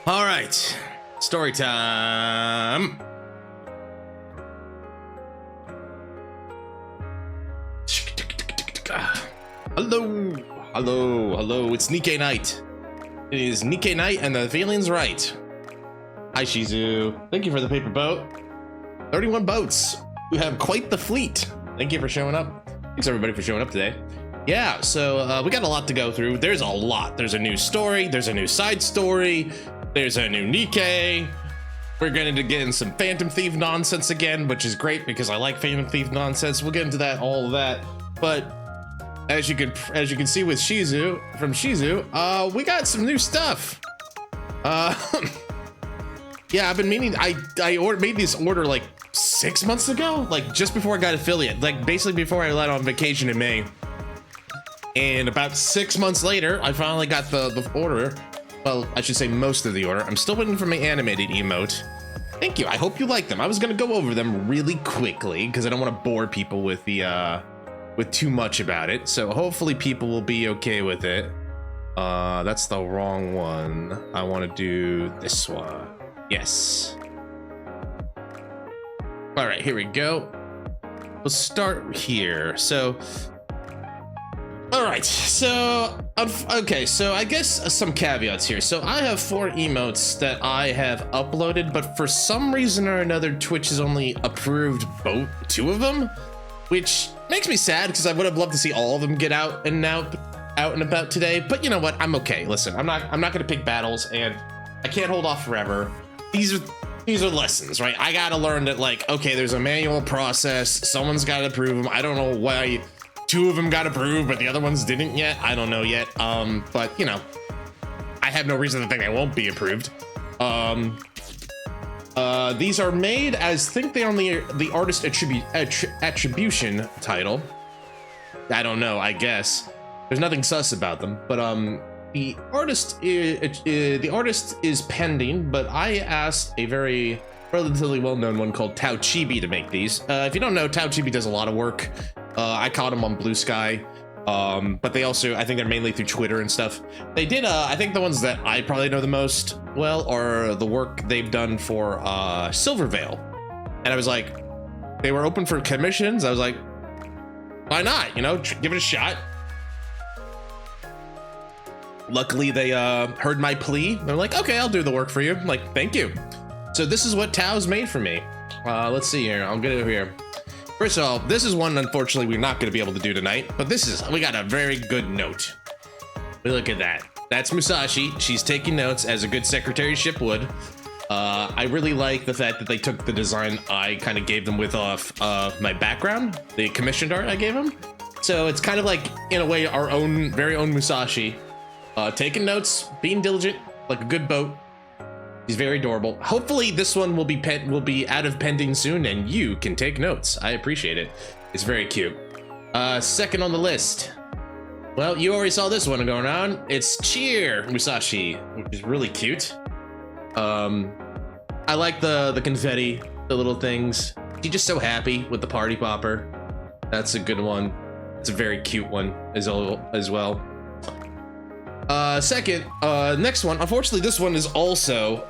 All right, story time. Hello, it's NIKKE night. It is NIKKE night and the feeling's right. Hi Shizu, thank you for the paper boat. 31 boats, you have quite the fleet. Thank you for showing up. Thanks everybody for showing up today. Yeah, so we got a lot to go through. There's a lot. There's a new story, there's a new side story, there's a new NIKKE. We're going to get in some Phantom Thief nonsense again, which is great because I like Phantom Thief nonsense. We'll get into that, all of that. But as you can see with Shizu, we got some new stuff. Yeah, I've been meaning, I made this order like 6 months ago, like just before I got affiliate, like basically before I went on vacation in May. And about 6 months later, I finally got the order. Well, I should say most of the order. I'm still waiting for my animated emote. Thank you. I hope you like them. I was gonna go over them really quickly because I don't want to bore people with the with too much about it. So hopefully people will be okay with it. That's the wrong one. I want to do this one. Yes. All right, here we go. We'll start here. So. All right, so okay, so I guess some caveats here. So I have 4 emotes that I have uploaded, but for some reason or another, Twitch has only approved 2 of them, which makes me sad because I would have loved to see all of them get out and about today. But you know what? I'm okay. Listen, I'm not gonna pick battles, and I can't hold off forever. These are lessons, right? I gotta learn that, like, okay, there's a manual process. Someone's got to approve them. I don't know why 2 of them got approved, but the other ones didn't yet. I don't know yet. But you know, I have no reason to think they won't be approved. These are made as, think they're on the artist attribution title. I don't know, I guess. There's nothing sus about them, but the artist is pending, but I asked a very relatively well-known one called Tao Chibi to make these. If you don't know, Tao Chibi does a lot of work. I caught him on Blue Sky, but they also, I think they're mainly through Twitter and stuff. They did, I think the ones that I probably know the most well are the work they've done for Silver Veil. And I was like, they were open for commissions. I was like, why not? You know, give it a shot. Luckily, they heard my plea. They're like, okay, I'll do the work for you. I'm like, thank you. So this is what Tao's made for me. Let's see here. I'll get it over here. First of all, this is one, unfortunately, we're not going to be able to do tonight, but we got a very good note. Look at that. That's Musashi. She's taking notes as a good secretaryship would. I really like the fact that they took the design I kind of gave them with off my background, the commissioned art I gave them. So it's kind of like, in a way, our own, very own Musashi. Taking notes, being diligent, like a good boat. He's very adorable. Hopefully this one will be out of pending soon and you can take notes. I appreciate it. It's very cute. Second on the list. Well, you already saw this one going on. It's Cheer Musashi, which is really cute. I like the confetti, the little things. She's just so happy with the party popper. That's a good one. It's a very cute one as well. Second, next one. Unfortunately, this one is also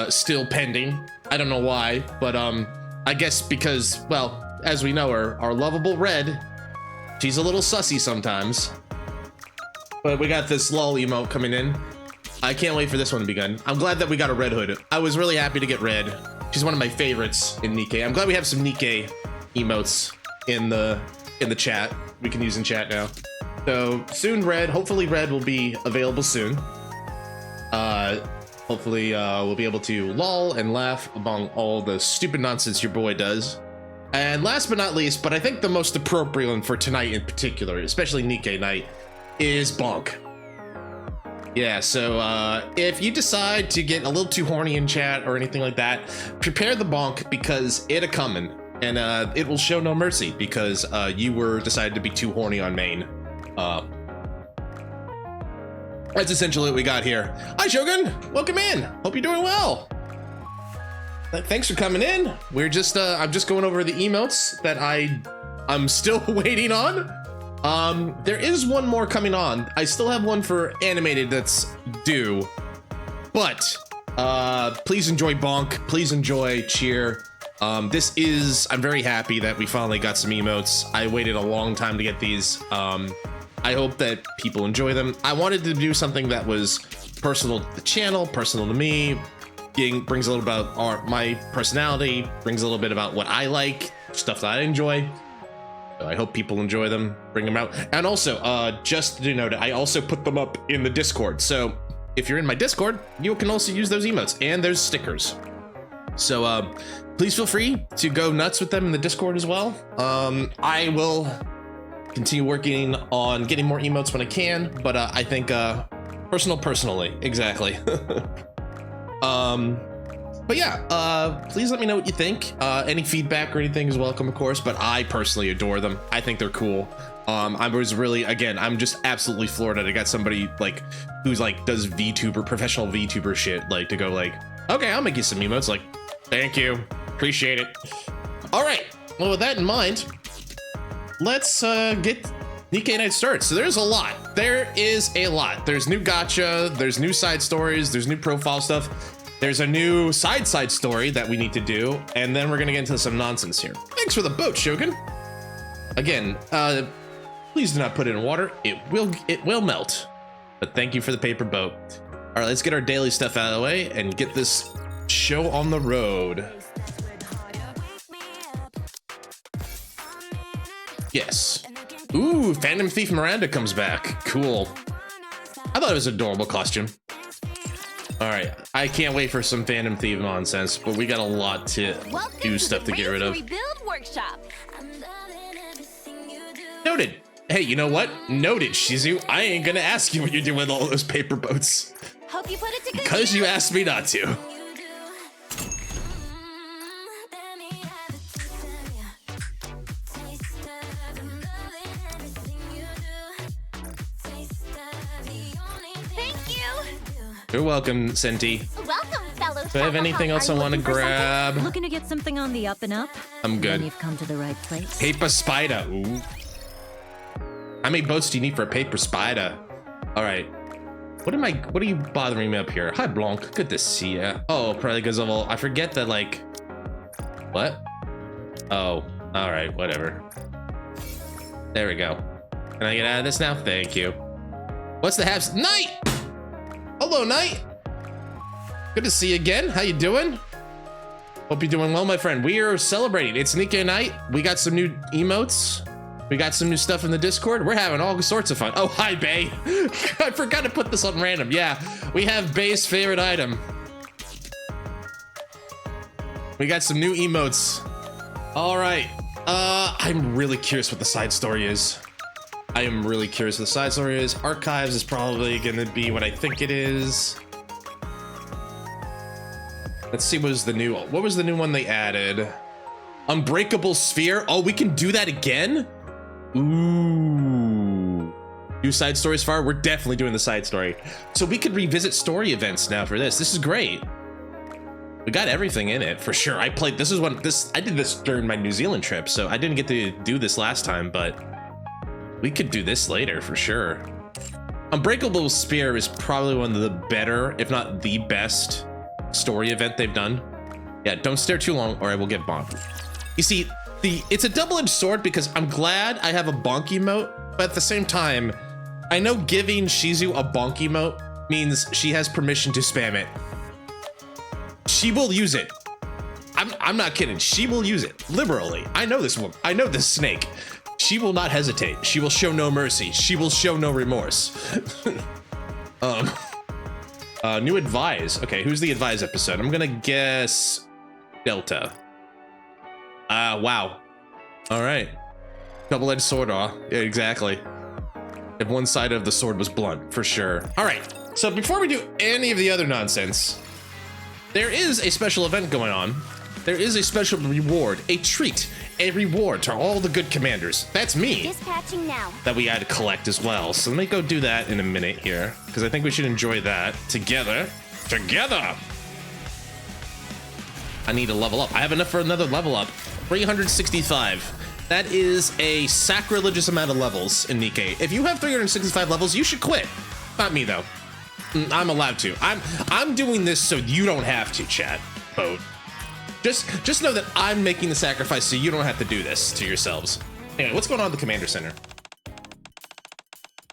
still pending. I don't know why, but I guess because, well, as we know her, our lovable Red, she's a little sussy sometimes. But we got this lol emote coming in. I can't wait for this one to be good. I'm glad that we got a Red Hood. I was really happy to get Red. She's one of my favorites in NIKKE. I'm glad we have some NIKKE emotes in the chat. We can use in chat now. So soon Red, hopefully Red will be available soon. Hopefully we'll be able to lol and laugh among all the stupid nonsense your boy does. And last but not least, but I think the most appropriate one for tonight in particular, especially NIKKE night, is Bonk. Yeah, so if you decide to get a little too horny in chat or anything like that, prepare the Bonk because it a-coming. And it will show no mercy because you were decided to be too horny on main. That's essentially what we got here. Hi Shogun, welcome in. Hope you're doing well. Thanks for coming in. We're just I'm just going over the emotes that I'm still waiting on. There is one more coming on. I still have one for animated that's due, but Please enjoy Bonk. Please enjoy Cheer. I'm very happy that we finally got some emotes. I waited a long time to get these. I hope that people enjoy them. I wanted to do something that was personal to the channel, personal to me, brings a little bit about my personality, brings a little bit about what I like, stuff that I enjoy. So I hope people enjoy them, bring them out. And also, just to note, I also put them up in the Discord. So if you're in my Discord, you can also use those emotes, and there's stickers. So please feel free to go nuts with them in the Discord as well. I will continue working on getting more emotes when I can, but I think personally, exactly. But yeah, please let me know what you think. Any feedback or anything is welcome, of course, but I personally adore them. I think they're cool. I was really, again, I'm just absolutely floored that I got somebody like who's like does VTuber, professional VTuber shit, like to go like, okay, I'll make you some emotes. Like, thank you, appreciate it. All right, well, with that in mind, let's get NIKKE Night started. So there's a lot. There is a lot. There's new gacha, there's new side stories, there's new profile stuff. There's a new side story that we need to do, and then we're gonna get into some nonsense here. Thanks for the boat, Shogun. Again, please do not put it in water. It will melt. But thank you for the paper boat. All right, let's get our daily stuff out of the way and get this show on the road. Yes. Ooh, Phantom Thief Miranda comes back. Cool. I thought it was an adorable costume. All right, I can't wait for some Phantom Thief nonsense, but we got a lot to do stuff to get rid of. Noted. Hey, you know what? Noted, Shizu. I ain't gonna ask you what you're doing with all those paper boats. Hope you put it to good because use. You asked me not to. You're welcome, Senti. Welcome, fellow. Do I have anything else I want to grab? Looking to get something on the up and up? I'm good. Then you've come to the right place. Paper spider. Ooh. How many boats do you need for a paper spider? All right. What are you bothering me up here? Hi, Blanc. Good to see ya. Oh, probably because of all. I forget that, like. What? Oh. All right. Whatever. There we go. Can I get out of this now? Thank you. What's the halves? Night. Hello, Knight. Good to see you again. How you doing? Hope you're doing well, my friend. We are celebrating. It's NIKKE Night. We got some new emotes. We got some new stuff in the Discord. We're having all sorts of fun. Oh, hi, Bay. I forgot to put this on random. Yeah, we have Bay's favorite item. We got some new emotes. All right. I'm really curious what the side story is. I am really curious what the side story is. Archives is probably gonna be what I think it is. Let's see what was the new one they added? Unbreakable Sphere. Oh, we can do that again? Ooh. New side stories far? We're definitely doing the side story. So we could revisit story events now for this. This is great. We got everything in it for sure. I did this during my New Zealand trip, so I didn't get to do this last time, but we could do this later for sure. Unbreakable Spear is probably one of the better, if not the best, story event they've done. Yeah, don't stare too long or I will get bonked. You see, it's a double-edged sword because I'm glad I have a bonk emote, but at the same time, I know giving Shizu a bonk emote means she has permission to spam it. She will use it. I'm not kidding. She will use it liberally. I know this woman. I know this snake. She will not hesitate. She will show no mercy. She will show no remorse. New advise. Okay, who's the advise episode? I'm gonna guess Delta. Wow. All right. Double-edged sword, yeah, exactly. If one side of the sword was blunt, for sure. All right, so before we do any of the other nonsense, there is a special event going on. There is a special reward, a treat, a reward to all the good commanders. That's me. Dispatching now. That we had to collect as well. So let me go do that in a minute here, because I think we should enjoy that together. Together. I need to level up. I have enough for another level up. 365. That is a sacrilegious amount of levels in NIKKE. If you have 365 levels, you should quit. Not me, though. I'm allowed to. I'm doing this so you don't have to, chat. Boat. Just know that I'm making the sacrifice so you don't have to do this to yourselves. Anyway, what's going on at the Commander Center?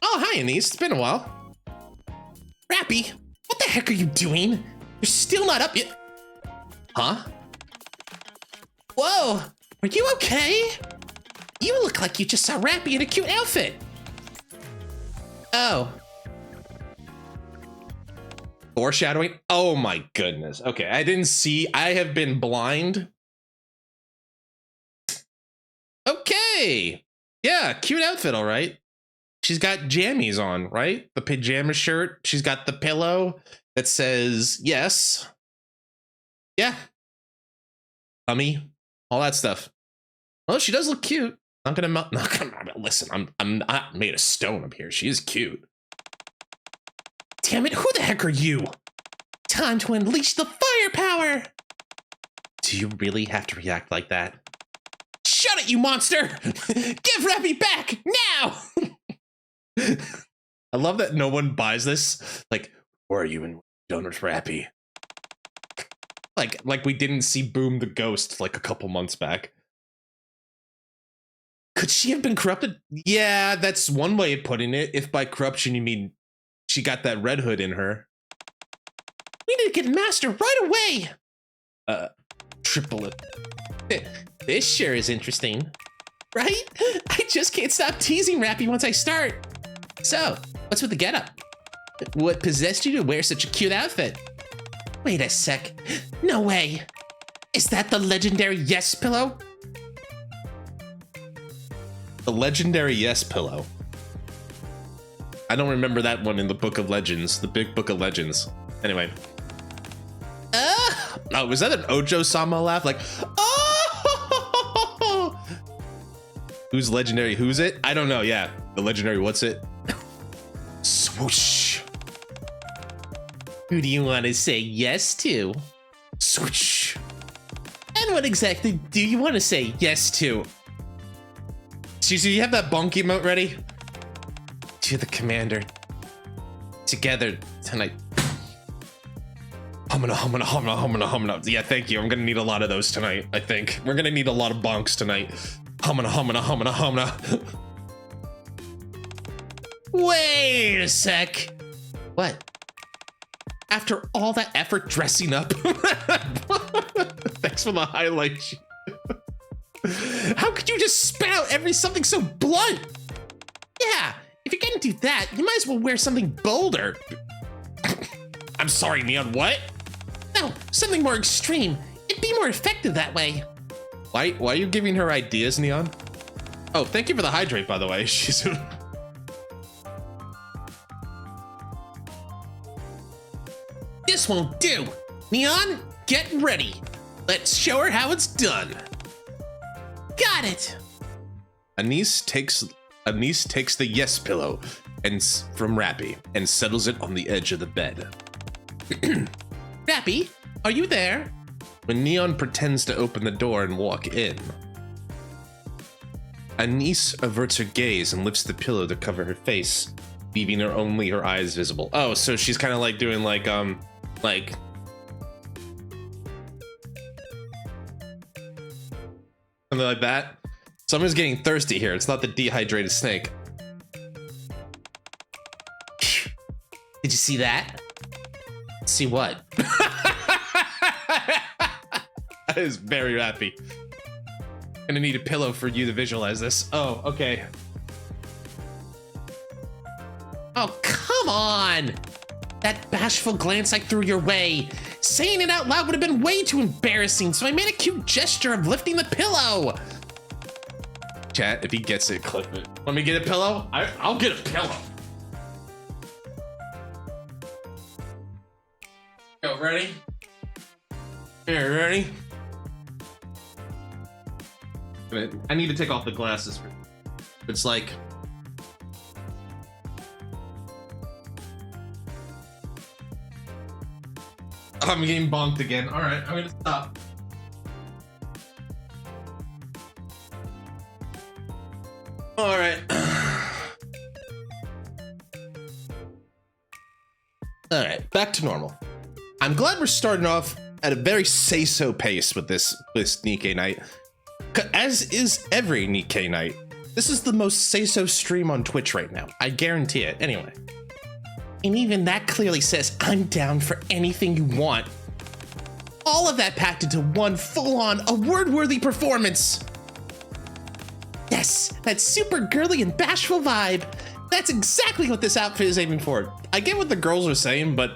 Oh, hi, Anise. It's been a while. Rappy, what the heck are you doing? You're still not up yet. Huh? Whoa, are you okay? You look like you just saw Rappy in a cute outfit. Oh. Foreshadowing? Oh my goodness. Okay, I didn't see. I have been blind. Okay. Yeah, cute outfit, all right. She's got jammies on, right? The pajama shirt. She's got the pillow that says yes. Yeah. Tummy. All that stuff. Well, she does look cute. Not gonna melt. No, come on. Listen, I'm not made of stone up here. She is cute. Damn it, who the heck are you? Time to unleash the firepower! Do you really have to react like that? Shut it, you monster! Give Rappy back, now! I love that no one buys this. Like, where are you in done with Rappy? Like we didn't see Boom the Ghost like a couple months back. Could she have been corrupted? Yeah, that's one way of putting it. If by corruption you mean she got that Red Hood in her. We need to get Master right away! Triple it. This sure is interesting. Right? I just can't stop teasing Rappy once I start. So, what's with the getup? What possessed you to wear such a cute outfit? Wait a sec. No way. Is that the legendary Yes Pillow? The legendary Yes Pillow. I don't remember that one in the Book of Legends, the big Book of Legends. Anyway. Oh, was that an Ojo-sama laugh? Like, oh! Who's legendary? Who's it? I don't know. Yeah, the legendary. What's it? Swoosh. Who do you want to say yes to? Swoosh. And what exactly do you want to say yes to? Suzu, you have that bonk emote ready? To the commander. Together tonight. Humana. Yeah, thank you. I'm gonna need a lot of those tonight, I think. We're gonna need a lot of bonks tonight. Humana. Wait a sec. What? After all that effort dressing up? Thanks for the highlight. How could you just spit out something so blunt? Yeah, if you're gonna do that, you might as well wear something bolder. I'm sorry, Neon, what? No, something more extreme. It'd be more effective that way. Why are you giving her ideas, Neon? Oh, thank you for the hydrate, by the way. She's... This won't do. Neon, get ready. Let's show her how it's done. Got it. Anise takes the Yes Pillow from Rappy and settles it on the edge of the bed. Rappy, are you there? When Neon pretends to open the door and walk in, Anise averts her gaze and lifts the pillow to cover her face, leaving only her eyes visible. Oh, so she's kind of like doing like something like that. Someone's getting thirsty here. It's not the dehydrated snake. Did you see that? See what? I was very happy. Gonna need a pillow for you to visualize this. Oh, okay. Oh, come on! That bashful glance I threw your way. Saying it out loud would have been way too embarrassing, so I made a cute gesture of lifting the pillow. Chat, if he gets it, clip it. Let me get a pillow? I'll get a pillow. Go, ready? Here, ready? I need to take off the glasses. It's like... I'm getting bonked again. All right, I'm gonna stop. All right. All right, back to normal. I'm glad we're starting off at a very say-so pace with this NIKKE night. As is every NIKKE night. This is the most say-so stream on Twitch right now. I guarantee it. Anyway. And even that clearly says I'm down for anything you want. All of that packed into one full-on, award-worthy performance. Yes, that super girly and bashful vibe. That's exactly what this outfit is aiming for. I get what the girls are saying, but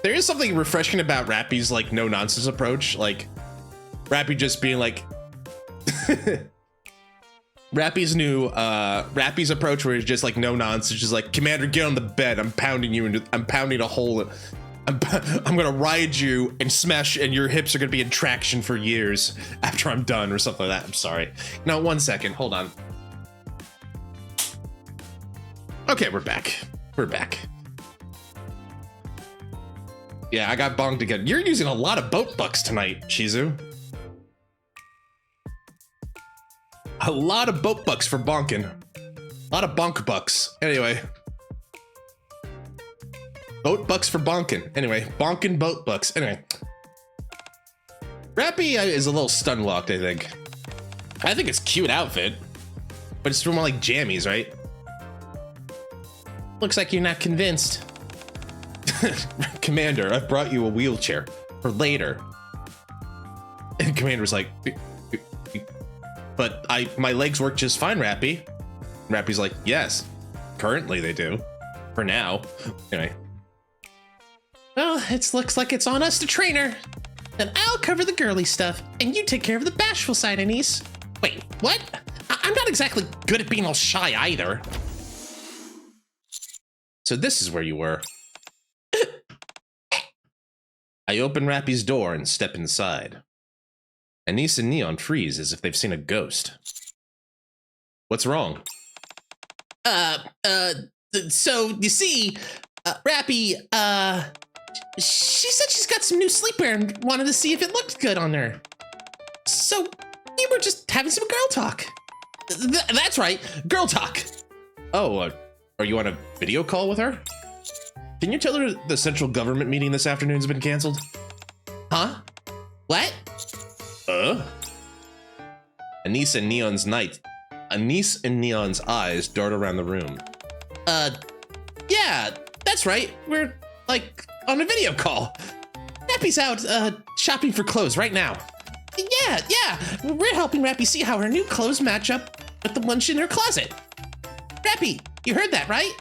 there is something refreshing about Rappy's like no-nonsense approach. Like Rappy just being like Rappy's approach where it's just like no nonsense, just like, Commander, get on the bed. I'm pounding a hole. I'm gonna ride you and smash, and your hips are gonna be in traction for years after I'm done, or something like that. I'm sorry. Now, 1 second, hold on. Okay, we're back. We're back. Yeah, I got bonked again. You're using a lot of boat bucks tonight, Shizu. A lot of boat bucks for bonking. A lot of bonk bucks. Anyway. Boat bucks for bonking. Anyway, bonking boat bucks. Anyway. Rappy is a little stun locked, I think. I think it's a cute outfit. But it's more like jammies, right? Looks like you're not convinced. Commander, I've brought you a wheelchair for later. And Commander's like, but my legs work just fine, Rappy. Rappy's like, yes, currently they do. For now. Anyway. Well, it looks like it's on us to train her. Then I'll cover the girly stuff, and you take care of the bashful side, Anise. Wait, what? I'm not exactly good at being all shy either. So this is where you were. I open Rappy's door and step inside. Anise and Neon freeze as if they've seen a ghost. What's wrong? So you see, Rappy, she said she's got some new sleepwear and wanted to see if it looked good on her. So we were just having some girl talk. That's right, girl talk. Oh, are you on a video call with her? Can you tell her the central government meeting this afternoon's been canceled? Huh? What? Anise and Neon's eyes dart around the room. Yeah, that's right. We're, like, on a video call. Rappy's out, shopping for clothes right now. Yeah, we're helping Rappy see how her new clothes match up with the lunch in her closet. Rappy, you heard that, right?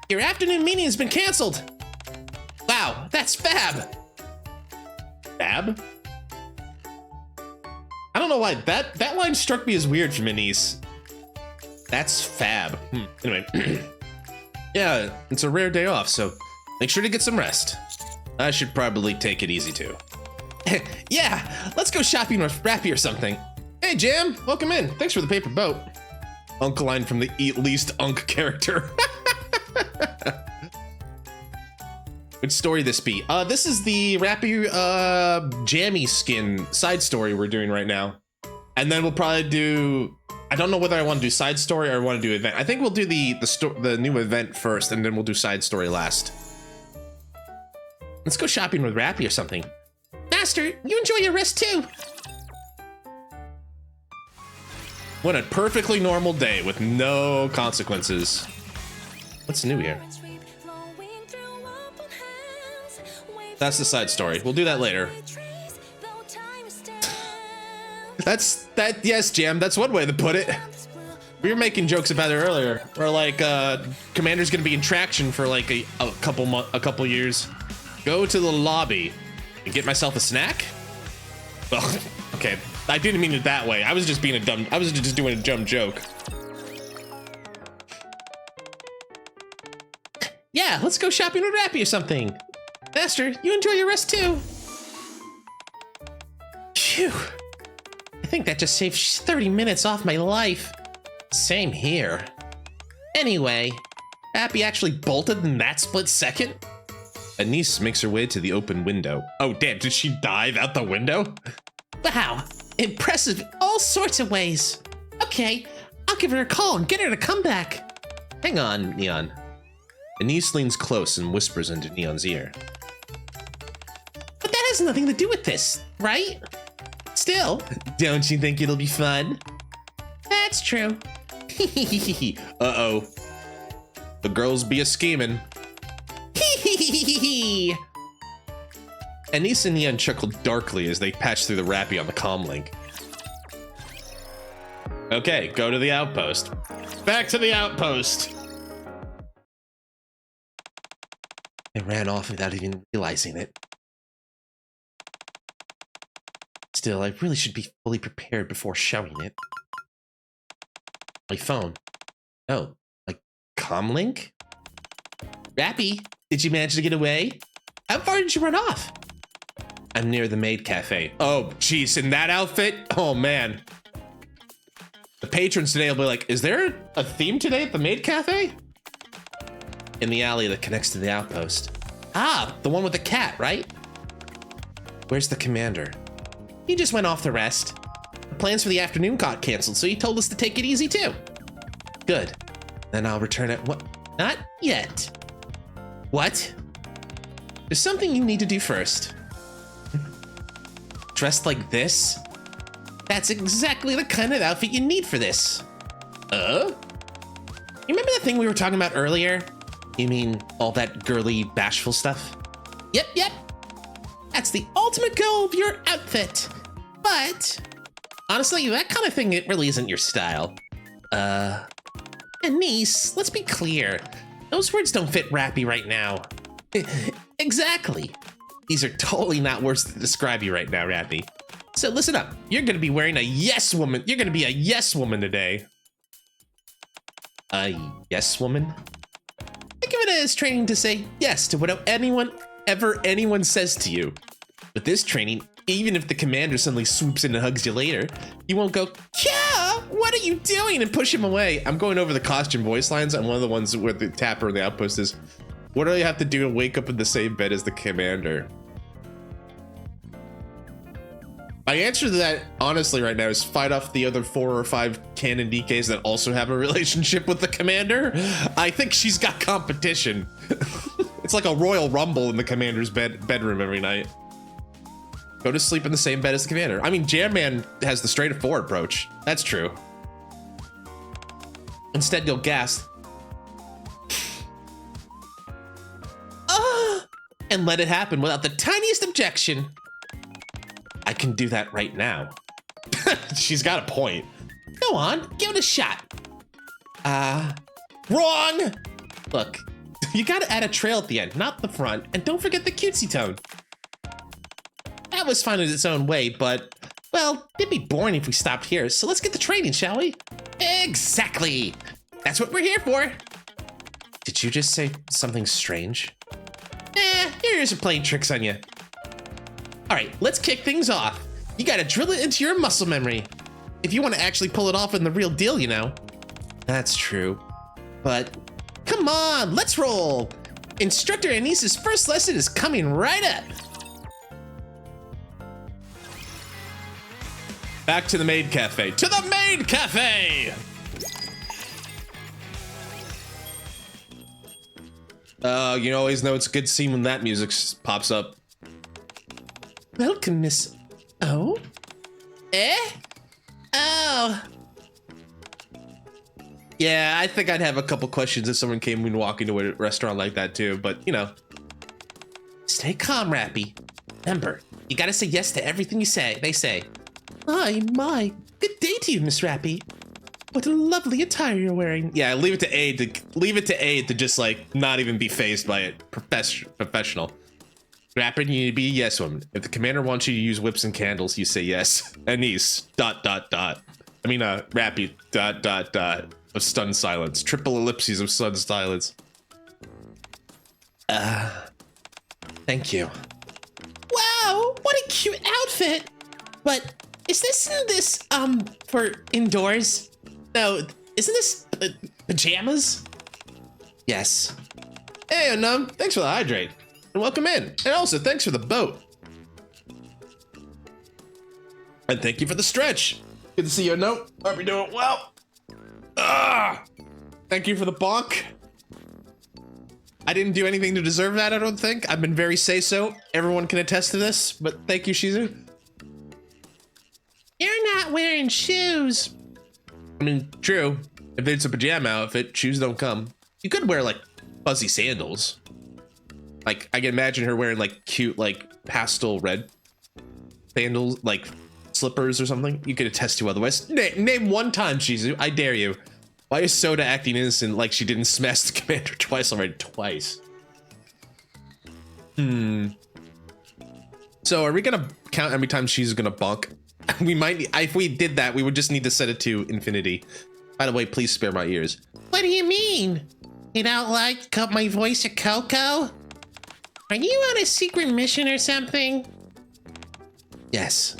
Your afternoon meeting has been canceled. Wow, that's fab. Fab? I don't know why that line struck me as weird from Anise. That's fab. Anyway, yeah, it's a rare day off, so make sure to get some rest. I should probably take it easy too. Yeah, let's go shopping with Rappy or something. Hey, Jam, welcome in. Thanks for the paper boat. Unk line from the least Unk character. Which story this be? This is the Rappy jammy skin side story we're doing right now. And then we'll probably do, I don't know whether I want to do side story or I want to do event. I think we'll do the new event first, and then we'll do side story last. Let's go shopping with Rappy or something. Master, you enjoy your rest too. What a perfectly normal day with no consequences. What's new here? That's the side story. We'll do that later. Yes, Jam, that's one way to put it. We were making jokes about it earlier. Where like, Commander's gonna be in traction for like a couple years. Go to the lobby and get myself a snack? Well, okay. I didn't mean it that way. I was just doing a dumb joke. Yeah, let's go shopping with Rappy or something. Master, you enjoy your rest too. Phew. I think that just saved 30 minutes off my life. Same here. Anyway, Rappy actually bolted in that split second? Anise makes her way to the open window. Oh damn, did she dive out the window? Wow, impressive in all sorts of ways. Okay, I'll give her a call and get her to come back. Hang on, Neon. Anise leans close and whispers into Neon's ear. But that has nothing to do with this, right? Still, don't you think it'll be fun? That's true. Uh-oh. The girls be a scheming. Anise and Neon chuckled darkly as they patched through the rappy on the comm link. Okay, go to the outpost. Back to the outpost. I ran off without even realizing it. Still, I really should be fully prepared before showing it. My phone. Oh, like comm link? Rappy, did you manage to get away? How far did you run off? I'm near the maid cafe. Oh, geez, in that outfit? Oh, man. The patrons today will be like, is there a theme today at the maid cafe? In the alley that connects to the outpost. Ah, the one with the cat, right? Where's the commander? He just went off the rest. The plans for the afternoon got canceled, so he told us to take it easy too. Good. Then I'll return at what? Not yet. What? There's something you need to do first. Dressed like this? That's exactly the kind of outfit you need for this. You remember the thing we were talking about earlier? You mean all that girly, bashful stuff? Yep. That's the ultimate goal of your outfit. But honestly, that kind of thing, it really isn't your style. Anise, let's be clear. Those words don't fit Rappy right now. Exactly. These are totally not words to describe you right now, Rappy. So listen up. You're gonna be wearing a yes woman. You're gonna be a yes woman today. A yes woman? Think of it as training to say yes to whatever anyone says to you. With this training, even if the commander suddenly swoops in and hugs you later, you won't go, yeah, what are you doing? And push him away. I'm going over the costume voice lines on one of the ones where the tapper in the outpost is, what do you have to do to wake up in the same bed as the commander? My answer to that, honestly, right now is fight off the other 4 or 5 canon DKs that also have a relationship with the commander. I think she's got competition. It's like a Royal Rumble in the commander's bedroom every night. Go to sleep in the same bed as the commander. I mean, Jam Man has the straight forward approach. That's true. Instead, you'll gasp. And let it happen without the tiniest objection. I can do that right now. She's got a point. Go on, give it a shot. Wrong! Look, you gotta add a trail at the end, not the front, and don't forget the cutesy tone. That was fun in its own way, but, well, it'd be boring if we stopped here, so let's get the training, shall we? Exactly! That's what we're here for! Did you just say something strange? Your ears are playing tricks on you. All right, let's kick things off. You gotta drill it into your muscle memory. If you want to actually pull it off in the real deal, you know. That's true. But come on, let's roll. Instructor Anise's first lesson is coming right up. Back to the maid cafe. To the maid cafe! You always know it's a good scene when that music pops up. Welcome, Miss O. Oh. Yeah, I think I'd have a couple questions if someone came and walked into a restaurant like that too, but you know. Stay calm, Rappy. Remember, you gotta say yes to everything they say. My. Good day to you, Miss Rappy. What a lovely attire you're wearing. Yeah, leave it to Aid to just like not even be fazed by it. Professional. Rappy, you need to be a yes woman. If the commander wants you to use whips and candles, you say yes. Anise. ... I mean, Rappy. ... Of stunned silence. Triple ellipses of stunned silence. Thank you. Wow, what a cute outfit. But is this for indoors? No, isn't this pajamas? Yes. Hey, and thanks for the hydrate. And welcome in. And also, thanks for the boat. And thank you for the stretch. Good to see you, Note. Hope you're doing well. Thank you for the bonk. I didn't do anything to deserve that, I don't think. I've been very say-so. Everyone can attest to this, but thank you, Shizu. You're not wearing shoes. I mean, true. If it's a pajama outfit, shoes don't come. You could wear, like, fuzzy sandals. Like, I can imagine her wearing, like, cute, like, pastel red sandals, like, slippers or something. You could attest to otherwise. Name one time, Shizu. I dare you. Why is Soda acting innocent like she didn't smash the commander twice already? Twice. So are we gonna count how many times she's gonna bonk? We might, if we did that, we would just need to set it to infinity. By the way, please spare my ears. What do you mean? You don't like cut my voice at Coco? Are you on a secret mission or something? Yes.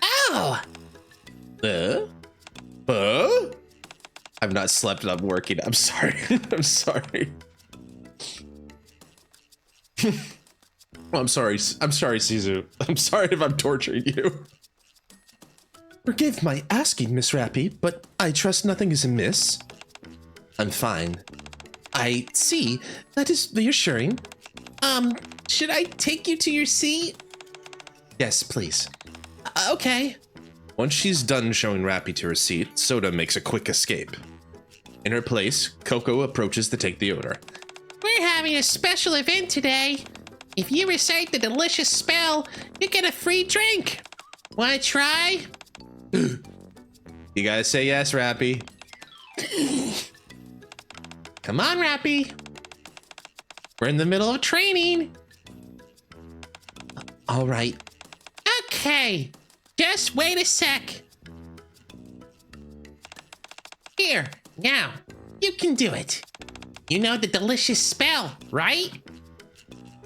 Oh! I've not slept and I'm working. I'm sorry. I'm sorry. I'm sorry. I'm sorry, Shizu. I'm sorry if I'm torturing you. Forgive my asking, Miss Rappy, but I trust nothing is amiss. I'm fine. I see. That is reassuring. Should I take you to your seat? Yes, please. Okay. Once she's done showing Rappy to her seat, Soda makes a quick escape. In her place, Coco approaches to take the order. We're having a special event today. If you recite the delicious spell, you get a free drink. Wanna try? You gotta say yes, Rappy. Come on, Rappy. We're in the middle of training. All right. Okay. Just wait a sec. Here, now, you can do it. You know the delicious spell, right?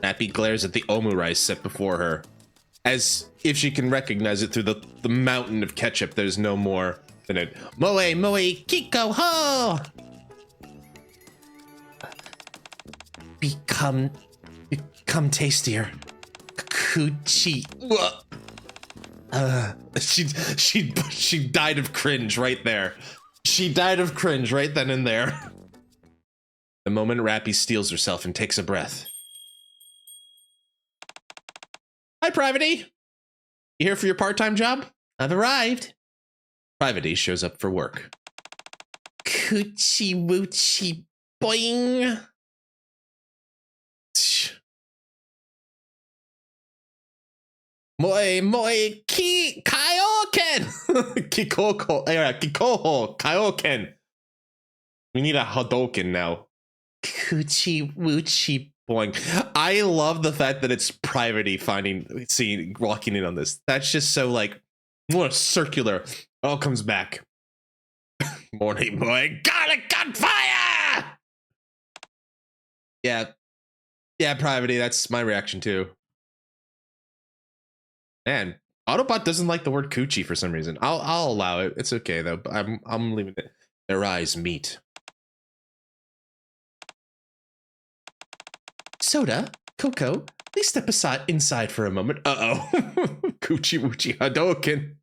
Rappy glares at the omu rice set before her, as if she can recognize it through the mountain of ketchup. There's no more than it. Moe, Kiko, ho! Become tastier. Coochie. She died of cringe right there. She died of cringe right then and there. The moment Rappy steels herself and takes a breath. Hi, Private. You here for your part-time job? I've arrived. Private shows up for work. Coochie woochie boing. Moi ki kaioken. Kikoho kaioken. We need a Hadouken now. Coochie woochie boing. I love the fact that it's Private walking in on this. That's just so like what circular. It all comes back. Morning boy, garlic gunfire. Yeah, Private. That's my reaction too. Man, Autobot doesn't like the word coochie for some reason. I'll allow it. It's okay though. I'm leaving it. Their eyes meet. Soda, Coco, please step inside for a moment. Uh-oh. Coochie woochie Hadouken.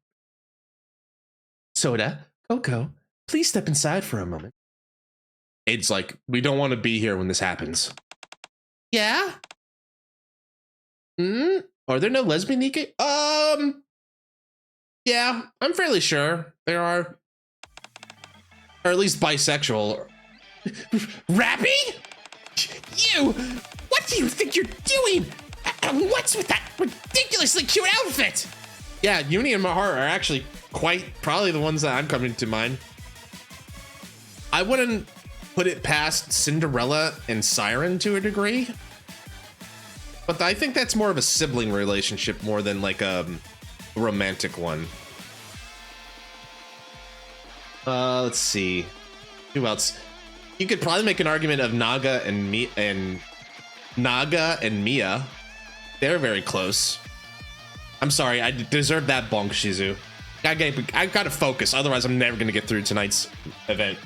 Soda, Coco, please step inside for a moment. It's like, we don't want to be here when this happens. Yeah? Are there no lesbian NIKKE? Yeah, I'm fairly sure there are. Or at least bisexual. Rappy? You! What do you think you're doing? What's with that ridiculously cute outfit? Yeah, Uni and Mahar are actually probably the ones that I'm coming to mind. I wouldn't put it past Cinderella and Siren to a degree. But I think that's more of a sibling relationship more than like a romantic one. Let's see. Who else? You could probably make an argument of Naga and Mia. They're very close. I'm sorry, I deserve that bonk, Shizu. I gotta focus, otherwise I'm never gonna get through tonight's event.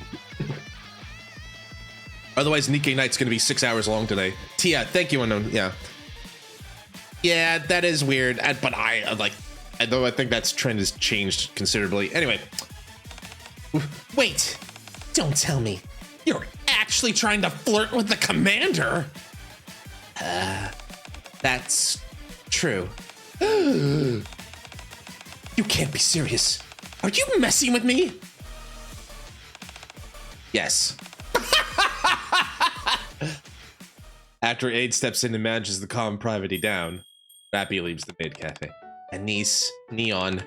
Otherwise, NIKKE Night's gonna be 6 hours long today. Tia, thank you, Unknown. Yeah, that is weird. But though I think that trend has changed considerably. Anyway. Wait, don't tell me. You're actually trying to flirt with the commander. That's true. You can't be serious. Are you messing with me? Yes. After Aide steps in and manages to calm Private down, Rappy leaves the maid cafe. Anise, Neon,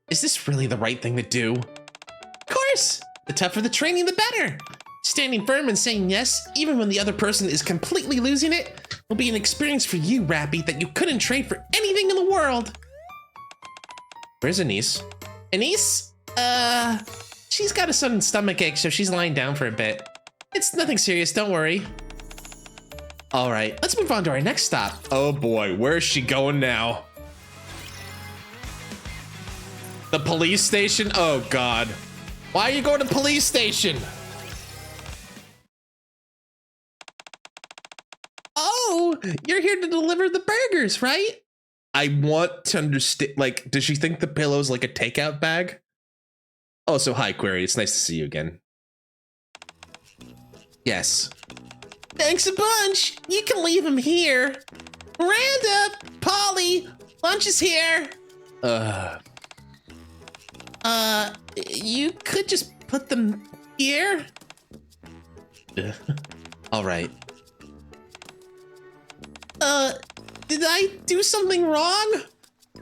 is this really the right thing to do? Of course! The tougher the training, the better. Standing firm and saying yes, even when the other person is completely losing it, will be an experience for you, Rappy, that you couldn't trade for anything in the world. Where's Anise? Anise? She's got a sudden stomach ache, so she's lying down for a bit. It's nothing serious, don't worry. All right, let's move on to our next stop. Oh boy, where's she going now? The police station? Oh God. Why are you going to the police station? Oh, you're here to deliver the burgers, right? I want to understand, like, does she think the pillow's like a takeout bag? Oh, so hi, Query. It's nice to see you again. Yes. Thanks a bunch. You can leave them here. Miranda, Polly, lunch is here. You could just put them here. All right. Did I do something wrong?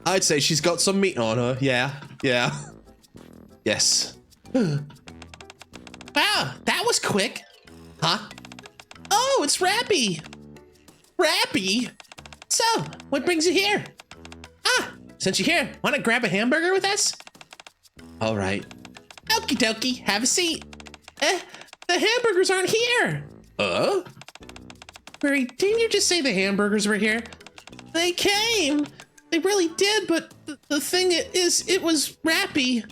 I'd say she's got some meat on her. Yeah. Yes. Wow, that was quick. Huh? Oh, it's Rappy. Rappy? So, what brings you here? Ah, since you're here, want to grab a hamburger with us? All right. Okie dokie, have a seat. The hamburgers aren't here. Barry, didn't you just say the hamburgers were here? They came. They really did, but the thing is, it was Rappy.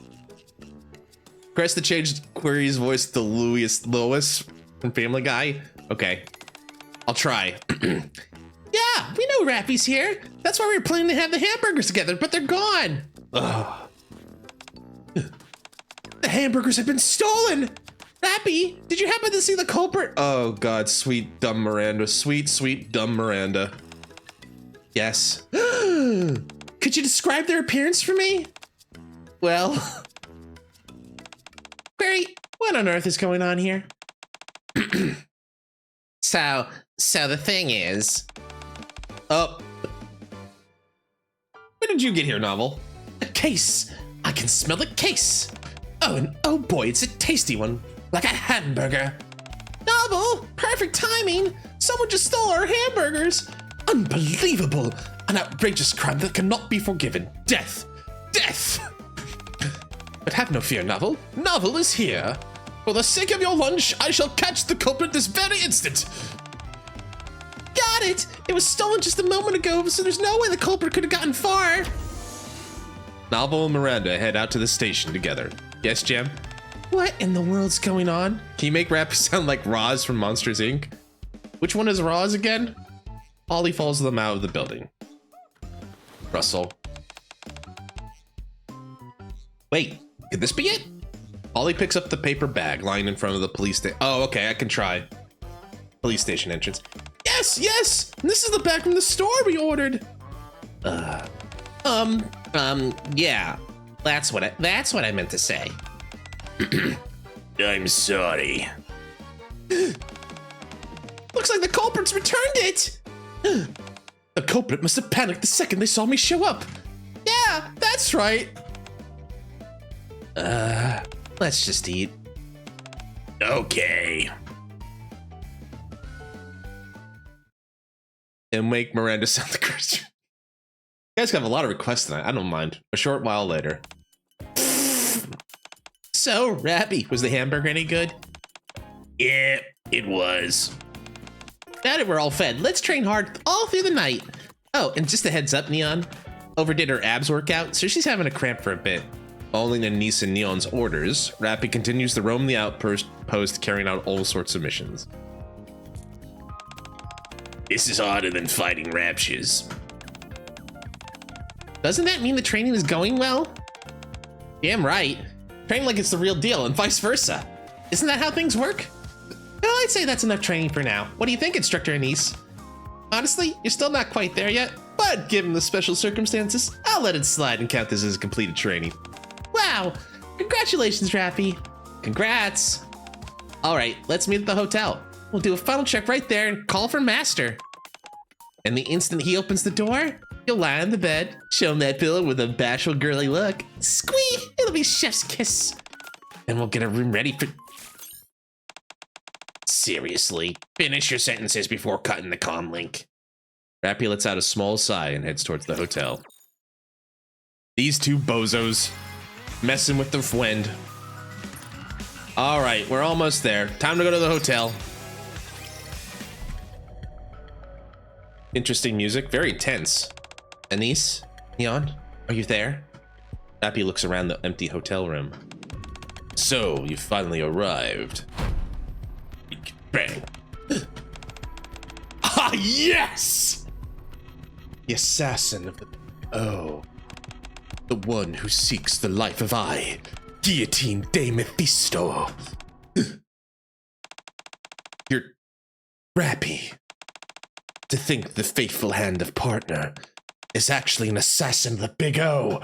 Press to change Query's voice to Lois from Family Guy. Okay, I'll try. Yeah, we know Rappy's here. That's why we were planning to have the hamburgers together, but they're gone. Ugh. The hamburgers have been stolen. Rappy, did you happen to see the culprit? Oh God, sweet dumb Miranda, sweet dumb Miranda. Yes. Could you describe their appearance for me? Well, Barry, what on earth is going on here? So the thing is, oh, when did you get here, Novel? A case. I can smell the case. Oh, and oh boy, it's a tasty one, like a hamburger. Novel, perfect timing. Someone just stole our hamburgers. Unbelievable. An outrageous crime that cannot be forgiven. Death. But have no fear, Novel. Novel is here. For the sake of your lunch, I shall catch the culprit this very instant. Got it. It was stolen just a moment ago, so there's no way the culprit could have gotten far. Novel and Miranda head out to the station together. Yes, Jem? What in the world's going on? Can you make Rappy sound like Roz from Monsters, Inc.? Which one is Roz again? Polly follows them out of the building. Russell. Wait, could this be it? Polly picks up the paper bag lying in front of the police station. Oh, okay, I can try. Police station entrance. Yes! This is the bag from the store we ordered. Yeah. That's what I meant to say. I'm sorry. Looks like the culprits returned it. The culprit must have panicked the second they saw me show up. Yeah, that's right. Let's just eat. Okay. And make Miranda sound the Christian. You guys have a lot of requests tonight. I don't mind. A short while later. So, Rappy, was the hamburger any good? Yeah, it was. Now that we're all fed, let's train hard all through the night. Oh, and just a heads up, Neon overdid her abs workout, so she's having a cramp for a bit. Following Anise and Neon's orders, Rappy continues to roam the outpost, carrying out all sorts of missions. This is harder than fighting raptures. Doesn't that mean the training is going well? Damn right. Train like it's the real deal and vice versa. Isn't that how things work? Well, I'd say that's enough training for now. What do you think, Instructor Anise? Honestly, you're still not quite there yet, but given the special circumstances, I'll let it slide and count this as completed training. Wow! Congratulations, Rappy. Congrats. All right, let's meet at the hotel. We'll do a final check right there and call for Master. And the instant he opens the door, you'll lie on the bed, show him that pillow with a bashful girly look. Squee! It'll be chef's kiss. Then we'll get a room ready for... Seriously, finish your sentences before cutting the comm link. Rappy lets out a small sigh and heads towards the hotel. These two bozos messing with the wind. All right, we're almost there. Time to go to the hotel. Interesting music, very tense. Anise, Neon, are you there? Rappy looks around the empty hotel room. So, you finally arrived. Bang. Ah, yes! The assassin of the... Oh. The one who seeks the life of I, Guillotine de Mephisto. You're... Rappy. To think the faithful hand of partner is actually an assassin of the Big O.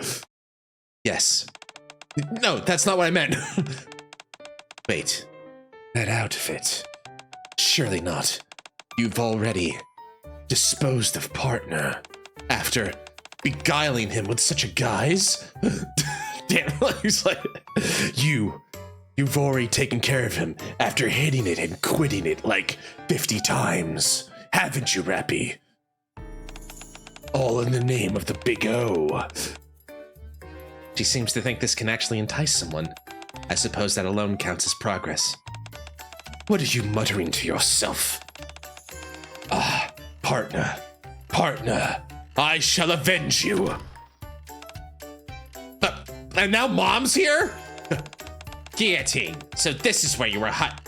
Yes. No, that's not what I meant. Wait. That outfit. Surely not. You've already disposed of partner after beguiling him with such a guise? Damn, he's like, you've already taken care of him after hitting it and quitting it like 50 times. Haven't you, Rappy? All in the name of the Big O. She seems to think this can actually entice someone. I suppose that alone counts as progress. What are you muttering to yourself? Ah, partner, I shall avenge you. And now Mom's here? Guillotine, so this is where you were hot.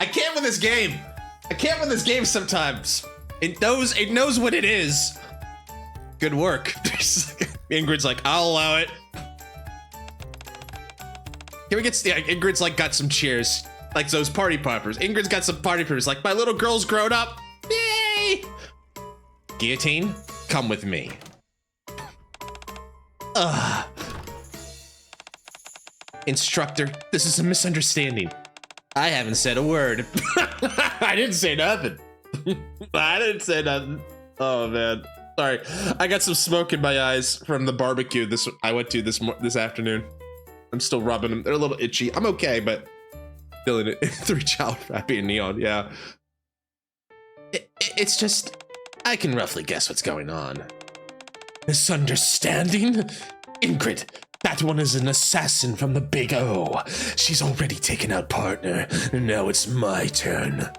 I can't win this game. I can't win this game sometimes. It knows what it is. Good work. Ingrid's like, I'll allow it. Can we get... Yeah, Ingrid's like got some cheers. Like those party poppers. Ingrid's got some party poppers. Like, my little girl's grown up. Yay! Guillotine, come with me. Ugh. Instructor, this is a misunderstanding. I haven't said a word. I didn't say nothing. I didn't say nothing. Oh, man. Sorry, I got some smoke in my eyes from the barbecue I went to this afternoon. I'm still rubbing them. They're a little itchy. I'm okay, but feeling it. 3 child Rappy and Neon, yeah. It's just, I can roughly guess what's going on. Misunderstanding? Ingrid, that one is an assassin from the Big O. She's already taken out partner. Now it's my turn.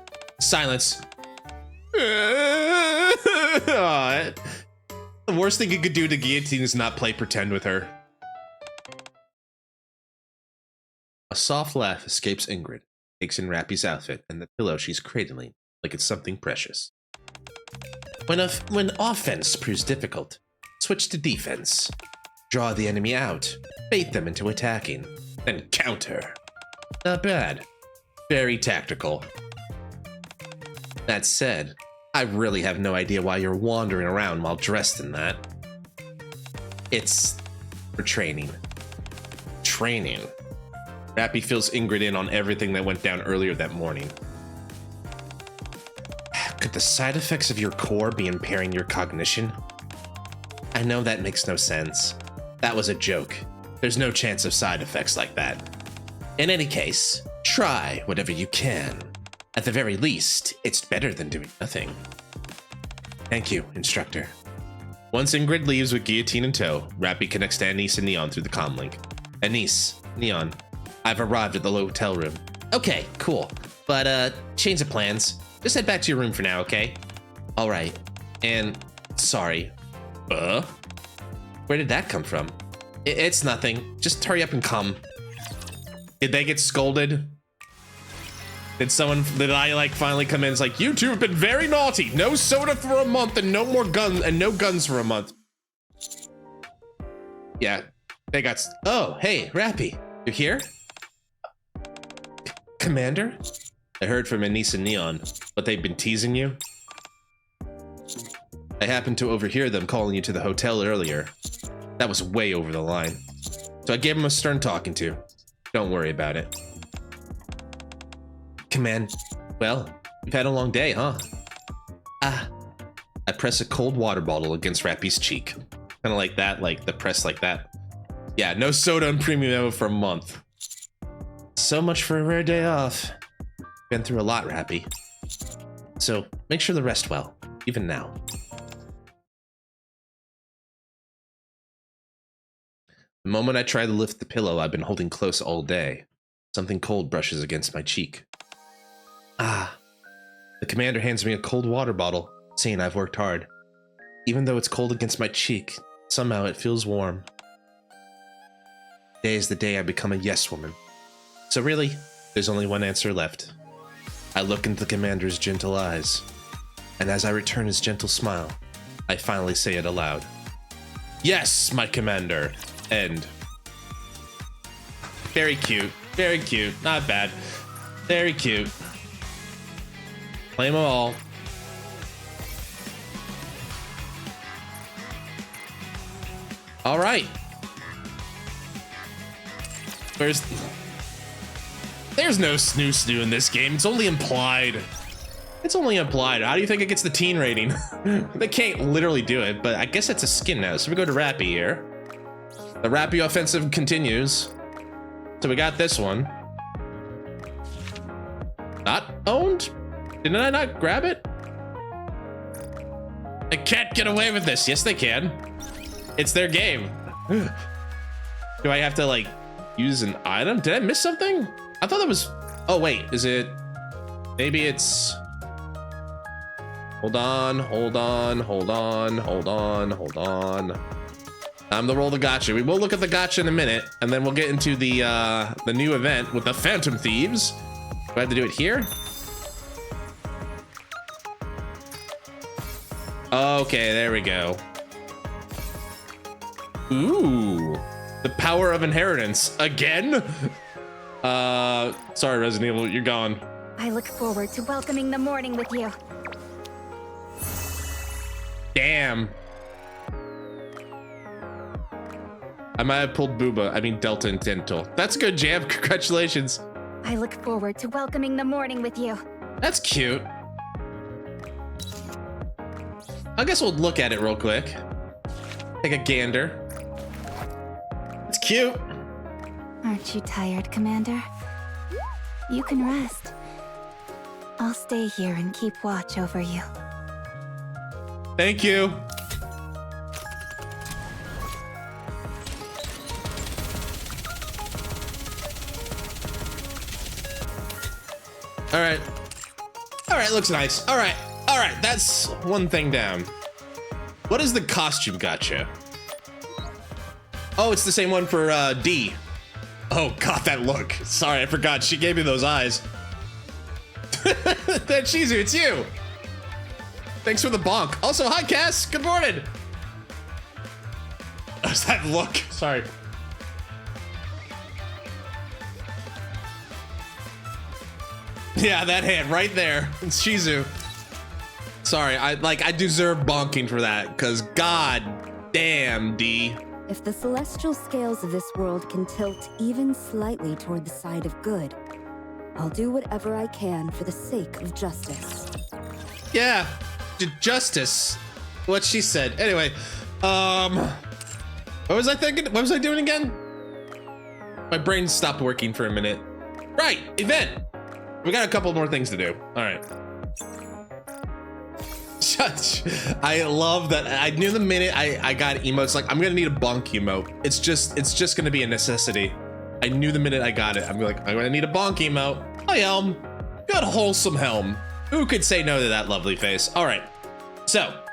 Silence. The worst thing you could do to Guillotine is not play pretend with her. A soft laugh escapes Ingrid, takes in Rappy's outfit and the pillow she's cradling like it's something precious. When offense proves difficult, switch to defense. Draw the enemy out, bait them into attacking, then counter. Not bad. Very tactical. That said, I really have no idea why you're wandering around while dressed in that. It's for training. Training. Rappy fills Ingrid in on everything that went down earlier that morning. Could the side effects of your core be impairing your cognition? I know that makes no sense. That was a joke. There's no chance of side effects like that. In any case, try whatever you can. At the very least, it's better than doing nothing. Thank you, Instructor. Once Ingrid leaves with Guillotine in tow, Rappy connects to Anise and Neon through the comm link. Anise, Neon, I've arrived at the hotel room. Okay, cool. But, change of plans. Just head back to your room for now, okay? Alright. And, sorry. Where did that come from? It's nothing. Just hurry up and come. Did they get scolded? Did I like finally come in? It's like, you two have been very naughty. No soda for a month and no more guns and no guns for a month. Yeah, they got... Oh, hey, Rappy, you're here? Commander? I heard from Anise and Neon, but they've been teasing you. I happened to overhear them calling you to the hotel earlier. That was way over the line. So I gave them a stern talking to. Don't worry about it. Command, well, you've had a long day, huh? Ah. I press a cold water bottle against Rappy's cheek. Kind of like that, like the press like that. Yeah, no soda and premium ammo for a month. So much for a rare day off. Been through a lot, Rappy. So make sure to rest well, even now. The moment I try to lift the pillow I've been holding close all day, something cold brushes against my cheek. Ah. The commander hands me a cold water bottle, saying I've worked hard. Even though it's cold against my cheek, somehow it feels warm. Today is the day I become a yes woman. So really, there's only one answer left. I look into the commander's gentle eyes, and as I return his gentle smile, I finally say it aloud. Yes, my commander. End. Very cute. Very cute. Not bad. Very cute. Play them all. All right. There's no snoo in this game. It's only implied. It's only implied. How do you think it gets the teen rating? They can't literally do it, but I guess it's a skin now. So we go to Rappy here. The Rappy offensive continues. So we got this one. Not owned? Didn't I not grab it? They can't get away with this. Yes, they can. It's their game. Do I have to like use an item? Did I miss something? I thought that was... Oh, wait. Is it... Maybe it's... Hold on. Time to roll the gacha. We will look at the gacha in a minute, and then we'll get into the new event with the Phantom Thieves. Do I have to do it here? Okay, there we go. Ooh. The power of inheritance. Again? Sorry, Resident Evil, you're gone. I look forward to welcoming the morning with you. Damn. I might have pulled Delta and Dental. That's a good jam. Congratulations. I look forward to welcoming the morning with you. That's cute. I guess we'll look at it real quick. Take a gander. It's cute. Aren't you tired, Commander? You can rest. I'll stay here and keep watch over you. Thank you. All right. All right, looks nice. All right. All right, that's one thing down. What is the costume gacha? Oh, it's the same one for D. Oh God, that look. Sorry, I forgot. She gave me those eyes. That's Shizu, it's you. Thanks for the bonk. Also, hi Cass, good morning. What's that look? Sorry. Yeah, that hand right there. It's Shizu. Sorry, I deserve bonking for that, because God damn, D. If the celestial scales of this world can tilt even slightly toward the side of good, I'll do whatever I can for the sake of justice. Yeah, justice. What she said. Anyway, what was I thinking? What was I doing again? My brain stopped working for a minute. Right, event. We got a couple more things to do. All right. I love that. I knew the minute I got emotes, like I'm gonna need a bonk emote. It's just gonna be a necessity. I knew the minute I got it. I'm like, I'm gonna need a bonk emote. Hi, Helm. Good wholesome Helm. Who could say no to that lovely face? All right. So,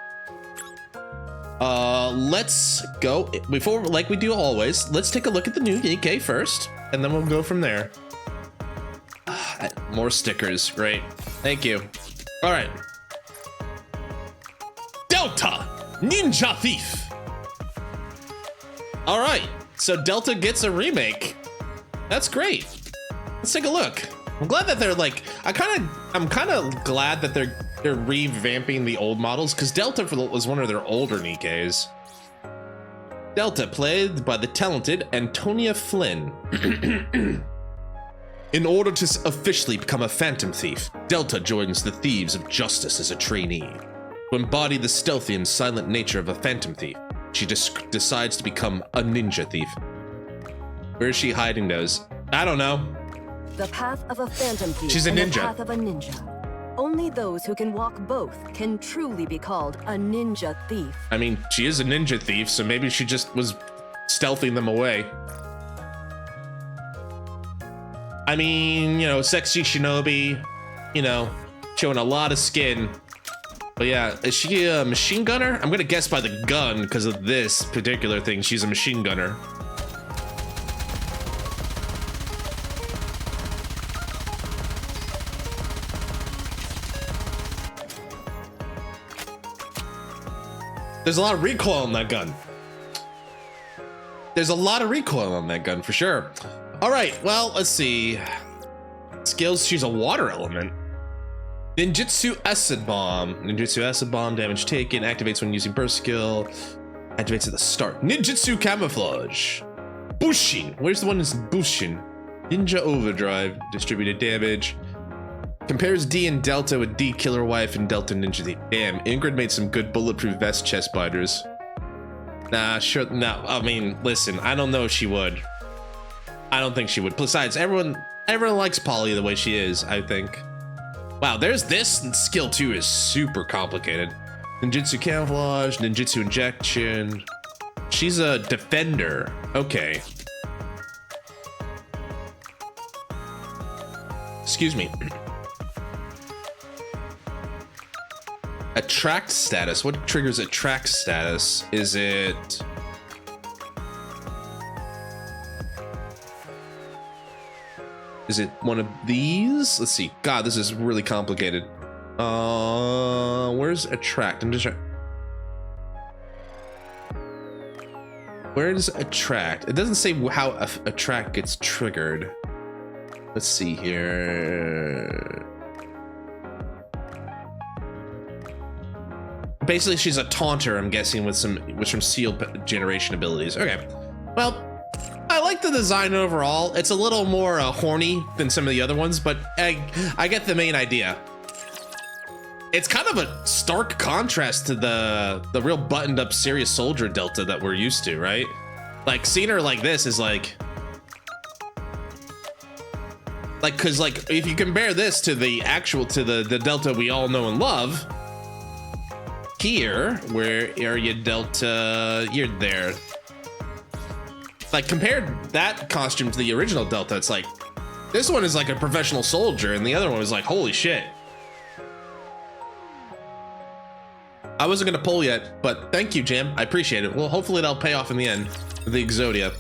let's go before, like we do always. Let's take a look at the new NIKKE first, and then we'll go from there. More stickers, great. Thank you. All right. Delta Ninja Thief. All right, so Delta gets a remake. That's great. Let's take a look. I'm glad that they're like, I'm kind of glad that they're revamping the old models, because Delta was one of their older NIKKEs. Delta, played by the talented Antonia Flynn. In order to officially become a phantom thief, Delta joins the Thieves of Justice as a trainee. To embody the stealthy and silent nature of a phantom thief, she decides to become a ninja thief. Where is she hiding those? I don't know. The path of a phantom thief. She's a and ninja. The path of a ninja. Only those who can walk both can truly be called a ninja thief. I mean, she is a ninja thief, so maybe she just was stealthing them away. I mean, you know, sexy shinobi, you know, showing a lot of skin. But yeah, is she a machine gunner? I'm gonna guess by the gun, because of this particular thing, she's a machine gunner. There's a lot of recoil on that gun. There's a lot of recoil on that gun, for sure. All right, well, let's see. Skills, she's a water element. Ninjutsu Acid Bomb. Ninjutsu Acid Bomb, damage taken, activates when using burst skill. Activates at the start. Ninjutsu Camouflage. Bushin. Where's the one that's Bushin? Ninja Overdrive, distributed damage. Compares D and Delta with D Killer Wife and Delta Ninja Thief. Damn, Ingrid made some good bulletproof vest chest binders. Nah, sure, no, I mean, listen, I don't know if she would. I don't think she would. Besides, everyone likes Polly the way she is, I think. Wow, there's this, and skill 2 is super complicated. Ninjutsu Camouflage, Ninjutsu Injection. She's a defender, okay. Excuse me. Attract status. What triggers attract status? Is it... Is it one of these? Let's see. God, this is really complicated. Where's attract? I'm just trying... Where's attract? It doesn't say how attract gets triggered. Let's see here. Basically, she's a taunter, I'm guessing, with some sealed generation abilities. Okay, well, I like the design overall. It's a little more horny than some of the other ones, but I get the main idea. It's kind of a stark contrast to the real buttoned-up, serious soldier Delta that we're used to, right? Like, seeing her like this is like, cause like if you compare this to the Delta we all know and love. Here, where are you, Delta? You're there. Like, compared that costume to the original Delta, it's like, this one is like a professional soldier, and the other one was like, holy shit. I wasn't gonna pull yet, but thank you, Jim. I appreciate it. Well, hopefully that'll pay off in the end with the Exodia.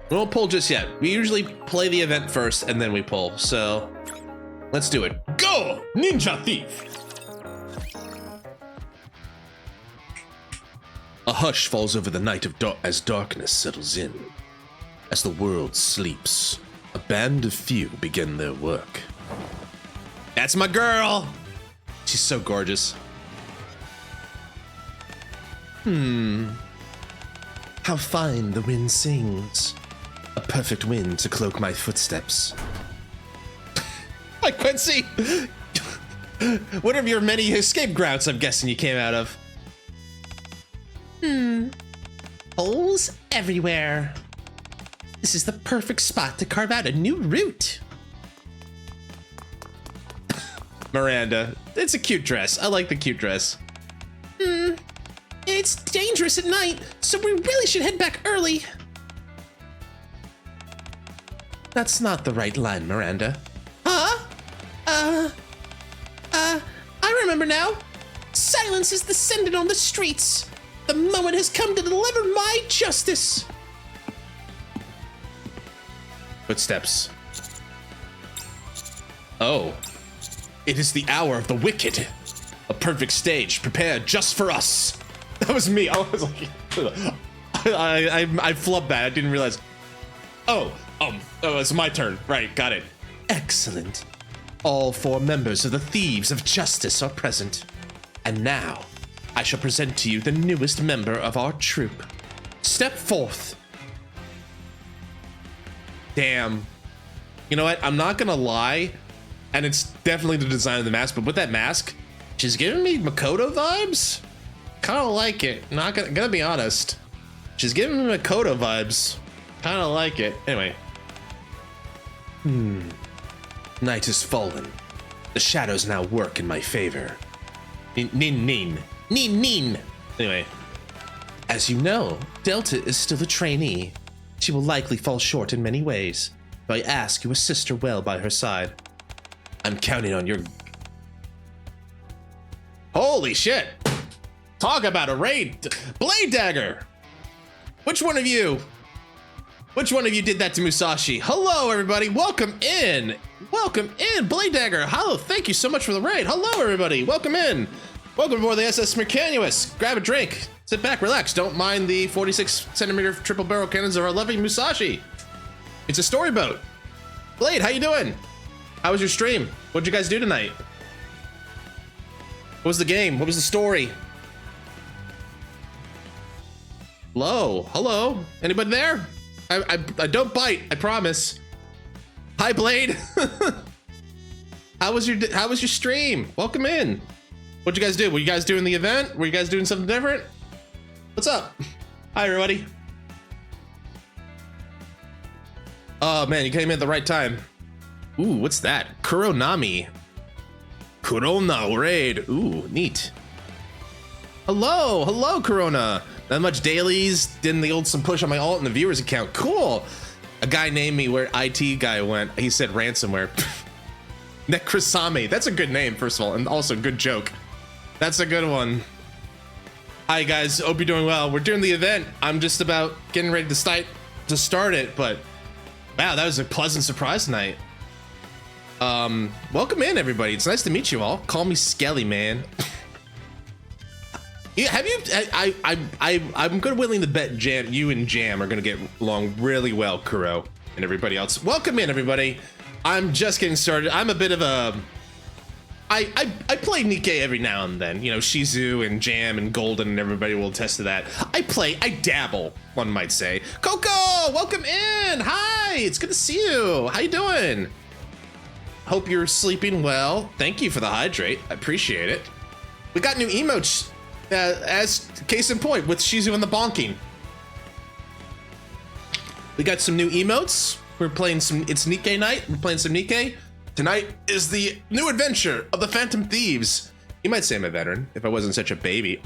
We won't pull just yet. We usually play the event first, and then we pull, so let's do it. Go, Ninja Thief! A hush falls over the night as darkness settles in. As the world sleeps, a band of few begin their work. That's my girl! She's so gorgeous. How fine the wind sings. A perfect wind to cloak my footsteps. Hi, Quincy! What are your many escape grounds I'm guessing you came out of? Holes everywhere. This is the perfect spot to carve out a new route. Miranda, it's a cute dress. I like the cute dress. It's dangerous at night, so we really should head back early. That's not the right line, Miranda. Huh? I remember now. Silence is descended on the streets. The moment has come to deliver my justice. Footsteps. Oh. It is the hour of the wicked. A perfect stage prepared just for us. That was me. I was like, I flubbed that. I didn't realize. Oh, it's my turn. Right, got it. Excellent. All 4 members of the Thieves of Justice are present. And now, I shall present to you the newest member of our troupe. Step forth. Damn. You know what? I'm not gonna lie, and it's definitely the design of the mask, but with that mask, she's giving me Makoto vibes. Kind of like it. Not gonna be honest. She's giving me Makoto vibes. Kind of like it. Anyway. Night has fallen. The shadows now work in my favor. Nin. Anyway. As you know, Delta is still a trainee. She will likely fall short in many ways, but I ask you assist her well by her side. I'm counting on your... Holy shit! Talk about a raid! Blade Dagger! Which one of you did that to Musashi? Hello, everybody. Welcome in. Blade Dagger. Hello. Thank you so much for the raid. Hello, everybody. Welcome in. Welcome aboard the SS Mercanuous. Grab a drink. Sit back, relax. Don't mind the 46-centimeter triple barrel cannons of our lovely Musashi. It's a storyboat. Blade, how you doing? How was your stream? What'd you guys do tonight? What was the game? What was the story? Hello. Anybody there? I don't bite. I promise. Hi, Blade. How was your stream? Welcome in. What'd you guys do? Were you guys doing the event? Were you guys doing something different? What's up? Hi, everybody. Oh man, you came in at the right time. Ooh, what's that? Kuronami. Corona raid. Ooh, neat. Hello, Corona. Not much dailies. Did the old some push on my alt and the viewers account. Cool. A guy named me where IT guy went. He said ransomware. Nekrasame. That's a good name, first of all, and also good joke. That's a good one. Hi guys, hope you're doing well. We're doing the event. I'm just about getting ready to start it, but wow, that was a pleasant surprise tonight. Welcome in, everybody. It's nice to meet you all. Call me Skelly, man. Yeah, have you? I'm good, willing to bet Jam, you and Jam are gonna get along really well, Kuro, and everybody else. Welcome in, everybody. I'm just getting started. I'm a bit of a. I play NIKKE every now and then. You know, Shizu and Jam and Golden and everybody will attest to that. I dabble, one might say. Coco, welcome in. Hi, it's good to see you. How you doing? Hope you're sleeping well. Thank you for the hydrate. I appreciate it. We got new emotes. As case in point with Shizu and the bonking. We got some new emotes. We're playing some, it's NIKKE night. We're playing some NIKKE. Tonight is the new adventure of the Phantom Thieves. You might say I'm a veteran if I wasn't such a baby.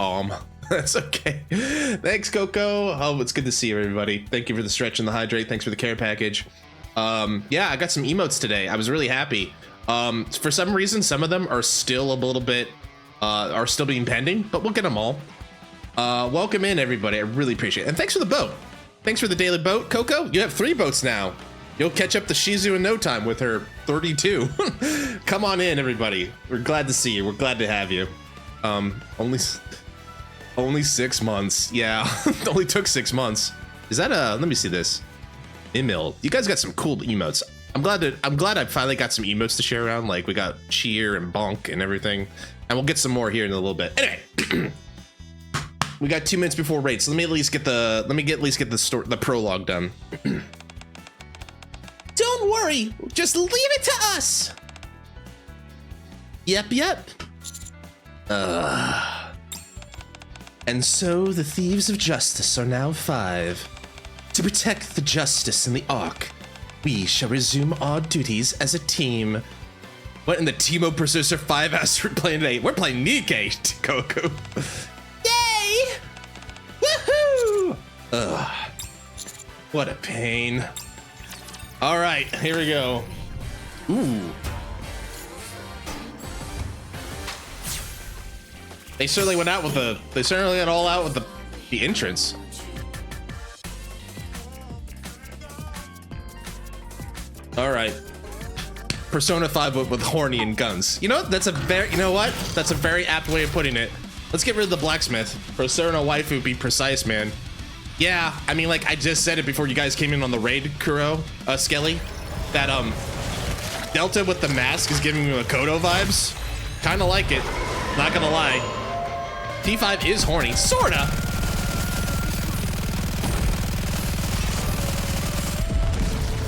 That's okay. Thanks, Coco. Oh, it's good to see you, everybody. Thank you for the stretch and the hydrate. Thanks for the care package. Yeah, I got some emotes today. I was really happy. For some reason, some of them are still a little bit are still being pending, but we'll get them all. Welcome in, everybody. I really appreciate it. And thanks for the boat. Thanks for the daily boat, Coco. You have 3 boats now. You'll catch up to Shizu in no time with her 32. Come on in, everybody. We're glad to see you. We're glad to have you. Only 6 months. Yeah, only took 6 months. Is that let me see this. Emil, you guys got some cool emotes. I'm glad I finally got some emotes to share around. Like we got cheer and bonk and everything. And we'll get some more here in a little bit. Anyway, we got 2 minutes before raid, so let me at least get the prologue done. Don't worry, just leave it to us. Yep. And so the Thieves of Justice are now 5. To protect the justice in the Ark, we shall resume our duties as a team. What in the Teemo Persistor 5 hours we're playing today? We're playing NIKKE, Coco. Yay! Woohoo! Ugh. What a pain. All right, here we go. Ooh. They certainly went all out with the entrance. All right. Persona 5 with horny and guns. You know, that's a very apt way of putting it. Let's get rid of the blacksmith. Persona waifu be precise, man. Yeah, I mean, like I just said it before you guys came in on the raid, Kuro, Skelly, that Delta with the mask is giving me Makoto vibes. Kind of like it, not gonna lie. T5 is horny, sorta.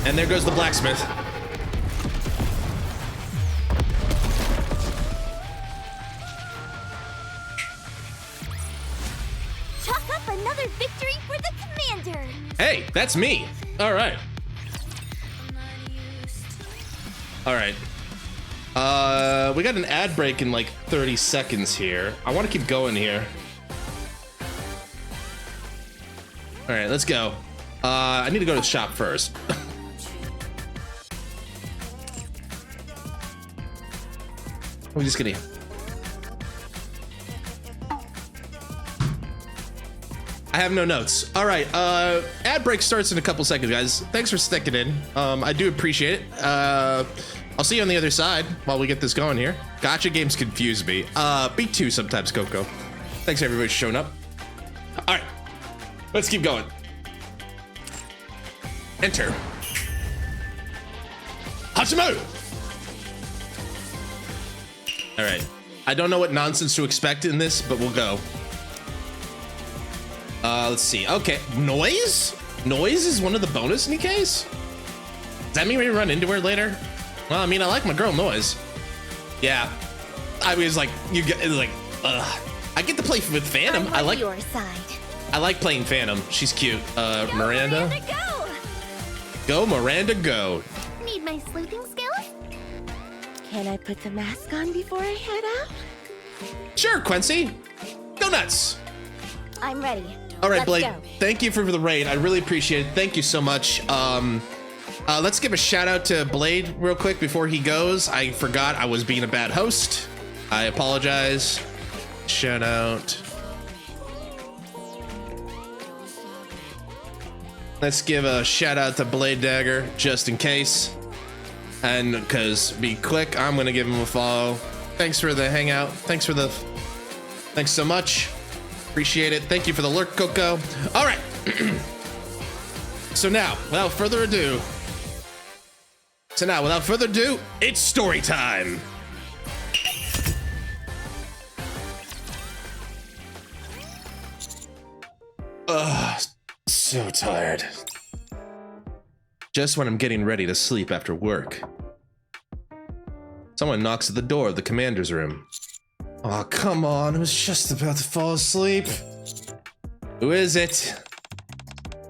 And there goes the blacksmith. Chalk up another victory for the commander. Hey, that's me. All right. All right. We got an ad break in like 30 seconds here. I want to keep going here. All right, let's go. I need to go to the shop first. I'm just gonna. I have no notes. All right, ad break starts in a couple seconds, guys. Thanks for sticking in. I do appreciate it. I'll see you on the other side while we get this going here. Gotcha games confuse me. Beat 2 sometimes, Coco. Thanks everybody for showing up. All right, let's keep going. Enter. Hashimoto. All right. I don't know what nonsense to expect in this, but we'll go. Let's see. Okay, noise? Noise is one of the bonus NIKKEs? Does that mean we run into her later? Well, I mean, I like my girl Noise. Yeah. I was like, you get like, I get to play with Phantom. I'm I on like your side. I like playing Phantom. She's cute. Miranda. Miranda, go! Go, Miranda, go. Need my sleeping skills? Can I put the mask on before I head out? Sure, Quincy. Go nuts. I'm ready. All right, Let's Blade. go. Thank you for the raid. I really appreciate it. Thank you so much. Let's give a shout out to Blade real quick before he goes. I forgot I was being a bad host. I apologize. Shout out. Let's give a shout out to Blade Dagger just in case. And because be quick, I'm gonna give him a follow. Thanks for the hangout. Thanks so much. Appreciate it. Thank you for the lurk, Coco. All right. So now, without further ado, it's story time. Ugh, so tired. Just when I'm getting ready to sleep after work, someone knocks at the door of the commander's room. Oh, come on, I was just about to fall asleep. Who is it?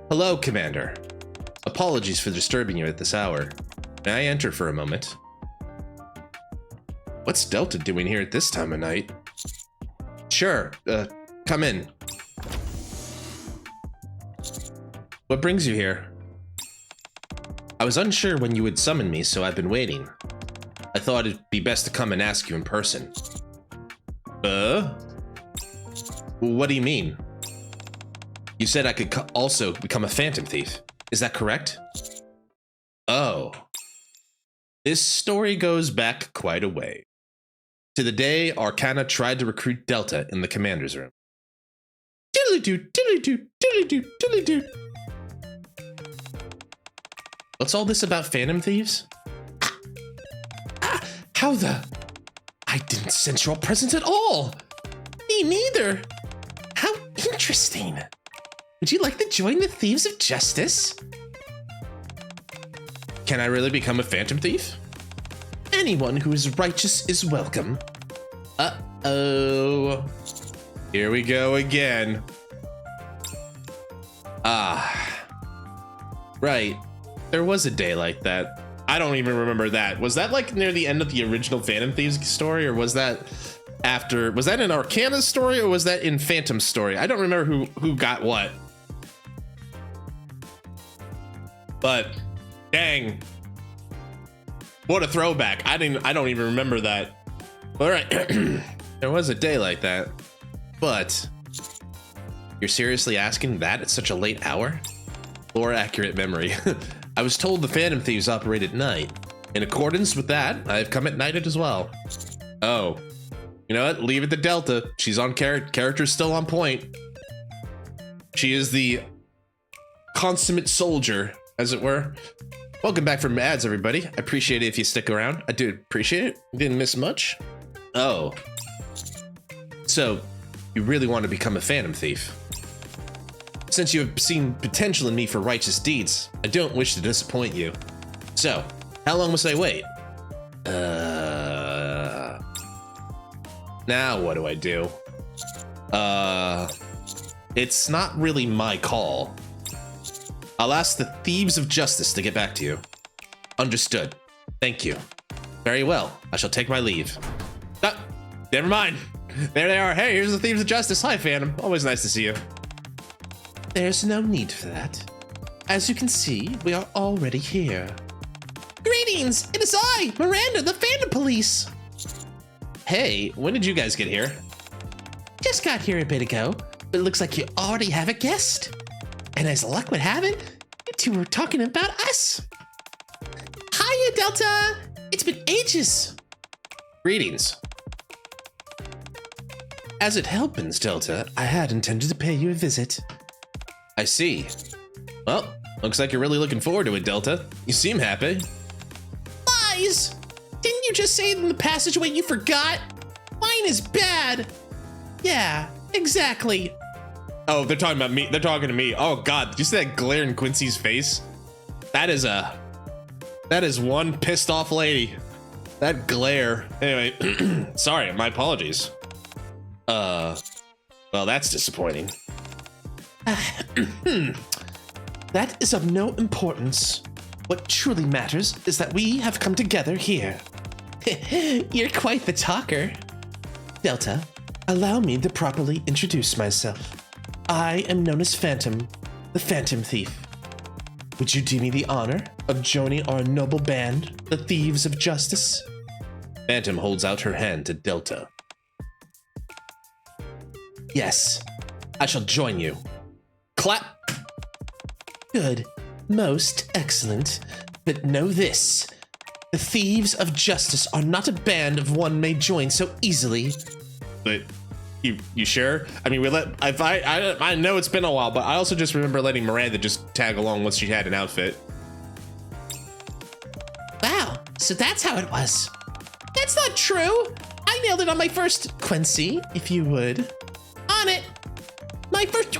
Hello, Commander. Apologies for disturbing you at this hour. May I enter for a moment? What's Delta doing here at this time of night? Sure, come in. What brings you here? I was unsure when you would summon me, so I've been waiting. I thought it'd be best to come and ask you in person. What do you mean? You said I could also become a phantom thief. Is that correct? Oh. This story goes back quite a way. To the day Arcana tried to recruit Delta in the commander's room. Diddly-doo, diddly-doo, diddly-doo, diddly-doo. What's all this about phantom thieves? How the... I didn't sense your presence at all. Me neither. How interesting. Would you like to join the Thieves of Justice? Can I really become a phantom thief? Anyone who is righteous is welcome. Uh-oh. Here we go again. Right. There was a day like that. I don't even remember that. Was that like near the end of the original Phantom Thieves story, or was that after? Was that in Arcana's story, or was that in Phantom's story? I don't remember who got what. But dang, what a throwback! I don't even remember that. All right, there was a day like that. But you're seriously asking that at such a late hour? Or accurate memory. I was told the Phantom Thieves operate at night. In accordance with that, I've come at night as well. Oh. You know what? Leave it to Delta. She's on character's still on point. She is the consummate soldier, as it were. Welcome back from ads, everybody. I appreciate it if you stick around. I do appreciate it. Didn't miss much. Oh. So, you really want to become a Phantom Thief? Since you have seen potential in me for righteous deeds, I don't wish to disappoint you. So, how long must I wait? Now what do I do? It's not really my call. I'll ask the Thieves of Justice to get back to you. Understood. Thank you. Very well. I shall take my leave. Ah, never mind. There they are. Hey, here's the Thieves of Justice. Hi, Phantom. Always nice to see you. There's no need for that. As you can see, we are already here. Greetings! It is I, Miranda, the Phantom Police! Hey, when did you guys get here? Just got here a bit ago, but it looks like you already have a guest. And as luck would have it, you two were talking about us. Hiya, Delta! It's been ages! Greetings. As it happens, Delta, I had intended to pay you a visit. I see. Well, looks like you're really looking forward to it, Delta. You seem happy. Lies! Didn't you just say in the passageway you forgot? Mine is bad. Yeah, exactly. Oh, they're talking about me. They're talking to me. Oh God, did you see that glare in Quincy's face? That is one pissed off lady. That glare. Anyway, sorry, my apologies. Well, that's disappointing. That is of no importance. What truly matters is that we have come together here. You're quite the talker. Delta, allow me to properly introduce myself. I am known as Phantom, the Phantom Thief. Would you do me the honor of joining our noble band, the Thieves of Justice? Phantom holds out her hand to Delta. Yes, I shall join you. Clap. Good. Most excellent. But know this. The Thieves of Justice are not a band of one may join so easily. But you sure? I mean, I know it's been a while, but I also just remember letting Miranda just tag along once she had an outfit. Wow, so that's how it was. That's not true. I nailed it on my first Quincy, if you would. On it. My first.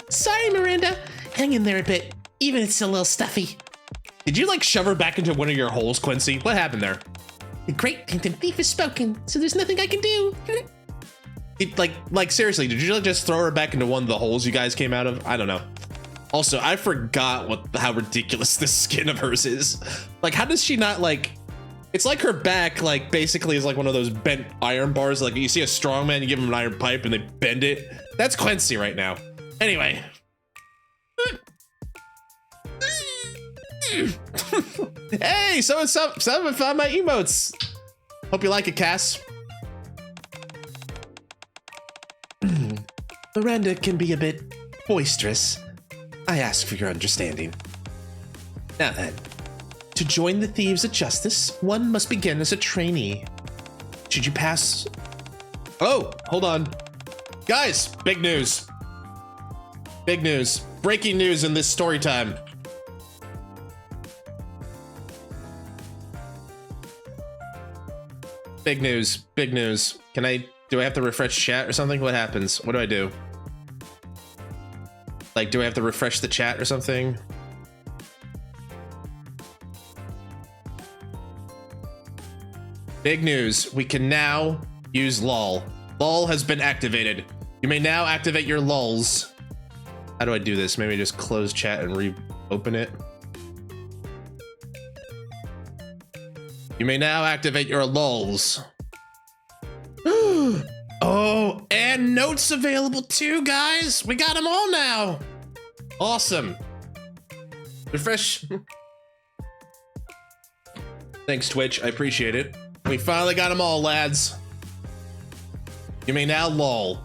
Sorry, Miranda. Hang in there a bit. Even it's a little stuffy. Did you like shove her back into one of your holes, Quincy? What happened there? The great Phantom Thief has spoken, so there's nothing I can do. Like seriously, did you just throw her back into one of the holes you guys came out of? I don't know. Also, I forgot how ridiculous this skin of hers is. Like, how does she not like? It's like her back, like basically is like one of those bent iron bars. Like you see a strongman, you give him an iron pipe and they bend it. That's Quincy right now. Anyway. Hey, someone found my emotes. Hope you like it, Cass. Miranda can be a bit boisterous. I ask for your understanding. Now then, to join the Thieves of Justice, one must begin as a trainee. Should you pass... Oh, hold on. Guys, big news. Big news. Breaking news in this story time. Big news, big news. Do I have to refresh chat or something? What happens? What do I do? Like, do I have to refresh the chat or something? Big news, we can now use LOL. LOL has been activated. You may now activate your LOLs. How do I do this? Maybe just close chat and reopen it. You may now activate your LOLs. Oh, and notes available too, guys. We got them all now. Awesome. Refresh. Thanks, Twitch. I appreciate it. We finally got them all, lads. You may now LOL.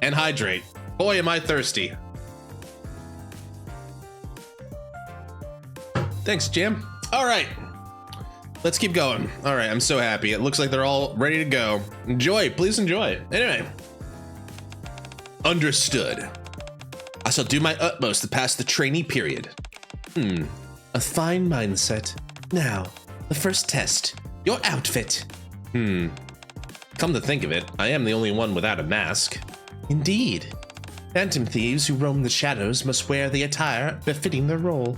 And hydrate. Boy, am I thirsty. Thanks, Jim. All right. Let's keep going. All right, I'm so happy. It looks like they're all ready to go. Enjoy, please enjoy. Anyway. Understood. I shall do my utmost to pass the trainee period. A fine mindset. Now, the first test. Your outfit. Come to think of it, I am the only one without a mask. Indeed. Phantom thieves who roam the shadows must wear the attire befitting their role.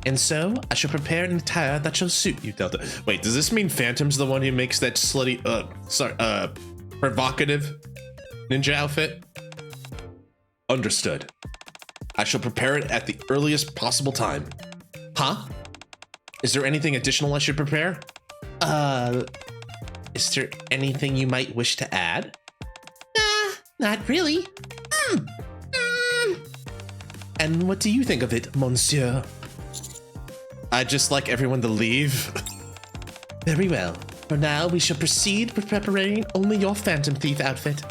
And so, I shall prepare an attire that shall suit you, Delta. Wait, does this mean Phantom's the one who makes that slutty, provocative ninja outfit? Understood. I shall prepare it at the earliest possible time. Huh? Is there anything additional I should prepare? Is there anything you might wish to add? Nah, not really. And what do you think of it, monsieur? I'd just like everyone to leave. Very well. For now, we shall proceed with preparing only your Phantom Thief outfit.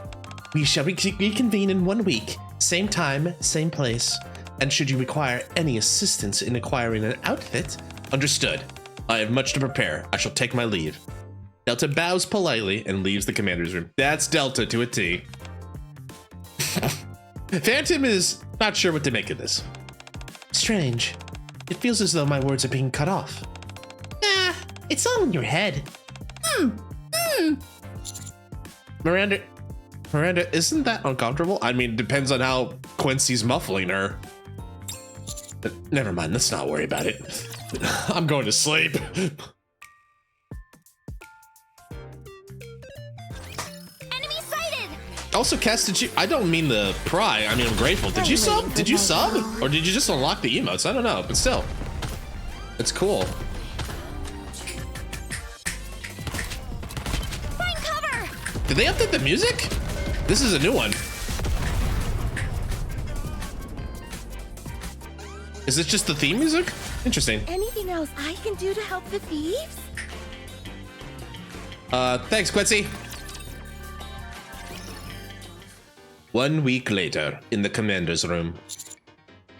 We shall reconvene in 1 week. Same time, same place. And should you require any assistance in acquiring an outfit, understood. I have much to prepare. I shall take my leave. Delta bows politely and leaves the commander's room. That's Delta to a T. Phantom is not sure what to make of this. Strange. It feels as though my words are being cut off. Nah, it's all in your head. Miranda, isn't that uncomfortable? I mean, it depends on how Quincy's muffling her. But never mind, let's not worry about it. I'm going to sleep. Enemy sighted! Also, Cass, did you? I don't mean to pry. I mean, I'm grateful. Did you sub? Did you sub? Or did you just unlock the emotes? I don't know, but still. It's cool. Find cover! Did they update the music? This is a new one. Is this just the theme music? Interesting. Anything else I can do to help the thieves? Thanks, Quincy. 1 week later, in the commander's room.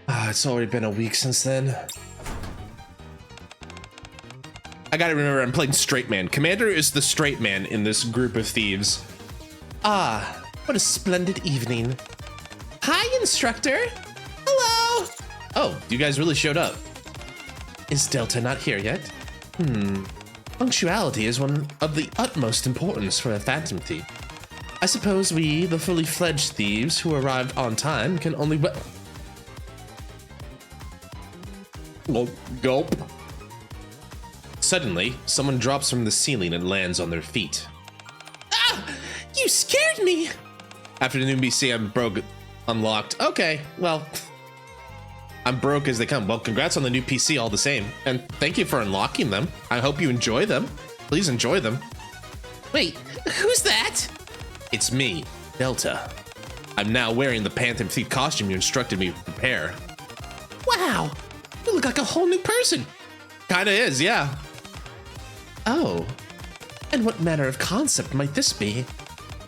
It's already been a week since then. I gotta remember, I'm playing straight man. Commander is the straight man in this group of thieves. What a splendid evening. Hi, instructor. Hello. Oh, you guys really showed up. Is Delta not here yet? Punctuality is one of the utmost importance for a phantom thief. I suppose we, the fully fledged thieves who arrived on time, can only Gulp. Suddenly, someone drops from the ceiling and lands on their feet. Ah! You scared me! After the new BC, I'm broke. Unlocked. Okay, well, I'm broke as they come. Well, congrats on the new PC all the same. And thank you for unlocking them. I hope you enjoy them. Please enjoy them. Wait, who's that? It's me, Delta. I'm now wearing the Phantom Thief costume you instructed me to prepare. Wow, you look like a whole new person. Kinda is, yeah. Oh, and what manner of concept might this be?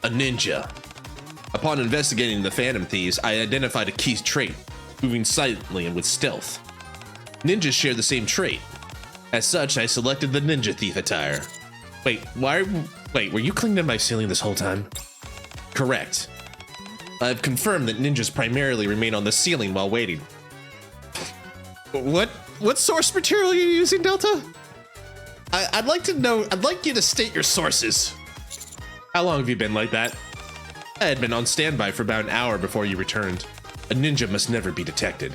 A ninja. Upon investigating the Phantom Thieves, I identified a key trait, moving silently and with stealth. Ninjas share the same trait. As such, I selected the Ninja Thief attire. Wait, were you clinging to my ceiling this whole time? Correct. I've confirmed that ninjas primarily remain on the ceiling while waiting. What source material are you using, Delta? I'd like to know, I'd like you to state your sources. How long have you been like that? I had been on standby for about an hour before you returned. A ninja must never be detected.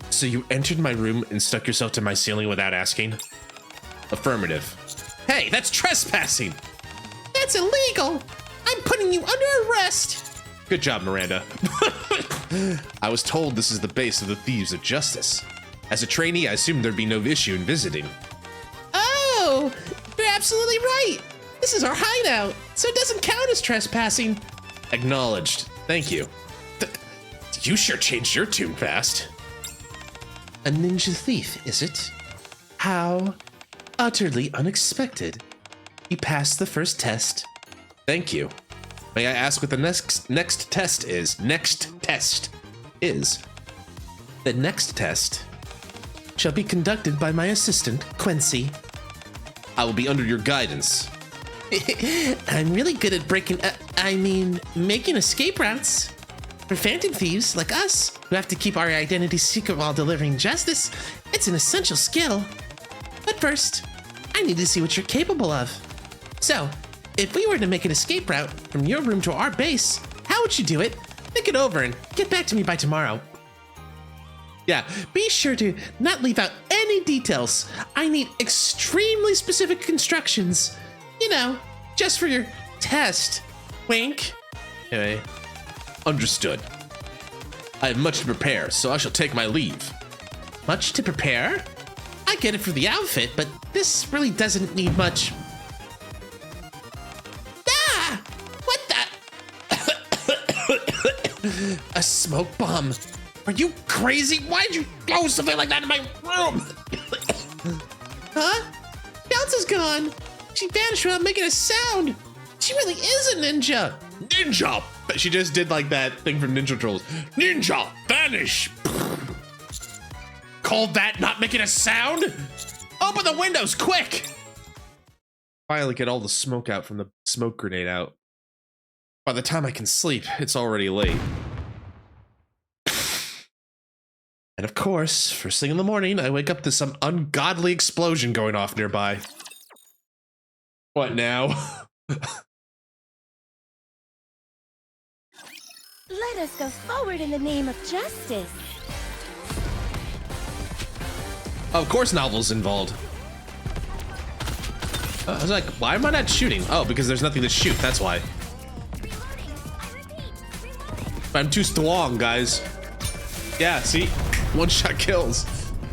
So you entered my room and stuck yourself to my ceiling without asking? Affirmative. Hey, that's trespassing! That's illegal! I'm putting you under arrest! Good job, Miranda. I was told this is the base of the Thieves of Justice. As a trainee, I assumed there'd be no issue in visiting. Oh, you're absolutely right! This is our hideout, so it doesn't count as trespassing. Acknowledged. Thank you. You sure changed your tune fast. A ninja thief, is it? How utterly unexpected. You passed the first test. Thank you. May I ask what the next test is? Next test is. The next test shall be conducted by my assistant, Quincy. I will be under your guidance. I'm really good at making escape routes. For phantom thieves like us, who have to keep our identity secret while delivering justice, it's an essential skill. But first, I need to see what you're capable of. So, if we were to make an escape route from your room to our base, how would you do it? Think it over and get back to me by tomorrow. Yeah, be sure to not leave out any details. I need extremely specific instructions. You know, just for your test. Wink. Anyway. Understood. I have much to prepare, so I shall take my leave. Much to prepare? I get it for the outfit, but this really doesn't need much. Ah! What the? A smoke bomb. Are you crazy? Why'd you throw something like that in my room? Huh? Delta's gone. She vanished without making a sound. She really is a ninja. Ninja! But she just did like that thing from Ninja Trolls. Ninja! Vanish! Call that not making a sound? Open the windows, quick! Finally get all the smoke out from the smoke grenade out. By the time I can sleep, it's already late. And of course, first thing in the morning, I wake up to some ungodly explosion going off nearby. What now? Let us go forward in the name of justice. Of course Novel's involved. I was like, why am I not shooting? Oh, because there's nothing to shoot, that's why. I'm too strong, guys. Yeah, see? One-shot kills.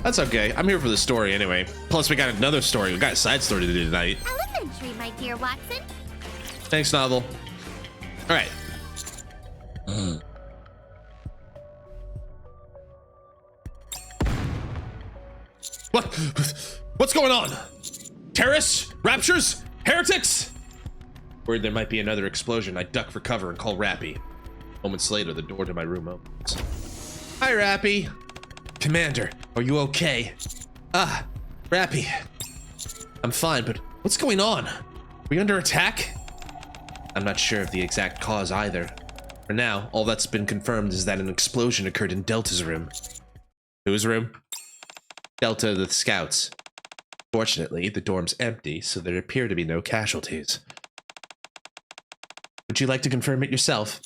That's okay, I'm here for the story anyway. Plus we got another story, we got a side story to do tonight. Elementary, my dear Watson. Thanks, Novel. All right. What? What's going on? Terrorists? Raptures? Heretics? Worried there might be another explosion, I duck for cover and call Rappy. Moments later, the door to my room opens. Hi, Rappy. Commander, are you okay? Ah, Rappy. I'm fine, but what's going on? Are we under attack? I'm not sure of the exact cause either. For now, all that's been confirmed is that an explosion occurred in Delta's room. Whose room? Delta the Scouts. Fortunately, the dorm's empty, so there appear to be no casualties. Would you like to confirm it yourself?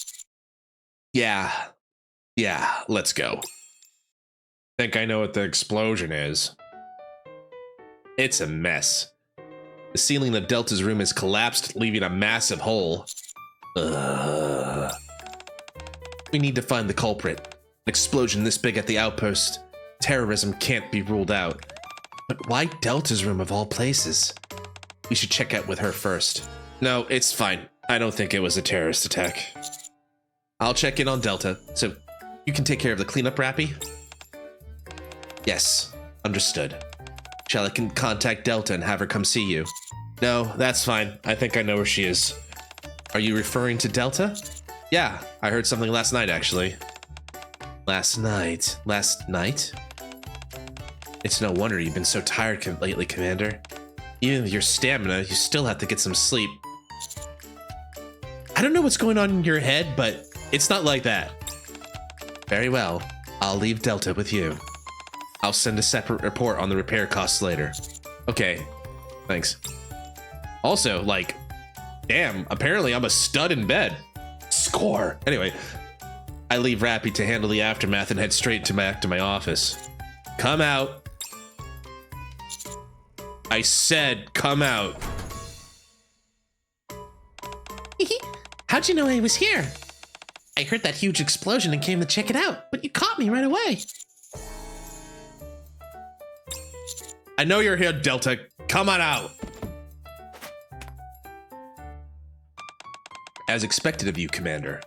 Yeah, let's go. Think I know what the explosion is. It's a mess. The ceiling of Delta's room has collapsed, leaving a massive hole. We need to find the culprit. An explosion this big at the outpost. Terrorism can't be ruled out. But why Delta's room of all places? We should check out with her first. No, it's fine. I don't think it was a terrorist attack. I'll check in on Delta, so you can take care of the cleanup, Rappy? Yes, understood. Shall I contact Delta and have her come see you? No, that's fine. I think I know where she is. Are you referring to Delta? Yeah, I heard something last night, actually. Last night? It's no wonder you've been so tired lately, Commander. Even with your stamina, you still have to get some sleep. I don't know what's going on in your head, but it's not like that. Very well. I'll leave Delta with you. I'll send a separate report on the repair costs later. Okay, thanks. Also, like, damn, apparently I'm a stud in bed. Score! Anyway, I leave Rappy to handle the aftermath and head straight back to my office. Come out. I said, come out. How'd you know I was here? I heard that huge explosion and came to check it out, but you caught me right away. I know you're here, Delta. Come on out. As expected of you, Commander.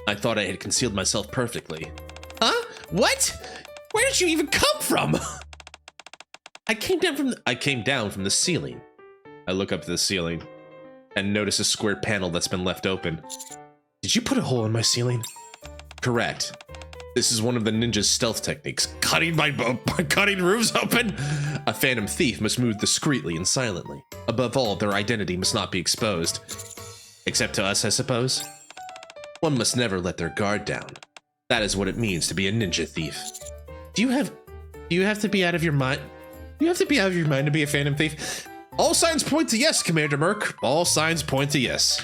I thought I had concealed myself perfectly. Huh? What? Where did you even come from? I came down from the ceiling. I look up to the ceiling and notice a square panel that's been left open. Did you put a hole in my ceiling? Correct. This is one of the ninja's stealth techniques. Cutting roofs open? A phantom thief must move discreetly and silently. Above all, their identity must not be exposed. Except to us, I suppose. One must never let their guard down. That is what it means to be a ninja thief. Do you have to be out of your mind? Do you have to be out of your mind to be a phantom thief? All signs point to yes, Commander Merc. All signs point to yes.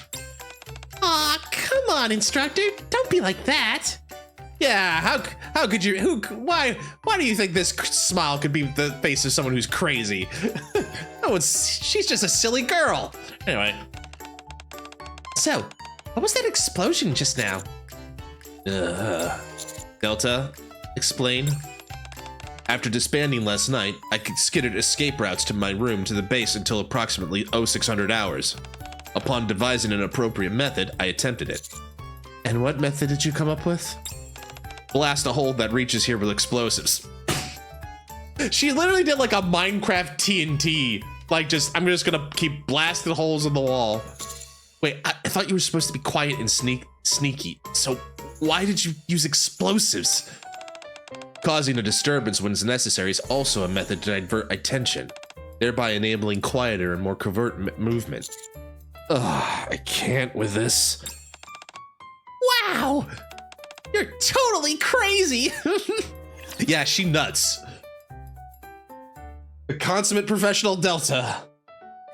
Aw, come on, instructor. Don't be like that. Yeah, how could you, why do you think this smile could be the face of someone who's crazy? No, she's just a silly girl. Anyway. So, what was that explosion just now? Delta, explain. After disbanding last night, I considered escape routes to my room to the base until approximately 0600 hours. Upon devising an appropriate method, I attempted it. And what method did you come up with? Blast a hole that reaches here with explosives. She literally did like a Minecraft TNT. Like I'm just gonna keep blasting holes in the wall. Wait, I thought you were supposed to be quiet and sneaky. So why did you use explosives? Causing a disturbance when it's necessary is also a method to divert attention, thereby enabling quieter and more covert movement. Ugh, I can't with this. Wow! You're totally crazy! Yeah, she nuts. The consummate professional Delta.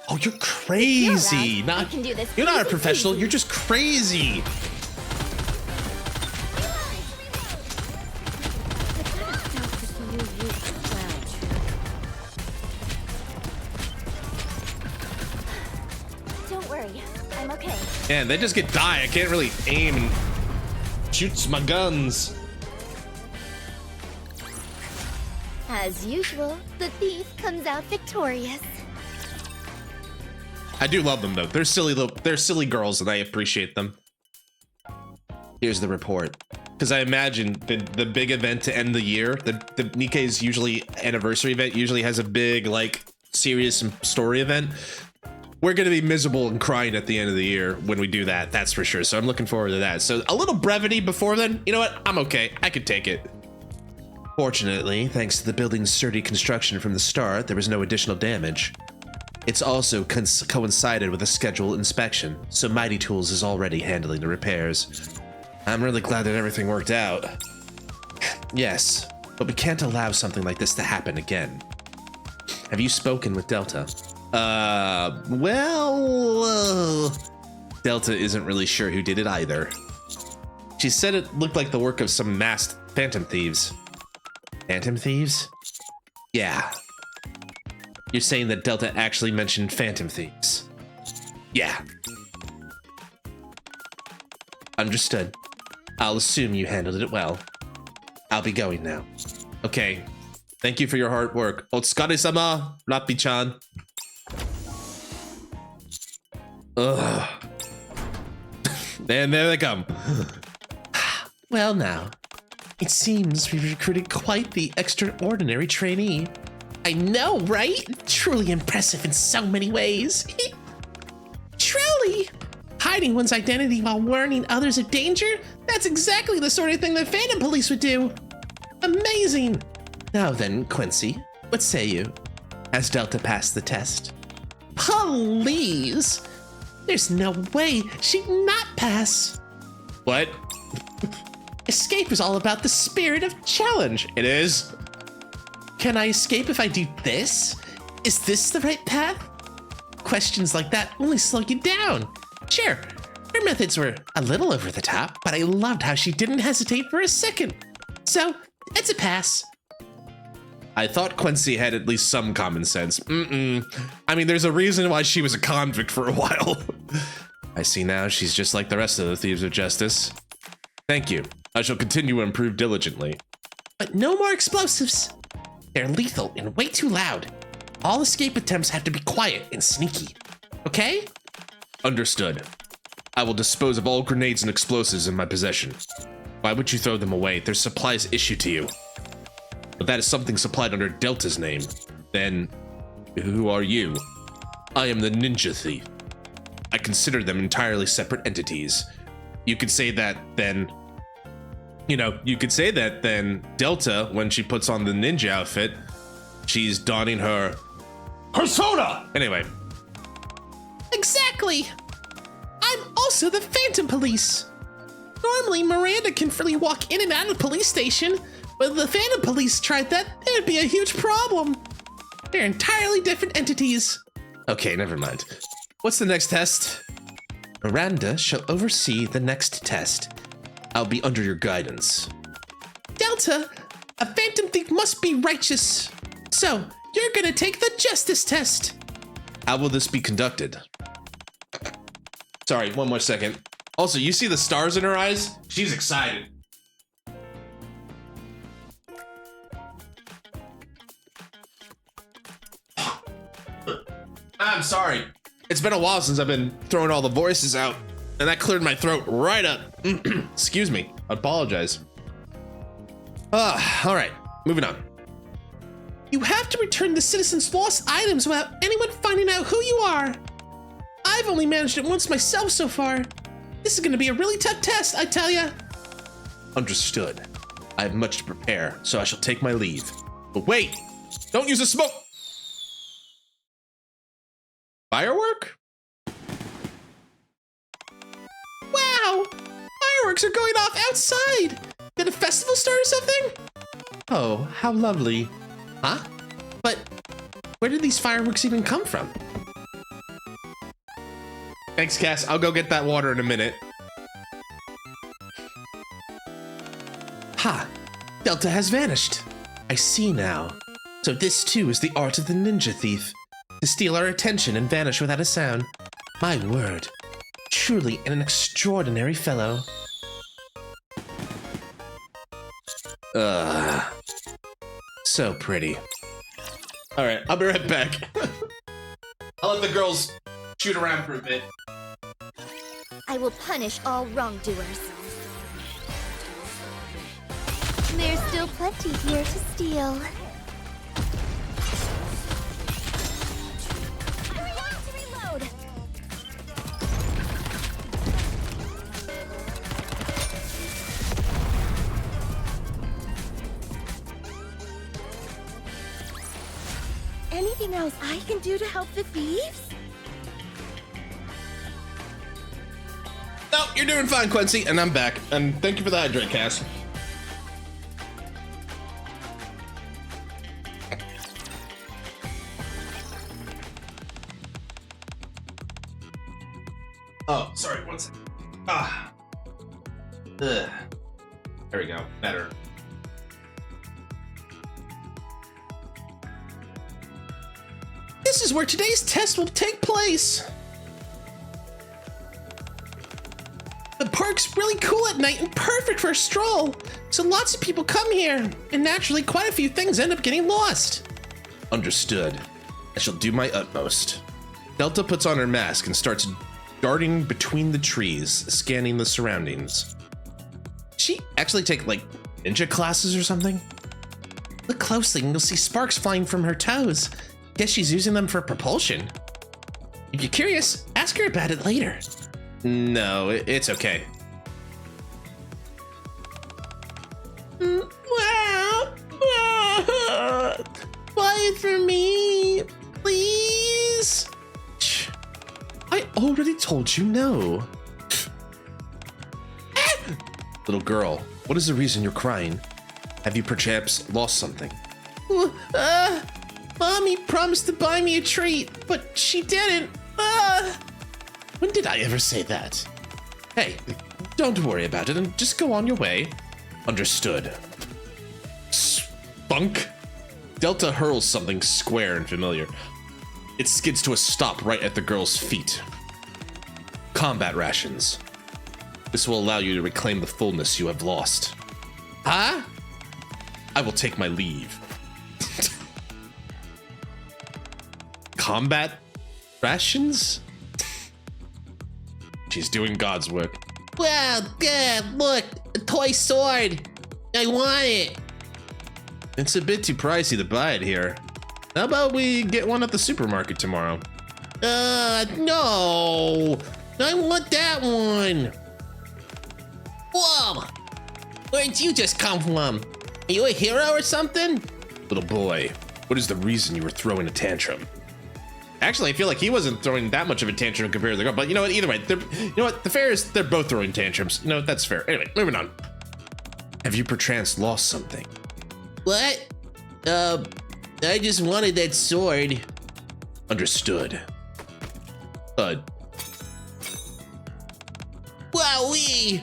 Oh, you're crazy. You're not a professional, you're just crazy. Don't worry, I'm okay. Man, they just get die. I can't really aim and shoot my guns. As usual, the thief comes out victorious. I do love them though. They're silly girls and I appreciate them. Here's the report. Because I imagine the big event to end the year, the NIKKE's usually anniversary event usually has a big like serious story event. We're gonna be miserable and crying at the end of the year when we do that, that's for sure. So I'm looking forward to that. So a little brevity before then, you know what? I'm okay, I could take it. Fortunately, thanks to the building's sturdy construction from the start, there was no additional damage. It's also coincided with a scheduled inspection, so Mighty Tools is already handling the repairs. I'm really glad that everything worked out. Yes, but we can't allow something like this to happen again. Have you spoken with Delta? Delta isn't really sure who did it either. She said it looked like the work of some masked phantom thieves. Phantom thieves? Yeah. You're saying that Delta actually mentioned phantom thieves? Yeah. Understood. I'll assume you handled it well. I'll be going now. Okay. Thank you for your hard work. Otsukare-sama, Rappi-chan. Ugh. And there they come. Well now, it seems we've recruited quite the extraordinary trainee. I know, right? Truly impressive in so many ways. Truly! Hiding one's identity while warning others of danger? That's exactly the sort of thing the Phantom Police would do. Amazing! Now then, Quincy, what say you? Has Delta passed the test? Please! There's no way she'd not pass. What? Escape is all about the spirit of challenge. It is. Can I escape if I do this? Is this the right path? Questions like that only slow you down. Sure, her methods were a little over the top, but I loved how she didn't hesitate for a second. So, it's a pass. I thought Quincy had at least some common sense. I mean, there's a reason why she was a convict for a while. I see now she's just like the rest of the Thieves of Justice. Thank you. I shall continue to improve diligently. But no more explosives. They're lethal and way too loud. All escape attempts have to be quiet and sneaky. Okay? Understood. I will dispose of all grenades and explosives in my possession. Why would you throw them away? Their supplies issued to you. But that is something supplied under Delta's name. Then, who are you? I am the ninja thief. I consider them entirely separate entities. You could say that then, you could say that then Delta, when she puts on the ninja outfit, she's donning her persona! Anyway. Exactly! I'm also the Phantom Police! Normally, Miranda can freely walk in and out of the police station, but if the Phantom Police tried that, it'd be a huge problem. They're entirely different entities. Okay, never mind. What's the next test? Miranda shall oversee the next test. I'll be under your guidance. Delta, a Phantom Thief must be righteous. So, you're gonna take the justice test. How will this be conducted? Sorry, one more second. Also, you see the stars in her eyes? She's excited. I'm sorry. It's been a while since I've been throwing all the voices out, and that cleared my throat right up. Excuse me. I apologize. All right, moving on. You have to return the citizens' lost items without anyone finding out who you are. I've only managed it once myself so far. This is gonna be a really tough test, I tell ya. Understood. I have much to prepare, so I shall take my leave. But wait, don't use the smoke. Firework? Wow, fireworks are going off outside. Did a festival start or something? Oh, how lovely. Huh? But where did these fireworks even come from? Thanks, Cass. I'll go get that water in a minute. Ha! Delta has vanished. I see now. So this too is the art of the ninja thief. To steal our attention and vanish without a sound. My word. Truly an extraordinary fellow. So pretty. Alright, I'll be right back. I'll let the girls shoot around for a bit. I will punish all wrongdoers. There's still plenty here to steal. Reload. Anything else I can do to help the thieves? No, you're doing fine, Quincy, and I'm back. And thank you for the hydrate, Cass. Oh, sorry, one second. Ah. Ugh. There we go. Better. This is where today's test will take place. The park's really cool at night and perfect for a stroll. So lots of people come here, and naturally quite a few things end up getting lost. Understood. I shall do my utmost. Delta puts on her mask and starts darting between the trees, scanning the surroundings. Did she actually take, like, ninja classes or something? Look closely and you'll see sparks flying from her toes. Guess she's using them for propulsion. If you're curious, ask her about it later. No, it's okay. Quiet for me, please. I already told you no. Little girl, what is the reason you're crying? Have you perhaps lost something? Mommy promised to buy me a treat, but she didn't. When did I ever say that? Hey, don't worry about it and just go on your way. Understood. Spunk? Delta hurls something square and familiar. It skids to a stop right at the girl's feet. Combat rations. This will allow you to reclaim the fullness you have lost. Huh? I will take my leave. Combat rations? She's doing God's work. Wow, Dad, look, a toy sword. I want it. It's a bit too pricey to buy it here. How about we get one at the supermarket tomorrow? No. I want that one. Whoa. Where'd you just come from? Are you a hero or something? Little boy, what is the reason you were throwing a tantrum? Actually, I feel like he wasn't throwing that much of a tantrum compared to the girl. But you know what? Either way, you know what? The fair is they're both throwing tantrums. You know, that's fair. Anyway, moving on. Have you perchance lost something? What? I just wanted that sword. Understood. Wowee!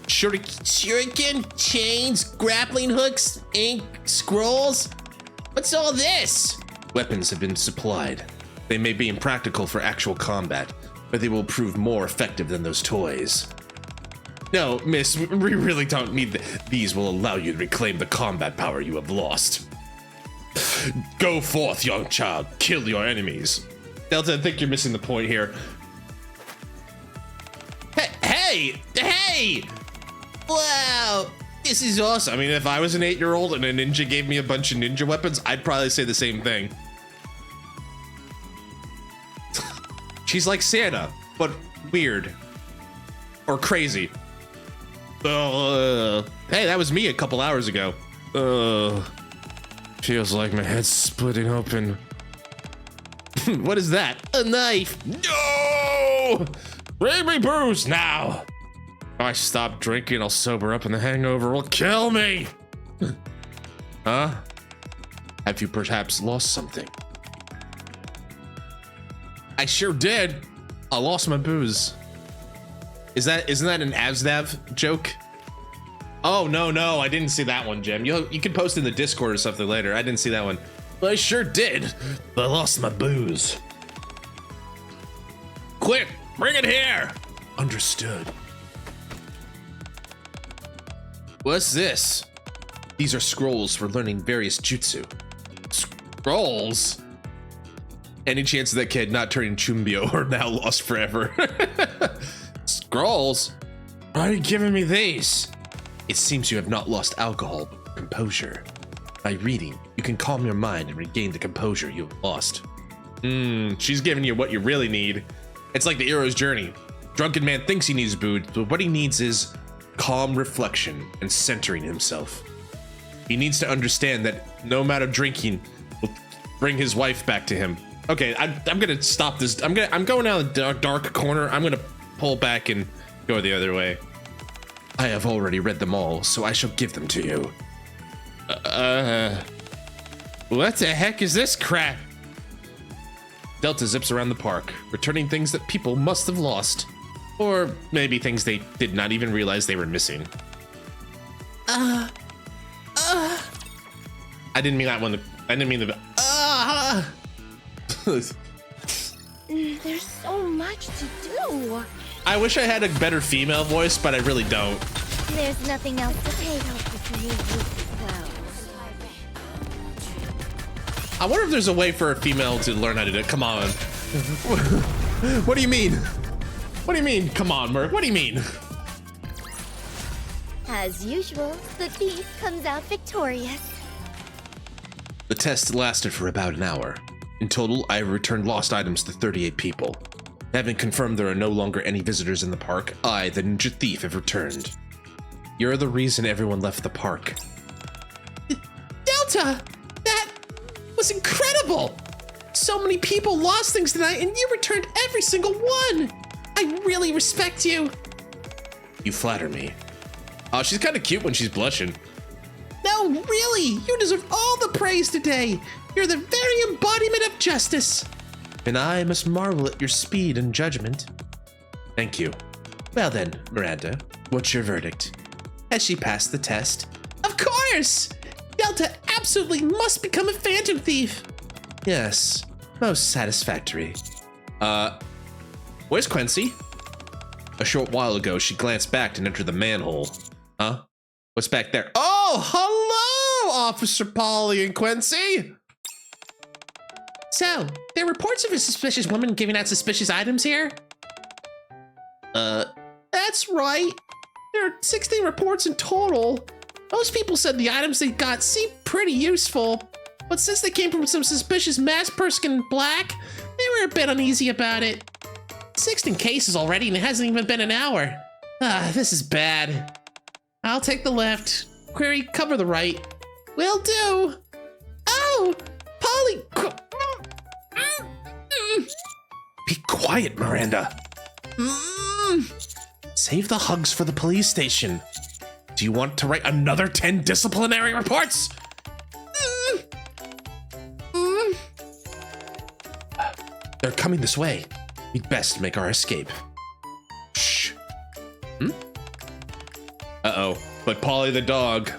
Shuriken, chains, grappling hooks, ink, scrolls. What's all this? Weapons have been supplied. They may be impractical for actual combat, but they will prove more effective than those toys. No, miss, we really don't need these will allow you to reclaim the combat power you have lost. Go forth, young child. Kill your enemies. Delta, I think you're missing the point here. Hey! Wow, this is awesome. I mean, if I was an 8-year-old and a ninja gave me a bunch of ninja weapons, I'd probably say the same thing. She's like Santa, but weird. Or crazy. Hey, that was me a couple hours ago. Feels like my head's splitting open. What is that? A knife. No! Bring me booze now! If I stop drinking, I'll sober up and the hangover will kill me! Huh? Have you perhaps lost something? I sure did. I lost my booze. Isn't that an Avsdav joke? Oh, no, I didn't see that one, Jim. You can post in the Discord or something later. I didn't see that one. I sure did. I lost my booze. Quick, bring it here. Understood. What's this? These are scrolls for learning various jutsu. Scrolls? Any chance of that kid not turning Chumbio or now lost forever? Scrolls? Why are you giving me these? It seems you have not lost alcohol, but composure. By reading, you can calm your mind and regain the composure you have lost. She's giving you what you really need. It's like the hero's journey. Drunken man thinks he needs booze, but what he needs is calm reflection and centering himself. He needs to understand that no matter drinking will bring his wife back to him. Okay, I'm gonna stop this. I'm going down the dark corner. I'm gonna pull back and go the other way. I have already read them all, so I shall give them to you. What the heck is this crap? Delta zips around the park, returning things that people must have lost. Or maybe things they did not even realize they were missing. I didn't mean that one. I didn't mean the. There's so much to do. I wish I had a better female voice, but I really don't. There's nothing else to take. I wonder if there's a way for a female to learn how to do it. Come on. What do you mean? What do you mean? Come on, Merc. What do you mean? As usual, the thief comes out victorious. The test lasted for about an hour. In total, I returned lost items to 38 people. Having confirmed there are no longer any visitors in the park, I, the ninja thief, have returned. You're the reason everyone left the park. Delta, that was incredible. So many people lost things tonight, and you returned every single one. I really respect you. You flatter me. Oh, she's kind of cute when she's blushing. No, really, you deserve all the praise today. You're the very embodiment of justice. And I must marvel at your speed and judgment. Thank you. Well then, Miranda, what's your verdict? Has she passed the test? Of course! Delta absolutely must become a phantom thief. Yes, most satisfactory. Where's Quincy? A short while ago, she glanced back and entered the manhole. Huh? What's back there? Oh, hello, Officer Polly and Quincy! So, there are reports of a suspicious woman giving out suspicious items here? That's right. There are 16 reports in total. Most people said the items they got seemed pretty useful, but since they came from some suspicious masked person in black, they were a bit uneasy about it. 16 cases already and it hasn't even been an hour. This is bad. I'll take the left. Query, cover the right. Will do. Oh, Polly. quiet, Miranda. Save the hugs for the police station. Do you want to write another 10 disciplinary reports? They're coming this way. We'd best make our escape. Shh. Uh-oh. But Polly the dog.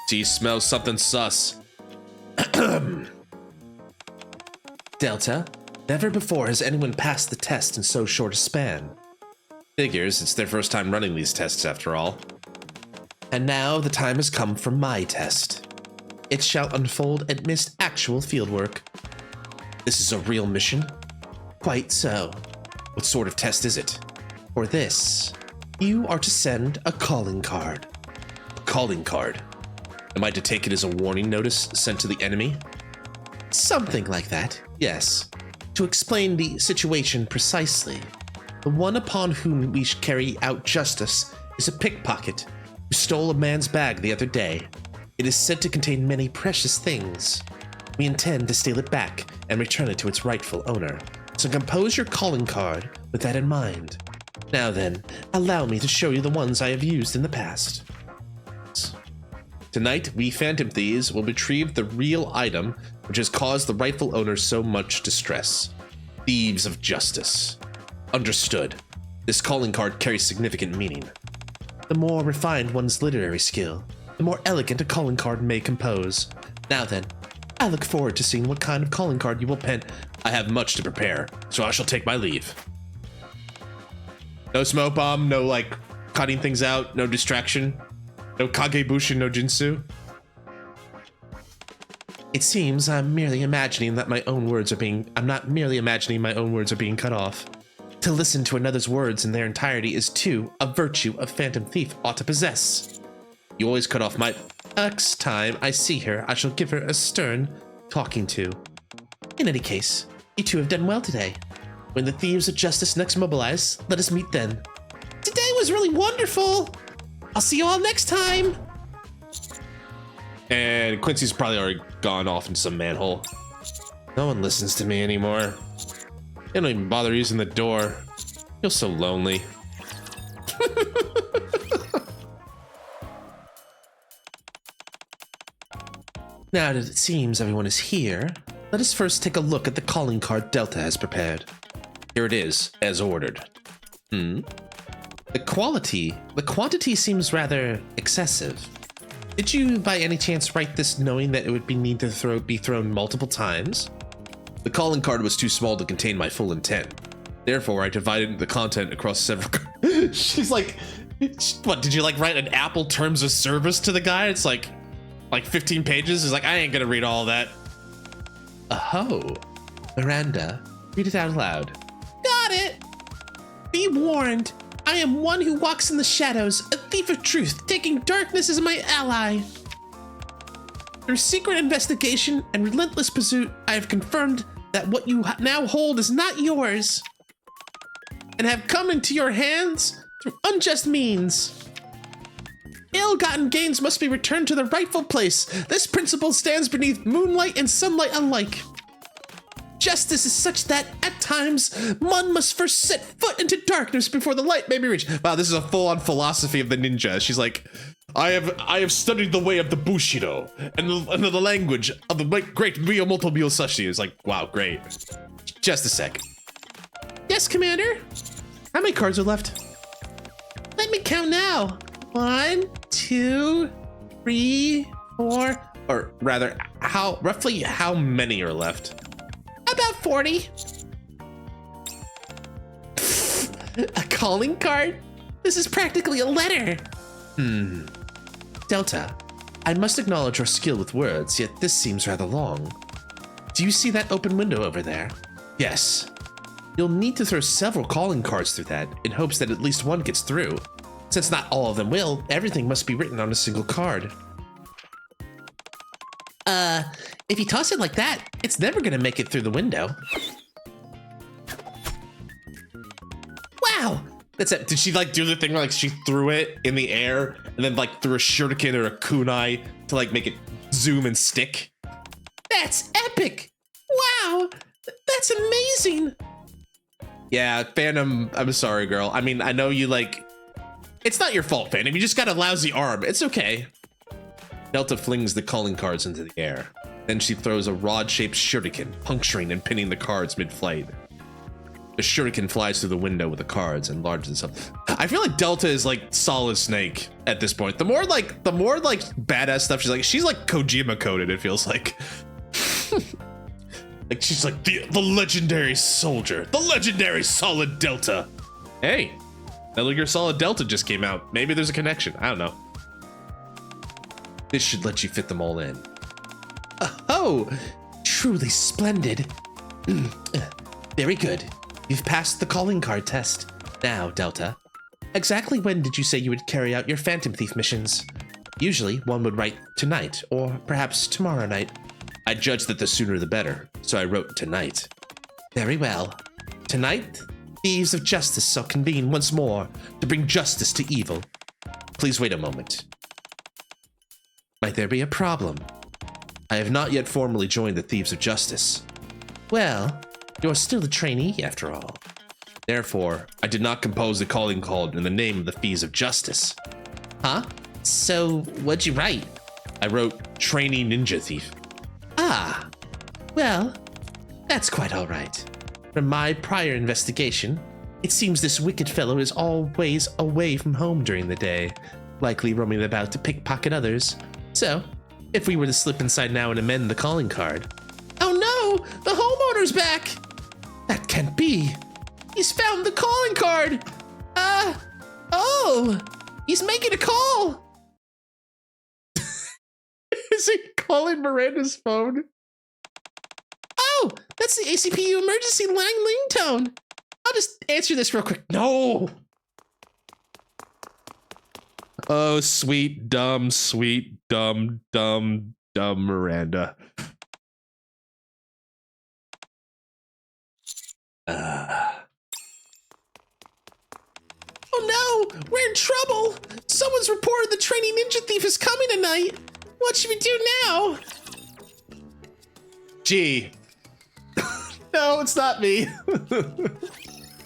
She smells something sus. Delta, never before has anyone passed the test in so short a span. Figures, it's their first time running these tests after all. And now the time has come for my test. It shall unfold amidst actual fieldwork. This is a real mission? Quite so. What sort of test is it? For this, you are to send a calling card. A calling card? Am I to take it as a warning notice sent to the enemy? Something like that, yes. To explain the situation precisely, the one upon whom we carry out justice is a pickpocket who stole a man's bag the other day. It is said to contain many precious things. We intend to steal it back and return it to its rightful owner. So compose your calling card with that in mind. Now then, allow me to show you the ones I have used in the past. Tonight, we Phantom Thieves will retrieve the real item which has caused the rightful owner so much distress. Thieves of justice. Understood. This calling card carries significant meaning. The more refined one's literary skill, the more elegant a calling card may compose. Now then, I look forward to seeing what kind of calling card you will pen. I have much to prepare, so I shall take my leave. No smoke bomb, no like cutting things out, no distraction, no kagebushin, no jinsu. It seems I'm not merely imagining my own words are being cut off. To listen to another's words in their entirety is too a virtue a phantom thief ought to possess. You always cut off my... Next time I see her, I shall give her a stern talking to. In any case, you two have done well today. When the Thieves of Justice next mobilize, let us meet then. Today was really wonderful! I'll see you all next time! And Quincy's probably already gone off into some manhole. No one listens to me anymore. They don't even bother using the door. I feel so lonely. Now that it seems everyone is here, let us first take a look at the calling card Delta has prepared. Here it is, as ordered. The quantity seems rather excessive. Did you by any chance write this knowing that it would be be thrown multiple times? The calling card was too small to contain my full intent. Therefore, I divided the content across several... She's like, what, did you like write an Apple terms of service to the guy? It's like 15 pages? He's like, I ain't gonna read all that. Oh, Miranda, read it out loud. Got it! Be warned, I am one who walks in the shadows, a thief of truth, taking darkness as my ally. Through secret investigation and relentless pursuit, I have confirmed that what you now hold is not yours, and have come into your hands through unjust means. Ill-gotten gains must be returned to their rightful place. This principle stands beneath moonlight and sunlight alike. Justice is such that, at times, one must first set foot into darkness before the light may be reached. Wow, this is a full-on philosophy of the ninja. She's like, I have studied the way of the Bushido and the language of the great Miyamoto Musashi. It's like, wow, great. Just a sec. Yes, Commander? How many cards are left? Let me count now. 1, 2, 3, 4, or rather, roughly how many are left? About 40. A calling card? This is practically a letter. Delta, I must acknowledge your skill with words, yet this seems rather long. Do you see that open window over there? Yes. You'll need to throw several calling cards through that in hopes that at least one gets through. Since not all of them will, everything must be written on a single card. If you toss it like that, it's never gonna make it through the window. Wow! That's it. Did she like do the thing where like she threw it in the air and then like threw a shuriken or a kunai to like make it zoom and stick? That's epic! Wow, that's amazing. Yeah, Phantom, I'm sorry, girl. I mean, I know you like... It's not your fault, Phantom. You just got a lousy arm. It's okay. Delta flings the calling cards into the air. Then she throws a rod-shaped shuriken, puncturing and pinning the cards mid-flight. The shuriken flies through the window with the cards and enlarges itself. I feel like Delta is like Solid Snake at this point. The more like badass stuff she's like Kojima coded, it feels like. Like she's like the legendary soldier, the legendary Solid Delta. Hey, Metal Gear Solid Delta just came out. Maybe there's a connection. I don't know. This should let you fit them all in. Oh, truly splendid. Very good. You've passed the calling card test. Now, Delta, exactly when did you say you would carry out your Phantom Thief missions? Usually, one would write tonight, or perhaps tomorrow night. I judged that the sooner the better, so I wrote tonight. Very well. Tonight, Thieves of Justice shall convene once more to bring justice to evil. Please wait a moment. Might there be a problem? I have not yet formally joined the Thieves of Justice. Well, you're still a trainee, after all. Therefore, I did not compose the calling card in the name of the Thieves of Justice. Huh? So, what'd you write? I wrote Trainee Ninja Thief. Ah, well, that's quite all right. From my prior investigation, it seems this wicked fellow is always away from home during the day, likely roaming about to pickpocket others. So, if we were to slip inside now and amend the calling card... Oh no! The homeowner's back! That can't be! He's found the calling card! Oh! He's making a call! Is he calling Miranda's phone? Oh! That's the ACPU emergency line ringtone! I'll just answer this real quick. No! Oh, sweet, dumb, dumb Miranda. Oh no! We're in trouble! Someone's reported the trainee ninja thief is coming tonight! What should we do now? Gee. No, it's not me.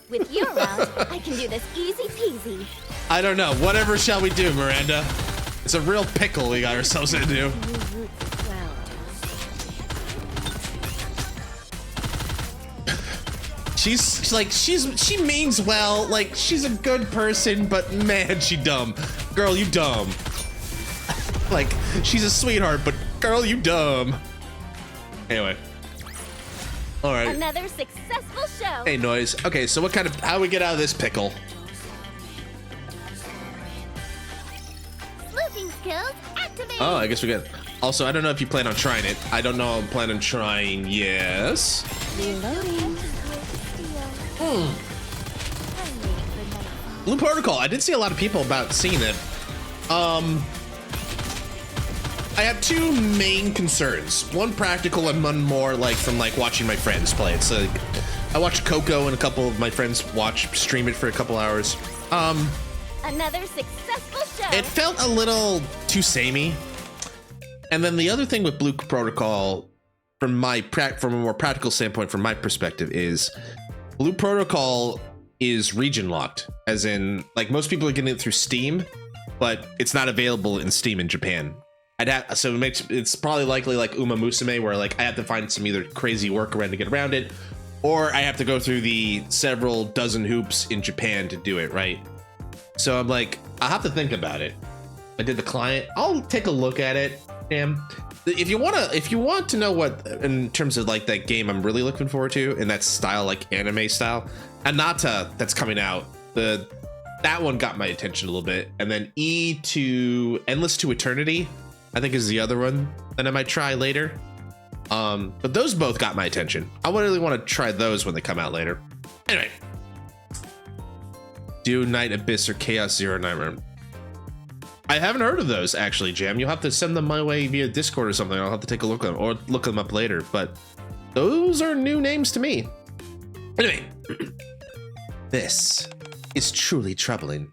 With you around, I can do this easy peasy. I don't know. Whatever shall we do, Miranda? It's a real pickle we got ourselves into. She means well, like she's a good person, but man, she dumb. Girl, you dumb. Like, she's a sweetheart, but girl, you dumb. Anyway. All right. Another successful show. Hey, Noise. Okay, so how we get out of this pickle? Sleuthing skills activate. Oh, I guess we got. Also, I don't know if you plan on trying it. I don't know. I'm planning on trying. Yes. Reloading. Blue Protocol. I did see a lot of people about seeing it. I have two main concerns. One practical and one more like from like watching my friends play it. So I watched Coco and a couple of my friends stream it for a couple hours. Another successful show. It felt a little too samey. And then the other thing with Blue Protocol, from a more practical standpoint, from my perspective, is Blue Protocol is region locked, as in like most people are getting it through Steam, but it's not available in Steam in Japan. It's probably likely like Uma Musume, where like I have to find some either crazy workaround to get around it, or I have to go through the several dozen hoops in Japan to do it, right? So I'm like, I'll have to think about it. I did the client. I'll take a look at it. Damn. If you want to know what in terms of like that game I'm really looking forward to, in that style, like anime style, Anata that's coming out, that one got my attention a little bit, and then Endless to Eternity, I think is the other one that I might try later. But those both got my attention. I really want to try those when they come out later. Anyway. Do Night Abyss or Chaos Zero Nightmare. I haven't heard of those actually, Jam. You'll have to send them my way via Discord or something. I'll have to take a look at them or look them up later. But those are new names to me. Anyway, this is truly troubling.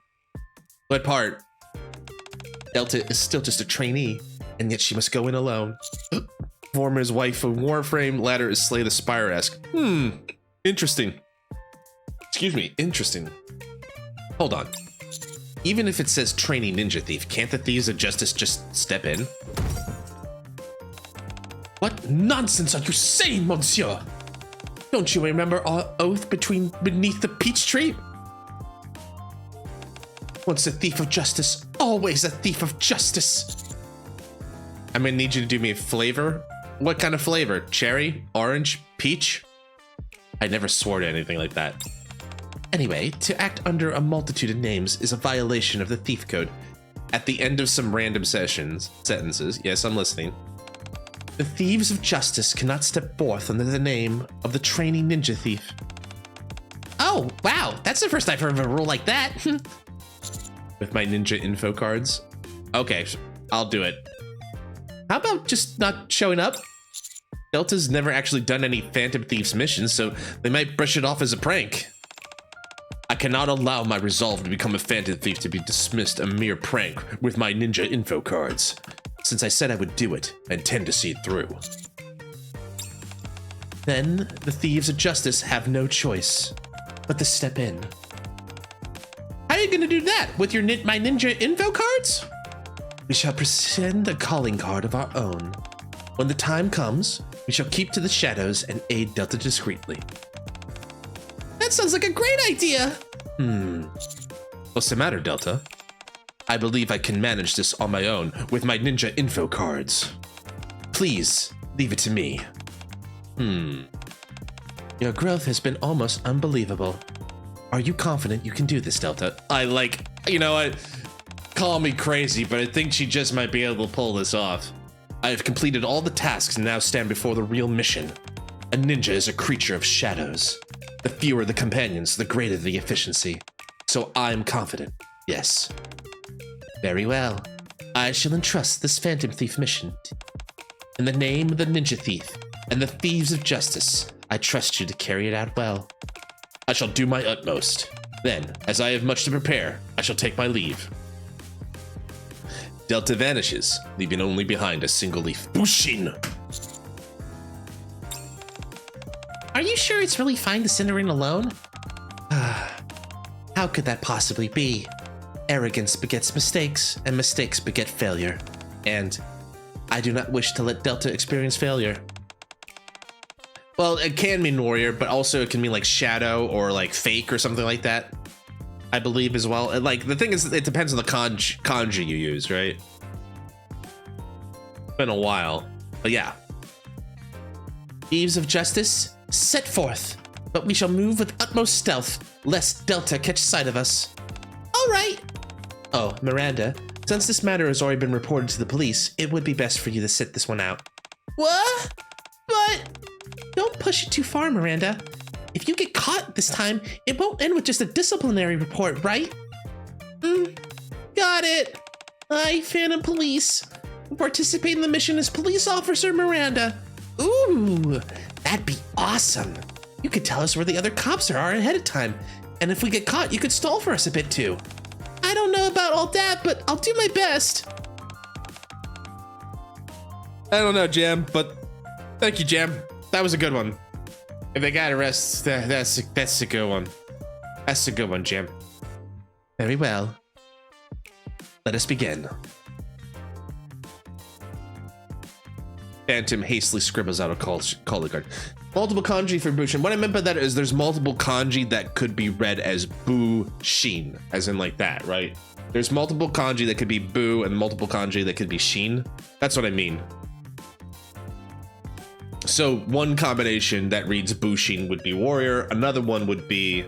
What part? Delta is still just a trainee, and yet she must go in alone. Former's wife of Warframe, latter is Slay the Spire-esque. Interesting. Excuse me, interesting. Hold on. Even if it says training ninja thief, can't the Thieves of Justice just step in? What nonsense are you saying, monsieur? Don't you remember our oath beneath the peach tree? Once a thief of justice, always a thief of justice. I'm gonna need you to do me a flavor. What kind of flavor? Cherry? Orange? Peach? I never swore to anything like that. Anyway, to act under a multitude of names is a violation of the thief code. At the end of some random sentences, yes, I'm listening. The Thieves of Justice cannot step forth under the name of the training ninja thief. Oh, wow, that's the first I've heard of a rule like that. With my ninja info cards. Okay, I'll do it. How about just not showing up? Delta's never actually done any Phantom Thieves missions, so they might brush it off as a prank. I cannot allow my resolve to become a Phantom Thief to be dismissed a mere prank with my ninja info cards. Since I said I would do it, I intend to see it through. Then, the Thieves of Justice have no choice but to step in. How are you gonna do that? With your my ninja info cards? We shall present a calling card of our own. When the time comes, we shall keep to the shadows and aid Delta discreetly. That sounds like a great idea! What's the matter, Delta? I believe I can manage this on my own with my ninja info cards. Please, leave it to me. Your growth has been almost unbelievable. Are you confident you can do this, Delta? You know what? Call me crazy, but I think she just might be able to pull this off. I have completed all the tasks and now stand before the real mission. A ninja is a creature of shadows. The fewer the companions, the greater the efficiency. So I'm confident, yes. Very well. I shall entrust this Phantom Thief mission. In the name of the Ninja Thief and the Thieves of Justice, I trust you to carry it out well. I shall do my utmost. Then, as I have much to prepare, I shall take my leave. Delta vanishes, leaving only behind a single leaf. Bushin! Are you sure it's really fine to send her in alone? How could that possibly be? Arrogance begets mistakes, and mistakes beget failure. And I do not wish to let Delta experience failure. Well, it can mean warrior, but also it can mean like shadow or like fake or something like that. I believe as well. Like the thing is, it depends on the kanji you use, right? It's been a while, but yeah. Thieves of Justice, set forth, but we shall move with utmost stealth, lest Delta catch sight of us. All right. Oh, Miranda, since this matter has already been reported to the police, it would be best for you to sit this one out. What? But don't push it too far, Miranda. If you get caught this time, it won't end with just a disciplinary report, right? Got it. I, Phantom Police, will participate in the mission as Police Officer Miranda. Ooh, that'd be awesome. You could tell us where the other cops are ahead of time, and if we get caught, you could stall for us a bit too. I don't know about all that, but I'll do my best. I don't know, Jam, but thank you, Jam. That was a good one. If they got arrested, that's a good one. That's a good one, Jam. Very well. Let us begin. Phantom hastily scribbles out a calling card. Multiple kanji for Bushin. What I meant by that is there's multiple kanji that could be read as Bu-shin, as in like that, right? There's multiple kanji that could be Bu and multiple kanji that could be Shin. That's what I mean. So one combination that reads Bushin would be warrior, another one would be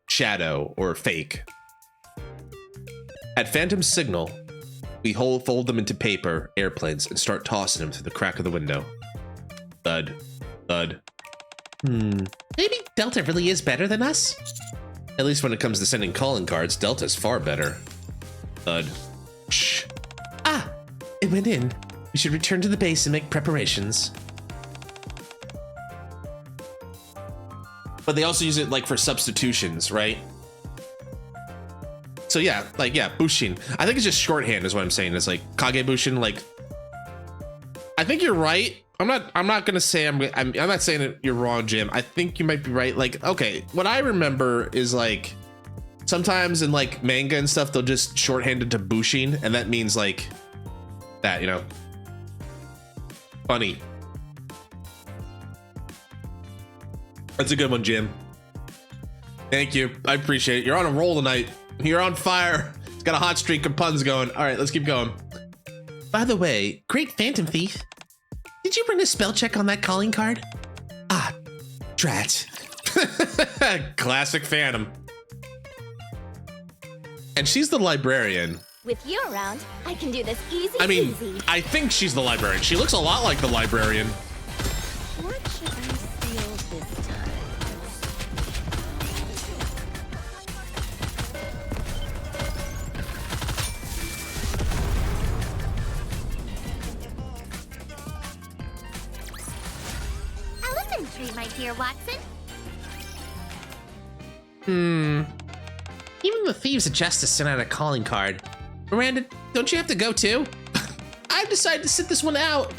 shadow or fake. At Phantom's signal, we fold them into paper airplanes and start tossing them through the crack of the window. Thud, thud. Maybe Delta really is better than us? At least when it comes to sending calling cards, Delta's far better. Thud. Shh. Ah, it went in. We should return to the base and make preparations. But they also use it like for substitutions, right? So yeah, like, yeah, Bushin. I think it's just shorthand is what I'm saying. It's like Kage Bushin, like, I think you're right. I'm not gonna say I'm not saying that you're wrong, Jim. I think you might be right. Like, okay, what I remember is like sometimes in like manga and stuff, they'll just shorthand it to Bushin, and that means like that, you know. Funny. That's a good one, Jim. Thank you. I appreciate it. You're on a roll tonight. You're on fire. It's got a hot streak of puns going. All right, let's keep going. By the way, great Phantom Thief. Did you bring a spell check on that calling card? Ah, drat. Classic Phantom. And she's the librarian. With you around, I can do this easy I mean, peasy. I think she's the librarian. She looks a lot like the librarian. What should I steal this time? Elementary, my dear Watson. Even the Thieves of Justice sent out a calling card. Miranda, don't you have to go too? I've decided to sit this one out.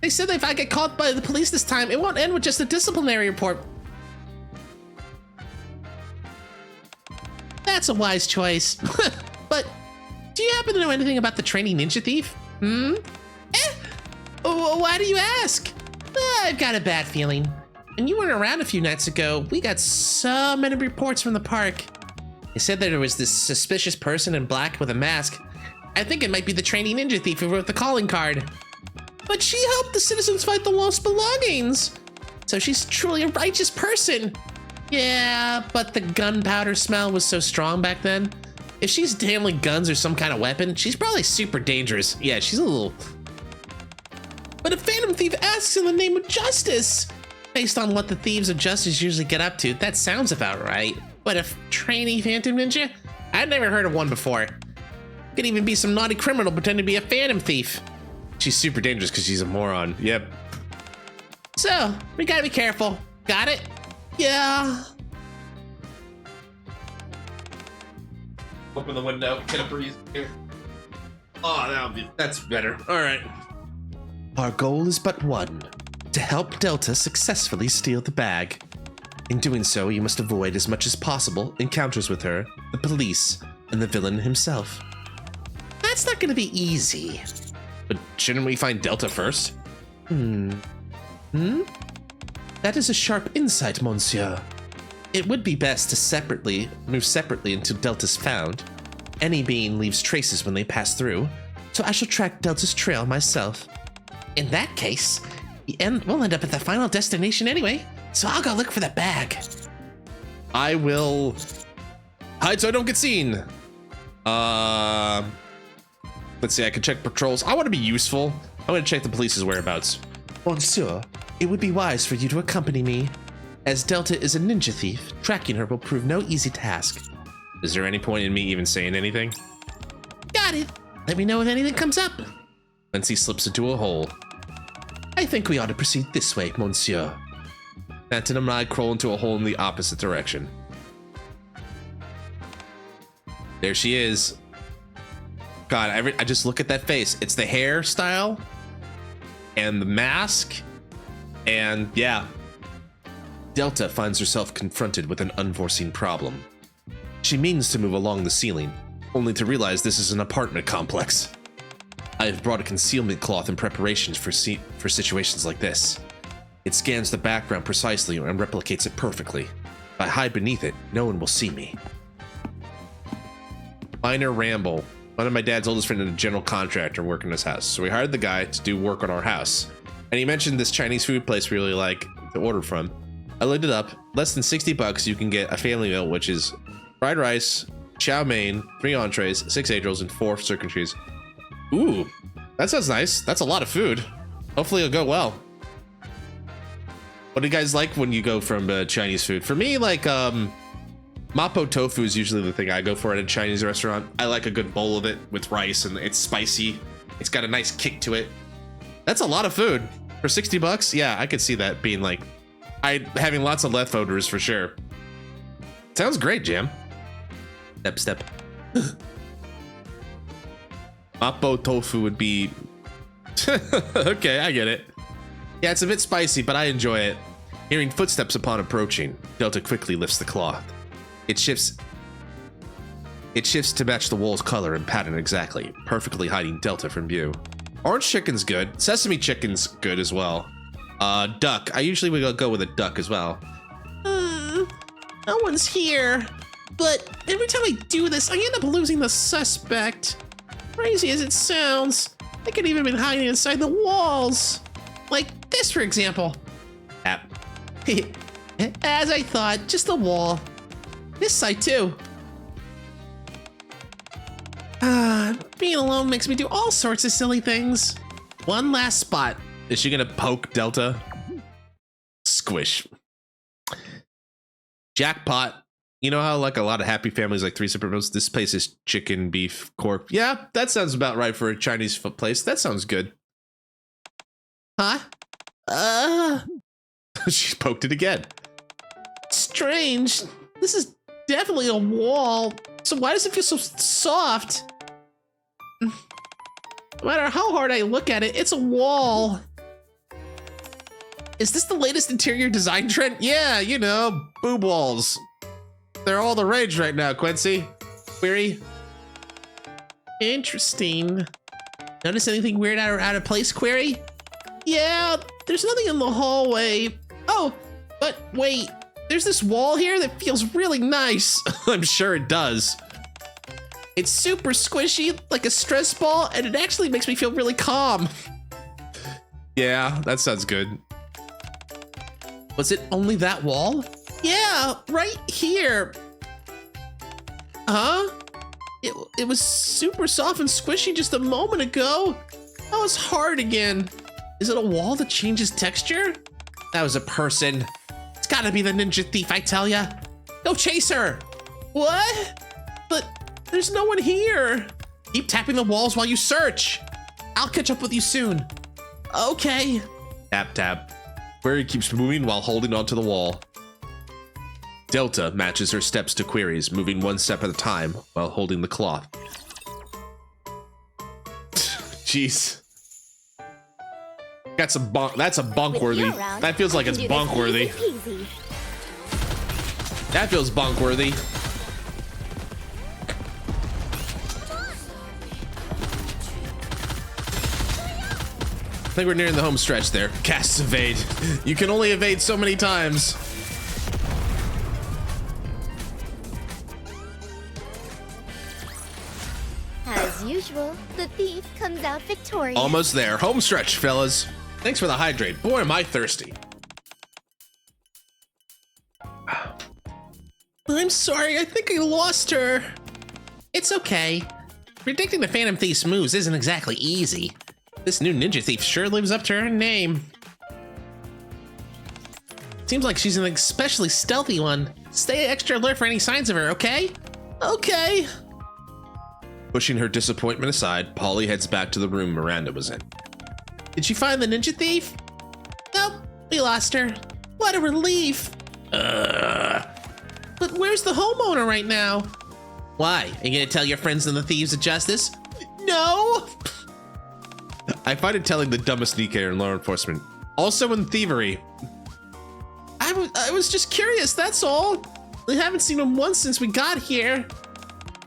They said that if I get caught by the police this time, it won't end with just a disciplinary report. That's a wise choice. But do you happen to know anything about the training ninja thief? Why do you ask? I've got a bad feeling. When you weren't around a few nights ago, we got so many reports from the park. They said that there was this suspicious person in black with a mask. I think it might be the training ninja thief who wrote the calling card. But she helped the citizens fight the lost belongings. So she's truly a righteous person. Yeah, but the gunpowder smell was so strong back then. If she's handling guns or some kind of weapon, she's probably super dangerous. Yeah, she's a little... But a Phantom Thief asks in the name of justice. Based on what the Thieves of Justice usually get up to, that sounds about right. But a trainee Phantom Ninja? I'd never heard of one before. Could even be some naughty criminal pretending to be a Phantom Thief. She's super dangerous because she's a moron. Yep. So, we gotta be careful. Got it? Yeah. Open the window, get a breeze here. Oh, that's better. All right. Our goal is but one, to help Delta successfully steal the bag. In doing so, you must avoid as much as possible encounters with her, the police, and the villain himself. That's not gonna be easy. But shouldn't we find Delta first? That is a sharp insight, monsieur. It would be best to move separately until Delta's found. Any being leaves traces when they pass through, so I shall track Delta's trail myself. In that case, we'll end up at the final destination anyway, so I'll go look for the bag. I will hide so I don't get seen. Let's see, I can check patrols. I want to be useful. I'm going to check the police's whereabouts. Monsieur, it would be wise for you to accompany me. As Delta is a ninja thief, tracking her will prove no easy task. Is there any point in me even saying anything? Got it. Let me know if anything comes up. Once he slips into a hole. I think we ought to proceed this way, monsieur. Phantom and I crawl into a hole in the opposite direction. There she is. God, I just look at that face. It's the hairstyle and the mask, and yeah. Delta finds herself confronted with an unforeseen problem. She means to move along the ceiling, only to realize this is an apartment complex. I have brought a concealment cloth in preparation for situations like this. It scans the background precisely and replicates it perfectly. If I hide beneath it, no one will see me. Minor Ramble. One of my dad's oldest friend and a general contractor working in his house. So we hired the guy to do work on our house. And he mentioned this Chinese food place we really like to order from. I looked it up. Less than $60, you can get a family meal, which is fried rice, chow mein, 3 entrees, 6 egg rolls, and 4 circuitries. Ooh, that sounds nice. That's a lot of food. Hopefully it'll go well. What do you guys like when you go from Chinese food? For me, like, mapo tofu is usually the thing I go for at a Chinese restaurant. I like a good bowl of it with rice, and it's spicy. It's got a nice kick to it. That's a lot of food. For $60? Yeah, I could see that being like, having lots of leftovers for sure. Sounds great, Jam. Step. Mapo tofu would be... Okay, I get it. Yeah, it's a bit spicy, but I enjoy it. Hearing footsteps upon approaching, Delta quickly lifts the cloth. It shifts to match the wall's color and pattern exactly, perfectly hiding Delta from view. Orange chicken's good. Sesame chicken's good as well. Duck. I usually would go with a duck as well. No one's here. But every time I do this, I end up losing the suspect. Crazy as it sounds, I could even been hiding inside the walls. Like this, for example. App. As I thought, just the wall. This side too. Being alone makes me do all sorts of silly things. One last spot. Is she gonna poke Delta? Squish. Jackpot. You know how like a lot of happy families like 3 separate meals? This place is chicken, beef, pork. Yeah, that sounds about right for a Chinese place. That sounds good. Huh? She poked it again. Strange. This is definitely a wall. So why does it feel so soft? No matter how hard I look at it, it's a wall. Is this the latest interior design trend? Yeah, you know, boob walls. They're all the rage right now, Quincy. Query. Interesting. Notice anything weird or out of place, Query? Yeah, there's nothing in the hallway. Oh, but wait. There's this wall here that feels really nice. I'm sure it does. It's super squishy, like a stress ball, and it actually makes me feel really calm. Yeah, that sounds good. Was it only that wall? Yeah, right here. Huh? It was super soft and squishy just a moment ago. Now it's hard again. Is it a wall that changes texture? That was a person. It's gotta be the ninja thief, I tell ya. Go chase her. What? But there's no one here. Keep tapping the walls while you search. I'll catch up with you soon. Okay. Tap, tap. Query keeps moving while holding onto the wall. Delta matches her steps to Query's, moving one step at a time while holding the cloth. Jeez. That's a bunk worthy. That feels like it's bunk worthy. That feels bunk worthy. I think we're nearing the home stretch there. Cast evade. You can only evade so many times. As usual, the thief comes out victorious. Almost there. Home stretch, fellas. Thanks for the hydrate. Boy, am I thirsty. I'm sorry, I think I lost her. It's okay. Predicting the Phantom Thief's moves isn't exactly easy. This new ninja thief sure lives up to her name. Seems like she's an especially stealthy one. Stay extra alert for any signs of her, okay? Okay. Pushing her disappointment aside, Polly heads back to the room Miranda was in. Did you find the ninja thief? Nope, we lost her. What a relief. But where's the homeowner right now? Why? Are you gonna tell your friends in the Thieves of Justice? No! I find it telling the dumbest NIKKE in law enforcement. Also in thievery. I was just curious, that's all. We haven't seen him once since we got here.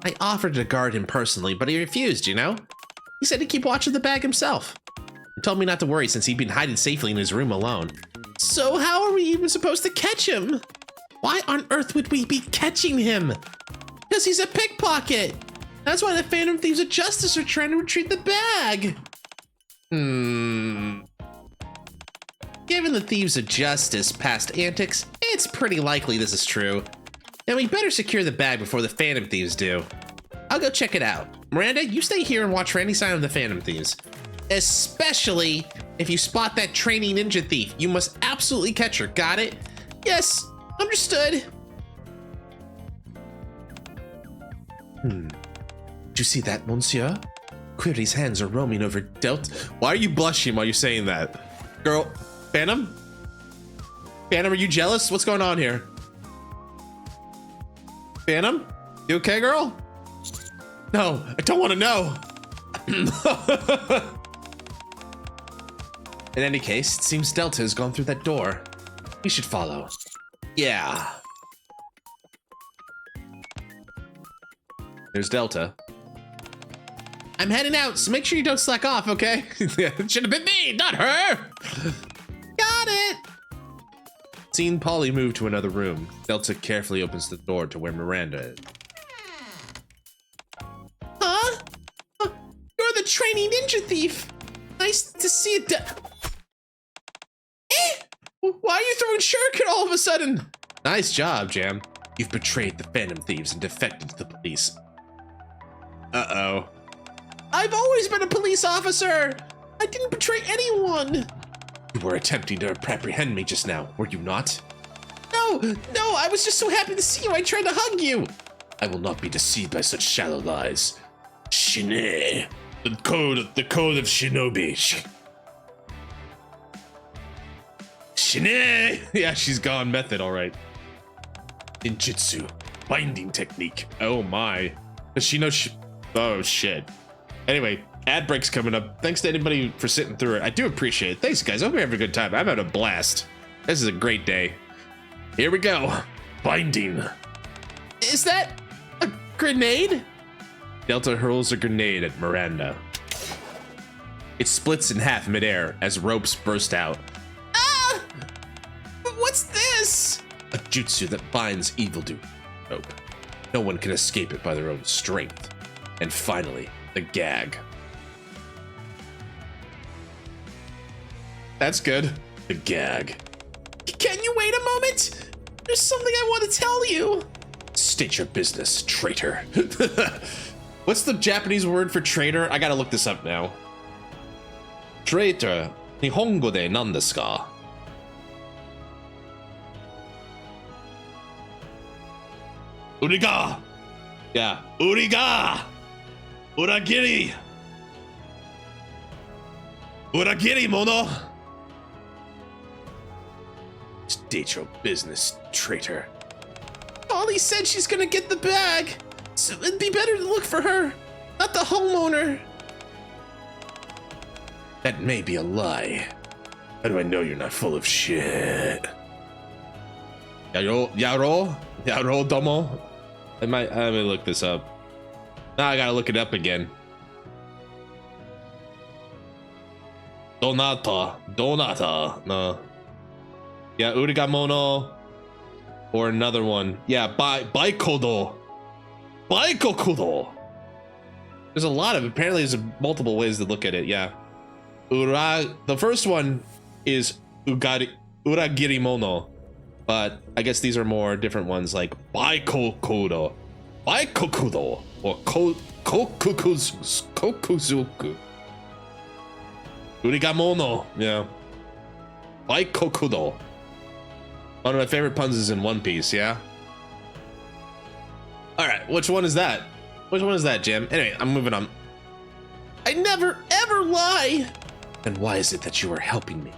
I offered to guard him personally, but he refused, you know? He said he'd keep watch of the bag himself. He told me not to worry since he'd been hiding safely in his room alone. So how are we even supposed to catch him? Why on earth would we be catching him? Because he's a pickpocket. That's why the Phantom Thieves of Justice are trying to retrieve the bag. Given the Thieves of Justice past antics, it's pretty likely this is true. Now we better secure the bag before the Phantom Thieves do. I'll go check it out. Miranda, you stay here and watch for any sign of the Phantom Thieves. Especially if you spot that trainee ninja thief. You must absolutely catch her, got it? Yes, understood. Did you see that, monsieur? Query's hands are roaming over Delta. Why are you blushing while you're saying that? Girl, Phantom? Phantom, are you jealous? What's going on here? Phantom? You okay, girl? No, I don't want to know. In any case, it seems Delta has gone through that door. We should follow. Yeah. There's Delta. I'm heading out, so make sure you don't slack off, okay? It should have been me, not her! Got it! Seeing Polly move to another room, Delta carefully opens the door to where Miranda is. Huh? You're the trainee ninja thief! Nice to see it. Why are you throwing shuriken all of a sudden? Nice job, Jam. You've betrayed the Phantom Thieves and defected to the police. Uh-oh. I've always been a police officer! I didn't betray anyone! You were attempting to apprehend me just now, were you not? No, I was just so happy to see you, I tried to hug you! I will not be deceived by such shallow lies. Shine. The code of shinobi. Shine! Yeah, she's gone method, alright. Ninjutsu. Binding technique. Oh my. Does she know oh shit. Anyway, ad break's coming up. Thanks to anybody for sitting through it. I do appreciate it. Thanks, guys. I hope you're having a good time. I'm having a blast. This is a great day. Here we go. Binding. Is that a grenade? Delta hurls a grenade at Miranda. It splits in half midair as ropes burst out. Ah! What's this? A jutsu that binds evildoer. Rope. No one can escape it by their own strength. And finally, the gag. That's good. The gag. Can you wait a moment? There's something I want to tell you. State your business, traitor. What's the Japanese word for traitor? I gotta look this up now. Traitor. Nihongo de nan desu ka? Uriga. Yeah. Uriga. Uragiri. Uragiri, mono. State your business, traitor. Polly said she's gonna get the bag, so it'd be better to look for her, not the homeowner. That may be a lie. How do I know you're not full of shit? Yaro domo? Let me look this up. Now I gotta look it up again. Donata, no. Yeah, Urigamono. Or another one. Yeah, Baikodo. There's a lot of, apparently there's multiple ways to look at it, yeah. The first one is Uragirimono. But I guess these are more different ones like Baikokudo. Or Kokuzuku. Urigamono, yeah. Baikokudo. One of my favorite puns is in One Piece, yeah? Alright, which one is that? Which one is that, Jim? Anyway, I'm moving on. I never, ever lie! Then why is it that you are helping me?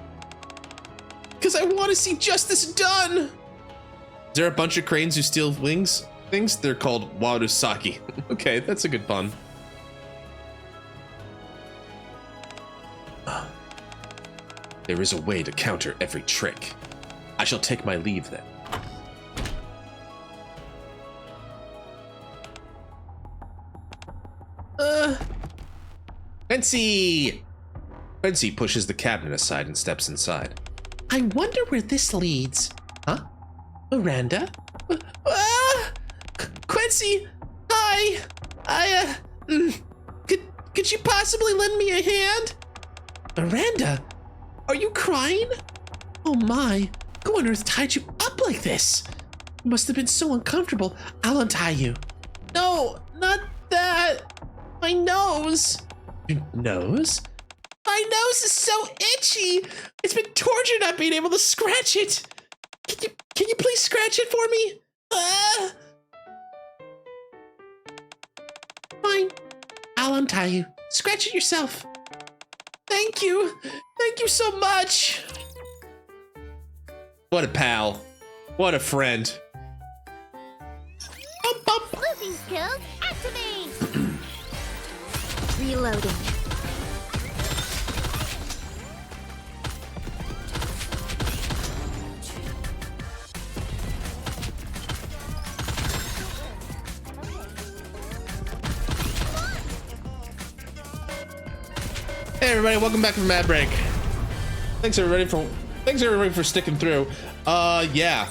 Because I want to see justice done! Is there a bunch of cranes who steal wings? Things? They're called Warusaki. Okay, that's a good pun. There is a way to counter every trick. I shall take my leave then. Quincy! Quincy pushes the cabinet aside and steps inside. I wonder where this leads. Huh? Miranda? Quincy! Hi! Could you possibly lend me a hand? Miranda? Are you crying? Oh my. Who on earth tied you up like this? You must have been so uncomfortable. I'll untie you. No, not that. My nose. Your nose? My nose is so itchy. It's been tortured not being able to scratch it. Can you please scratch it for me? Fine. I'll untie you. Scratch it yourself. Thank you. Thank you so much. What a pal. What a friend. Looping skills, activate! Reloading. Hey everybody, welcome back from Mad Break. Thanks everybody for sticking through. Yeah.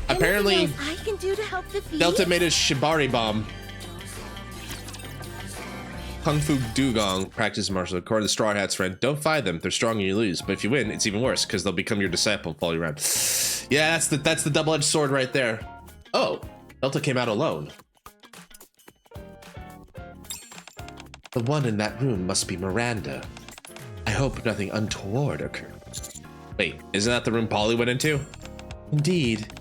Apparently, Anything else I can do to help the thieves? Delta made a shibari bomb. Kung Fu Dugong, practice martial. According to Straw Hat's friend, don't fight them. They're strong and you lose. But if you win, it's even worse because they'll become your disciple and follow you around. Yeah, that's the double-edged sword right there. Oh, Delta came out alone. The one in that room must be Miranda. I hope nothing untoward occurred. Wait, isn't that the room Polly went into? Indeed.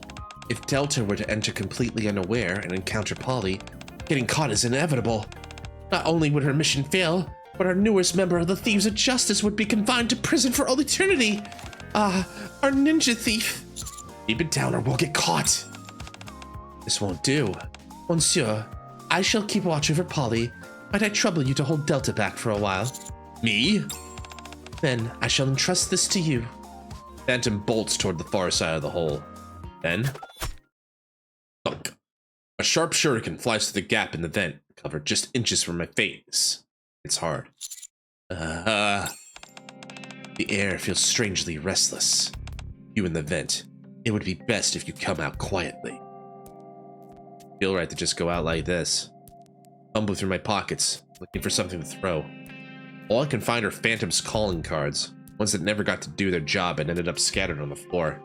If Delta were to enter completely unaware and encounter Polly, getting caught is inevitable. Not only would her mission fail, but our newest member of the Thieves of Justice would be confined to prison for all eternity. Our ninja thief. Keep it down or we'll get caught. This won't do. Monsieur, I shall keep watch over Polly. Might I trouble you to hold Delta back for a while? Me? Then I shall entrust this to you. Phantom bolts toward the far side of the hole. Then, thunk. A sharp shuriken flies through the gap in the vent, covered just inches from my face. It's hard. The air feels strangely restless. You in the vent. It would be best if you come out quietly. Feel right to just go out like this. Fumble through my pockets, looking for something to throw. All I can find are Phantom's calling cards, ones that never got to do their job and ended up scattered on the floor.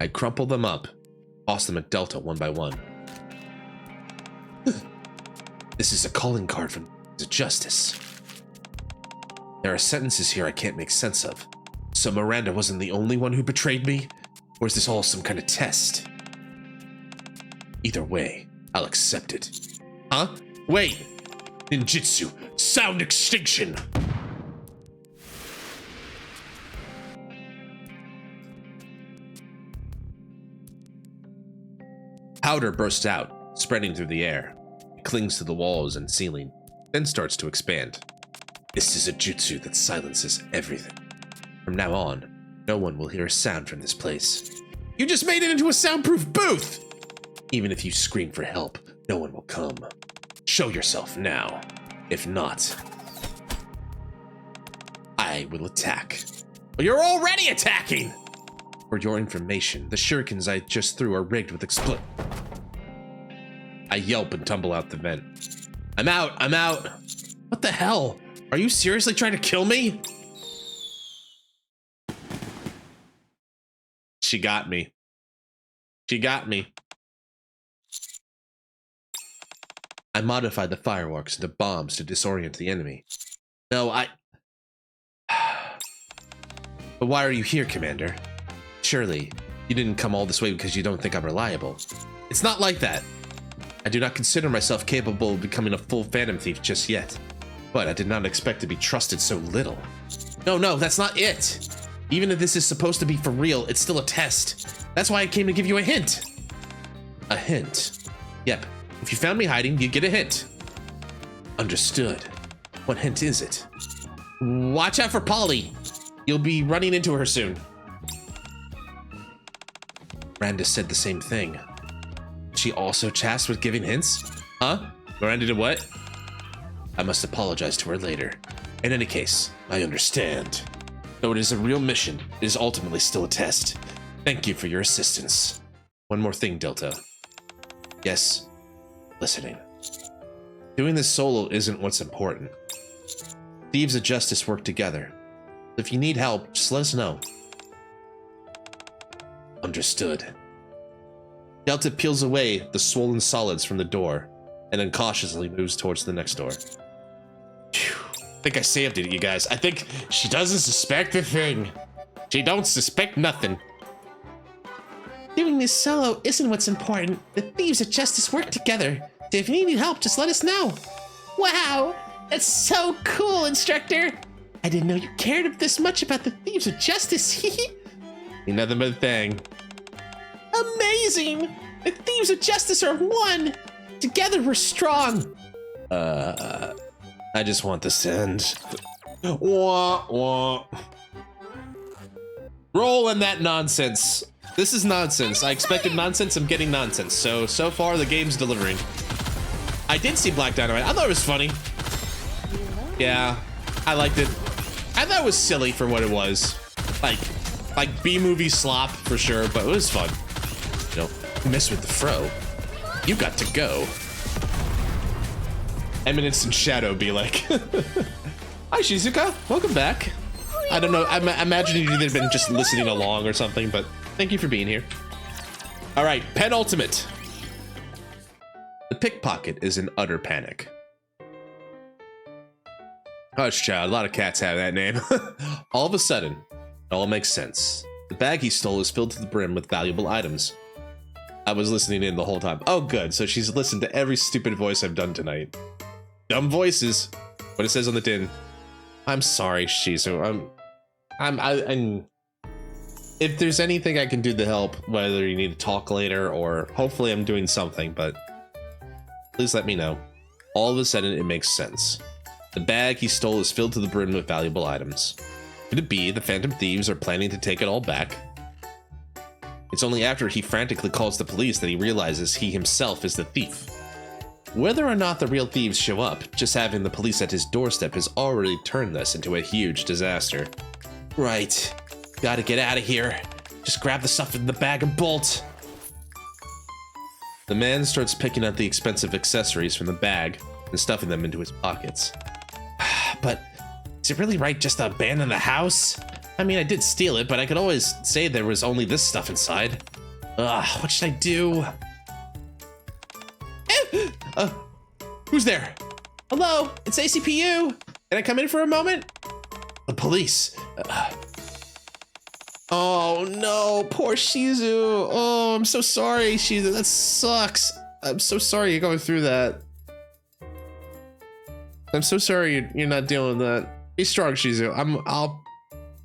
I crumple them up, toss them at Delta one by one. This is a calling card from the Justice. There are sentences here I can't make sense of. So Miranda wasn't the only one who betrayed me? Or is this all some kind of test? Either way, I'll accept it. Huh? Wait! Ninjutsu, sound extinction! Powder bursts out, spreading through the air. It clings to the walls and ceiling, then starts to expand. This is a jutsu that silences everything. From now on, no one will hear a sound from this place. You just made it into a soundproof booth! Even if you scream for help, no one will come. Show yourself now. If not, I will attack. But you're already attacking! For your information, the shurikens I just threw are rigged with I yelp and tumble out the vent. I'm out! I'm out! What the hell? Are you seriously trying to kill me? She got me. She got me. I modified the fireworks into bombs to disorient the enemy. No, But why are you here, Commander? Surely, you didn't come all this way because you don't think I'm reliable. It's not like that. I do not consider myself capable of becoming a full Phantom Thief just yet. But I did not expect to be trusted so little. No, that's not it. Even if this is supposed to be for real, it's still a test. That's why I came to give you a hint. A hint? Yep. If you found me hiding, you'd get a hint. Understood. What hint is it? Watch out for Polly. You'll be running into her soon. Miranda said the same thing. She also tasked with giving hints? Huh? Miranda did what? I must apologize to her later. In any case, I understand. Though it is a real mission, it is ultimately still a test. Thank you for your assistance. One more thing, Delta. Yes, listening. Doing this solo isn't what's important. Thieves of Justice work together. If you need help, just let us know. Understood. Delta peels away the swollen solids from the door, and then cautiously moves towards the next door. Phew. I think I saved it, you guys. I think she doesn't suspect a thing. She don't suspect nothing. Doing this solo isn't what's important. The Thieves of Justice work together. So if you need help, just let us know. Wow, that's so cool, instructor. I didn't know you cared this much about the Thieves of Justice. Ain't nothing but a thing. Amazing! The Thieves of Justice are one! Together we're strong! I just want this to end. Wah, wah. Roll in that nonsense. This is nonsense. I expected nonsense, I'm getting nonsense. So far the game's delivering. I did see Black Dynamite. I thought it was funny. Yeah, I liked it. I thought it was silly for what it was. Like B-movie slop for sure, but it was fun. You know, mess with the fro. You got to go. Eminence and Shadow be like, hi Shizuka, welcome back. I don't know, I'm imagining you'd have been just listening along or something, but thank you for being here. All right, penultimate. The pickpocket is in utter panic. Hush, child, a lot of cats have that name. All of a sudden, it all makes sense. The bag he stole is filled to the brim with valuable items. I was listening in the whole time. Oh, good. So she's listened to every stupid voice I've done tonight. Dumb voices. What it says on the tin. I'm sorry, Shizu. I'm if there's anything I can do to help, whether you need to talk later or hopefully I'm doing something, but please let me know. All of a sudden, it makes sense. The bag he stole is filled to the brim with valuable items. Could it be the Phantom Thieves are planning to take it all back? It's only after he frantically calls the police that he realizes he himself is the thief. Whether or not the real thieves show up, just having the police at his doorstep has already turned this into a huge disaster. Right. Gotta get out of here. Just grab the stuff in the bag and bolt. The man starts picking out the expensive accessories from the bag and stuffing them into his pockets. But is it really right just to abandon the house? I mean, I did steal it, but I could always say there was only this stuff inside. Ugh, what should I do? Who's there? Hello, it's ACPU. Can I come in for a moment? The police. Oh no, poor Shizu. Oh, I'm so sorry, Shizu. That sucks. I'm so sorry you're going through that. I'm so sorry you're not dealing with that. Be strong, Shizu.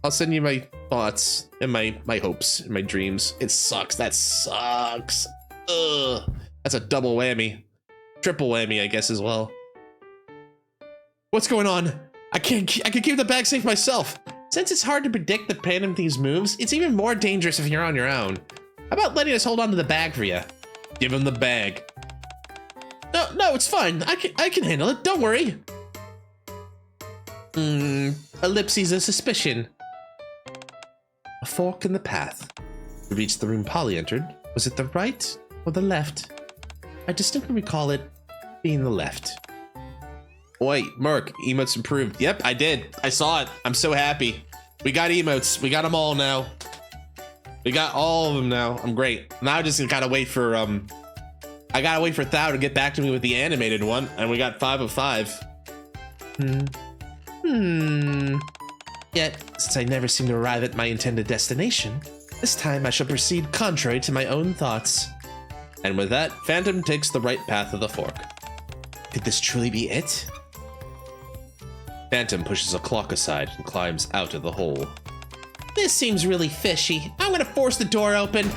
I'll send you my thoughts and my hopes and my dreams. It sucks. That sucks. Ugh. That's a double whammy. Triple whammy, I guess, as well. What's going on? I can keep the bag safe myself. Since it's hard to predict the Phantom Thieves' moves, it's even more dangerous if you're on your own. How about letting us hold on to the bag for you? Give him the bag. No, it's fine. I can handle it. Don't worry. Ellipses of suspicion. A fork in the path. To reach the room Polly entered, was it the right or the left? I distinctly recall it being the left. Wait, Merc, emotes improved. Yep, I did. I saw it. I'm so happy. We got emotes. We got them all now. We got all of them now. I'm great. Now I just gotta wait for I gotta wait for Thao to get back to me with the animated one, and we got 5 of 5. Yet, since I never seem to arrive at my intended destination, this time I shall proceed contrary to my own thoughts. And with that, Phantom takes the right path of the fork. Could this truly be it? Phantom pushes a clock aside and climbs out of the hole. This seems really fishy. I'm gonna force the door open.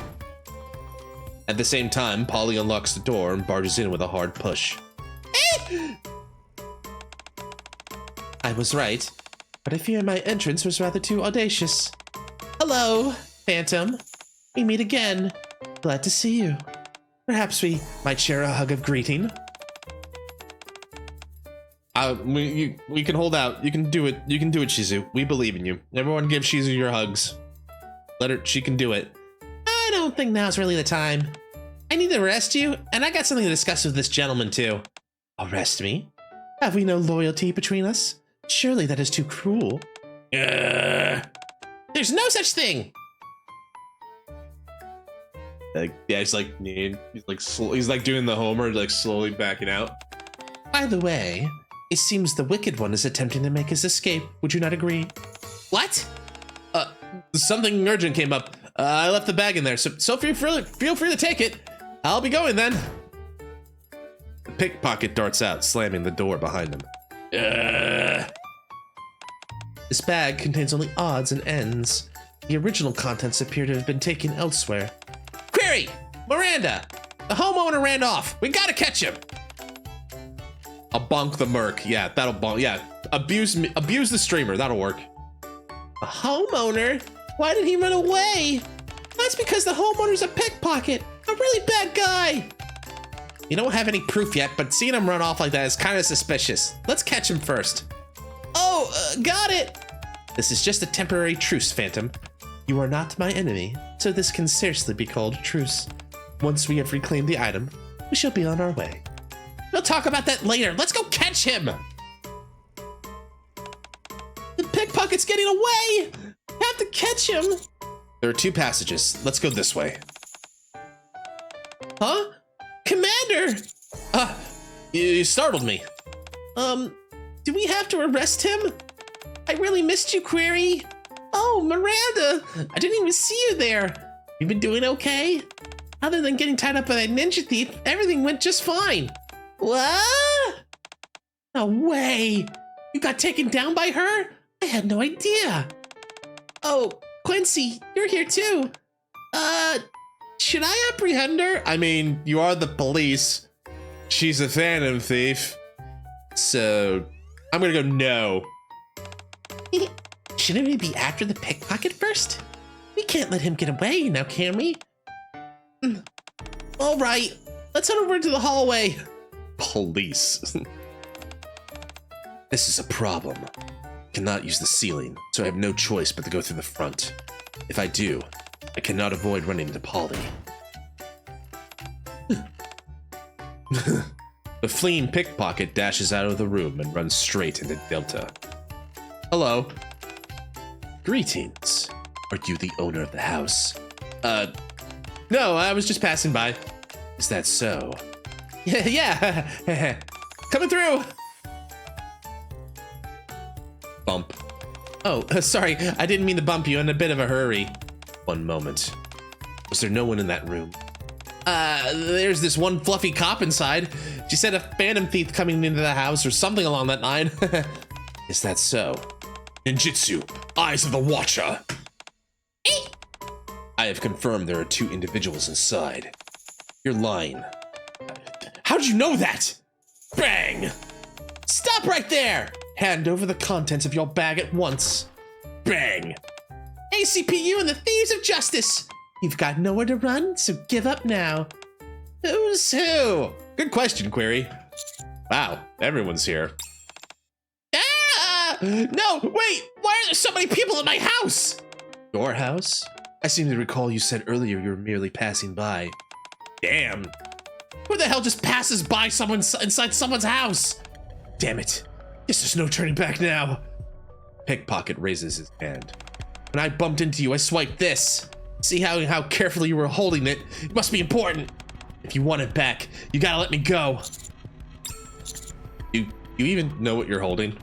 At the same time, Polly unlocks the door and barges in with a hard push. I was right, but I fear my entrance was rather too audacious. Hello, Phantom. We meet again. Glad to see you. Perhaps we might share a hug of greeting. We can hold out. You can do it. You can do it, Shizu. We believe in you. Everyone give Shizu your hugs. Let her, she can do it. I don't think now's really the time. I need to arrest you, and I got something to discuss with this gentleman too. Arrest me? Have we no loyalty between us? Surely that is too cruel. There's no such thing. Yeah, he's like doing the Homer, like slowly backing out. By the way, it seems the Wicked One is attempting to make his escape. Would you not agree? What? Something urgent came up. I left the bag in there, so feel free to take it. I'll be going then. The pickpocket darts out, slamming the door behind him. This bag contains only odds and ends. The original contents appear to have been taken elsewhere. Query! Miranda! The homeowner ran off. We gotta catch him. I'll bonk the Merc. Yeah, that'll bonk. Yeah, abuse the streamer. That'll work. A homeowner? Why did he run away? That's because the homeowner's a pickpocket. A really bad guy. You don't have any proof yet, but seeing him run off like that is kind of suspicious. Let's catch him first. Oh, got it. This is just a temporary truce, Phantom. You are not my enemy, so this can scarcely be called a truce. Once we have reclaimed the item, we shall be on our way. We'll talk about that later. Let's go catch him. The pickpocket's getting away. I have to catch him. There are 2 passages. Let's go this way. Huh? Commander! You startled me. Do we have to arrest him? I really missed you, Query. Oh, Miranda! I didn't even see you there. You been doing okay? Other than getting tied up by that ninja thief, everything went just fine. What? No way! You got taken down by her? I had no idea. Oh, Quincy, you're here too. Should I apprehend her? I mean, you are the police. She's a phantom thief. So, I'm gonna go no. Shouldn't we be after the pickpocket first? We can't let him get away now, can we? All right, let's head over to the hallway. Police. This is a problem. Cannot use the ceiling, so I have no choice but to go through the front. If I do, I cannot avoid running into Polly. The fleeing pickpocket dashes out of the room and runs straight into Delta. Hello. Greetings. Are you the owner of the house? No, I was just passing by. Is that so? Yeah. Coming through. Bump. Oh, sorry. I didn't mean to bump you. In a bit of a hurry. One moment. Was there no one in that room? There's this one fluffy cop inside. She said a phantom thief coming into the house or something along that line. Is that so? Ninjutsu, eyes of the watcher. I have confirmed there are 2 individuals inside. You're lying. How'd you know that? Bang! Stop right there! Hand over the contents of your bag at once. Bang! ACPU and the Thieves of Justice! You've got nowhere to run, so give up now. Who's who? Good question, Query. Wow, everyone's here. Ah! No, wait! Why are there so many people in my house? Your house? I seem to recall you said earlier you were merely passing by. Damn. Who the hell just passes by inside someone's house? Damn it. Guess there's no turning back now. Pickpocket raises his hand. When I bumped into you, I swiped this. See how carefully you were holding it? It must be important. If you want it back, you gotta let me go. You even know what you're holding?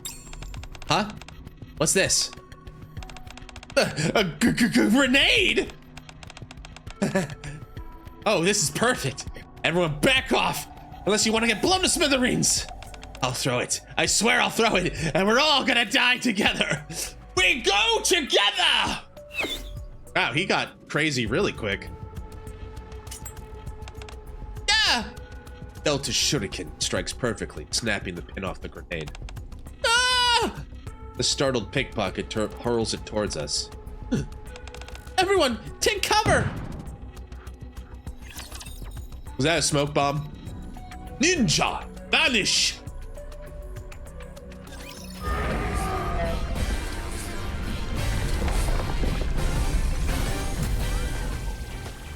Huh? What's this? A grenade! Oh, this is perfect. Everyone back off, unless you want to get blown to smithereens. I'll throw it. I swear I'll throw it, and we're all gonna die together. We go together! Wow, he got crazy really quick. Yeah! Delta Shuriken strikes perfectly, snapping the pin off the grenade. Ah! The startled pickpocket hurls it towards us. Everyone, take cover! Was that a smoke bomb? Ninja, vanish!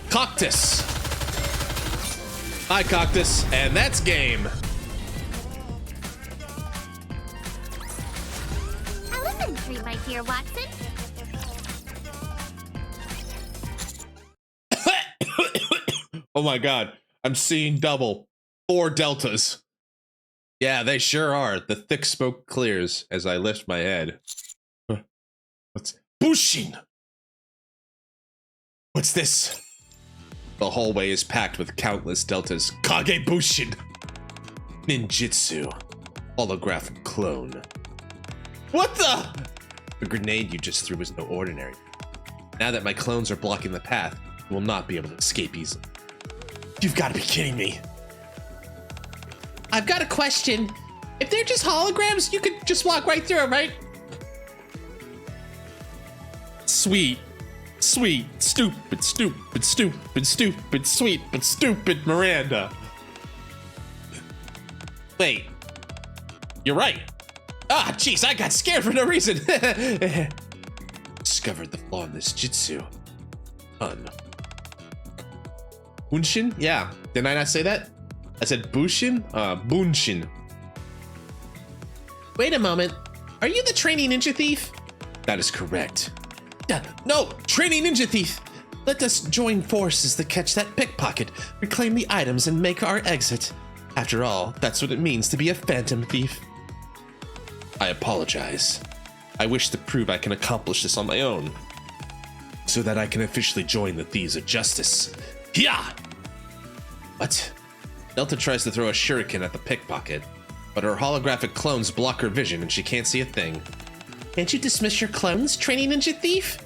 Cactus. Hi, Cactus, and that's game. Elementary, my dear Watson. Oh my god, I'm seeing double. 4 deltas. Yeah, they sure are. The thick smoke clears as I lift my head. What's Bushin? What's this? The hallway is packed with countless deltas. Kage Bushin! Ninjutsu. Holographic clone. What the? The grenade you just threw was no ordinary. Now that my clones are blocking the path, you will not be able to escape easily. You've got to be kidding me. I've got a question. If they're just holograms, you could just walk right through them, right? Sweet, stupid, sweet, but stupid Miranda. Wait, you're right. Ah, jeez, I got scared for no reason. Discovered the flaw in this jutsu. Fun. Bunshin? Yeah. Didn't I not say that? I said Bushin? Bunshin. Wait a moment. Are you the trainee ninja thief? That is correct. No, trainee ninja thief. Let us join forces to catch that pickpocket, reclaim the items, and make our exit. After all, that's what it means to be a phantom thief. I apologize. I wish to prove I can accomplish this on my own, so that I can officially join the Thieves of Justice. Yeah! What? Delta tries to throw a shuriken at the pickpocket, but her holographic clones block her vision and she can't see a thing. Can't you dismiss your clones, trainee ninja thief?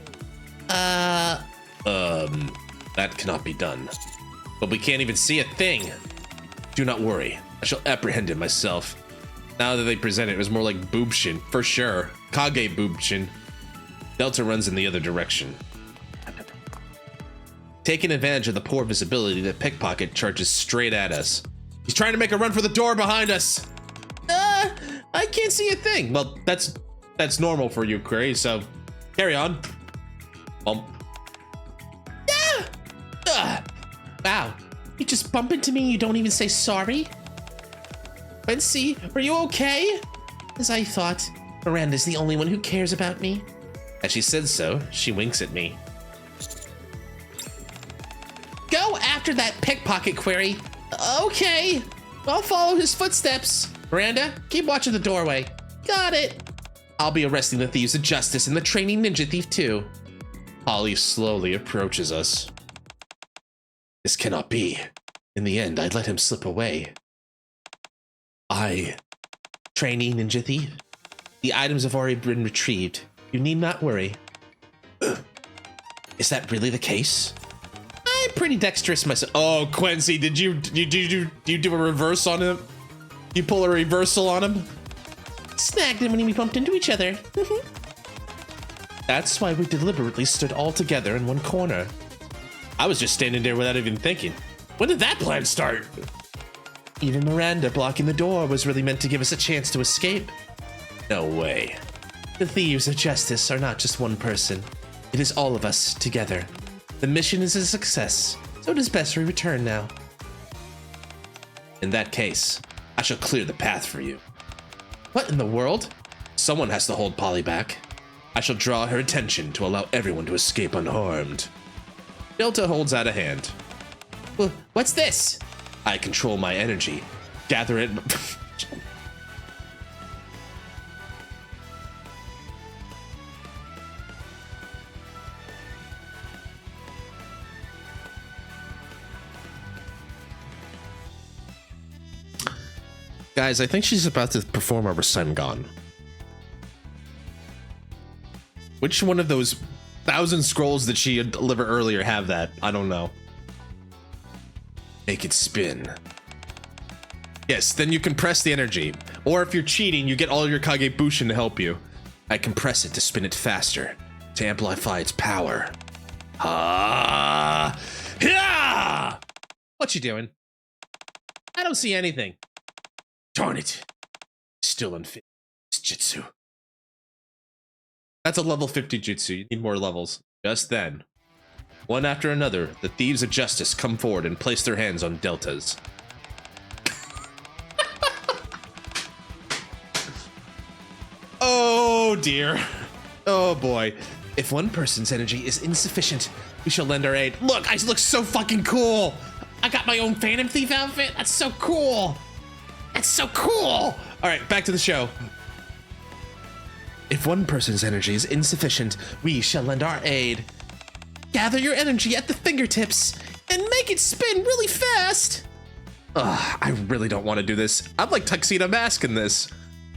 That cannot be done. But we can't even see a thing. Do not worry, I shall apprehend him myself. Now that they present it was more like Boobshin, for sure. Kage Boobshin. Delta runs in the other direction. Taking advantage of the poor visibility, the pickpocket charges straight at us. He's trying to make a run for the door behind us. I can't see a thing. Well, that's normal for you, Query, so carry on. Wow. You just bump into me and you don't even say sorry? Quincy, are you okay? As I thought, Miranda's the only one who cares about me. As she said so, she winks at me. Go after that pickpocket, Query. Okay, I'll follow his footsteps. Miranda, keep watching the doorway. Got it. I'll be arresting the Thieves of Justice and the trainee ninja thief too. Holly slowly approaches us. This cannot be. In the end, I'd let him slip away. Trainee ninja thief, the items have already been retrieved. You need not worry. Is that really the case? I'm pretty dexterous myself. Oh, Quincy, did you do a reverse on him? You pull a reversal on him? Snagged him when we bumped into each other. That's why we deliberately stood all together in one corner. I was just standing there without even thinking. When did that plan start? Even Miranda blocking the door was really meant to give us a chance to escape. No way. The Thieves of Justice are not just one person. It is all of us together. The mission is a success, so it is best we return now. In that case, I shall clear the path for you. What in the world? Someone has to hold Polly back. I shall draw her attention to allow everyone to escape unharmed. Delta holds out a hand. What's this? I control my energy. Gather it. Guys, I think she's about to perform a Rasengan. Which one of those 1,000 scrolls did she deliver earlier have that? I don't know. Make it spin. Yes, then you compress the energy. Or if you're cheating, you get all your Kage Bushin to help you. I compress it to spin it faster, to amplify its power. Yeah! What you doing? I don't see anything. Darn it. Still unfit. It's jutsu. That's a level 50 jutsu. You need more levels. Just then, one after another, the Thieves of Justice come forward and place their hands on deltas. Oh dear. Oh boy. If one person's energy is insufficient, we shall lend our aid. Look, I look so fucking cool. I got my own Phantom Thief outfit. That's so cool. That's so cool. All right, back to the show. If one person's energy is insufficient, we shall lend our aid. Gather your energy at the fingertips and make it spin really fast. Ugh, I really don't want to do this. I'm like Tuxedo Mask in this.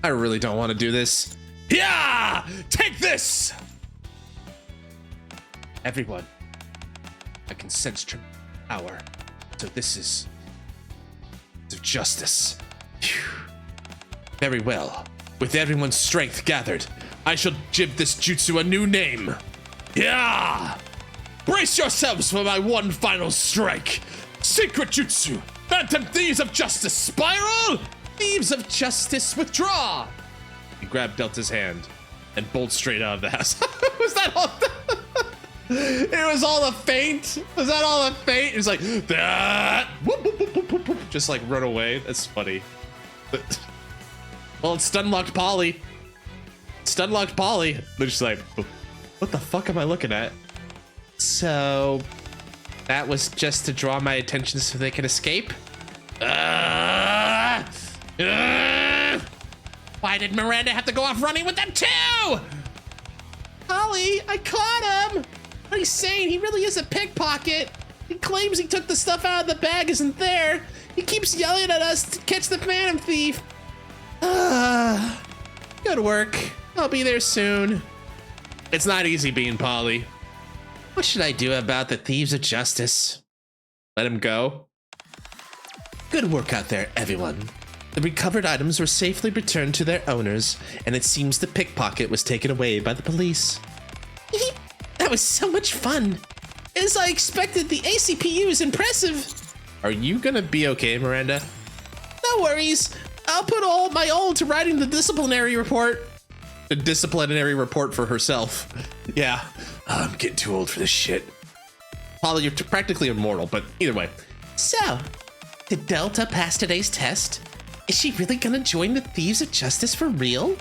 I really don't want to do this. Yeah! Take this! Everyone, I can sense power. So this is of justice. Phew. Very well. With everyone's strength gathered, I shall give this jutsu a new name. Yeah! Brace yourselves for my one final strike. Secret jutsu. Phantom Thieves of Justice. Spiral. Thieves of Justice, withdraw. He grabbed Delta's hand and bolted straight out of the house. Was that all? It was all a feint. Was that all a feint? It was like, that. Whoop, whoop, whoop, whoop, whoop, whoop. Just like run away. That's funny. Well, it's stun-locked Polly. Stun-locked Polly. They're just like, what the fuck am I looking at? So that was just to draw my attention so they can escape? Why did Miranda have to go off running with them too? Polly, I caught him. What he's saying, he really is a pickpocket. He claims he took the stuff out of the bag isn't there. He keeps yelling at us to catch the Phantom Thief. Good work. I'll be there soon. It's not easy being Polly. What should I do about the Thieves of Justice? Let him go? Good work out there, everyone. The recovered items were safely returned to their owners, and it seems the pickpocket was taken away by the police. That was so much fun. As I expected, the ACPU is impressive. Are you gonna be okay, Miranda? No worries. I'll put all my all to writing the disciplinary report. The disciplinary report for herself. Yeah. I'm getting too old for this shit. Polly, you're practically immortal, but either way. So, did Delta pass today's test? Is she really gonna join the Thieves of Justice for real?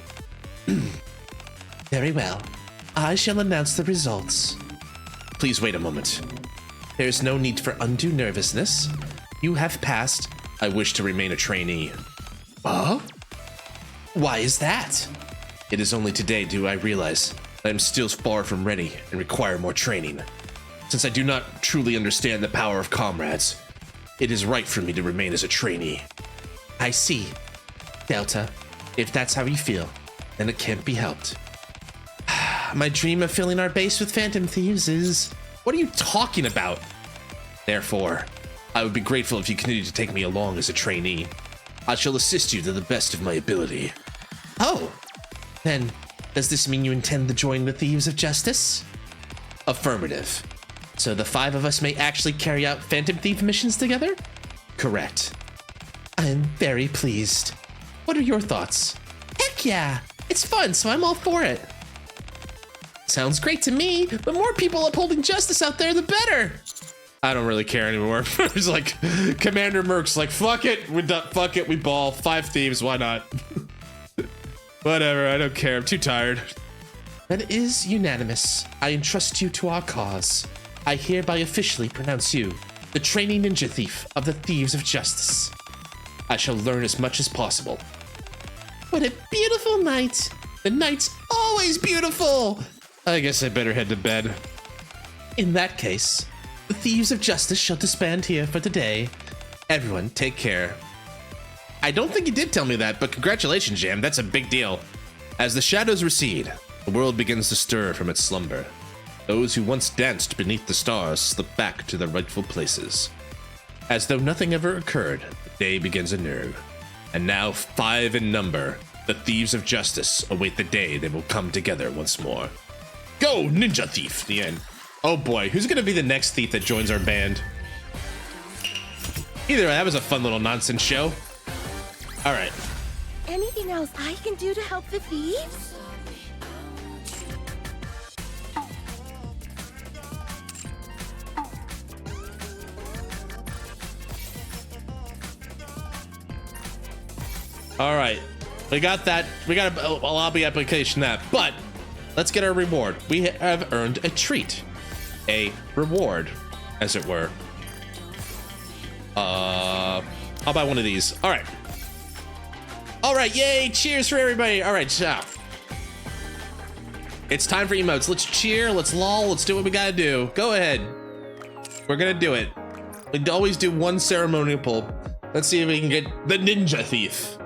Very well. I shall announce the results. Please wait a moment. There is no need for undue nervousness. You have passed. I wish to remain a trainee. Huh? Why is that? It is only today do I realize that I'm still far from ready and require more training. Since I do not truly understand the power of comrades, it is right for me to remain as a trainee. I see. Delta, if that's how you feel, then it can't be helped. My dream of filling our base with Phantom Thieves is... What are you talking about? Therefore, I would be grateful if you continue to take me along as a trainee. I shall assist you to the best of my ability. Oh, then does this mean you intend to join the Thieves of Justice? Affirmative. So the 5 of us may actually carry out Phantom Thief missions together? Correct. I am very pleased. What are your thoughts? Heck yeah! It's fun, so I'm all for it. Sounds great to me. The more people upholding justice out there, the better. I don't really care anymore. It's like Commander Merc's like, fuck it, we're done. Fuck it, we ball 5 thieves. Why not? Whatever, I don't care. I'm too tired. That is unanimous. I entrust you to our cause. I hereby officially pronounce you the trainee ninja thief of the Thieves of Justice. I shall learn as much as possible. What a beautiful night. The night's always beautiful. I guess I better head to bed. In that case, the Thieves of Justice shall disband here for today. Everyone, take care. I don't think you did tell me that, but congratulations, Jam. That's a big deal. As the shadows recede, the world begins to stir from its slumber. Those who once danced beneath the stars slip back to their rightful places. As though nothing ever occurred, the day begins anew. And now 5 in number, the Thieves of Justice await the day they will come together once more. Go, Ninja Thief! The end. Oh boy, who's gonna be the next thief that joins our band? Either way, that was a fun little nonsense show. Alright. Anything else I can do to help the thieves? Alright. We got that. We got a lobby application that, but let's get our reward. We have earned a treat. A reward, as it were. I'll buy one of these. Alright. Alright, yay! Cheers for everybody! Alright, so. It's time for emotes. Let's cheer, let's lol, let's do what we gotta do. Go ahead. We're gonna do it. We always do one ceremonial pull. Let's see if we can get the Ninja Thief.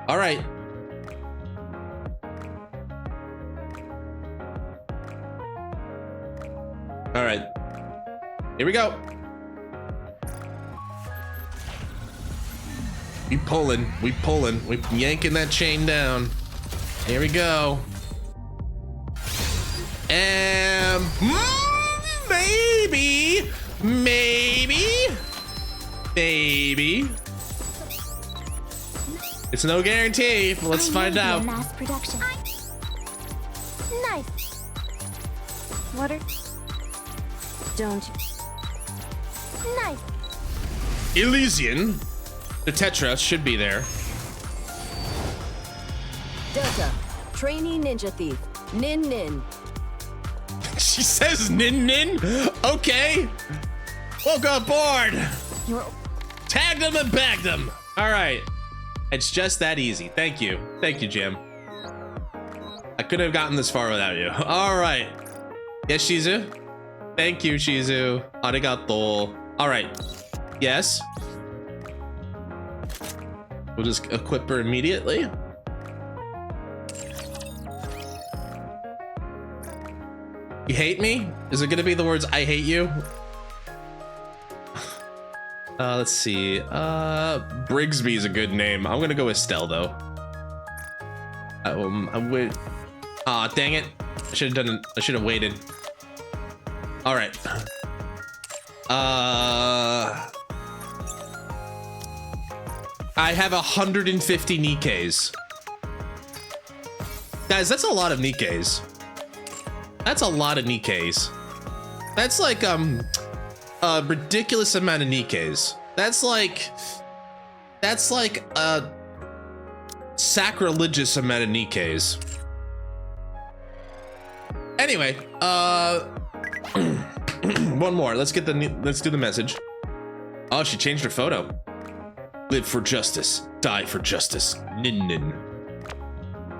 Alright. Alright. Here we go. We pulling, we yanking that chain down. Here we go. And maybe. It's no guarantee, but let's find out. Mass production. Nice. What are... Don't you... Nice. Elysian. The Tetra should be there. Delta, trainee ninja thief. Nin nin. She says nin nin? Okay. Welcome aboard. Tag them and bag them. All right. It's just that easy. Thank you. Thank you, Jim. I couldn't have gotten this far without you. All right. Yes, Shizu? Thank you, Shizu. Arigato. All right. Yes. We'll just equip her immediately. You hate me? Is it gonna be the words "I hate you"? Let's see. Brigsby is a good name. I'm gonna go with Stell though. I would. Ah, dang it! I should have done it. I should have waited. All right. I have 150 NIKKEs. Guys, that's a lot of NIKKEs. That's a lot of NIKKEs. That's like a ridiculous amount of NIKKEs. That's like a sacrilegious amount of NIKKEs. Anyway, one more. Let's do the message. Oh, she changed her photo. Live for justice, die for justice. Nin nin.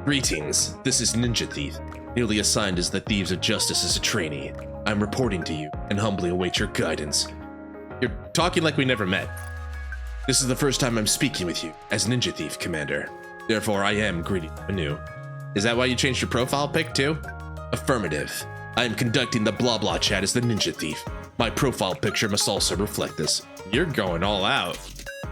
Greetings. This is Ninja Thief, newly assigned as the Thieves of Justice as a trainee. I'm reporting to you and humbly await your guidance. You're talking like we never met. This is the first time I'm speaking with you as Ninja Thief, Commander. Therefore, I am greeting you anew. Is that why you changed your profile pic too? Affirmative. I am conducting the blah blah chat as the Ninja Thief. My profile picture must also reflect this. You're going all out.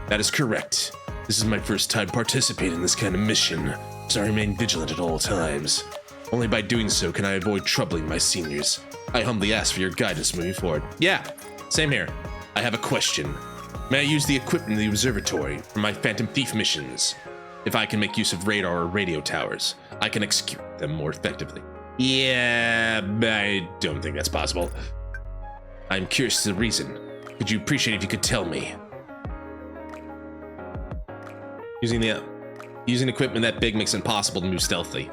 That is correct. This is my first time participating in this kind of mission, so I remain vigilant at all times. Only by doing so can I avoid troubling my seniors. I humbly ask for your guidance moving forward. Yeah, same here. I have a question. May I use the equipment in the observatory for my Phantom Thief missions? If I can make use of radar or radio towers, I can execute them more effectively. Yeah, I don't think that's possible. I'm curious to the reason. Could you appreciate if you could tell me? Using equipment that big makes it impossible to move stealthily.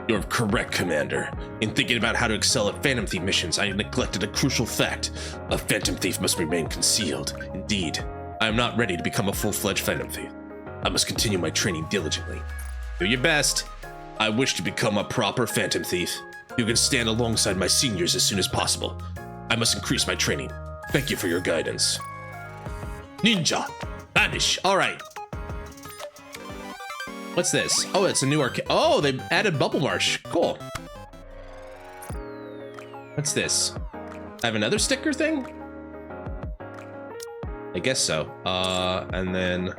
You're correct, Commander. In thinking about how to excel at Phantom Thief missions, I neglected a crucial fact. A Phantom Thief must remain concealed. Indeed, I am not ready to become a full-fledged Phantom Thief. I must continue my training diligently. Do your best. I wish to become a proper Phantom Thief. You can stand alongside my seniors as soon as possible. I must increase my training. Thank you for your guidance. Ninja! Vanish! Alright. What's this? Oh, it's a new arcade. Oh, they added Bubble Marsh. Cool. What's this? I have another sticker thing? I guess so. And then...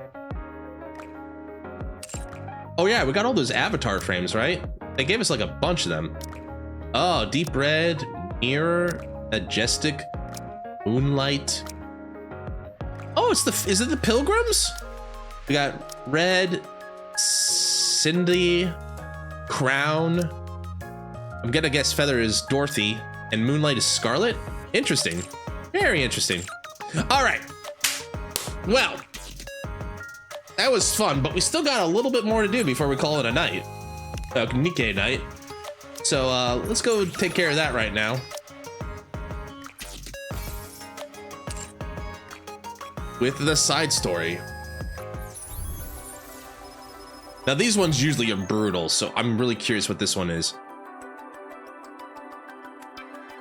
Oh yeah, we got all those avatar frames, right? They gave us like a bunch of them. Oh, Deep Red, Mirror, Majestic, Moonlight. Oh, is it the Pilgrims? We got Red, Cindy, Crown. I'm gonna guess Feather is Dorothy and Moonlight is Scarlet. Interesting. Very interesting. All right. Well, that was fun, but we still got a little bit more to do before we call it a night. Nikke night. So let's go take care of that right now. With the side story. Now these ones usually are brutal, so I'm really curious what this one is.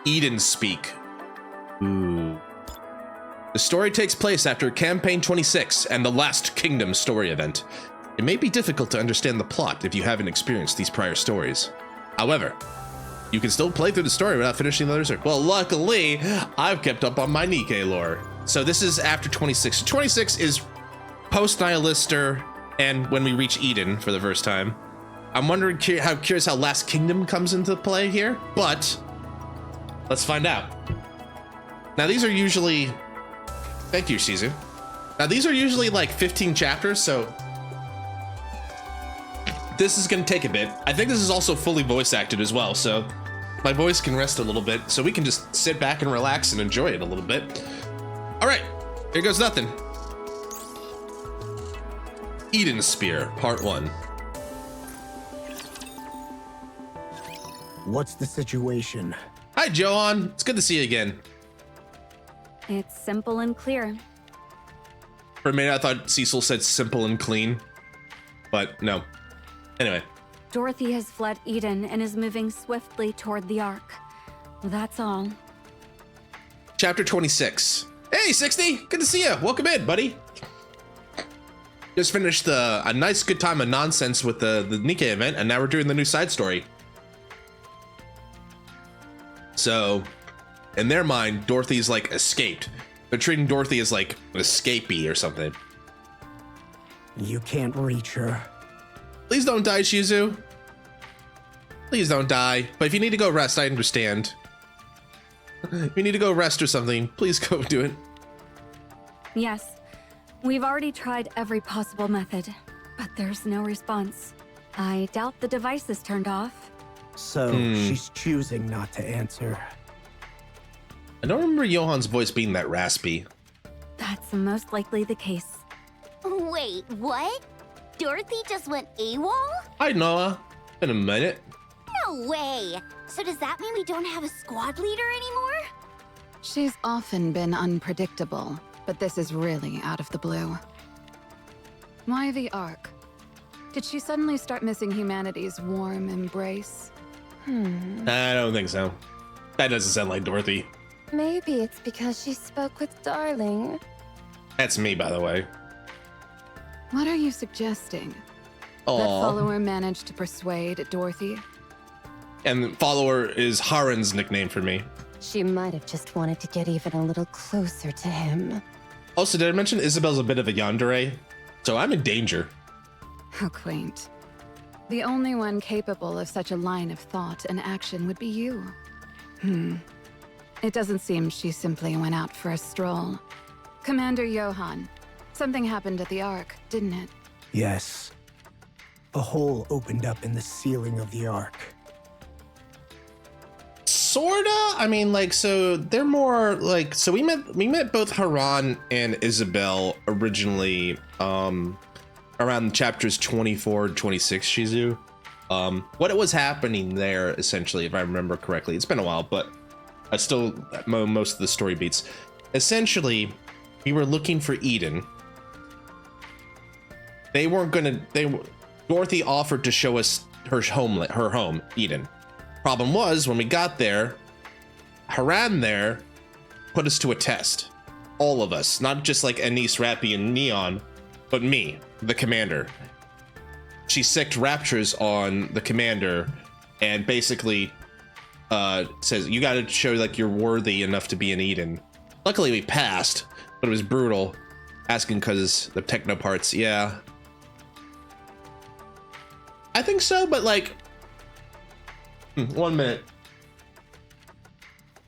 Eden Speak. Ooh. The story takes place after Campaign 26 and the Last Kingdom story event. It may be difficult to understand the plot if you haven't experienced these prior stories. However, you can still play through the story without finishing the other story. Well, luckily, I've kept up on my Nikke lore. So this is after 26. 26 is post-Nihilister and when we reach Eden for the first time. I'm wondering how curious how Last Kingdom comes into play here, but let's find out. Now these are usually... Thank you, Shizu. Now these are usually like 15 chapters, so this is gonna take a bit. I think this is also fully voice acted as well, so my voice can rest a little bit, so we can just sit back and relax and enjoy it a little bit. All right, here goes nothing. Eden Spear, Part 1. What's the situation? Hi, Johan. It's good to see you again. It's simple and clear. For a minute, I thought Cecil said simple and clean, but no. Anyway. Dorothy has fled Eden and is moving swiftly toward the Ark. That's all. Chapter 26. Hey, 60! Good to see you. Welcome in, buddy. Just finished a nice good time of nonsense with the NIKKE event, and now we're doing the new side story. So, in their mind, Dorothy's like escaped. They're treating Dorothy as like an escapee or something. You can't reach her. Please don't die, Shizu. Please don't die. But if you need to go rest, I understand. If you need to go rest or something, please go do it. Yes, we've already tried every possible method, but there's no response. I doubt the device is turned off. So she's choosing not to answer. I don't remember Johan's voice being that raspy. That's most likely the case. Wait, what? Dorothy just went AWOL? Hi, Noah. Been a minute. No way! So does that mean we don't have a squad leader anymore? She's often been unpredictable, but this is really out of the blue. Why the Ark? Did she suddenly start missing humanity's warm embrace? I don't think so. That doesn't sound like Dorothy. Maybe it's because she spoke with Darling. That's me, by the way. What are you suggesting? Aww. That follower managed to persuade Dorothy? And follower is Haren's nickname for me. She might have just wanted to get even a little closer to him. Also, did I mention Isabel's a bit of a yandere? So I'm in danger. How quaint. The only one capable of such a line of thought and action would be you. It doesn't seem she simply went out for a stroll. Commander Johan, something happened at the Ark, didn't it? Yes. A hole opened up in the ceiling of the Ark. Sorta. I mean, like, so they're more like, so we met both Haran and Isabel originally around chapters 24 and 26, Shizu. What was happening there, essentially, if I remember correctly, it's been a while, but I still most of the story beats. Essentially, we were looking for Eden. They weren't gonna. Dorothy offered to show us her home, Eden. Problem was, when we got there, Haran there put us to a test. All of us, not just like Anise, Rappy, and Neon, but me, the commander. She sicked raptures on the commander and basically says, you gotta show like you're worthy enough to be in Eden. Luckily we passed, but it was brutal. Asking because the techno parts, yeah. I think so, but like, 1 minute.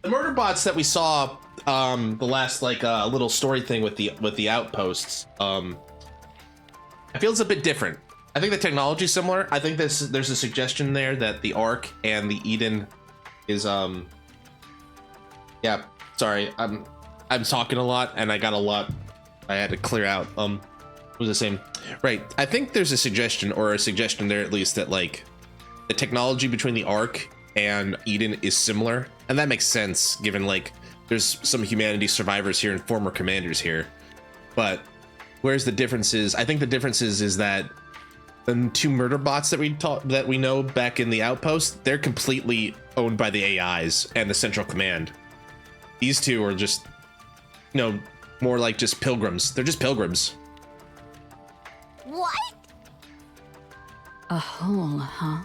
The murder bots that we saw, the last like little story thing with the outposts, I feel it's a bit different. I think the technology is similar. I think there's a suggestion there that the Ark and the Eden is yeah. Sorry, I'm talking a lot and I got a lot I had to clear out. What was I saying? Right. I think there's a suggestion there at least that like the technology between the Ark and Eden is similar, and that makes sense given like there's some humanity survivors here and former commanders here. But where's the differences? I think the differences is that the two murder bots that we know back in the outpost, they're completely owned by the AIs and the central command. These two are just, you know, more like just pilgrims. They're just pilgrims. What? A hole, huh?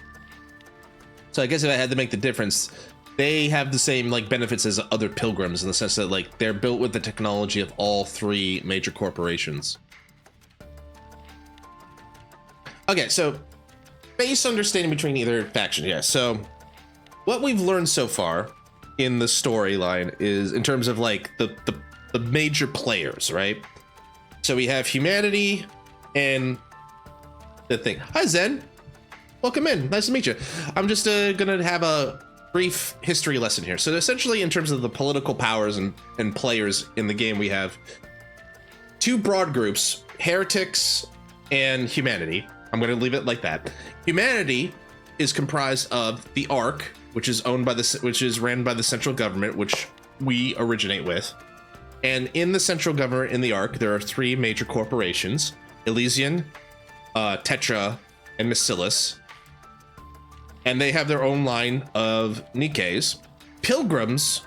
So I guess if I had to make the difference, they have the same like benefits as other pilgrims in the sense that like they're built with the technology of all three major corporations. Okay, so base understanding between either faction. Yeah, so what we've learned so far in the storyline is in terms of like the major players, right? So we have humanity and the thing. Hi, Zen. welcome in. Nice to meet you. I'm just gonna have a brief history lesson here. So essentially, in terms of the political powers and players in the game, we have two broad groups: heretics and humanity. I'm gonna leave it like that. Humanity is comprised of the Ark, which is ran by the central government, which we originate with. And in the central government in the Ark, there are three major corporations: Elysian, Tetra, and Bacillus. And they have their own line of NIKKEs. Pilgrims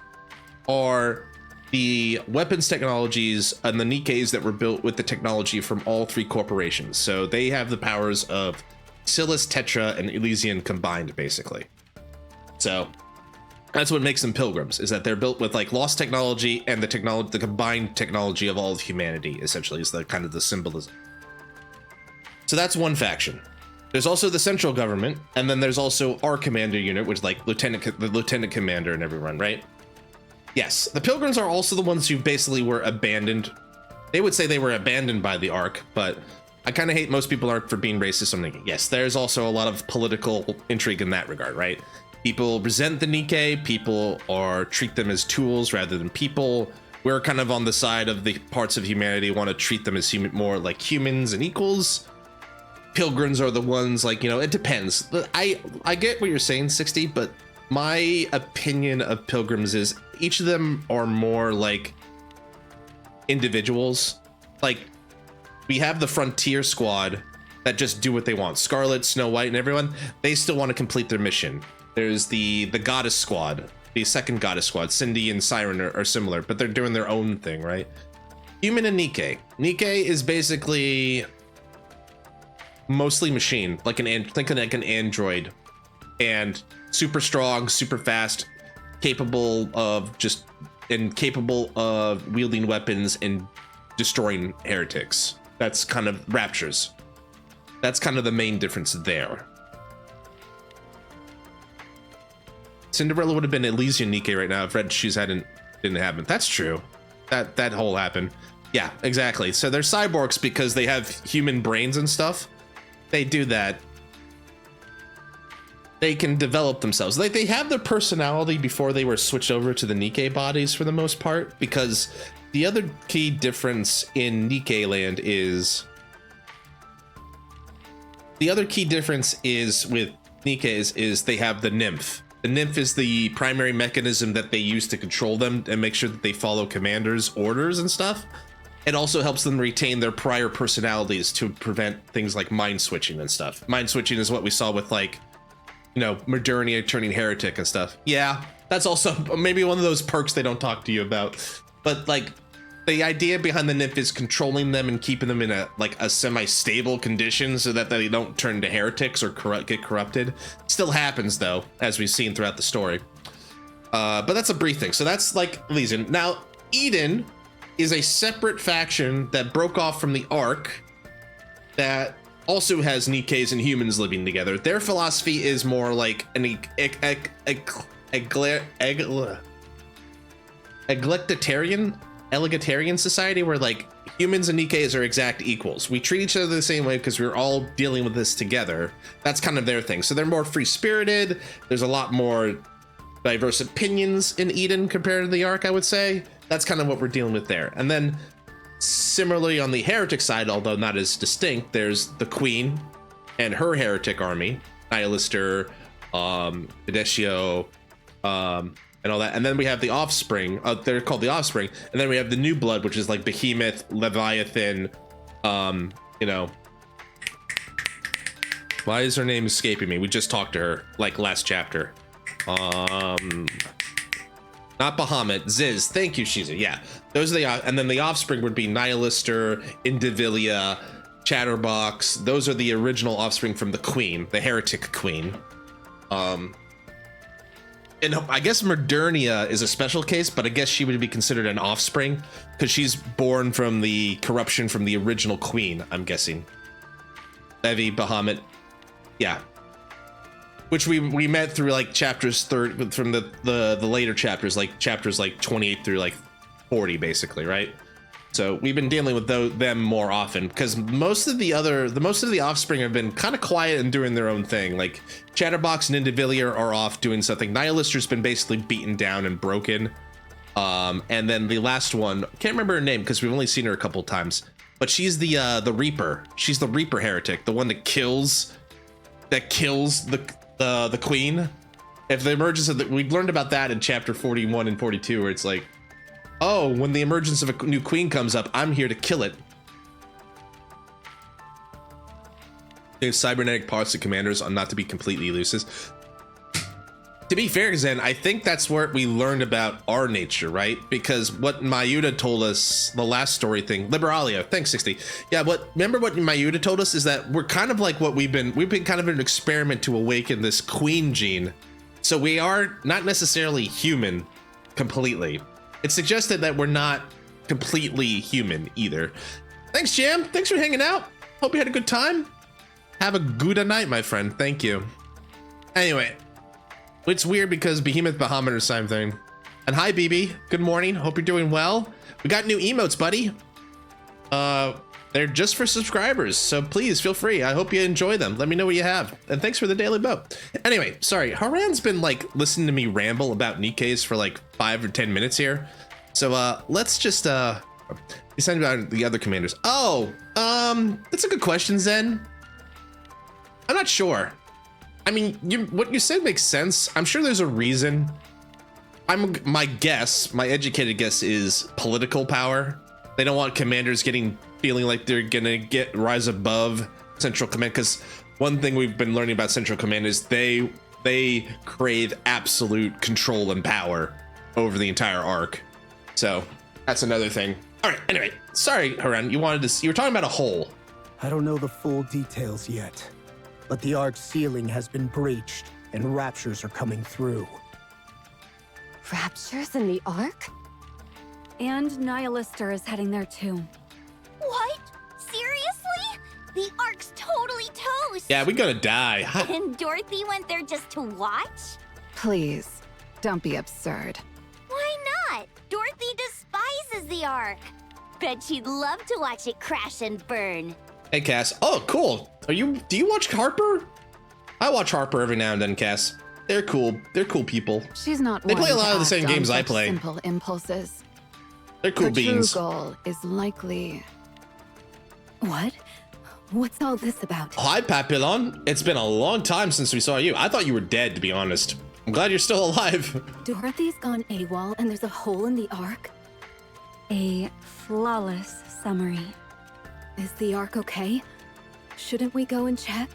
are the weapons technologies and the NIKKEs that were built with the technology from all three corporations. So they have the powers of Bacillus, Tetra, and Elysian combined, basically. So that's what makes them pilgrims, is that they're built with like lost technology and the combined technology of all of humanity, essentially, is the kind of the symbolism. So that's one faction. There's also the central government, and then there's also our commander unit, which is like the lieutenant commander and everyone, right? Yes, the pilgrims are also the ones who basically were abandoned. They would say they were abandoned by the Ark, but I kind of hate most people Ark for being racist. I'm thinking, yes, there's also a lot of political intrigue in that regard, right? People resent the NIKKE, people treat them as tools rather than people. We're kind of on the side of the parts of humanity want to treat them as more like humans and equals. Pilgrims are the ones, like, you know, it depends. I get what you're saying, 60, but my opinion of pilgrims is each of them are more like individuals. Like, we have the frontier squad that just do what they want. Scarlet, Snow White, and everyone, they still want to complete their mission. There's the goddess squad, the second goddess squad. Cindy and Siren are similar, but they're doing their own thing, right? Human and NIKKE. NIKKE is basically mostly machine, like think of like an android, and super strong, super fast, capable of wielding weapons and destroying heretics. That's kind of raptures. That's kind of the main difference there. Cinderella would have been Elysian NIKKE right now if Red Shoes didn't happen. That's true. That whole happened. Yeah, exactly. So they're cyborgs because they have human brains and stuff. They do that. They can develop themselves. They have their personality before they were switched over to the NIKKE bodies for the most part, because the other key difference in NIKKE land is with NIKKEs is they have the nymph. The nymph is the primary mechanism that they use to control them and make sure that they follow commanders' orders and stuff. It also helps them retain their prior personalities to prevent things like mind switching and stuff. Mind switching is what we saw with, like, you know, Modernia turning heretic and stuff. Yeah, that's also maybe one of those perks they don't talk to you about. But like, the idea behind the nymph is controlling them and keeping them in a semi-stable condition so that they don't turn to heretics or get corrupted. Still happens though, as we've seen throughout the story. But that's a brief thing. So that's like Elysian. Now, Eden is a separate faction that broke off from the Ark that also has NIKKEs and humans living together. Their philosophy is more like an egalitarian society where like humans and NIKKEs are exact equals. We treat each other the same way because we're all dealing with this together. That's kind of their thing. So they're more free-spirited. There's a lot more diverse opinions in Eden compared to the Ark, I would say. That's kind of what we're dealing with there. And then similarly on the heretic side, although not as distinct, there's the Queen and her heretic army, Nihilister, Edesio, and all that. And then we have the Offspring. They're called the Offspring. And then we have the New Blood, which is like Behemoth, Leviathan, you know. Why is her name escaping me? We just talked to her like last chapter. Not Bahamut, Ziz. Thank you, Shiza. Yeah, those are the, and then the Offspring would be Nihilister, Indivilia, Chatterbox. Those are the original offspring from the Queen, the heretic Queen. And I guess Modernia is a special case, but I guess she would be considered an offspring because she's born from the corruption from the original Queen, I'm guessing. Evie, Bahamut, yeah. Which we met through like chapters from the later chapters, like chapters like 28 through like 40, basically, right? So we've been dealing with them more often because most of the offspring have been kind of quiet and doing their own thing. Like Chatterbox and Indivillier are off doing something. Nihilister's been basically beaten down and broken. And then the last one, can't remember her name because we've only seen her a couple times, but she's the Reaper. She's the Reaper heretic, the one that kills the queen. If the emergence of we learned about that in chapter 41 and 42, where it's like, oh, when the emergence of a new queen comes up, I'm here to kill it. There's cybernetic parts of commanders on not to be completely elusive. To be fair, Zen, I think that's where we learned about our nature, right? Because what Mayuda told us, the last story thing, Liberalia, thanks 60. Yeah, remember what Mayuda told us is that we're kind of like what we've been kind of an experiment to awaken this queen gene. So we are not necessarily human completely. It suggested that we're not completely human either. Thanks, Jam. Thanks for hanging out. Hope you had a good time. Have a good night, my friend. Thank you. Anyway, it's weird because Behemoth Bahamut are the same thing. And hi, BB. Good morning. Hope you're doing well. We got new emotes, buddy. They're just for subscribers, so please feel free. I hope you enjoy them. Let me know what you have. And thanks for the daily bow. Anyway, sorry. Haran's been like listening to me ramble about NIKKEs for like 5 or 10 minutes here. So let's just decide about the other commanders. Oh, that's a good question, Zen. I'm not sure. I mean, what you said makes sense. I'm sure there's a reason. My educated guess is political power. They don't want commanders feeling like they're gonna rise above Central Command, because one thing we've been learning about Central Command is they crave absolute control and power over the entire arc. So that's another thing. All right. Anyway, sorry, Haran. You were talking about a hole. I don't know the full details yet, but the arc's ceiling has been breached and raptures are coming through. Raptures in the Ark? And Nihilister is heading there too. What? Seriously? The Ark's totally toast. Yeah, we're gonna die. And Dorothy went there just to watch? Please, don't be absurd. Why not? Dorothy despises the Ark. Bet she'd love to watch it crash and burn. Hey, Cass. Oh, cool. Do you watch Harper? I watch Harper every now and then, Cass. They're cool. They're cool people. She's not. They play a lot of the same games I such play. Simple impulses. They're cool Her beans. true goal is likely. What? What's all this about? Hi, Papillon. It's been a long time since we saw you. I thought you were dead, to be honest. I'm glad you're still alive. Dorothy's gone AWOL and there's a hole in the Ark? A flawless summary. Is the Ark okay? Shouldn't we go and check?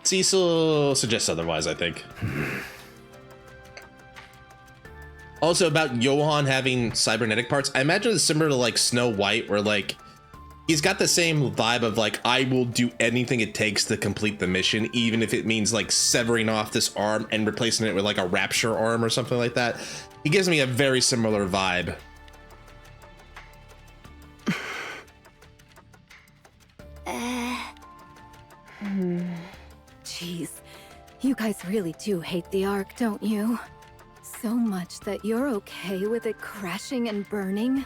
Cecil suggests otherwise, I think. Also, about Johann having cybernetic parts, I imagine it's similar to like Snow White, where like he's got the same vibe of like, I will do anything it takes to complete the mission, even if it means like severing off this arm and replacing it with like a rapture arm or something like that. He gives me a very similar vibe. Jeez, you guys really do hate the Ark, don't you? So much that you're okay with it crashing and burning?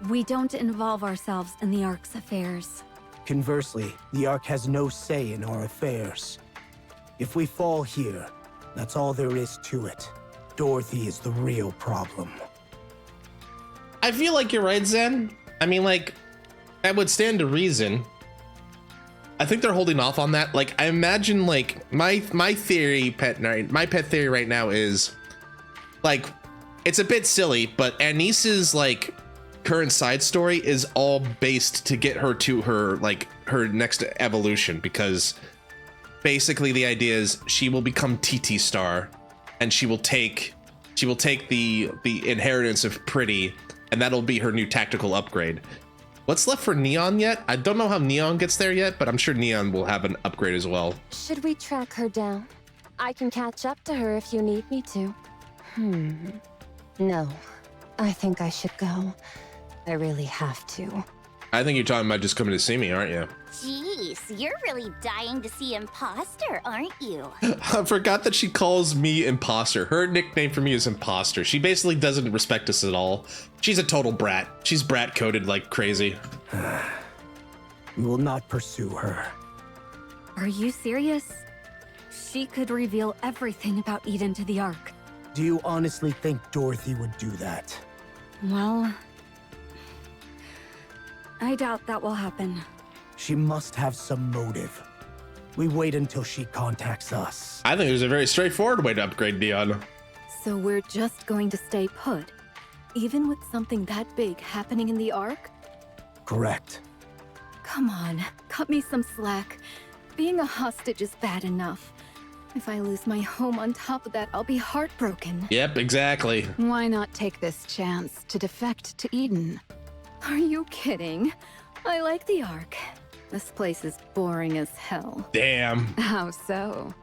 We don't involve ourselves in the Ark's affairs. Conversely, the Ark has no say in our affairs. If we fall here, that's all there is to it. Dorothy is the real problem. I feel like you're right, Zen. I mean, like, that would stand to reason. I think they're holding off on that. Like, I imagine, like, my pet theory right now is, like, it's a bit silly, but Anice's, like, current side story is all based to get her to her, like, her next evolution, because basically the idea is she will become TT Star, and she will take the inheritance of Pretty, and that'll be her new tactical upgrade. What's left for Neon yet? I don't know how Neon gets there yet, but I'm sure Neon will have an upgrade as well. Should we track her down? I can catch up to her if you need me to. No, I think I should go. I really have to. I think you're talking about just coming to see me, aren't you? Jeez, you're really dying to see Imposter, aren't you? I forgot that she calls me Imposter. Her nickname for me is Imposter. She basically doesn't respect us at all. She's a total brat. She's brat coded like crazy. We will not pursue her. Are you serious? She could reveal everything about Eden to the Ark. Do you honestly think Dorothy would do that? Well, I doubt that will happen. She must have some motive. We wait until she contacts us. I think there's a very straightforward way to upgrade Dion. So we're just going to stay put, even with something that big happening in the Ark? Correct. Come on, cut me some slack. Being a hostage is bad enough. If I lose my home on top of that, I'll be heartbroken. Yep, exactly. Why not take this chance to defect to Eden? Are you kidding? I like the Ark. This place is boring as hell. Damn. How so?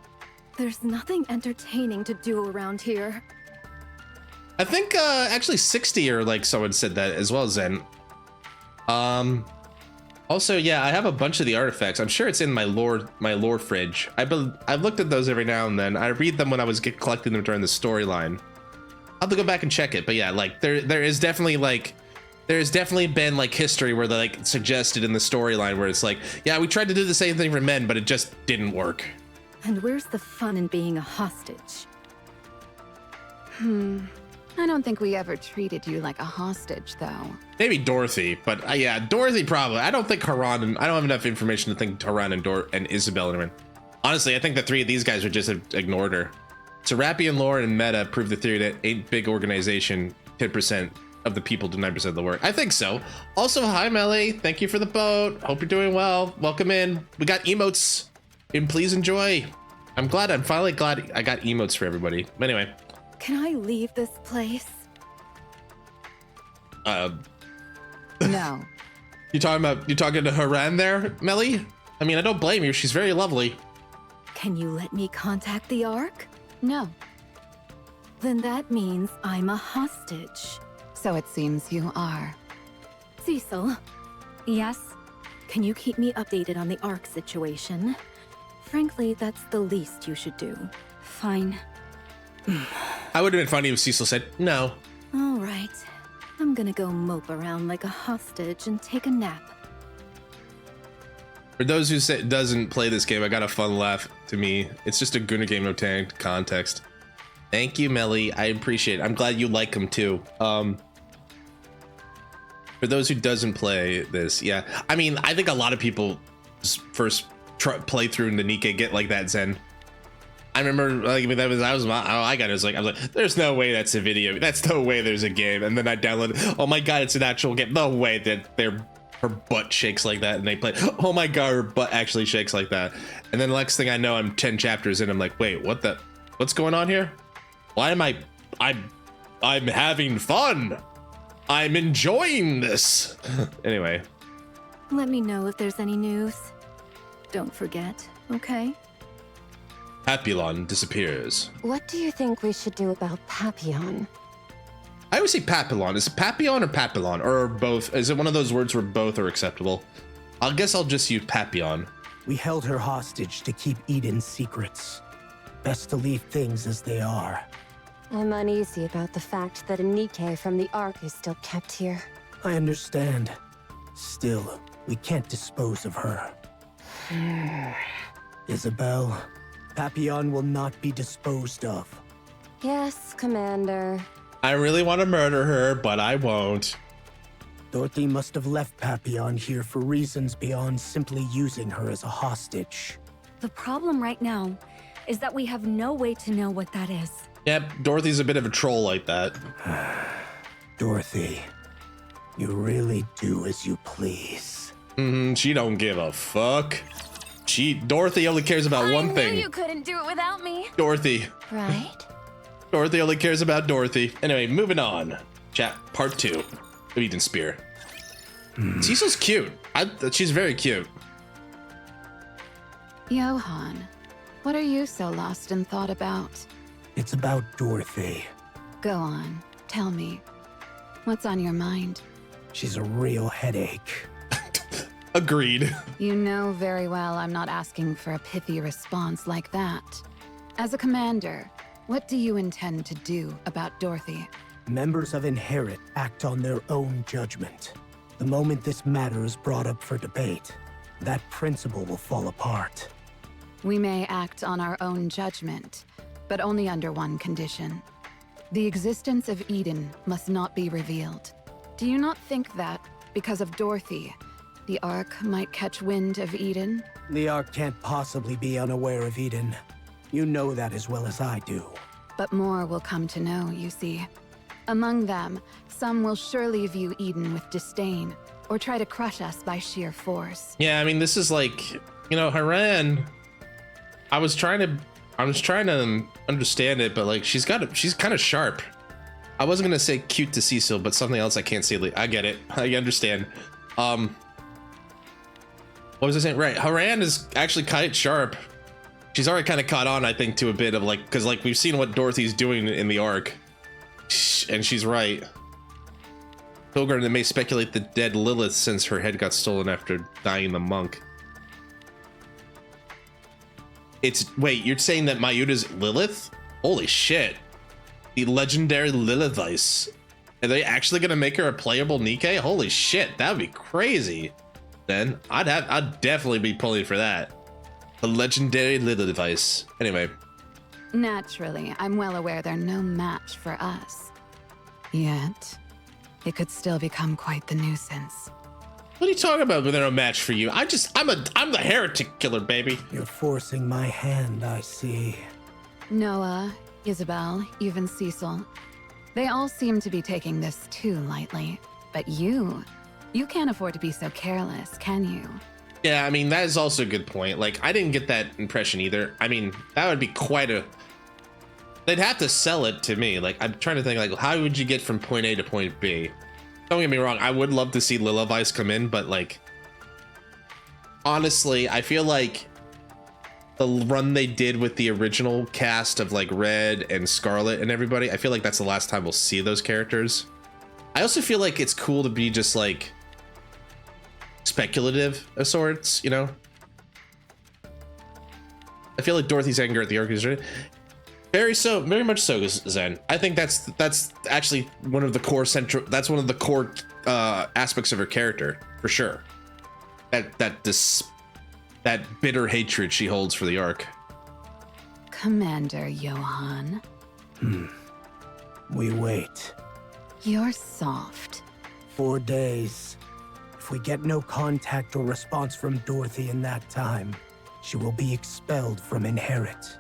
There's nothing entertaining to do around here. I think actually 60 or like someone said that as well, Zen. Also, yeah, I have a bunch of the artifacts. I'm sure it's in my lore fridge. I've looked at those every now and then. I read them when I was collecting them during the storyline. I'll have to go back and check it. But yeah, like there is definitely like there's definitely been like history where they like suggested in the storyline where it's like, yeah, we tried to do the same thing for men, but it just didn't work. And where's the fun in being a hostage? I don't think we ever treated you like a hostage, though. Maybe Dorothy, but yeah, Dorothy probably. I don't think Haran, and I don't have enough information to think Haran and Isabel and honestly, I think the three of these guys are just ignored her. Serapi and Lore and Meta prove the theory that ain't big organization, 10% of the people do 9% of the work. I think so. Also, hi Melly, thank you for the boat. Hope you're doing well. Welcome in. We got emotes, and please enjoy. I'm finally glad I got emotes for everybody. But anyway. Can I leave this place? No. You talking to Haran there, Melly? I mean, I don't blame you. She's very lovely. Can you let me contact the Ark? No. Then that means I'm a hostage. So it seems you are. Cecil. Yes? Can you keep me updated on the Ark situation? Frankly, that's the least you should do. Fine. I would have been funny if Cecil said no. All right. I'm gonna go mope around like a hostage and take a nap. For those who doesn't play this game, I got a fun laugh to me. It's just a Guna game no context. Thank you, Melly. I appreciate it. I'm glad you like them too. For those who doesn't play this, yeah. I mean, I think a lot of people first play through the NIKKE get like that, Zen. I remember like I was like, there's no way that's a video. That's no way there's a game. And then I downloaded. Oh my god, it's an actual game. No way that her butt shakes like that. And they play. Oh my god, her butt actually shakes like that. And then the next thing I know, I'm 10 chapters in. I'm like, wait, what's going on here? Why am I'm having fun. I'm enjoying this. Anyway. Let me know if there's any news. Don't forget, okay? Papillon disappears. What do you think we should do about Papillon? I always say Papillon. Is it Papillon or Papillon? Or both? Is it one of those words where both are acceptable? I guess I'll just use Papillon. We held her hostage to keep Eden's secrets. Best to leave things as they are. I'm uneasy about the fact that a NIKKE from the Ark is still kept here. I understand. Still, we can't dispose of her. Isabel, Papillon will not be disposed of. Yes, Commander. I really want to murder her, but I won't. Dorothy must have left Papillon here for reasons beyond simply using her as a hostage. The problem right now is that we have no way to know what that is. Yep, Dorothy's a bit of a troll like that. Dorothy, you really do as you please. She don't give a fuck. Dorothy only cares about one thing. I knew you couldn't do it without me. Dorothy. Right? Dorothy only cares about Dorothy. Anyway, moving on. Chat, part 2 of Eden Spear. Cecil's cute. She's very cute. Johan, what are you so lost in thought about? It's about Dorothy. Go on, tell me. What's on your mind? She's a real headache. Agreed. You know very well I'm not asking for a pithy response like that. As a commander, what do you intend to do about Dorothy? Members of Inherit act on their own judgment. The moment this matter is brought up for debate, that principle will fall apart. We may act on our own judgment, but only under one condition. The existence of Eden must not be revealed. Do you not think that, because of Dorothy, the Ark might catch wind of Eden? The Ark can't possibly be unaware of Eden. You know that as well as I do. But more will come to know, you see. Among them, some will surely view Eden with disdain, or try to crush us by sheer force. Yeah, I mean, this is like, you know, Haran. I was trying to understand it, but like she's kind of sharp. I wasn't gonna say cute to Cecil, but something else I can't say. I get it. I understand. What was I saying? Right, Haran is actually quite sharp. She's already kind of caught on, I think, to a bit of like, because like we've seen what Dorothy's doing in the Ark, and she's right. Pilgrim may speculate the dead Lilith since her head got stolen after dying the monk. Wait, you're saying that Mayuta's Lilith? Holy shit. The legendary Lilithice. Are they actually gonna make her a playable NIKKE? Holy shit, that would be crazy. Then I'd definitely be pulling for that. The legendary Lilithice. Anyway. Naturally, I'm well aware they're no match for us. Yet, it could still become quite the nuisance. What are you talking about when they're a match for you? I'm the heretic killer, baby. You're forcing my hand, I see. Noah, Isabel, even Cecil. They all seem to be taking this too lightly. But you can't afford to be so careless, can you? Yeah, I mean, that is also a good point. Like, I didn't get that impression either. I mean, that would be quite a... They'd have to sell it to me. Like, I'm trying to think, like, how would you get from point A to point B? Don't get me wrong, I would love to see Lilithice come in, but like, honestly, I feel like the run they did with the original cast of like Red and Scarlet and everybody, I feel like that's the last time we'll see those characters. I also feel like it's cool to be just like speculative of sorts, you know? I feel like Dorothy's anger at the Ark is very much so, Zen. I think that's actually one of the core aspects of her character, for sure. That bitter hatred she holds for the Ark. Commander Johann. We wait. You're soft. 4 days. If we get no contact or response from Dorothy in that time, she will be expelled from Inherit.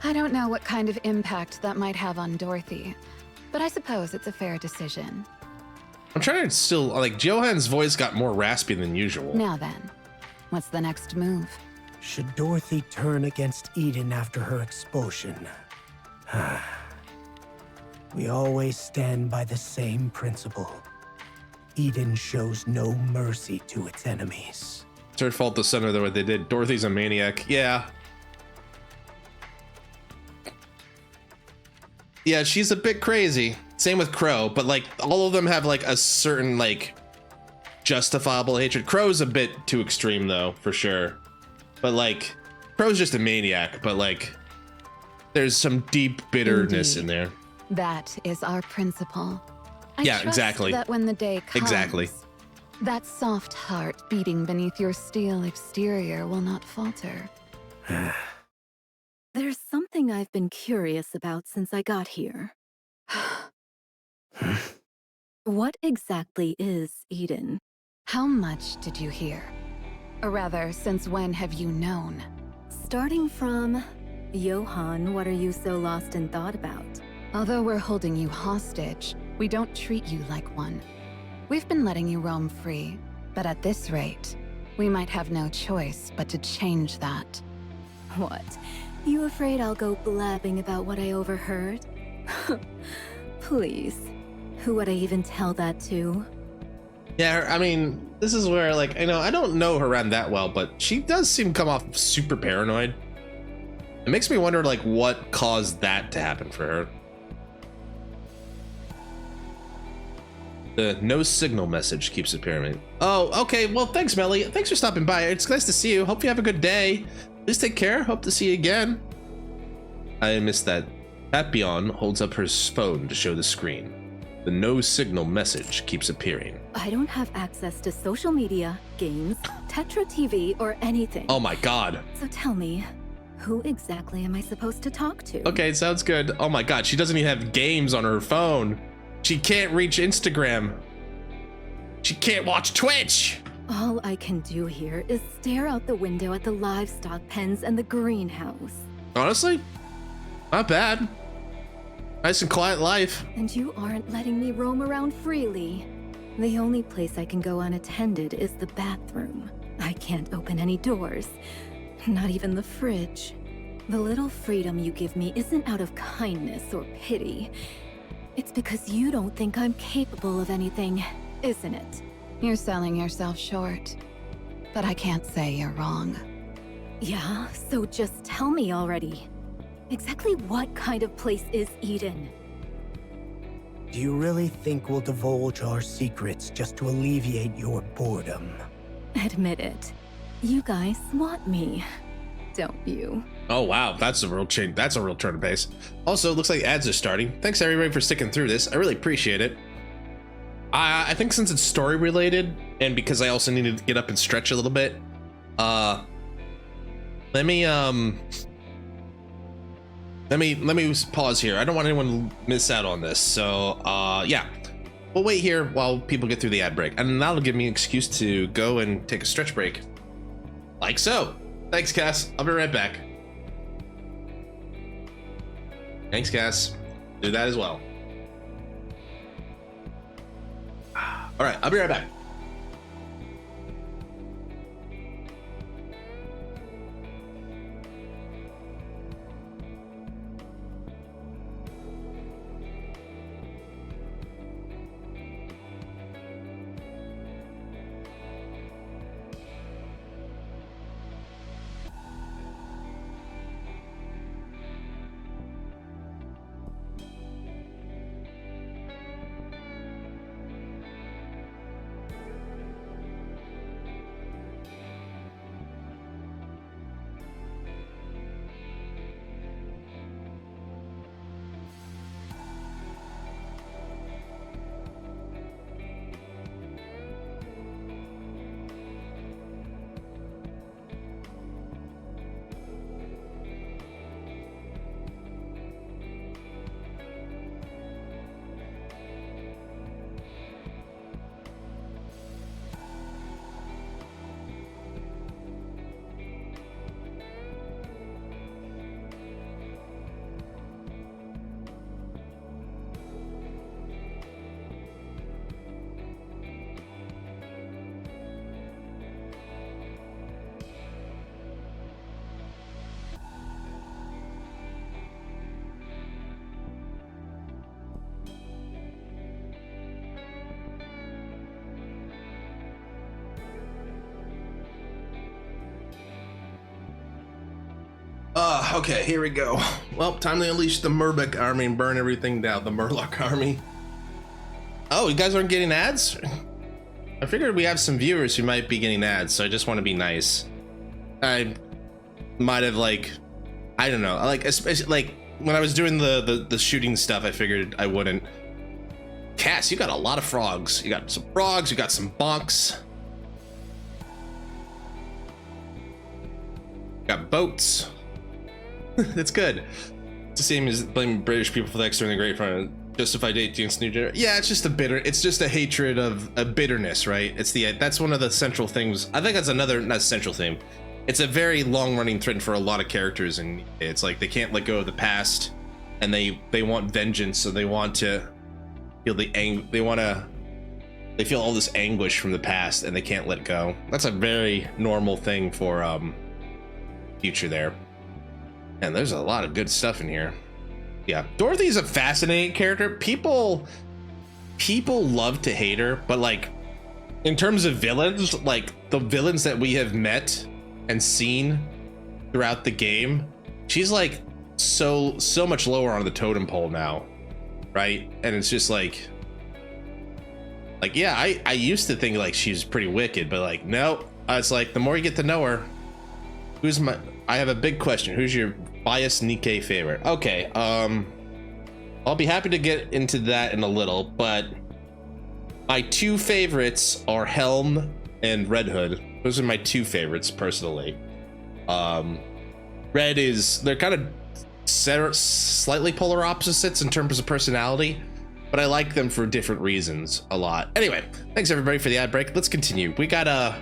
I don't know what kind of impact that might have on Dorothy, but I suppose it's a fair decision. I'm trying to still, like, Johann's voice got more raspy than usual. Now then, what's the next move? Should Dorothy turn against Eden after her expulsion? We always stand by the same principle. Eden shows no mercy to its enemies. It's her fault the center though what they did. Dorothy's a maniac. Yeah. Yeah, she's a bit crazy. Same with Crow, but like all of them have like a certain like justifiable hatred. Crow's a bit too extreme though, for sure. But like Crow's just a maniac, but like there's some deep bitterness in there. That is our principle. I Yeah, trust exactly. that when the day comes, Exactly. that soft heart beating beneath your steel exterior will not falter. There's something I've been curious about since I got here. What exactly is Eden? How much did you hear? Or rather, since when have you known? Starting from... Johann, what are you so lost in thought about? Although we're holding you hostage, we don't treat you like one. We've been letting you roam free, but at this rate, we might have no choice but to change that. What? You afraid I'll go blabbing about what I overheard? Please. Who would I even tell that to? Yeah, I mean, this is where like, you know, I don't know Haran that well, but she does seem to come off super paranoid. It makes me wonder like what caused that to happen for her. The no signal message keeps appearing. Oh, okay. Well, thanks, Melly. Thanks for stopping by. It's nice to see you. Hope you have a good day. Please take care. Hope to see you again. I missed that. Papillon holds up her phone to show the screen. The no signal message keeps appearing. I don't have access to social media, games, Tetra TV, or anything. Oh my god. So tell me, who exactly am I supposed to talk to? Okay, sounds good. Oh my god, she doesn't even have games on her phone. She can't reach Instagram. She can't watch Twitch. All I can do here is stare out the window at the livestock pens and the greenhouse. Honestly, not bad. Nice and quiet life. And you aren't letting me roam around freely. The only place I can go unattended is the bathroom. I can't open any doors, not even the fridge. The little freedom you give me isn't out of kindness or pity. It's because you don't think I'm capable of anything, isn't it? You're selling yourself short. But I can't say you're wrong. Yeah, so just tell me already. Exactly what kind of place is Eden? Do you really think we'll divulge our secrets just to alleviate your boredom? Admit it. You guys want me, don't you? Oh wow, that's a real change. That's a real turn of base. Also, looks like ads are starting. Thanks everybody for sticking through this. I really appreciate it. I think since it's story related, and because I also needed to get up and stretch a little bit, let me pause here. I don't want anyone to miss out on this. So yeah, we'll wait here while people get through the ad break, and that'll give me an excuse to go and take a stretch break. Like so. Thanks, Cass. I'll be right back. Thanks, Cass. Do that as well. All right, I'll be right back. Okay, here we go. Well, time to unleash the Murloc army and burn everything down. The Murloc army. Oh, you guys aren't getting ads? I figured we have some viewers who might be getting ads, so I just want to be nice. I might have, like, I don't know, like, especially like when I was doing the shooting stuff, I figured I wouldn't. Cass, you got a lot of frogs. You got some frogs, you got some bonks. You got boats. That's good. It's the same as blaming British people for the external great front. Justified hate against new generation. Yeah, it's just a hatred of a bitterness, right? That's one of the central things. I think that's another, not central thing. It's a very long running thread for a lot of characters, and it's like they can't let go of the past, and they want vengeance, so they want to feel they feel all this anguish from the past, and they can't let go. That's a very normal thing for Future there. And there's a lot of good stuff in here. Yeah, Dorothy's a fascinating character. People love to hate her, but like in terms of villains, like the villains that we have met and seen throughout the game, she's like so much lower on the totem pole now, right? And it's just like Like, yeah, I used to think like she was pretty wicked, but like, no, it's like the more you get to know her, I have a big question. Who's your biased NIKKE favorite? Okay, I'll be happy to get into that in a little, but my two favorites are Helm and Red Hood. Those are my two favorites personally. Red they're kind of slightly polar opposites in terms of personality, but I like them for different reasons a lot. Anyway, thanks everybody for the ad break. Let's continue. We gotta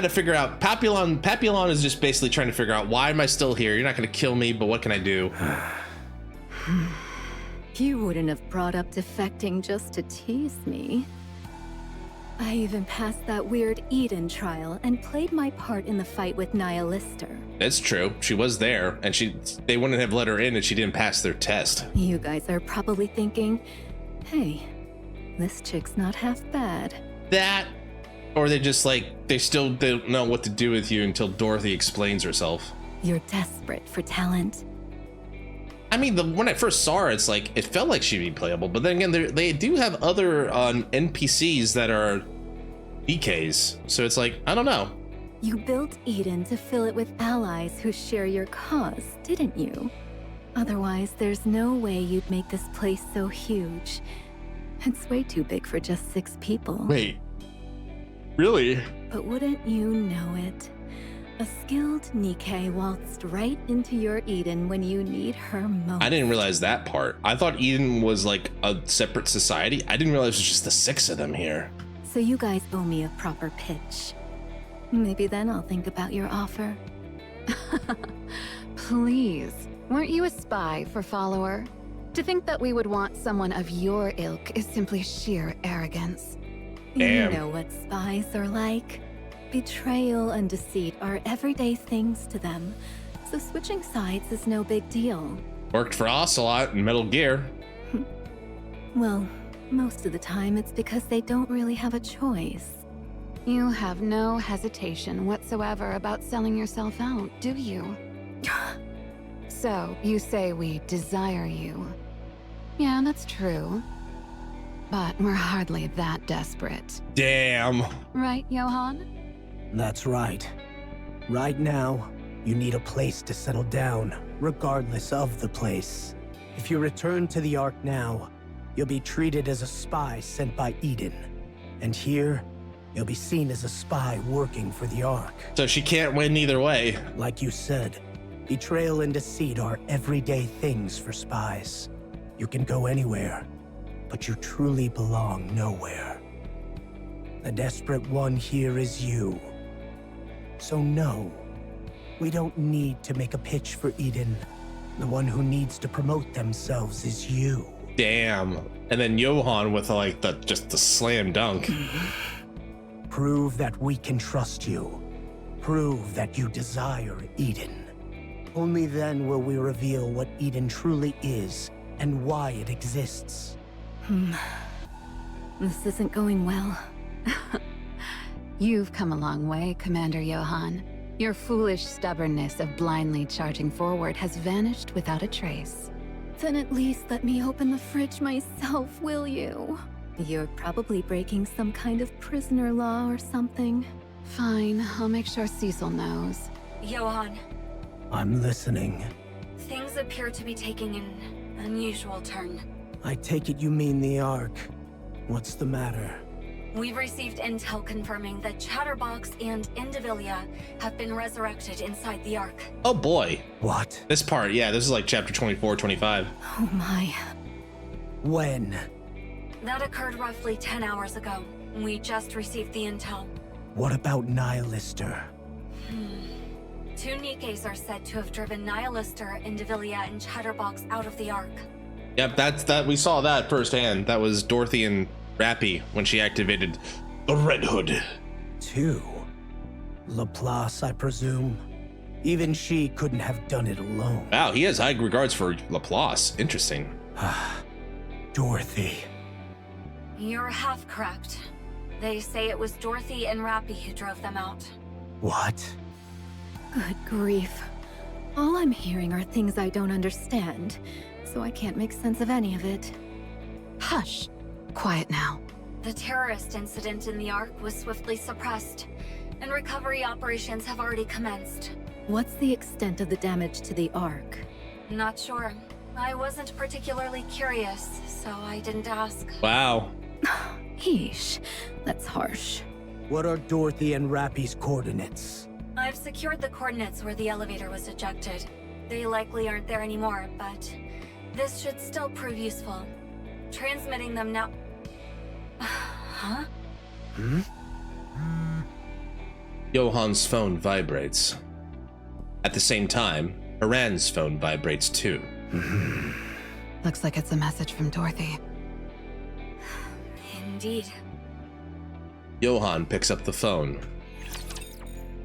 figure out Papillon. Papillon is just basically trying to figure out, why am I still here? You're not gonna kill me, but what can I do? You wouldn't have brought up defecting just to tease me. I even passed that weird Eden trial and played my part in the fight with Nihilister. That's true. She was there, and they wouldn't have let her in if she didn't pass their test. You guys are probably thinking, hey, this chick's not half bad. That, or they just like, they don't know what to do with you until Dorothy explains herself. You're desperate for talent. I mean, when I first saw her, it's like, it felt like she'd be playable, but then again, they do have other NPCs that are DKs, so it's like, I don't know. You built Eden to fill it with allies who share your cause, didn't you? Otherwise, there's no way you'd make this place so huge. It's way too big for just 6 people. Wait, really? But wouldn't you know it? A skilled NIKKE waltzed right into your Eden when you need her most. I didn't realize that part. I thought Eden was like a separate society. I didn't realize it was just the 6 of them here. So you guys owe me a proper pitch. Maybe then I'll think about your offer. Please, weren't you a spy for Follower? To think that we would want someone of your ilk is simply sheer arrogance. Damn. You know what spies are like. Betrayal and deceit are everyday things to them, so switching sides is no big deal. Worked for Ocelot in Metal Gear. Well, most of the time it's because they don't really have a choice. You have no hesitation whatsoever about selling yourself out, do you? So, you say we desire you. Yeah, that's true. But we're hardly that desperate. Damn. Right, Johan? That's right. Right now, you need a place to settle down, regardless of the place. If you return to the Ark now, you'll be treated as a spy sent by Eden. And here, you'll be seen as a spy working for the Ark. So she can't win either way. Like you said, betrayal and deceit are everyday things for spies. You can go anywhere, but you truly belong nowhere. The desperate one here is you. So no, we don't need to make a pitch for Eden. The one who needs to promote themselves is you. Damn. And then Johan with like just the slam dunk. Prove that we can trust you. Prove that you desire Eden. Only then will we reveal what Eden truly is and why it exists. This isn't going well. You've come a long way, Commander Johan. Your foolish stubbornness of blindly charging forward has vanished without a trace. Then at least let me open the fridge myself, will you? You're probably breaking some kind of prisoner law or something. Fine, I'll make sure Cecil knows. Johan, I'm listening. things appear to be taking an unusual turn. I take it you mean the Ark. What's the matter? We've received intel confirming that Chatterbox and Indivilia have been resurrected inside the Ark. Oh boy. What? This part, yeah, this is like chapter 24, 25. Oh my. When? That occurred roughly 10 hours ago. We just received the intel. What about Nihilister? 2 NIKKEs are said to have driven Nihilister, Indivilia, and Chatterbox out of the Ark. Yep, that we saw that firsthand. That was Dorothy and Rappy when she activated the Red Hood. 2? Laplace, I presume? Even she couldn't have done it alone. Wow, he has high regards for Laplace. Interesting. Dorothy. You're half correct. They say it was Dorothy and Rappy who drove them out. What? Good grief. All I'm hearing are things I don't understand, so I can't make sense of any of it. Hush. Quiet now. The terrorist incident in the Ark was swiftly suppressed, and recovery operations have already commenced. What's the extent of the damage to the Ark? Not sure. I wasn't particularly curious, so I didn't ask. Wow. Eesh, that's harsh. What are Dorothy and Rappy's coordinates? I've secured the coordinates where the elevator was ejected. They likely aren't there anymore, but this should still prove useful. Transmitting them now. Huh? Johan's phone vibrates. At the same time, Haran's phone vibrates too. Looks like it's a message from Dorothy. Indeed. Johan picks up the phone.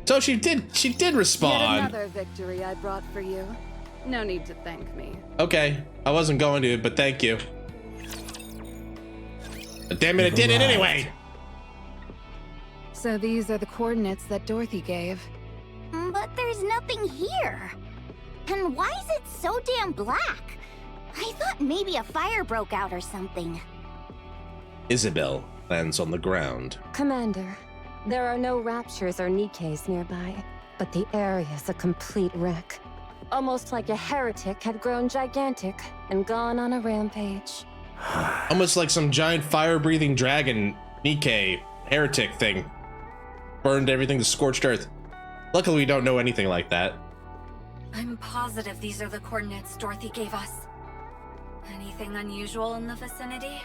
So she did Yet respond. another victory I brought for you. No need to thank me. Okay, I wasn't going to, but thank you. But damn it, I did it anyway! So these are the coordinates that Dorothy gave. But there's nothing here. And why is it so damn black? I thought maybe a fire broke out or something. Isabel lands on the ground. Commander, there are no raptures or NIKKEs nearby, but the area's a complete wreck. Almost like a heretic had grown gigantic and gone on a rampage. Almost like some giant fire-breathing dragon, NIKKE, heretic thing. Burned everything to scorched earth. Luckily, we don't know anything like that. I'm positive these are the coordinates Dorothy gave us. Anything unusual in the vicinity?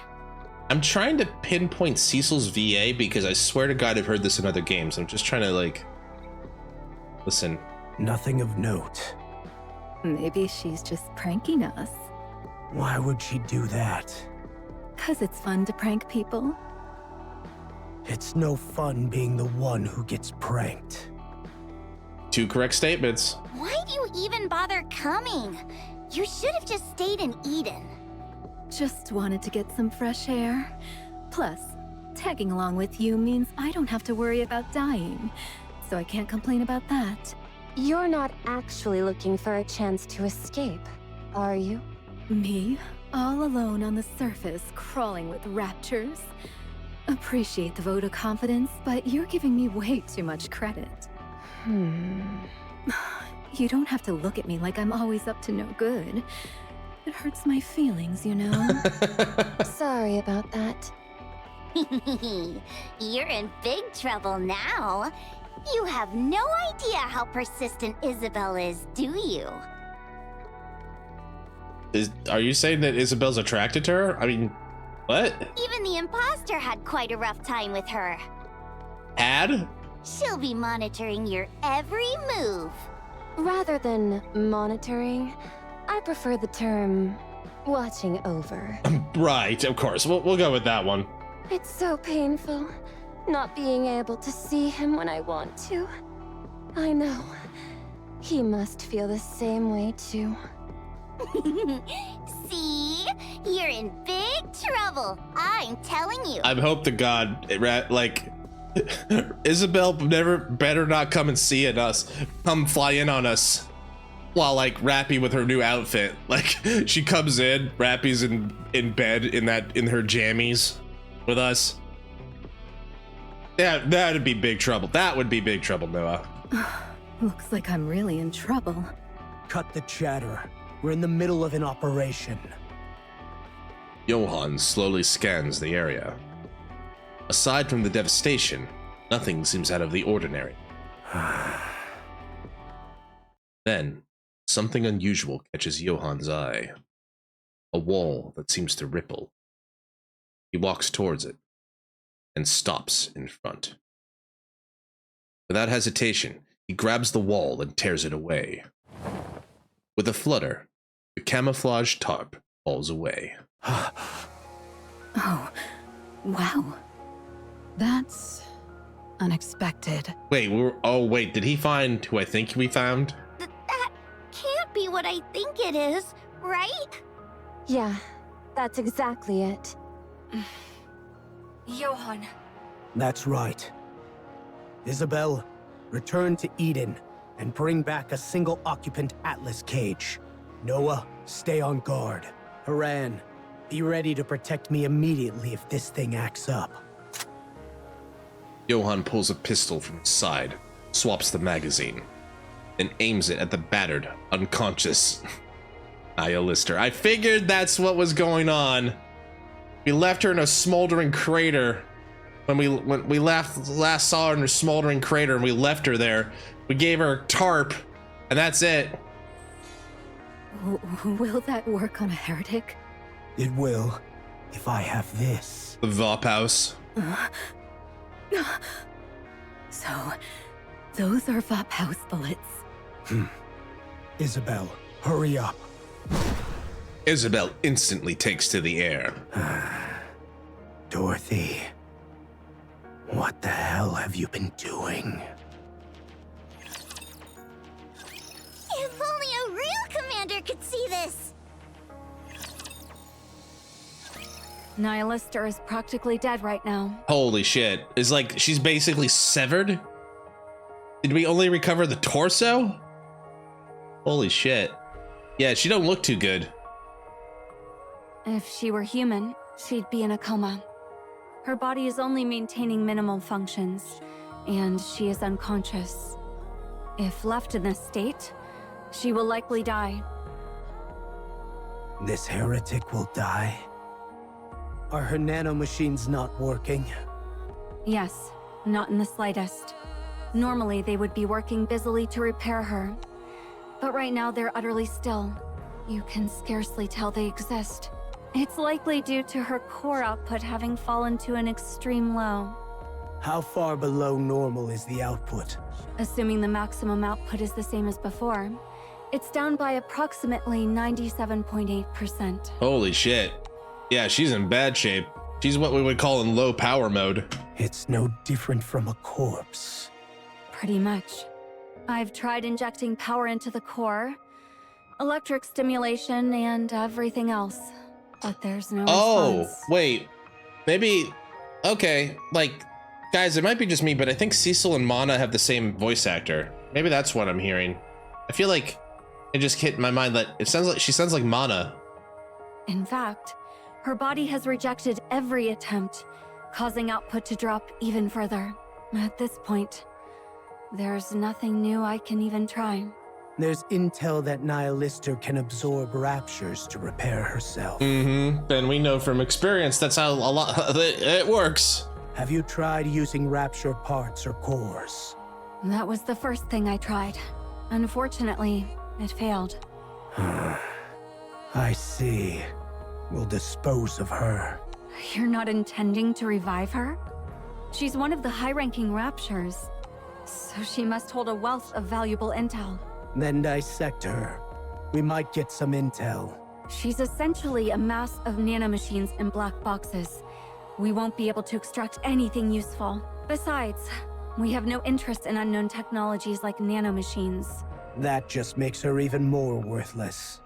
I'm trying to pinpoint Cecil's VA because I swear to God I've heard this in other games. I'm just trying to, like, listen. Nothing of note. Maybe she's just pranking us. Why would she do that? 'Cause it's fun to prank people. It's no fun being the one who gets pranked. Two correct statements. Why do you even bother coming? You should have just stayed in Eden. Just wanted to get some fresh air. Plus, tagging along with you means I don't have to worry about dying. So I can't complain about that. You're not actually looking for a chance to escape, are you? Me? All alone on the surface, crawling with raptures? Appreciate the vote of confidence, but you're giving me way too much credit. You don't have to look at me like I'm always up to no good. It hurts my feelings, you know? Sorry about that. You're in big trouble now. You have no idea how persistent Isabel is, do you? Are you saying that Isabel's attracted to her? I mean, what? Even the imposter had quite a rough time with her. Had? She'll be monitoring your every move. Rather than monitoring, I prefer the term watching over. Right, of course. We'll go with that one. It's so painful, not being able to see him when I want to. I know. He must feel the same way too. See? You're in big trouble. I'm telling you. I hope to God, like, Isabel better not come and see us. Come fly in on us. While, like, Rappy with her new outfit. Like, she comes in, Rappy's in bed in her jammies with us. Yeah, that'd be big trouble. That would be big trouble, Noah. Looks like I'm really in trouble. Cut the chatter. We're in the middle of an operation. Johan slowly scans the area. Aside from the devastation, nothing seems out of the ordinary. Then, something unusual catches Johan's eye. A wall that seems to ripple. He walks towards it and stops in front. Without hesitation, he grabs the wall and tears it away. With a flutter, the camouflage tarp falls away. Oh, wow. That's unexpected. Wait, wait, did he find who I think we found? That can't be what I think it is, right? Yeah, that's exactly it. Johan. That's right. Isabel, return to Eden and bring back a single occupant Atlas cage. Noah, stay on guard. Haran, Be ready to protect me immediately if this thing acts up. Johann pulls a pistol from his side, swaps the magazine, and aims it at the battered, unconscious Lister. I figured that's what was going on. We left her in a smoldering crater. When we last saw her in a smoldering crater and we left her there, we gave her a tarp, and that's it. Will that work on a heretic? It will, if I have this. The Vop House. So, those are Vop House bullets. Isabel, hurry up. Isabel instantly takes to the air. Dorothy, what the hell have you been doing? If only a real commander could see this! Nihilister is practically dead right now. Holy shit. It's like she's basically severed? Did we only recover the torso? Holy shit. Yeah, she don't look too good. If she were human, she'd be in a coma. Her body is only maintaining minimal functions, and she is unconscious. If left in this state, she will likely die. This heretic will die? Are her nanomachines not working? Yes, not in the slightest. Normally, they would be working busily to repair her. But right now, they're utterly still. You can scarcely tell they exist. It's likely due to her core output having fallen to an extreme low. How far below normal is the output? Assuming the maximum output is the same as before, it's down by approximately 97.8%. Holy shit. Yeah, she's in bad shape. She's what we would call in low power mode. It's no different from a corpse. Pretty much. I've tried injecting power into the core, electric stimulation, and everything else. But there's no response. Wait. Maybe... Okay, like... Guys, it might be just me, but I think Cecil and Mana have the same voice actor. Maybe that's what I'm hearing. I feel like it just hit my mind that it sounds like she sounds like Mana. In fact, her body has rejected every attempt, causing output to drop even further. At this point, there's nothing new I can even try. There's intel that Nihilister can absorb raptures to repair herself. Then we know from experience that's how a lot it works. Have you tried using rapture parts or cores? That was the first thing I tried. Unfortunately, it failed. I see. We'll dispose of her. You're not intending to revive her? She's one of the high-ranking raptures, so she must hold a wealth of valuable intel. Then dissect her. We might get some intel. She's essentially a mass of nanomachines in black boxes. We won't be able to extract anything useful. Besides, we have no interest in unknown technologies like nanomachines. That just makes her even more worthless.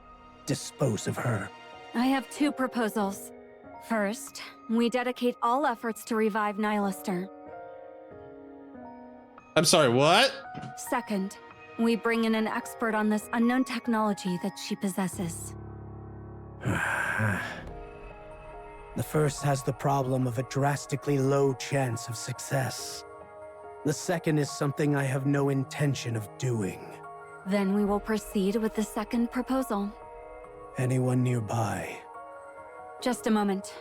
Dispose of her. I have two proposals. First, we dedicate all efforts to revive Nihilister. I'm sorry, what? Second, we bring in an expert on this unknown technology that she possesses. The first has the problem of a drastically low chance of success. The second is something I have no intention of doing. Then we will proceed with the second proposal. Anyone nearby? Just a moment.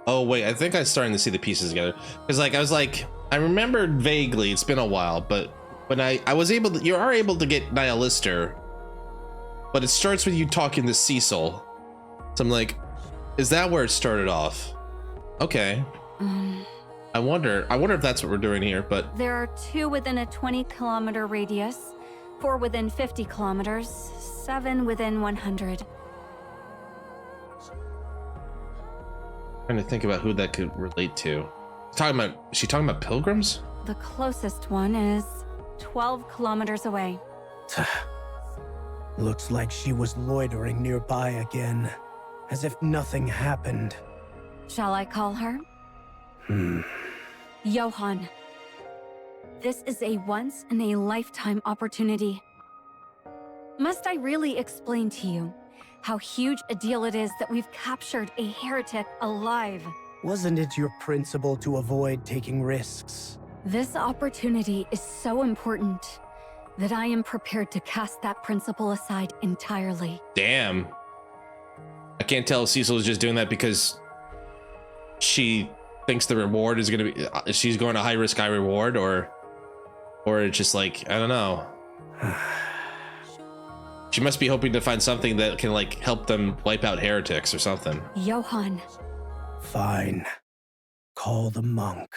Oh wait, I think I'm starting to see the pieces together. Because like I was like, I remembered vaguely, it's been a while, but when I was able to, you are able to get Nihilister, but it starts with you talking to Cecil. So I'm like, is that where it started off? Okay. I wonder if that's what we're doing here, but... There are 2 within a 20-kilometer radius, 4 within 50 kilometers, 7 within 100. Trying to think about who that could relate to. Is she talking about pilgrims? The closest one is 12 kilometers away. Looks like she was loitering nearby again, as if nothing happened. Shall I call her? Johann. This is a once-in-a-lifetime opportunity. Must I really explain to you how huge a deal it is that we've captured a heretic alive. Wasn't it your principle to avoid taking risks? This opportunity is so important that I am prepared to cast that principle aside entirely. Damn. I can't tell if Cecil is just doing that because she thinks the reward is going to be, she's going to high risk, high reward, or it's just like, I don't know. She must be hoping to find something that can like help them wipe out heretics or something. Johan. Fine. Call the monk.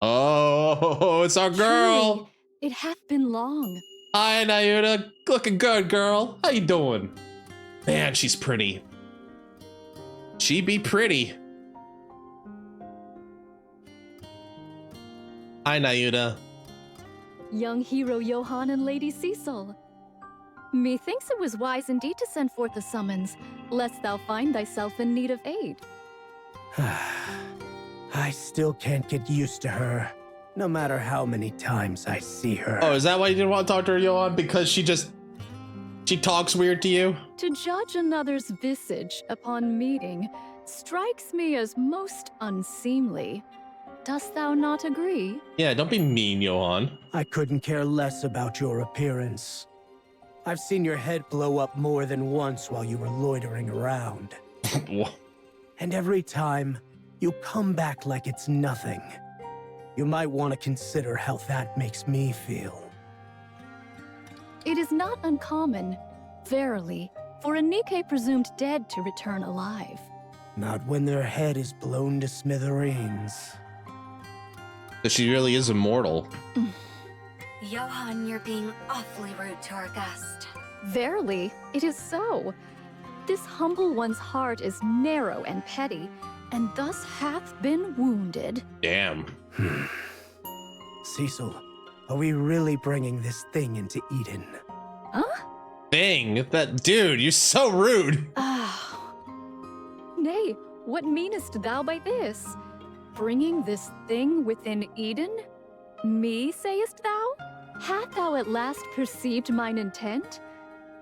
Oh, it's our girl. Truly, it hath been long. Hi, Nayuta. Looking good, girl. How you doing? Man, she's pretty. She be pretty. Hi, Nayuta. Young hero Johan and Lady Cecil. Methinks it was wise indeed to send forth the summons, lest thou find thyself in need of aid. I still can't get used to her, no matter how many times I see her. Oh, is that why you didn't want to talk to her, Johan? Because she talks weird to you? To judge another's visage upon meeting strikes me as most unseemly. Dost thou not agree? Yeah, don't be mean, Johan. I couldn't care less about your appearance. I've seen your head blow up more than once while you were loitering around. And every time, you come back like it's nothing. You might want to consider how that makes me feel. It is not uncommon, verily, for a NIKKE presumed dead to return alive. Not when their head is blown to smithereens. But she really is immortal. Johan, you're being awfully rude to our guest. Verily, it is so. This humble one's heart is narrow and petty, and thus hath been wounded. Damn. Cecil, are we really bringing this thing into Eden? Huh? Thing? That dude, you're so rude. Ah. Nay, what meanest thou by this? Bringing this thing within Eden? Me, sayest thou? Hath thou at last perceived mine intent?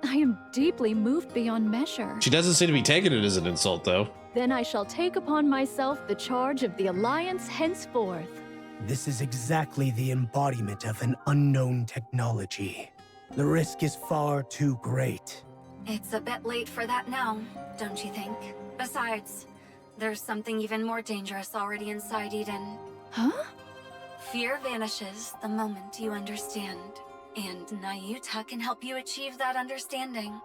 I am deeply moved beyond measure. She doesn't seem to be taking it as an insult, though. Then I shall take upon myself the charge of the Alliance henceforth. This is exactly the embodiment of an unknown technology. The risk is far too great. It's a bit late for that now, don't you think? Besides, there's something even more dangerous already inside Eden. Huh? Fear vanishes the moment you understand, and Nayuta can help you achieve that understanding.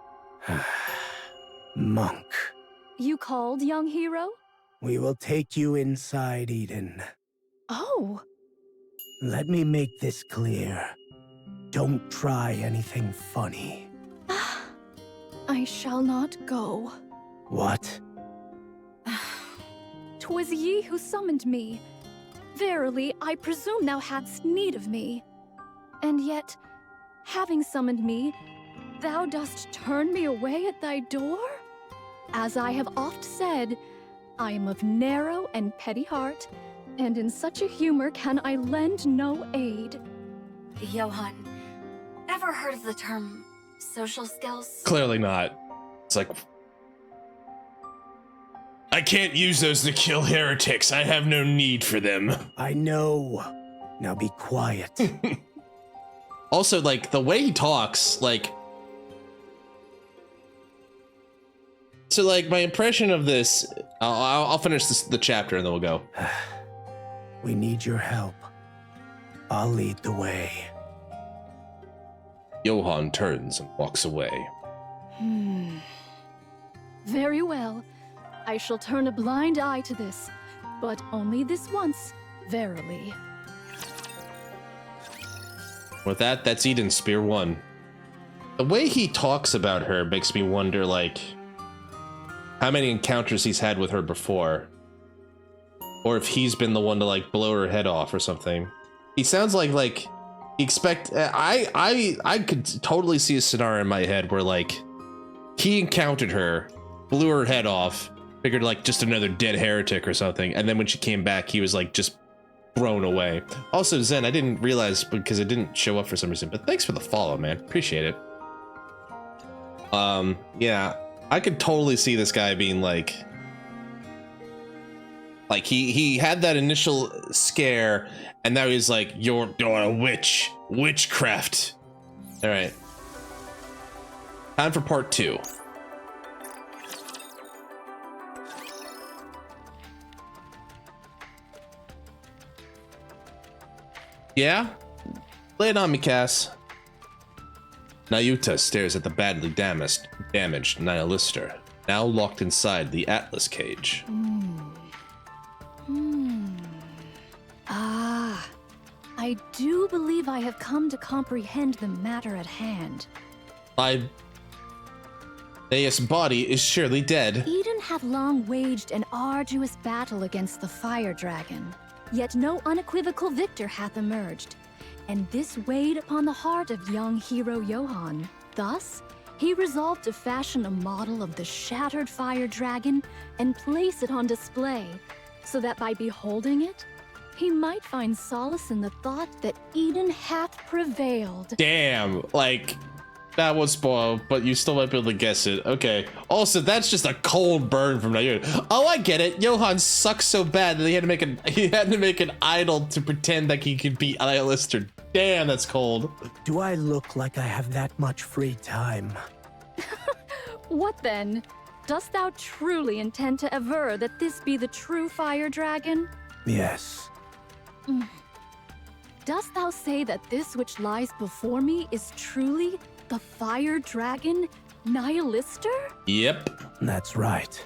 Monk. You called, young hero? We will take you inside Eden. Oh. Let me make this clear. Don't try anything funny. I shall not go. What? 'Twas ye who summoned me. Verily, I presume thou hadst need of me. And yet, having summoned me, thou dost turn me away at thy door? As I have oft said, I am of narrow and petty heart, and in such a humor can I lend no aid. Johan, ever heard of the term social skills? Clearly not. It's like, I can't use those to kill heretics. I have no need for them. I know. Now be quiet. Also, like, the way he talks, like... So, like, my impression of this... I'll finish the chapter and then we'll go. We need your help. I'll lead the way. Johan turns and walks away. Very well. I shall turn a blind eye to this, but only this once, verily. With that, that's Eden Spear 1. The way he talks about her makes me wonder, like, how many encounters he's had with her before. Or if he's been the one to, like, blow her head off or something. He sounds like, expect... I could totally see a scenario in my head where, like, he encountered her, blew her head off, figured, like, just another dead heretic or something, and then when she came back, he was, like, just thrown away. Also, Zen, I didn't realize because it didn't show up for some reason, but thanks for the follow, man. Appreciate it. Yeah, I could totally see this guy being like he had that initial scare, and now he's like, you're a witch, witchcraft. All right, time for part 2. Yeah, lay it on me, Cass. Nayuta stares at the badly damaged Nihilister, now locked inside the Atlas cage. Ah, I do believe I have come to comprehend the matter at hand. Thea's body is surely dead. Eden have long waged an arduous battle against the fire dragon, yet no unequivocal victor hath emerged. And this weighed upon the heart of young hero Johann. Thus, he resolved to fashion a model of the shattered fire dragon and place it on display, so that by beholding it, he might find solace in the thought that Eden hath prevailed. Damn, like, that was spoiled, but you still might be able to guess it. Okay. Also, that's just a cold burn from Nayuta. Oh, I get it. Johann sucks so bad that he had to make an idol to pretend like he could beat Nihilister. Damn, that's cold. Do I look like I have that much free time? What then? Dost thou truly intend to aver that this be the true fire dragon? Yes. Dost thou say that this which lies before me is truly the fire dragon, Nihilister? Yep. That's right.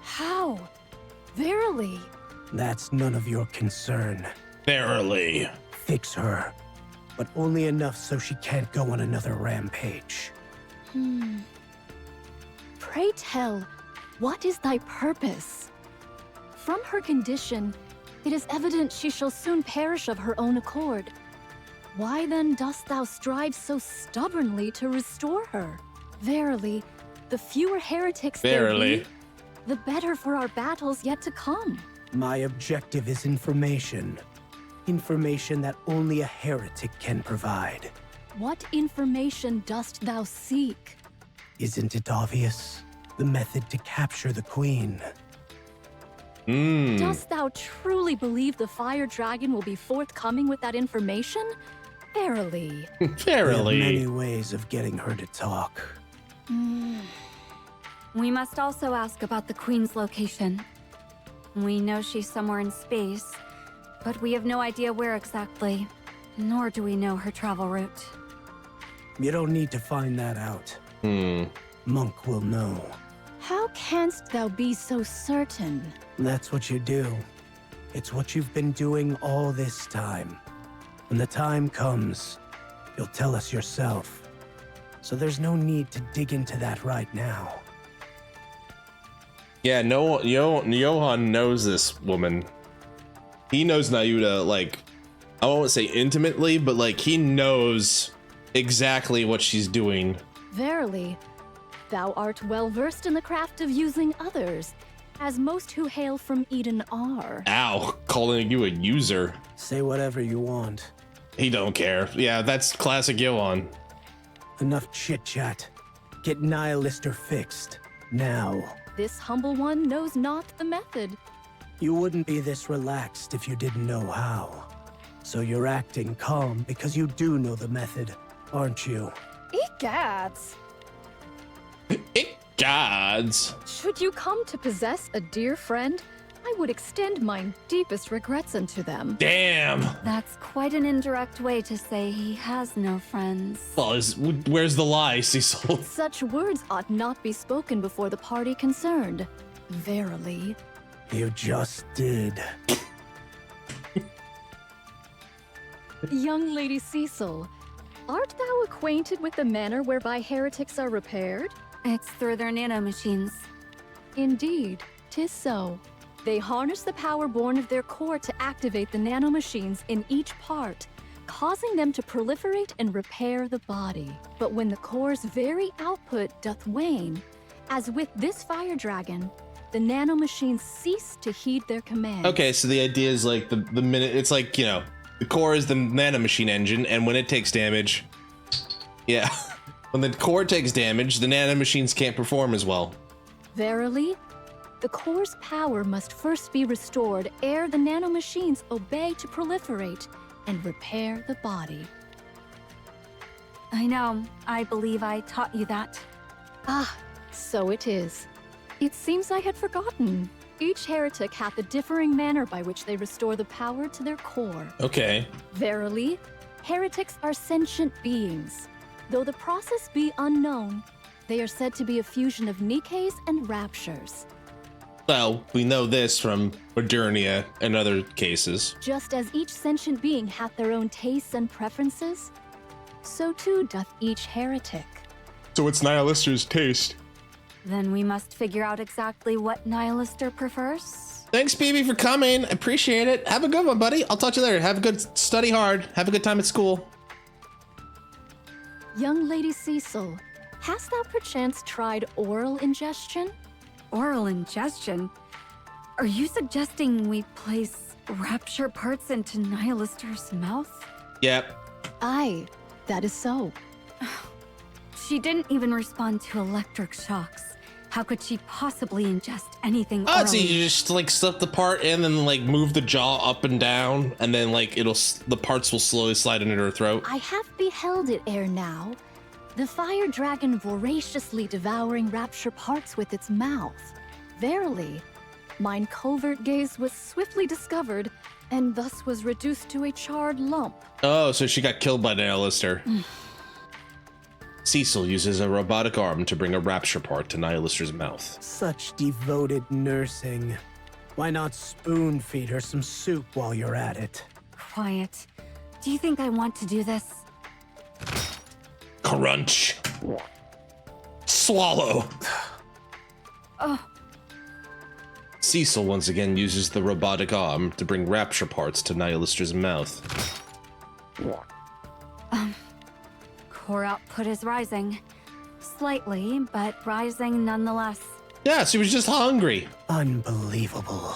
How? Verily. That's none of your concern. Verily. Fix her, but only enough so she can't go on another rampage. Pray tell, what is thy purpose? From her condition, it is evident she shall soon perish of her own accord. Why then dost thou strive so stubbornly to restore her? Verily, the fewer heretics there be, the better for our battles yet to come. My objective is information. Information that only a heretic can provide. What information dost thou seek? Isn't it obvious? The method to capture the queen. Dost thou truly believe the fire dragon will be forthcoming with that information? Verily. There are many ways of getting her to talk. We must also ask about the Queen's location. We know she's somewhere in space, but we have no idea where exactly, nor do we know her travel route. You don't need to find that out. Monk will know. How canst thou be so certain? That's what you do. It's what you've been doing all this time. When the time comes, you'll tell us yourself. So there's no need to dig into that right now. Yeah, no, Johann knows this woman. He knows Nayuta, like, I won't say intimately, but like he knows exactly what she's doing. Verily, thou art well versed in the craft of using others, as most who hail from Eden are. Ow, calling you a user. Say whatever you want. He don't care. Yeah, that's classic Johann. Enough chit-chat. Get Nihilister fixed. Now. This humble one knows not the method. You wouldn't be this relaxed if you didn't know how. So you're acting calm because you do know the method, aren't you? Egads! Gods. Should you come to possess a dear friend, I would extend my deepest regrets unto them. Damn. That's quite an indirect way to say he has no friends. Well, where's the lie, Cecil? Such words ought not be spoken before the party concerned. Verily. You just did. Young Lady Cecil, art thou acquainted with the manner whereby heretics are repaired? It's through their nanomachines. Indeed, 'tis so. They harness the power born of their core to activate the nanomachines in each part, causing them to proliferate and repair the body. But when the core's very output doth wane, as with this fire dragon, the nanomachines cease to heed their commands. Okay, so the idea is like the minute it's like, you know, the core is the nanomachine engine, and when it takes damage, yeah. When the core takes damage, the nanomachines can't perform as well. Verily, the core's power must first be restored ere the nanomachines obey to proliferate and repair the body. I know. I believe I taught you that. Ah, so it is. It seems I had forgotten. Each heretic hath a differing manner by which they restore the power to their core. Okay. Verily, heretics are sentient beings. Though the process be unknown, they are said to be a fusion of NIKKEs and raptures. Well, we know this from Modernia and other cases. Just as each sentient being hath their own tastes and preferences, so too doth each heretic. So it's Nihilister's taste. Then we must figure out exactly what Nihilister prefers. Thanks, BB, for coming. I appreciate it. Have a good one, buddy. I'll talk to you later. Have a good study hard. Have a good time at school. Young Lady Cecil, hast thou perchance tried oral ingestion? Oral ingestion? Are you suggesting we place rapture parts into Nihilister's mouth? Yep. Aye, that is so. She didn't even respond to electric shocks. How could she possibly ingest anything Oh, so orally? you just like slip the part in and like move the jaw up and down, and then like the parts will slowly slide into her throat. I have beheld it ere now. The fire dragon voraciously devouring rapture parts with its mouth. Verily, mine covert gaze was swiftly discovered, and thus was reduced to a charred lump. Oh, so she got killed by Nihilister. Cecil uses a robotic arm to bring a rapture part to Nihilister's mouth. Such devoted nursing. Why not spoon feed her some soup while you're at it? Quiet. Do you think I want to do this? Crunch. Swallow. Oh, Cecil once again uses the robotic arm to bring rapture parts to Nihilister's mouth. core output is rising. Slightly, but rising nonetheless. Yeah, she was just hungry. Unbelievable.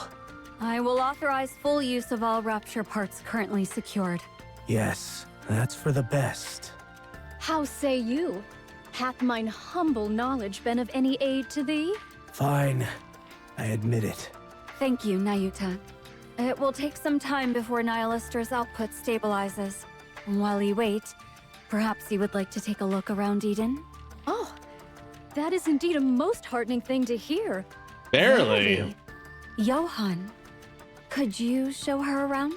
I will authorize full use of all rapture parts currently secured. Yes, that's for the best. How say you? Hath mine humble knowledge been of any aid to thee? Fine, I admit it. Thank you, Nayuta. It will take some time before Nihilister's output stabilizes. While you wait, perhaps you would like to take a look around Eden? Oh, that is indeed a most heartening thing to hear. Barely. Really? Johan, could you show her around?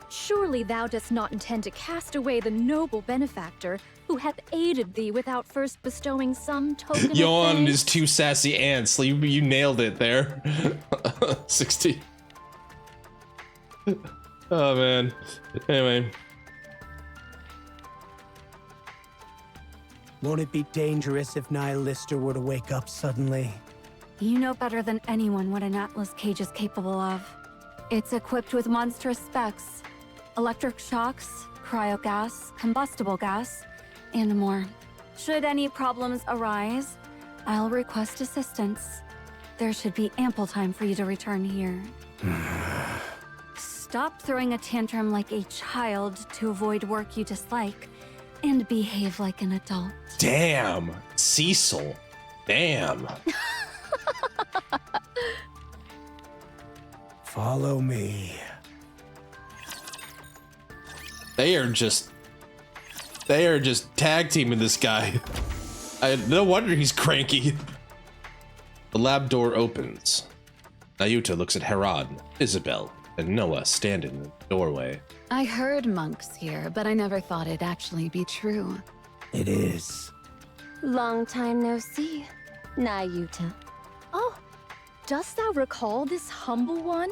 Surely thou dost not intend to cast away the noble benefactor who hath aided thee without first bestowing some token of Johan and thanks? his two sassy ants. You nailed it there. 60. Oh, man. Anyway. Won't it be dangerous if Nihilister were to wake up suddenly? You know better than anyone what an Atlas cage is capable of. It's equipped with monstrous specs. Electric shocks, cryogas, combustible gas, and more. Should any problems arise, I'll request assistance. There should be ample time for you to return here. Stop throwing a tantrum like a child to avoid work you dislike, and behave like an adult. Damn. Cecil. Damn. Follow me. They are just tag teaming this guy. No wonder he's cranky. The lab door opens. Nayuta looks at Herod, Isabel, and Noah standing in the doorway. I heard monks here, but I never thought it'd actually be true. It is. Long time no see, Nayuta. Oh, dost thou recall this humble one?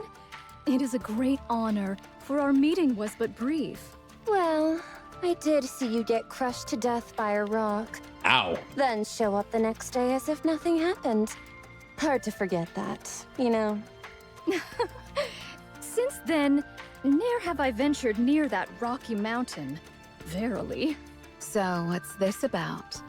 It is a great honor, for our meeting was but brief. Well, I did see you get crushed to death by a rock, Ow. then show up the next day as if nothing happened. Hard to forget that, you know. Since then, ne'er have I ventured near that rocky mountain. Verily. So what's this about?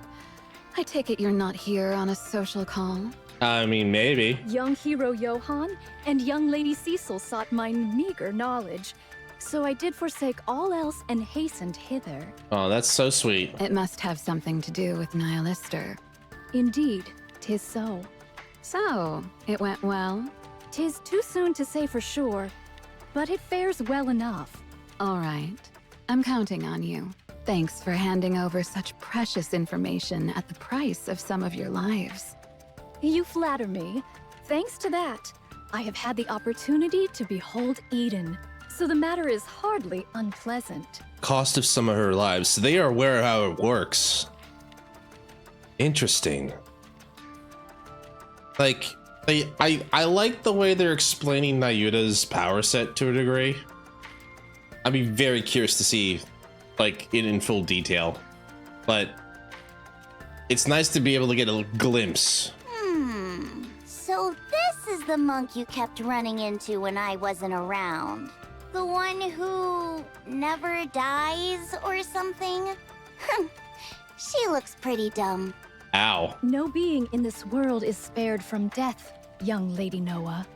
I take it you're not here on a social call? I mean, maybe. Young hero Johan and young Lady Cecil sought my meager knowledge. So I did forsake all else and hastened hither. Oh, that's so sweet. It must have something to do with Nihilister. Indeed, 'tis so. So, it went well? 'Tis too soon to say for sure, but it fares well enough. All right. I'm counting on you. Thanks for handing over such precious information at the price of some of your lives. You flatter me. Thanks to that, I have had the opportunity to behold Eden, so the matter is hardly unpleasant. Cost of some of her lives. So they are aware of how it works. Interesting. Like, I like the way they're explaining Nayuta's power set to a degree. I'd be very curious to see, like, it in full detail. But it's nice to be able to get a glimpse. So this is the monk you kept running into when I wasn't around. The one who never dies or something? She looks pretty dumb. Ow. No being in this world is spared from death, young Lady Noah.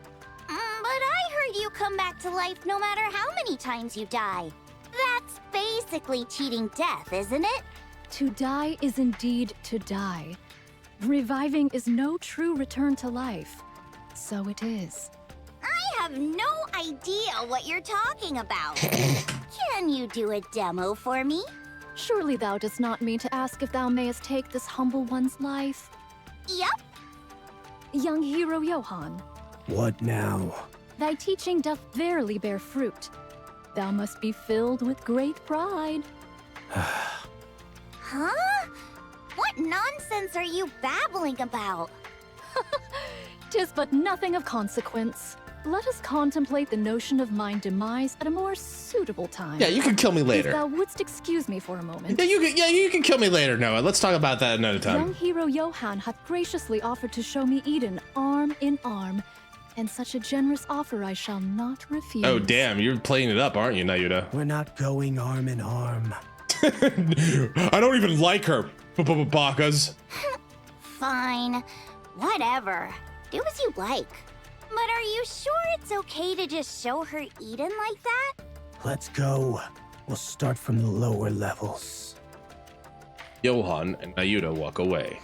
But I heard you come back to life no matter how many times you die. That's basically cheating death, isn't it? To die is indeed to die. Reviving is no true return to life. So it is. I have no idea what you're talking about. Can you do a demo for me? Surely thou dost not mean to ask if thou mayest take this humble one's life? Yup. Young hero Johann, What now? thy teaching doth verily bear fruit. Thou must be filled with great pride. Huh? What nonsense are you babbling about? 'Tis but nothing of consequence. Let us contemplate the notion of mine demise at a more suitable time. Yeah, you can kill me If later. thou wouldst excuse me for a moment. Yeah, you can kill me later, Noah. Let's talk about that another Young time. hero Johann hath graciously offered to show me Eden arm in arm, and such a generous offer I shall not refuse. Oh, damn, you're playing it up, aren't you, Nayuta? We're not going arm in arm. I don't even like her, Bakas. Fine. Whatever. Do as you like. But are you sure it's okay to just show her Eden like that? Let's go. We'll start from the lower levels. Johann and Nayuta walk away.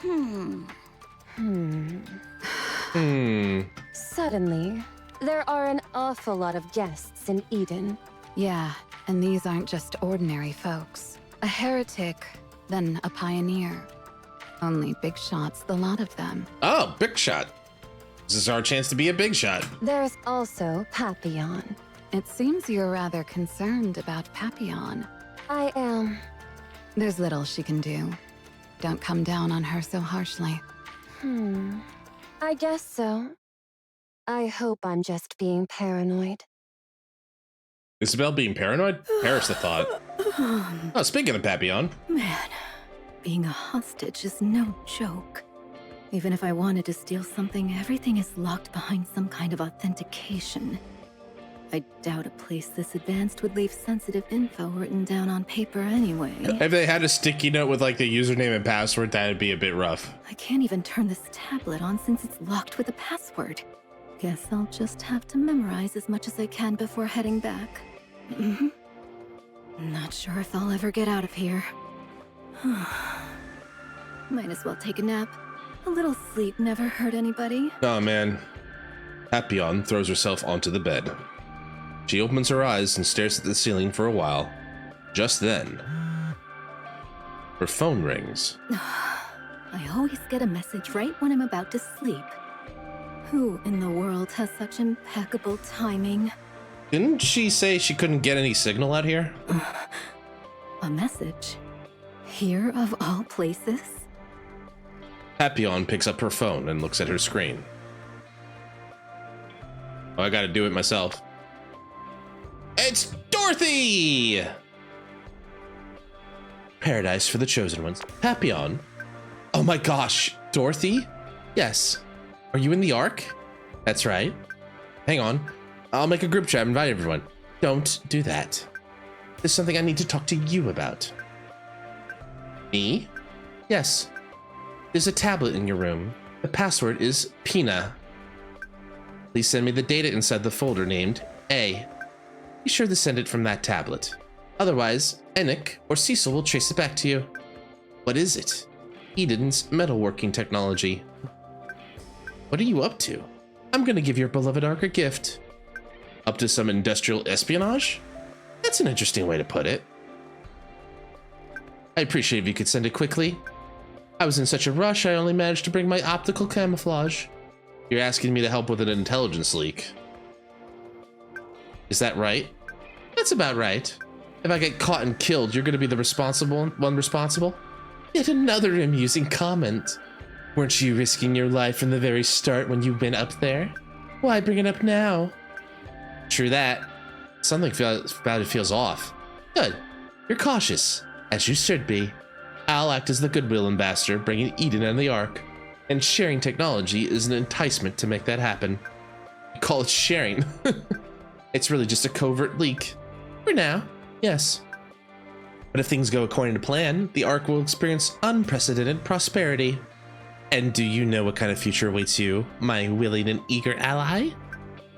Suddenly, there are an awful lot of guests in Eden. Yeah, and these aren't just ordinary folks. A heretic, then a pioneer. Only big shots, the lot of them. Oh, big shot. This is our chance to be a big shot. There's also Papillon. It seems you're rather concerned about Papillon. I am. There's little she can do. Don't come down on her so harshly. I guess so. I hope I'm just being paranoid. Isabel being paranoid? Perish the thought. Oh, speaking of Papillon. Man, being a hostage is no joke. Even if I wanted to steal something, everything is locked behind some kind of authentication. I doubt a place this advanced would leave sensitive info written down on paper anyway. If they had a sticky note with like the username and password, that'd be a bit rough. I can't even turn this tablet on since it's locked with a password. Guess I'll just have to memorize as much as I can before heading back. Not sure if I'll ever get out of here. Might as well take a nap. A little sleep never hurt anybody. Oh man. Papillon throws herself onto the bed. She opens her eyes and stares at the ceiling for a while. Just then, her phone rings. I always get a message right when I'm about to sleep. Who in the world has such impeccable timing? Didn't she say she couldn't get any signal out here? A message? Here of all places? Papillon picks up her phone and looks at her screen. Oh, I gotta do it myself. It's Dorothy! Paradise for the chosen ones. Papillon? Oh my gosh, Dorothy? Yes. Are you in the Ark? That's right. Hang on. I'll make a group chat and invite everyone. Don't do that. There's something I need to talk to you about. Me? Yes. There's a tablet in your room. The password is Pina. Please send me the data inside the folder named A. be sure to send it from that tablet. Otherwise, NIKKE or Cecil will trace it back to you. What is it? Eden's metalworking technology. What are you up to? I'm gonna give your beloved Ark a gift. Up to some industrial espionage? That's an interesting way to put it. I appreciate if you could send it quickly. I was in such a rush, I only managed to bring my optical camouflage. You're asking me to help with an intelligence leak. Is that right? That's about right. If I get caught and killed, you're gonna be the one responsible? Yet another amusing comment. Weren't you risking your life from the very start when you went up there? Why bring it up now? True that. Something about it feels off. Good. You're cautious, as you should be. I'll act as the goodwill ambassador, bringing Eden and the Ark. And sharing technology is an enticement to make that happen. You call it sharing. It's really just a covert leak. For now, yes. But if things go according to plan, the Ark will experience unprecedented prosperity. And do you know what kind of future awaits you, my willing and eager ally?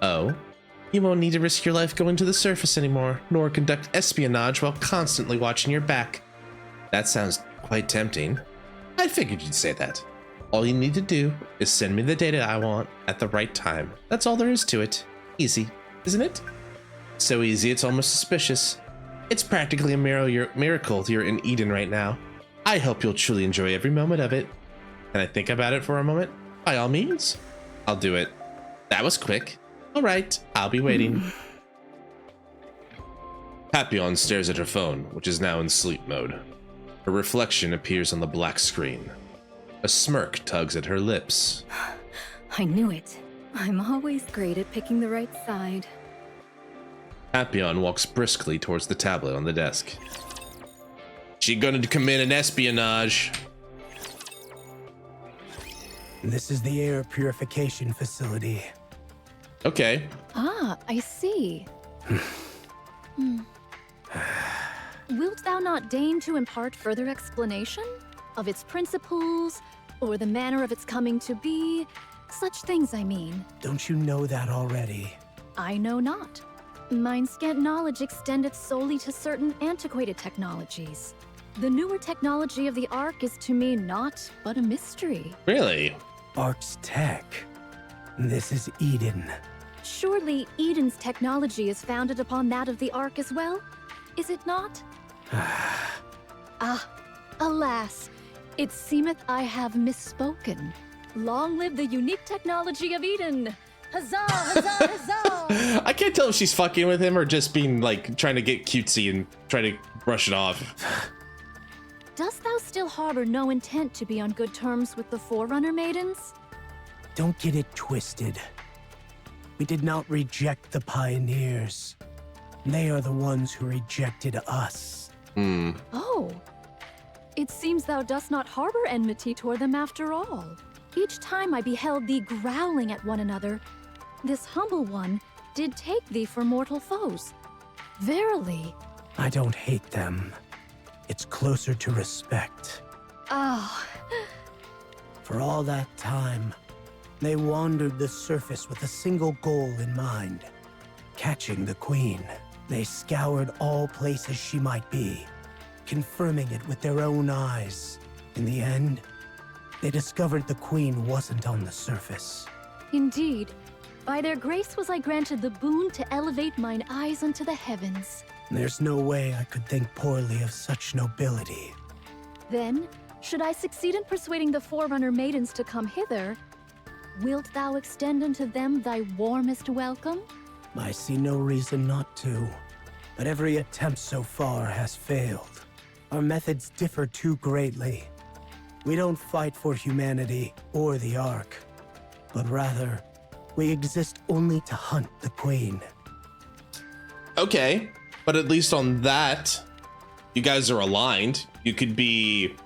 Oh, you won't need to risk your life going to the surface anymore, nor conduct espionage while constantly watching your back. That sounds quite tempting. I figured you'd say that. All you need to do is send me the data I want at the right time. That's all there is to it. Easy, isn't it? So easy it's almost suspicious. It's practically a miracle you're in Eden right now. I hope you'll truly enjoy every moment of it. Can I think about it for a moment? By all means. I'll do it. That was quick. All right, I'll be waiting. Papillon stares at her phone, which is now in sleep mode. Her reflection appears on the black screen. A smirk tugs at her lips. I knew it. I'm always great at picking the right side. Papillon walks briskly towards the tablet on the desk. She gonna commit an espionage. This is the air purification facility. Okay. Ah, I see. Wilt thou not deign to impart further explanation of its principles, or the manner of its coming to be? Such things, I mean. Don't you know that already? I know not. Mine scant knowledge extendeth solely to certain antiquated technologies. The newer technology of the Ark is to me naught but a mystery. Really? Ark's tech. This is Eden. Surely Eden's technology is founded upon that of the Ark as well? Is it not? Alas, it seemeth I have misspoken. Long live the unique technology of Eden! Huzzah, huzzah, huzzah! I can't tell if she's fucking with him or just being like trying to get cutesy and trying to brush it off. Dost thou still harbor no intent to be on good terms with the Forerunner maidens? Don't get it twisted. We did not reject the pioneers. They are the ones who rejected us. Oh. It seems thou dost not harbor enmity toward them after all. Each time I beheld thee growling at one another, this humble one did take thee for mortal foes. Verily. I don't hate them. It's closer to respect. Ah. For all that time, they wandered the surface with a single goal in mind. Catching the Queen. They scoured all places she might be, confirming it with their own eyes. In the end, they discovered the Queen wasn't on the surface. Indeed. By their grace was I granted the boon to elevate mine eyes unto the heavens. There's no way I could think poorly of such nobility. Then, should I succeed in persuading the Forerunner maidens to come hither, wilt thou extend unto them thy warmest welcome? I see no reason not to, but every attempt so far has failed. Our methods differ too greatly. We don't fight for humanity or the Ark, but rather, we exist only to hunt the Queen. Okay, but at least on that, you guys are aligned. You could be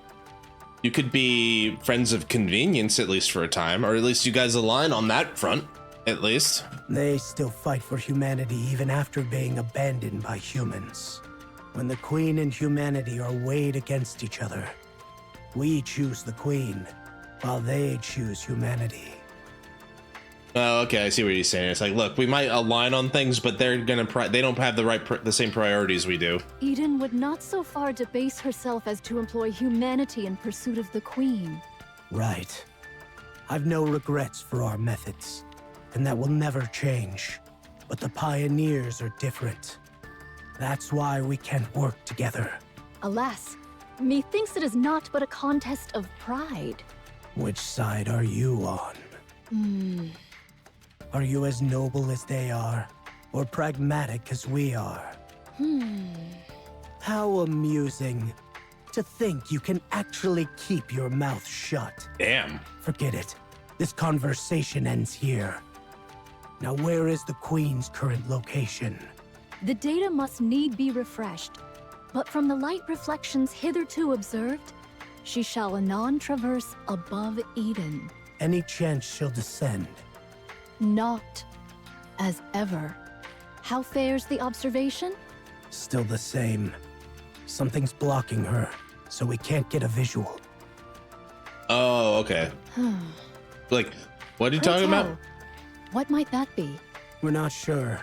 friends of convenience at least for a time, or at least you guys align on that front, at least. They still fight for humanity even after being abandoned by humans. When the Queen and humanity are weighed against each other, we choose the Queen, while they choose humanity. Oh, okay, I see what you're saying. It's like, look, we might align on things, but they're gonna they don't have the same priorities we do. Eden would not so far debase herself as to employ humanity in pursuit of the Queen. Right. I've no regrets for our methods, and that will never change. But the pioneers are different. That's why we can't work together. Alas, methinks it is not but a contest of pride. Which side are you on? Are you as noble as they are, or pragmatic as we are? How amusing. To think you can actually keep your mouth shut. Damn. Forget it. This conversation ends here. Now where is the Queen's current location? The data must need be refreshed, but from the light reflections hitherto observed, she shall anon traverse above Eden. Any chance she'll descend? Not as ever. How fares the observation? Still the same. Something's blocking her, so we can't get a visual. Oh, okay. Like, what are you talking about? What might that be? We're not sure.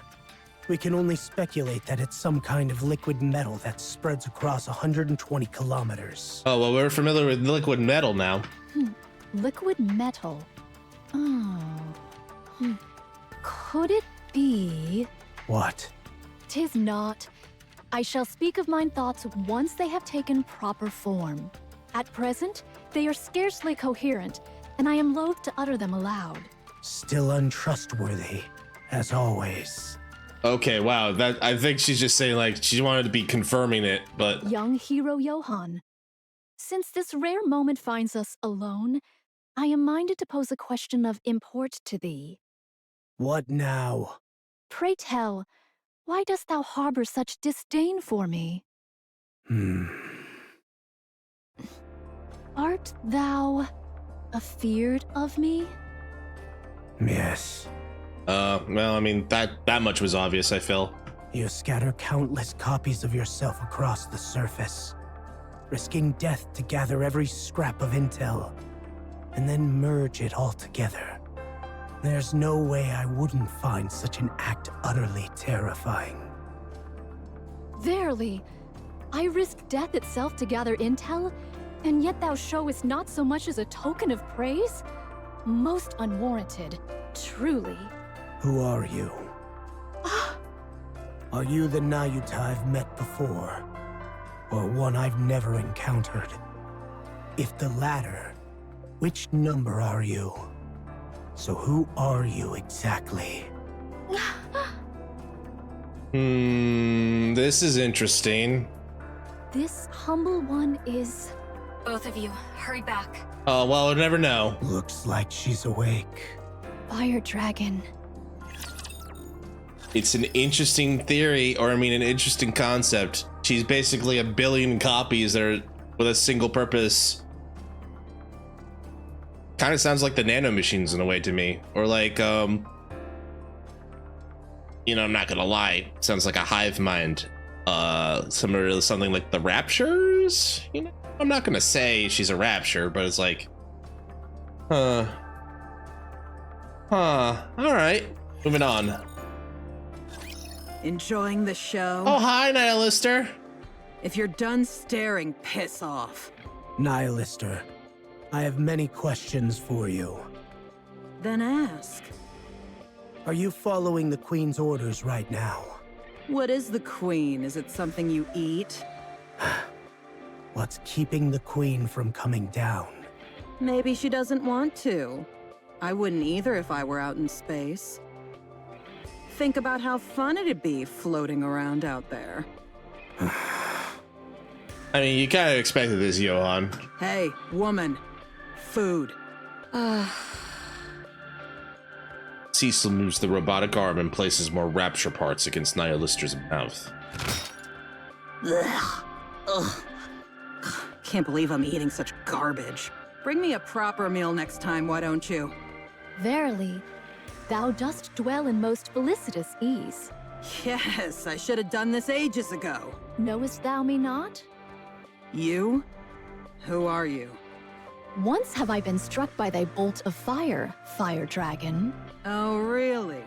We can only speculate that it's some kind of liquid metal that spreads across 120 kilometers. Oh, well, we're familiar with liquid metal now. Liquid metal. Oh. Could it be? What? 'Tis not. I shall speak of mine thoughts once they have taken proper form. At present, they are scarcely coherent, and I am loath to utter them aloud. Still untrustworthy, as always. Okay, wow. That I think she's just saying like she wanted to be confirming it, but Young hero Johann, since this rare moment finds us alone, I am minded to pose a question of import to thee. What now? Pray tell, why dost thou harbor such disdain for me? Art thou afeard of me? Yes. Well, I mean, that much was obvious, I feel. You scatter countless copies of yourself across the surface, risking death to gather every scrap of intel, and then merge it all together. There's no way I wouldn't find such an act utterly terrifying. Verily, I risk death itself to gather intel, and yet thou showest not so much as a token of praise? Most unwarranted, truly. Who are you? Are you the Nayuta I've met before? Or one I've never encountered? If the latter, which number are you? So who are you exactly? This is interesting. This humble one is... Both of you, hurry back. Oh, well, we'll never know. Looks like she's awake. Fire Dragon. It's an interesting theory, or I mean, an interesting concept. She's basically 1 billion copies that are with a single purpose. Kind of sounds like the nano machines in a way to me, or like, you know, I'm not gonna lie, sounds like a hive mind. Something like the Raptures. You know, I'm not gonna say she's a Rapture, but it's like, All right, moving on. Enjoying the show? Oh, hi, Nihilister. If you're done staring, piss off. Nihilister, I have many questions for you. Then ask. Are you following the Queen's orders right now? What is the Queen? Is it something you eat? What's keeping the Queen from coming down? Maybe she doesn't want to. I wouldn't either if I were out in space. Think about how fun it'd be floating around out there. I mean, you kind of expected this, Johan. Hey, woman. Food. Cecil moves the robotic arm and places more rapture parts against Nihilister's mouth. Ugh. Ugh. Can't believe I'm eating such garbage. Bring me a proper meal next time, why don't you? Verily, thou dost dwell in most felicitous ease. Yes, I should have done this ages ago. Knowest thou me not? You? Who are you? Once have I been struck by thy bolt of fire, Fire Dragon. Oh, really?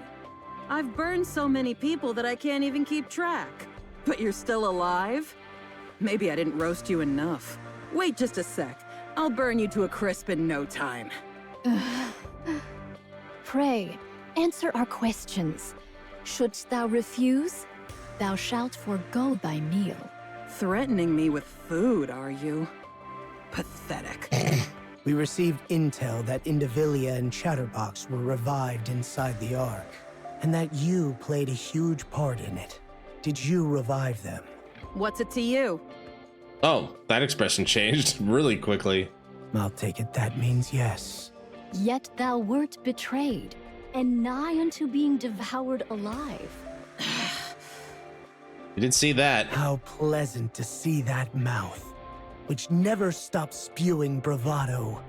I've burned so many people that I can't even keep track. But you're still alive? Maybe I didn't roast you enough. Wait just a sec. I'll burn you to a crisp in no time. Pray, answer our questions. Shouldst thou refuse, thou shalt forego thy meal. Threatening me with food, are you? Pathetic. We received intel that Indivilia and Chatterbox were revived inside the Ark, and that you played a huge part in it. Did you revive them? What's it to you? Oh, that expression changed really quickly. I'll take it that means yes. Yet thou wert betrayed, and nigh unto being devoured alive. You didn't see that. How pleasant to see that mouth, which never stops spewing bravado,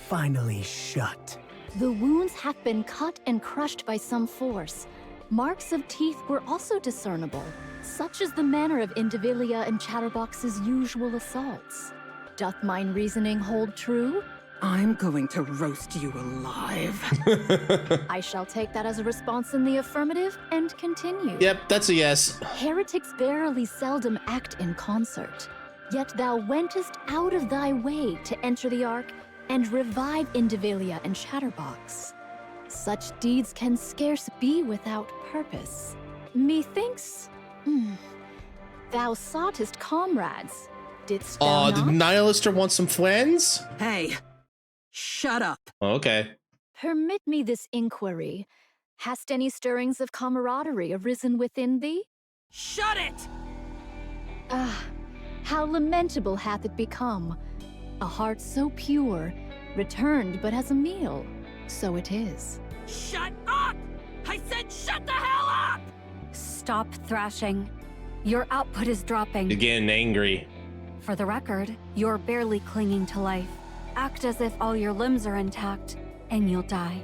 finally shut. The wounds have been cut and crushed by some force. Marks of teeth were also discernible. Such is the manner of Indivilia and Chatterbox's usual assaults. Doth mine reasoning hold true? I'm going to roast you alive. I shall take that as a response in the affirmative and continue. Yep, that's a yes. Heretics verily seldom act in concert. Yet thou wentest out of thy way to enter the Ark and revive Indivilia and Chatterbox. Such deeds can scarce be without purpose. Methinks, thou soughtest comrades, didst thou Did not? Nihilister want some friends? Hey, shut up. Okay. Permit me this inquiry. Hast any stirrings of camaraderie arisen within thee? Shut it! Ah, how lamentable hath it become. A heart so pure, returned but as a meal. So it is. Shut up! I said shut the hell up! Stop thrashing. Your output is dropping. You're getting angry. For the record, you're barely clinging to life. Act as if all your limbs are intact, and you'll die.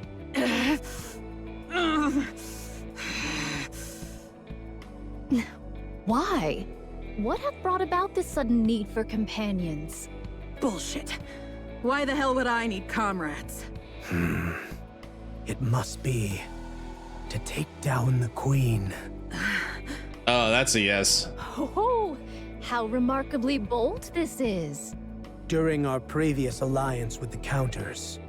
Why? What hath brought about this sudden need for companions? Bullshit. Why the hell would I need comrades? It must be to take down the Queen. Oh, that's a yes. Oh, how remarkably bold this is. During our previous alliance with the Counters,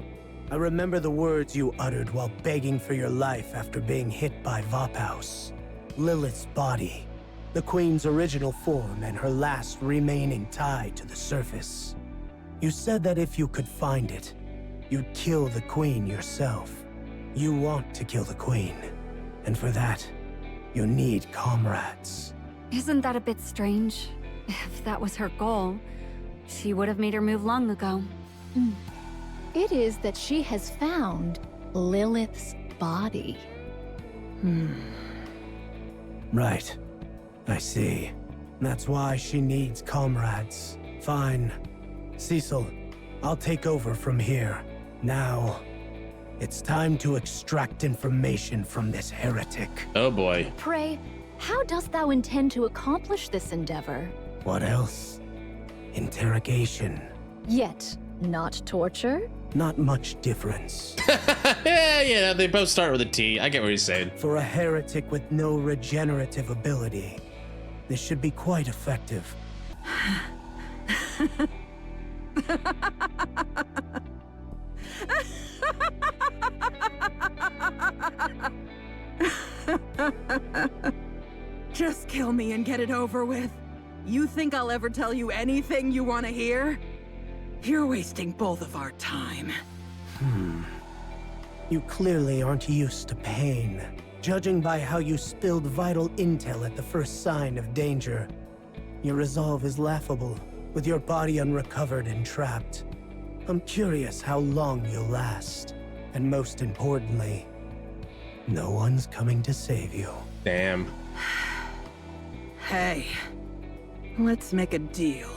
I remember the words you uttered while begging for your life after being hit by Vophaus. Lilith's body, the Queen's original form and her last remaining tie to the surface. You said that if you could find it, you'd kill the Queen yourself. You want to kill the Queen, and for that, you need comrades. Isn't that a bit strange? If that was her goal, she would have made her move long ago. It is that she has found Lilith's body. Right. I see. That's why she needs comrades. Fine. Cecil, I'll take over from here. Now, it's time to extract information from this heretic. Oh boy. Pray, how dost thou intend to accomplish this endeavor? What else? Interrogation. Yet, not torture? Not much difference. Yeah, they both start with a T. I get what he's saying. For a heretic with no regenerative ability, this should be quite effective. Just kill me and get it over with. You think I'll ever tell you anything you want to hear? You're wasting both of our time. You clearly aren't used to pain. Judging by how you spilled vital intel at the first sign of danger, your resolve is laughable, with your body unrecovered and trapped. I'm curious how long you'll last. And most importantly, no one's coming to save you. Damn. Hey, let's make a deal.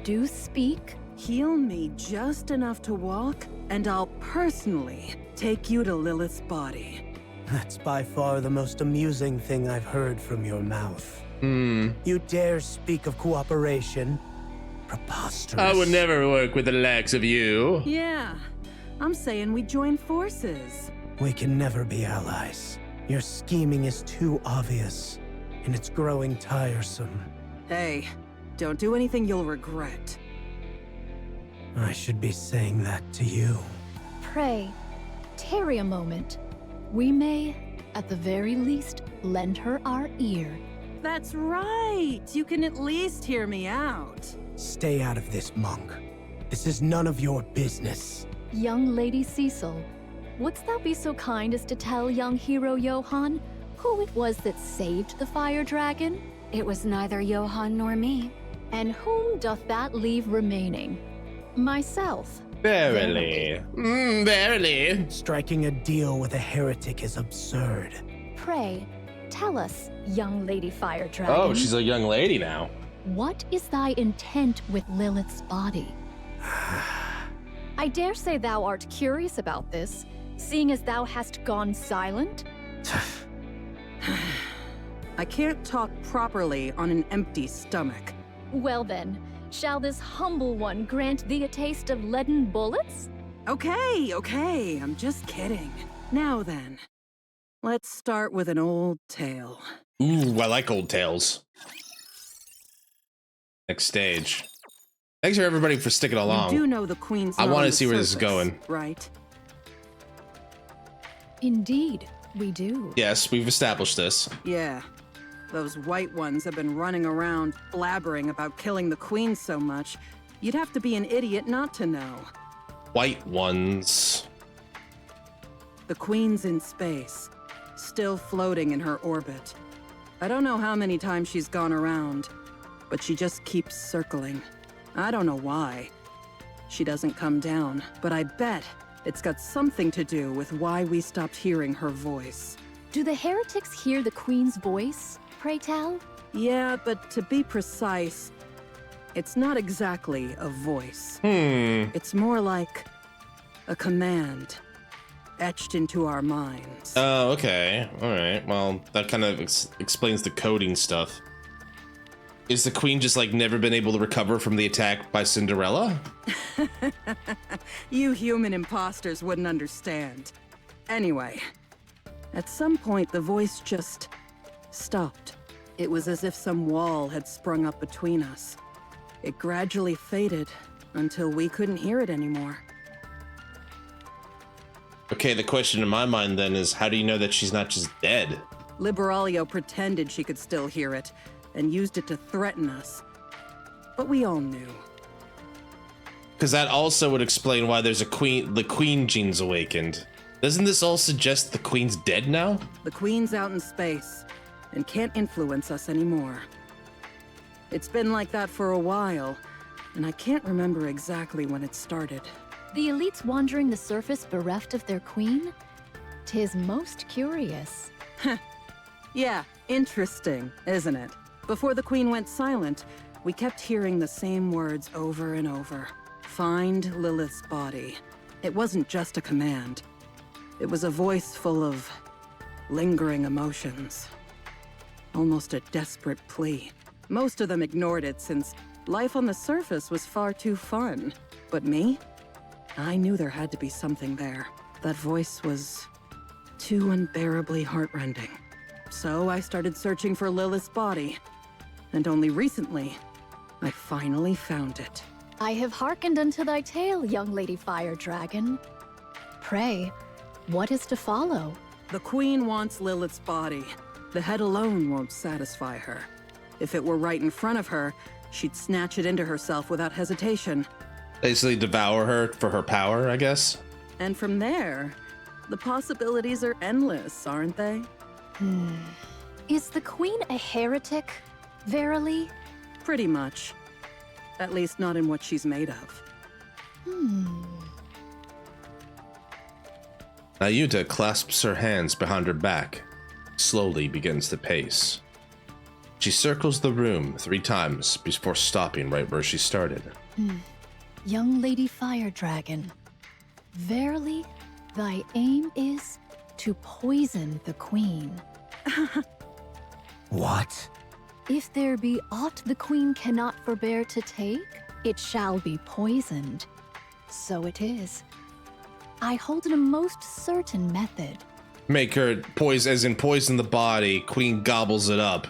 Do speak. Heal me just enough to walk, and I'll personally take you to Lilith's body. That's by far the most amusing thing I've heard from your mouth. You dare speak of cooperation? Preposterous. I would never work with the likes of you. Yeah, I'm saying we join forces. We can never be allies. Your scheming is too obvious, and it's growing tiresome. Hey, don't do anything you'll regret. I should be saying that to you. Pray, tarry a moment. We may, at the very least, lend her our ear. That's right. You can at least hear me out. Stay out of this, monk. This is none of your business. Young Lady Cecil, wouldst thou be so kind as to tell young hero Johann who it was that saved the fire dragon? It was neither Johann nor me. And whom doth that leave remaining? Myself. Verily. Verily. Striking a deal with a heretic is absurd. Pray, tell us, young Lady Fire Dragon. Oh, she's a young lady now. What is thy intent with Lilith's body? I dare say thou art curious about this, seeing as thou hast gone silent. I can't talk properly on an empty stomach. Well then, shall this humble one grant thee a taste of leaden bullets? Okay, I'm just kidding. Now then, let's start with an old tale. Ooh, I like old tales. Next stage. Thanks for everybody for sticking along. You do know the Queen's I not want on to the see where this is surface, going. right? Indeed, we do. Yes, we've established this. Yeah. Those white ones have been running around blabbering about killing the Queen so much, you'd have to be an idiot not to know. White ones. The Queen's in space, still floating in her orbit. I don't know how many times she's gone around, but she just keeps circling. I don't know why. She doesn't come down, but I bet it's got something to do with why we stopped hearing her voice. Do the heretics hear the Queen's voice, pray tell? Yeah, but to be precise, it's not exactly a voice. It's more like a command etched into our minds. Oh, okay. All right. Well, that kind of explains the coding stuff. Is the Queen just like never been able to recover from the attack by Cinderella? You human imposters wouldn't understand. Anyway, at some point the voice just stopped. It was as if some wall had sprung up between us. It gradually faded until we couldn't hear it anymore. Okay, the question in my mind then is, how do you know that she's not just dead? Liberalio pretended she could still hear it and used it to threaten us. But we all knew. Because that also would explain why there's the Queen gene's awakened. Doesn't this all suggest the Queen's dead now? The Queen's out in space and can't influence us anymore. It's been like that for a while, and I can't remember exactly when it started. The elites wandering the surface bereft of their queen? 'Tis most curious. Yeah, interesting, isn't it? Before the Queen went silent, we kept hearing the same words over and over. Find Lilith's body. It wasn't just a command. It was a voice full of lingering emotions. Almost a desperate plea. Most of them ignored it since life on the surface was far too fun. But me? I knew there had to be something there. That voice was too unbearably heartrending. So I started searching for Lilith's body. And only recently, I finally found it. I have hearkened unto thy tale, young Lady Fire Dragon. Pray, what is to follow? The Queen wants Lilith's body. The head alone won't satisfy her. If it were right in front of her, she'd snatch it into herself without hesitation. Basically devour her for her power, I guess. And from there, the possibilities are endless, aren't they? Is the Queen a heretic? Verily? Pretty much. At least not in what she's made of. Nayuta clasps her hands behind her back, slowly begins to pace. She circles the room 3 times before stopping right where she started. Young Lady Fire Dragon, verily, thy aim is to poison the Queen. What? If there be aught the Queen cannot forbear to take, it shall be poisoned. So it is. I hold a most certain method. Make her poison the body. Queen gobbles it up.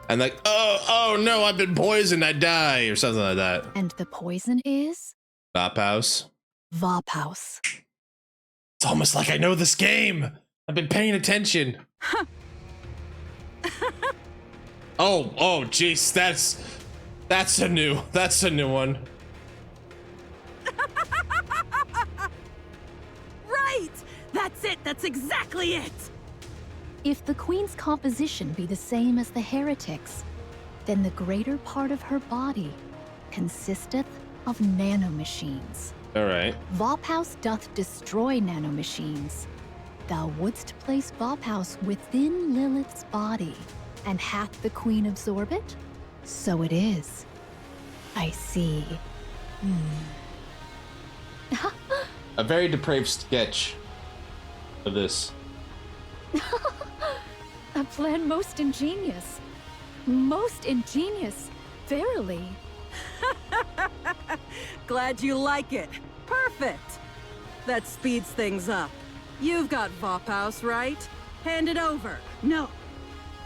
And like, oh no, I've been poisoned, I die, or something like that. And the poison is? Vaphouse. Vaphouse. It's almost like I know this game. I've been paying attention. oh, jeez, that's a new one. Right! That's it! That's exactly it! If the queen's composition be the same as the heretic's, then the greater part of her body consisteth of nanomachines. All right. Vaphouse doth destroy nanomachines. Thou wouldst place Vaphouse within Lilith's body, and hath the queen absorb it? So it is. I see. A very depraved sketch of this. A plan most ingenious. Most ingenious, verily. Glad you like it. Perfect. That speeds things up. You've got Vaphouse, right? Hand it over. No.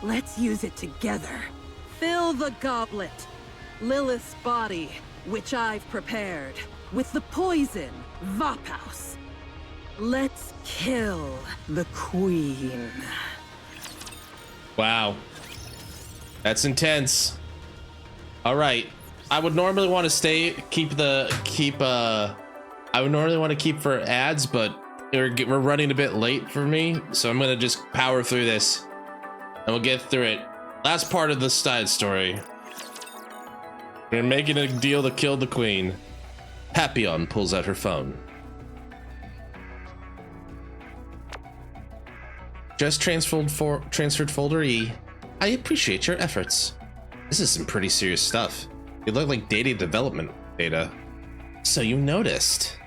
Let's use it together. Fill the goblet. Lilith's body, which I've prepared, with the poison, Vaphouse. Let's kill the queen. Wow. That's intense. All right. I would normally want to keep for ads, but we're running a bit late for me, so I'm gonna just power through this, and we'll get through it. Last part of the side story. We're making a deal to kill the queen. Papillon pulls out her phone. Just transferred folder E. I appreciate your efforts. This is some pretty serious stuff. You look like data development data. So you noticed.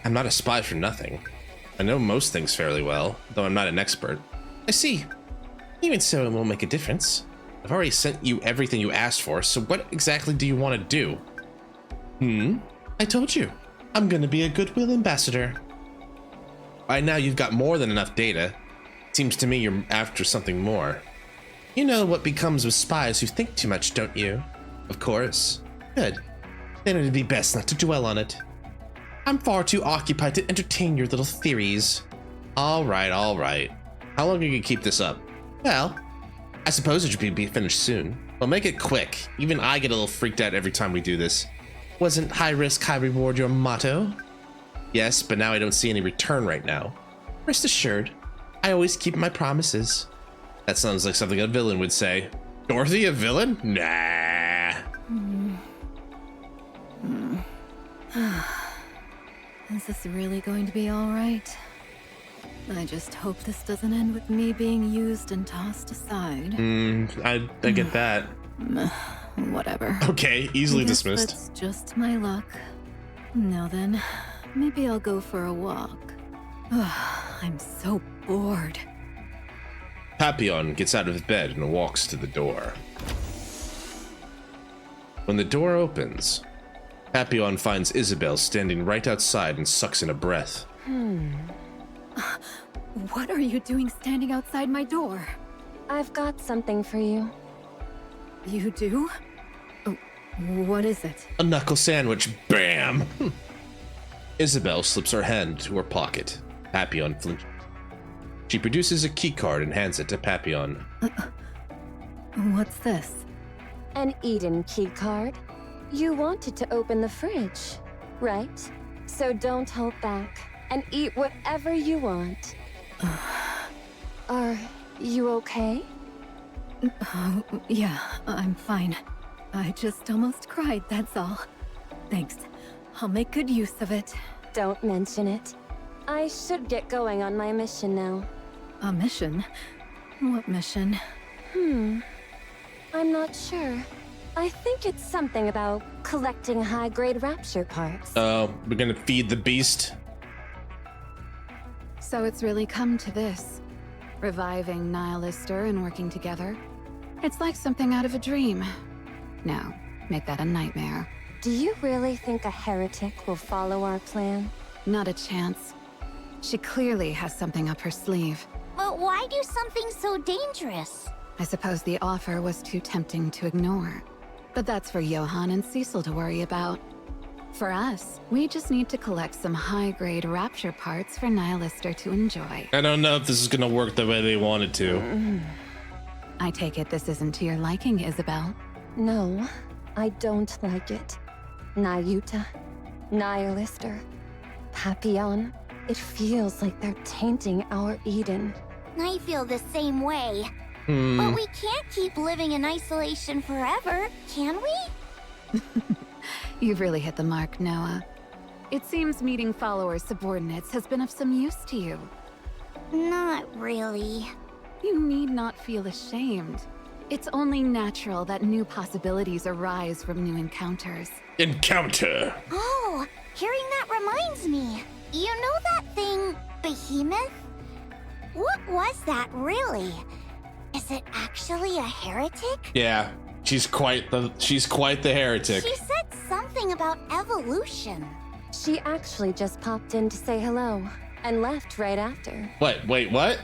I'm not a spy for nothing. I know most things fairly well, though I'm not an expert. I see. Even so, it won't make a difference. I've already sent you everything you asked for, so what exactly do you want to do? I told you. I'm gonna be a goodwill ambassador. By now you've got more than enough data. Seems to me you're after something more. You know what becomes with spies who think too much, don't you? Of course. Good. Then it'd be best not to dwell on it. I'm far too occupied to entertain your little theories. All right. How long are you gonna keep this up? Well, I suppose it should be finished soon. Well, make it quick. Even I get a little freaked out every time we do this. Wasn't high risk, high reward your motto? Yes, but now I don't see any return right now. Rest assured, I always keep my promises. That sounds like something a villain would say. Dorothy, a villain? Nah. Is this really going to be all right? I just hope this doesn't end with me being used and tossed aside. I get that. Whatever. Okay, easily I guess dismissed. That's just my luck. Now then, maybe I'll go for a walk. I'm so bored. Papillon gets out of bed and walks to the door. When the door opens, Papillon finds Isabelle standing right outside and sucks in a breath. What are you doing standing outside my door? I've got something for you. You do? Oh, what is it? A knuckle sandwich. Bam! Isabelle slips her hand into her pocket. Papillon flinches. She produces a keycard and hands it to Papillon. What's this? An Eden keycard. You wanted to open the fridge, right? So don't hold back and eat whatever you want. Are you okay? Yeah, I'm fine. I just almost cried, that's all. Thanks. I'll make good use of it. Don't mention it. I should get going on my mission now. A mission? What mission? I'm not sure. I think it's something about collecting high-grade rapture parts. Oh, we're gonna feed the beast? So it's really come to this. Reviving Nihilister and working together. It's like something out of a dream. No, make that a nightmare. Do you really think a heretic will follow our plan? Not a chance. She clearly has something up her sleeve. But why do something so dangerous? I suppose the offer was too tempting to ignore. But that's for Johan and Cecil to worry about. For us, we just need to collect some high-grade Rapture parts for Nihilister to enjoy. I don't know if this is gonna work the way they wanted to. I take it this isn't to your liking, Isabel. No, I don't like it. Nayuta, Nihilister, Papillon. It feels like they're tainting our Eden. I feel the same way. But we can't keep living in isolation forever, can we? You've really hit the mark, Noah. It seems meeting followers' subordinates has been of some use to you. Not really. You need not feel ashamed. It's only natural that new possibilities arise from new encounters. Encounter. Oh, hearing that reminds me. You know that thing, Behemoth? What was that, really? Is it actually a heretic? Yeah, she's quite the heretic. She said something about evolution. She actually just popped in to say hello and left right after. Wait, what?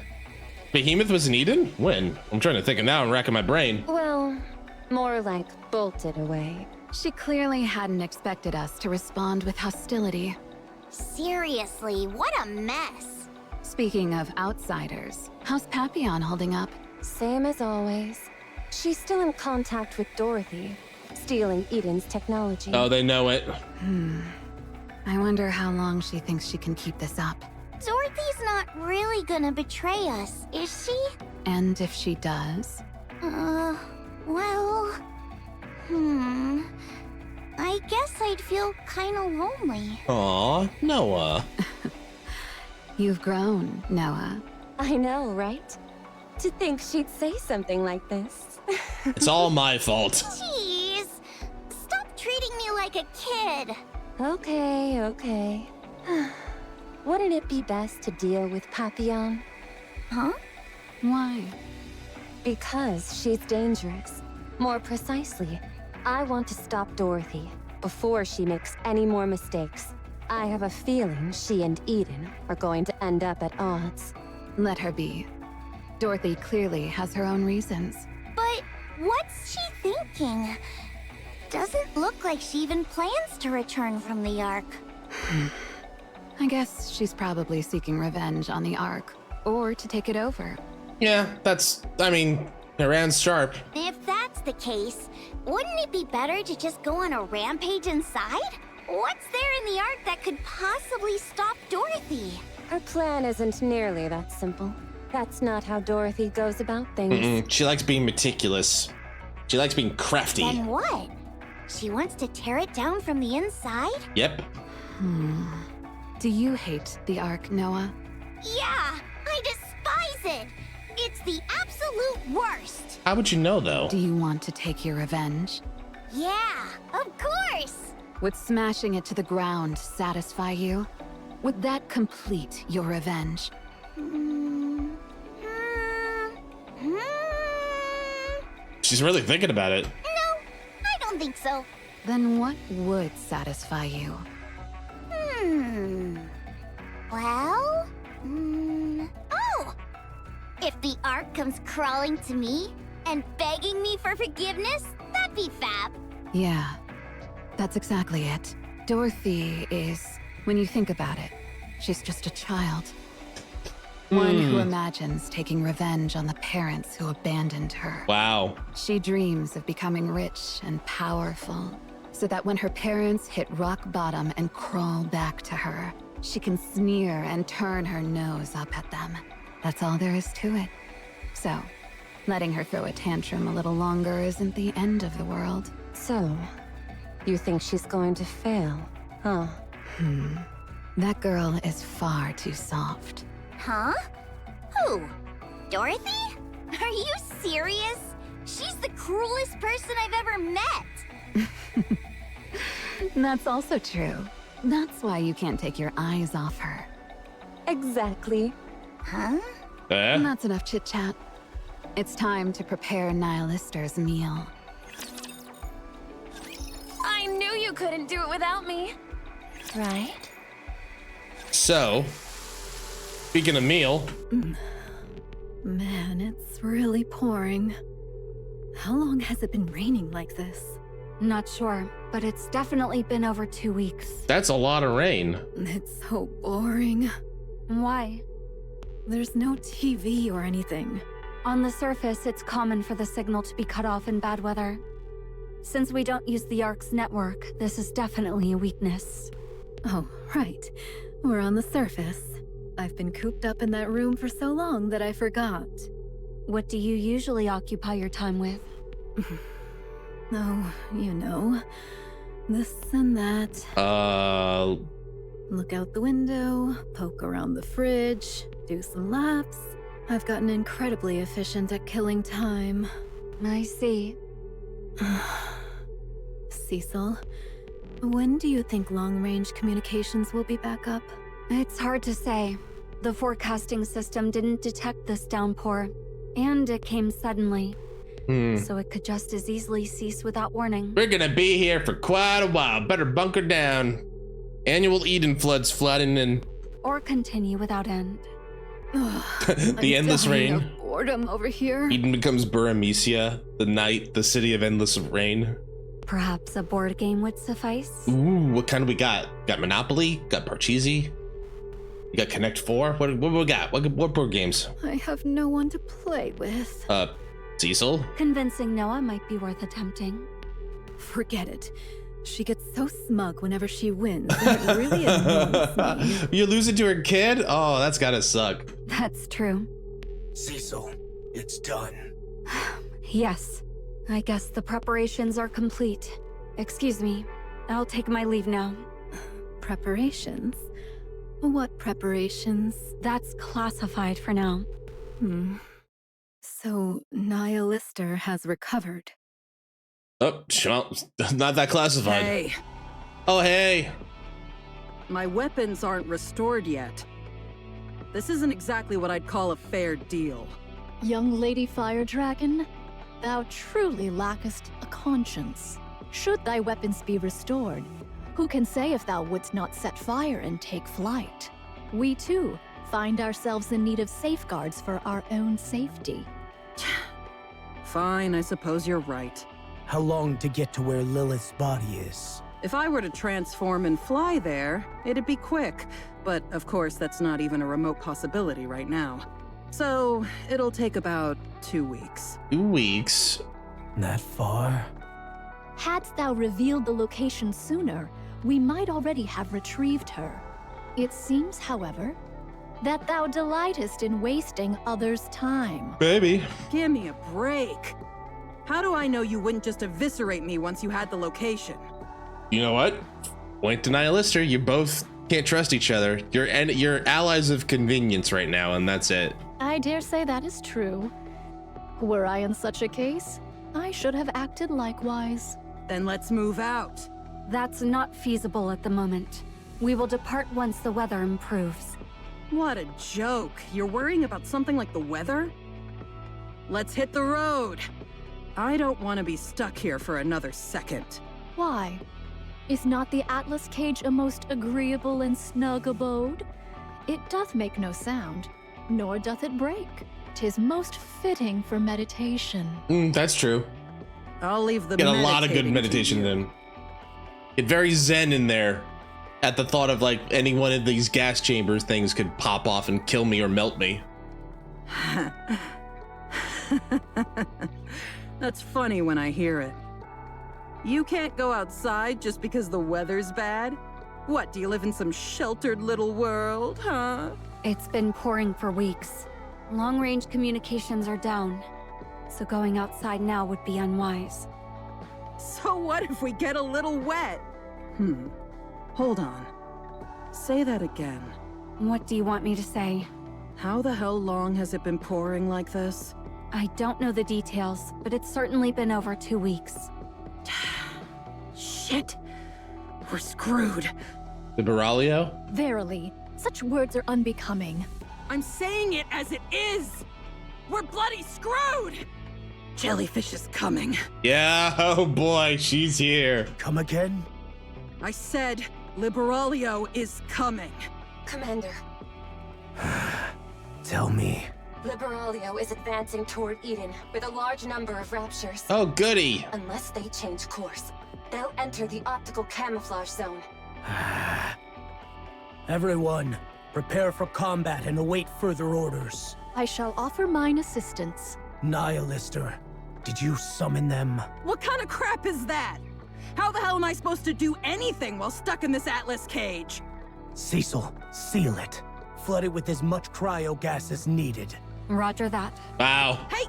Behemoth was in Eden? When? I'm trying to think of now and racking my brain. Well, more like bolted away. She clearly hadn't expected us to respond with hostility. Seriously, what a mess. Speaking of outsiders, how's Papillon holding up? Same as always. She's still in contact with Dorothy, stealing Eden's technology. Oh, they know it. I wonder how long she thinks she can keep this up. Dorothy's not really gonna betray us, is she? And if she does? Well... I guess I'd feel kinda lonely. Aw, Noah. You've grown, Noah. I know, right? To think she'd say something like this. It's all my fault. Jeez! Stop treating me like a kid! Okay. Wouldn't it be best to deal with Papillon? Huh? Why? Because she's dangerous. More precisely, I want to stop Dorothy before she makes any more mistakes. I have a feeling she and Eden are going to end up at odds. Let her be. Dorothy clearly has her own reasons. But what's she thinking? Doesn't look like she even plans to return from the Ark. I guess she's probably seeking revenge on the Ark, or to take it over. Yeah, Iran's sharp. If that's the case, wouldn't it be better to just go on a rampage inside? What's there in the Ark that could possibly stop Dorothy? Her plan isn't nearly that simple. That's not how Dorothy goes about things. She likes being meticulous. She likes being crafty. Then what? She wants to tear it down from the inside? Yep. Do you hate the Ark, Noah? Yeah, I despise it! It's the absolute worst! How would you know, though? Do you want to take your revenge? Yeah, of course! Would smashing it to the ground satisfy you? Would that complete your revenge? She's really thinking about it. No, I don't think so. Then what would satisfy you? Well, oh! If the Ark comes crawling to me and begging me for forgiveness, that'd be fab. Yeah, that's exactly it. Dorothy is, when you think about it, she's just a child. One who imagines taking revenge on the parents who abandoned her. Wow. She dreams of becoming rich and powerful, so that when her parents hit rock bottom and crawl back to her, she can sneer and turn her nose up at them. That's all there is to it. So, letting her throw a tantrum a little longer isn't the end of the world. So, you think she's going to fail, huh? That girl is far too soft. Huh? Who? Dorothy? Are you serious? She's the cruelest person I've ever met. That's also true. That's why you can't take your eyes off her. Exactly. Huh? And that's enough chit-chat. It's time to prepare Nihilister's meal. I knew you couldn't do it without me. Right? So, Speaking of meal. Man, it's really pouring. How long has it been raining like this? Not sure, but it's definitely been over 2 weeks. That's a lot of rain. It's so boring. Why? There's no TV or anything. On the surface, it's common for the signal to be cut off in bad weather. Since we don't use the Ark's network, this is definitely a weakness. Oh, right. We're on the surface. I've been cooped up in that room for so long that I forgot. What do you usually occupy your time with? Oh, you know. This and that. Look out the window, poke around the fridge, do some laps. I've gotten incredibly efficient at killing time. I see. Cecil, when do you think long-range communications will be back up? It's hard to say. The forecasting system didn't detect this downpour, and it came suddenly. So it could just as easily cease without warning. We're gonna be here for quite a while. Better bunker down. Annual Eden floods flooding in. Or continue without end. The endless rain. Of boredom over here. Eden becomes Buramesia, the city of endless rain. Perhaps a board game would suffice? Ooh, what kind we got? Got Monopoly? Got Parcheesi? You got Connect 4? What we got? What board games? I have no one to play with. Cecil? Convincing Noah might be worth attempting. Forget it. She gets so smug whenever she wins, and it really annoys me. You lose it to her kid? Oh, that's gotta suck. That's true. Cecil, it's done. Yes. I guess the preparations are complete. Excuse me. I'll take my leave now. Preparations? What preparations? That's classified for now. So, Nia Lister has recovered. Oh, well, not that classified. Hey, Oh, hey. my weapons aren't restored yet. This isn't exactly what I'd call a fair deal. Young Lady Fire Dragon, thou truly lackest a conscience. Should thy weapons be restored, who can say if thou wouldst not set fire and take flight? We too find ourselves in need of safeguards for our own safety. Fine, I suppose you're right. How long to get to where Lilith's body is? If I were to transform and fly there, it'd be quick. But of course, that's not even a remote possibility right now. So, it'll take about 2 weeks. 2 weeks? That far? Hadst thou revealed the location sooner, we might already have retrieved her. It seems, however, that thou delightest in wasting others' time. Baby. Give me a break. How do I know you wouldn't just eviscerate me once you had the location? You know what? Point to Nia Lister. You both can't trust each other. You're allies of convenience right now, and that's it. I dare say that is true. Were I in such a case, I should have acted likewise. Then let's move out. That's not feasible at the moment. We will depart once the weather improves. What a joke. You're worrying about something like the weather? Let's hit the road. I don't want to be stuck here for another second. Why? Is not the Atlas cage a most agreeable and snug abode? It doth make no sound, nor doth it break. 'Tis most fitting for meditation. That's true. I'll leave the Get a lot of good meditating to meditation you. in. Get very zen in there at the thought of like any one of these gas chambers things could pop off and kill me or melt me. That's funny when I hear it. You can't go outside just because the weather's bad? What, do you live in some sheltered little world, huh? It's been pouring for weeks. Long-range communications are down, so going outside now would be unwise. So what if we get a little wet? Hold on. Say that again. What do you want me to say? How the hell long has it been pouring like this? I don't know the details, but it's certainly been over 2 weeks. Shit! We're screwed. The Baralio? Verily, such words are unbecoming. I'm saying it as it is! We're bloody screwed! Jellyfish is coming. Yeah, oh boy, she's here. Come again? I said Liberalio is coming. Commander. Tell me. Liberalio is advancing toward Eden with a large number of raptures. Oh, goody. Unless they change course, they'll enter the optical camouflage zone. Everyone, prepare for combat and await further orders. I shall offer mine assistance. Nihilister, did you summon them? What kind of crap is that? How the hell am I supposed to do anything while stuck in this Atlas cage? Cecil, seal it. Flood it with as much cryogas as needed. Roger that. Wow. Hey,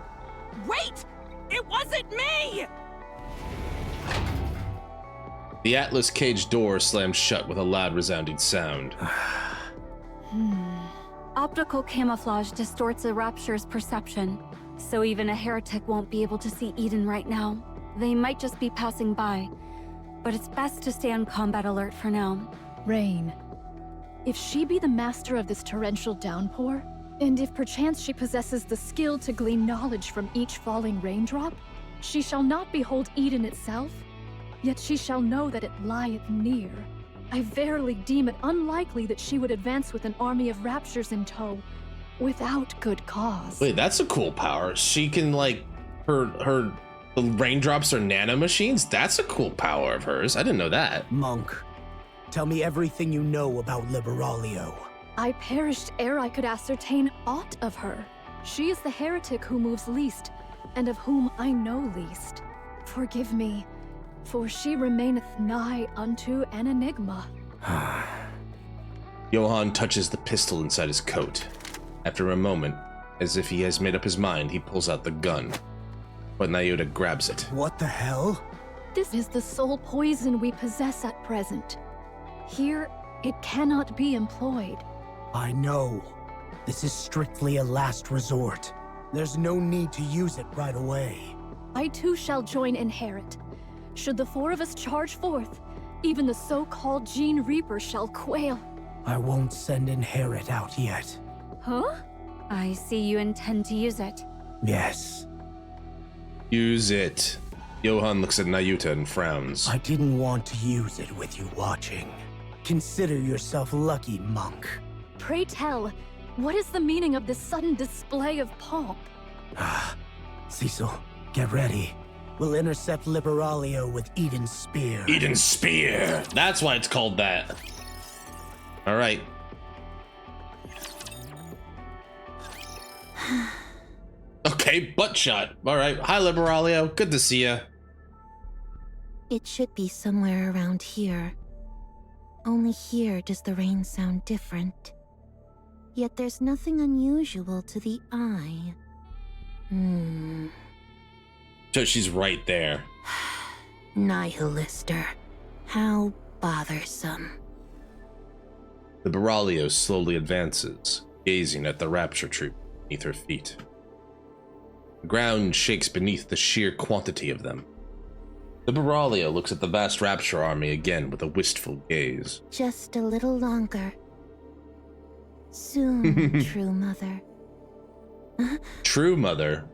wait! It wasn't me! The Atlas cage door slammed shut with a loud resounding sound. Optical camouflage distorts a rapture's perception, so even a heretic won't be able to see Eden right now. They might just be passing by, but it's best to stay on combat alert for now. Rain. If she be the master of this torrential downpour, and if perchance she possesses the skill to glean knowledge from each falling raindrop, she shall not behold Eden itself, yet she shall know that it lieth near. I verily deem it unlikely that she would advance with an army of raptures in tow, without good cause. Wait, that's a cool power. She can, like, the raindrops are nanomachines? That's a cool power of hers. I didn't know that. Monk, tell me everything you know about Liberalio. I perished ere I could ascertain aught of her. She is the heretic who moves least, and of whom I know least. Forgive me, for she remaineth nigh unto an enigma. Johann touches the pistol inside his coat. After a moment, as if he has made up his mind, he pulls out the gun. But Nyota grabs it. What the hell? This is the sole poison we possess at present. Here, it cannot be employed. I know. This is strictly a last resort. There's no need to use it right away. I too shall join Inherit. Should the four of us charge forth, even the so-called Gene Reaper shall quail. I won't send Inherit out yet. Huh? I see you intend to use it. Yes. Use it. Johann looks at Nyota and frowns. I didn't want to use it with you watching. Consider yourself lucky, monk. Pray tell, what is the meaning of this sudden display of pomp? Cecil, get ready. We'll intercept Liberalio with Eden's Spear. Eden's Spear! That's why it's called that. Alright. Okay, butt shot. Alright, hi Liberalio. Good to see ya. It should be somewhere around here. Only here does the rain sound different. Yet there's nothing unusual to the eye. So she's right there. Nihilister. How bothersome. Liberalio slowly advances, gazing at the rapture troop beneath her feet. The ground shakes beneath the sheer quantity of them. Liberalio looks at the vast rapture army again with a wistful gaze. Just a little longer. Soon, true mother. True mother?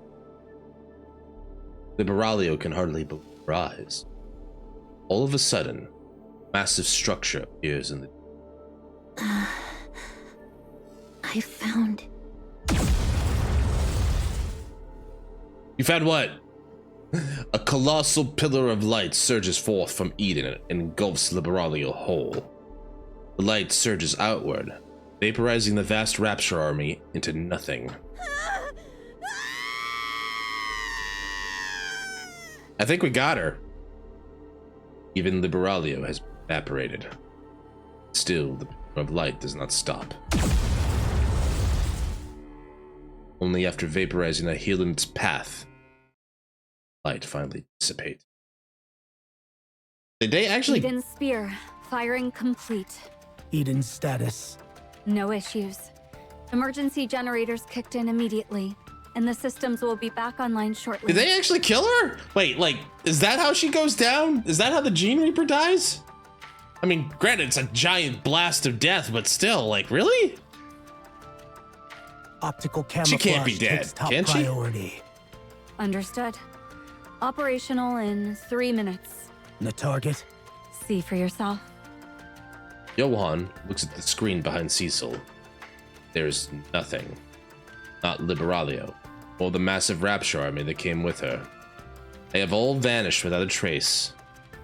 Liberalio can hardly believe her eyes. All of a sudden, massive structure appears in the... I found... You found what? A colossal pillar of light surges forth from Eden and engulfs Liberalio whole. The light surges outward, vaporizing the vast rapture army into nothing. I think we got her. Even Liberalio has evaporated. Still, the pillar of light does not stop. Only after vaporizing a heel in its path, light finally dissipate. Did they actually... Eden's Spear, firing complete. Eden's status. No issues. Emergency generators kicked in immediately, and the systems will be back online shortly. Did they actually kill her? Wait, like, is that how she goes down? Is that how the Gene Reaper dies? I mean, granted, it's a giant blast of death, but still, like, really? Optical camouflage She can't be dead, takes top can she? priority. Understood. Operational in 3 minutes. The target? See for yourself. Johann looks at the screen behind Cecil. There's nothing. not Liberalio, or the massive rapture army that came with her. They have all vanished without a trace.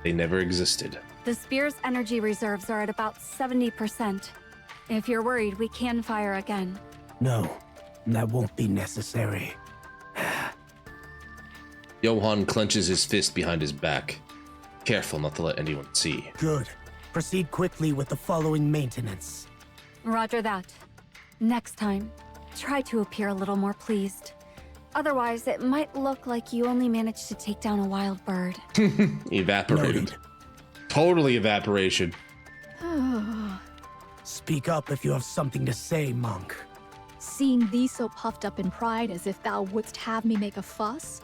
They never existed. The spear's energy reserves are at about 70%. If you're worried, we can fire again. No, that won't be necessary. Johann clenches his fist behind his back, careful not to let anyone see. Good. Proceed quickly with the following maintenance. Roger that. Next time, try to appear a little more pleased. Otherwise, it might look like you only managed to take down a wild bird. Evaporated. Noted. Totally evaporation. Speak up if you have something to say, monk. Seeing thee so puffed up in pride as if thou wouldst have me make a fuss,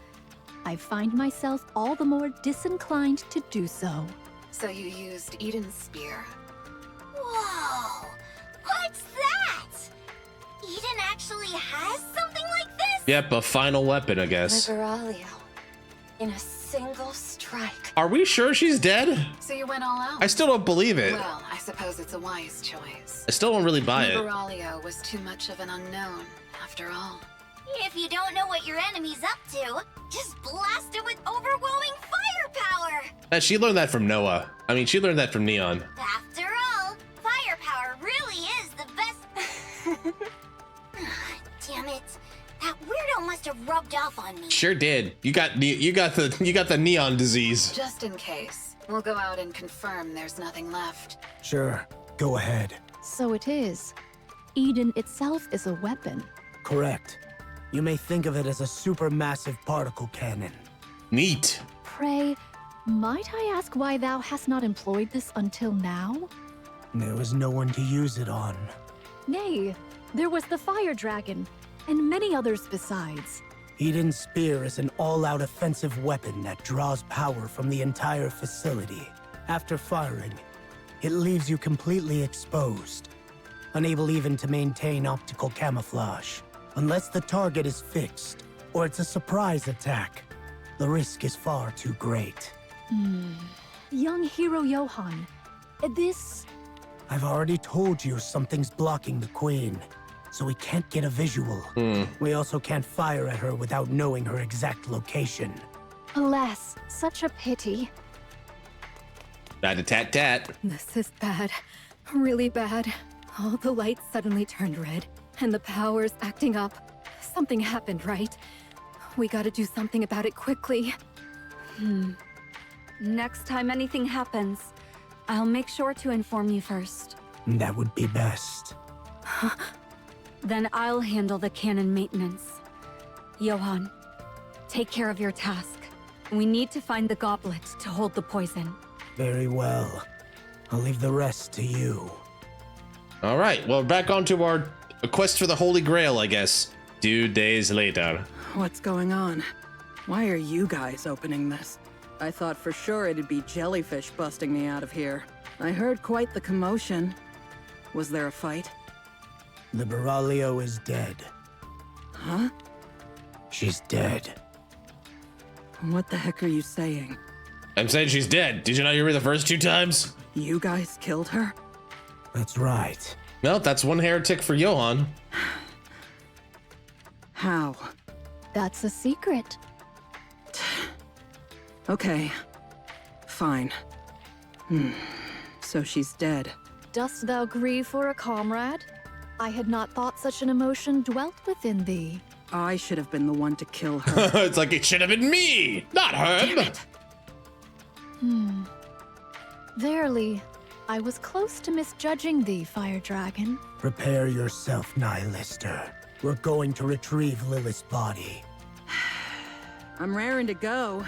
I find myself all the more disinclined to do so. So you used Eden's spear. Whoa! What's that? Eden actually has something like this? Yep, a final weapon, I guess. Liberalio. In a single strike. Are we sure she's dead? So you went all out? I still don't believe it. Well, I suppose it's a wise choice. I still don't really buy it. Liberalio was too much of an unknown, after all. If you don't know what your enemy's up to, just blast it with overwhelming firepower! She learned that from Noah. I mean, she learned that from Neon. After all, firepower really is the best. Damn it. That weirdo must have rubbed off on me. Sure did. You got the Neon disease. Just in case, we'll go out and confirm there's nothing left. Sure, go ahead. So it is. Eden itself is a weapon. Correct. You may think of it as a supermassive particle cannon. Neat. Pray, might I ask why thou hast not employed this until now? There was no one to use it on. Nay, there was the fire dragon, and many others besides. Eden's spear is an all-out offensive weapon that draws power from the entire facility. After firing, it leaves you completely exposed, unable even to maintain optical camouflage. Unless the target is fixed, or it's a surprise attack, the risk is far too great. Young hero Johann, this... I've already told you something's blocking the Queen, so we can't get a visual. We also can't fire at her without knowing her exact location. Alas, such a pity. Rat-a-tat-tat. This is bad. Really bad. All the lights suddenly turned red, and the power's acting up. Something happened, right? We gotta do something about it quickly. Next time anything happens, I'll make sure to inform you first. That would be best. Then I'll handle the cannon maintenance. Johann, take care of your task. We need to find the goblet to hold the poison. Very well. I'll leave the rest to you. All right, well, back onto our quest for the Holy Grail, I guess. 2 days later. What's going on? Why are you guys opening this? I thought for sure it'd be jellyfish busting me out of here. I heard quite the commotion. Was there a fight? Liberalio is dead. Huh? She's dead. What the heck are you saying? I'm saying she's dead. Did you not hear me the first 2 times? You guys killed her? That's right. No, that's one heretic for Johann. How? That's a secret. Okay. Fine. So she's dead. Dost thou grieve for a comrade? I had not thought such an emotion dwelt within thee. I should have been the one to kill her. It's like it should have been me, not her. Verily, I was close to misjudging thee, Fire Dragon. Prepare yourself, Nihilister. We're going to retrieve Lilith's body. I'm raring to go.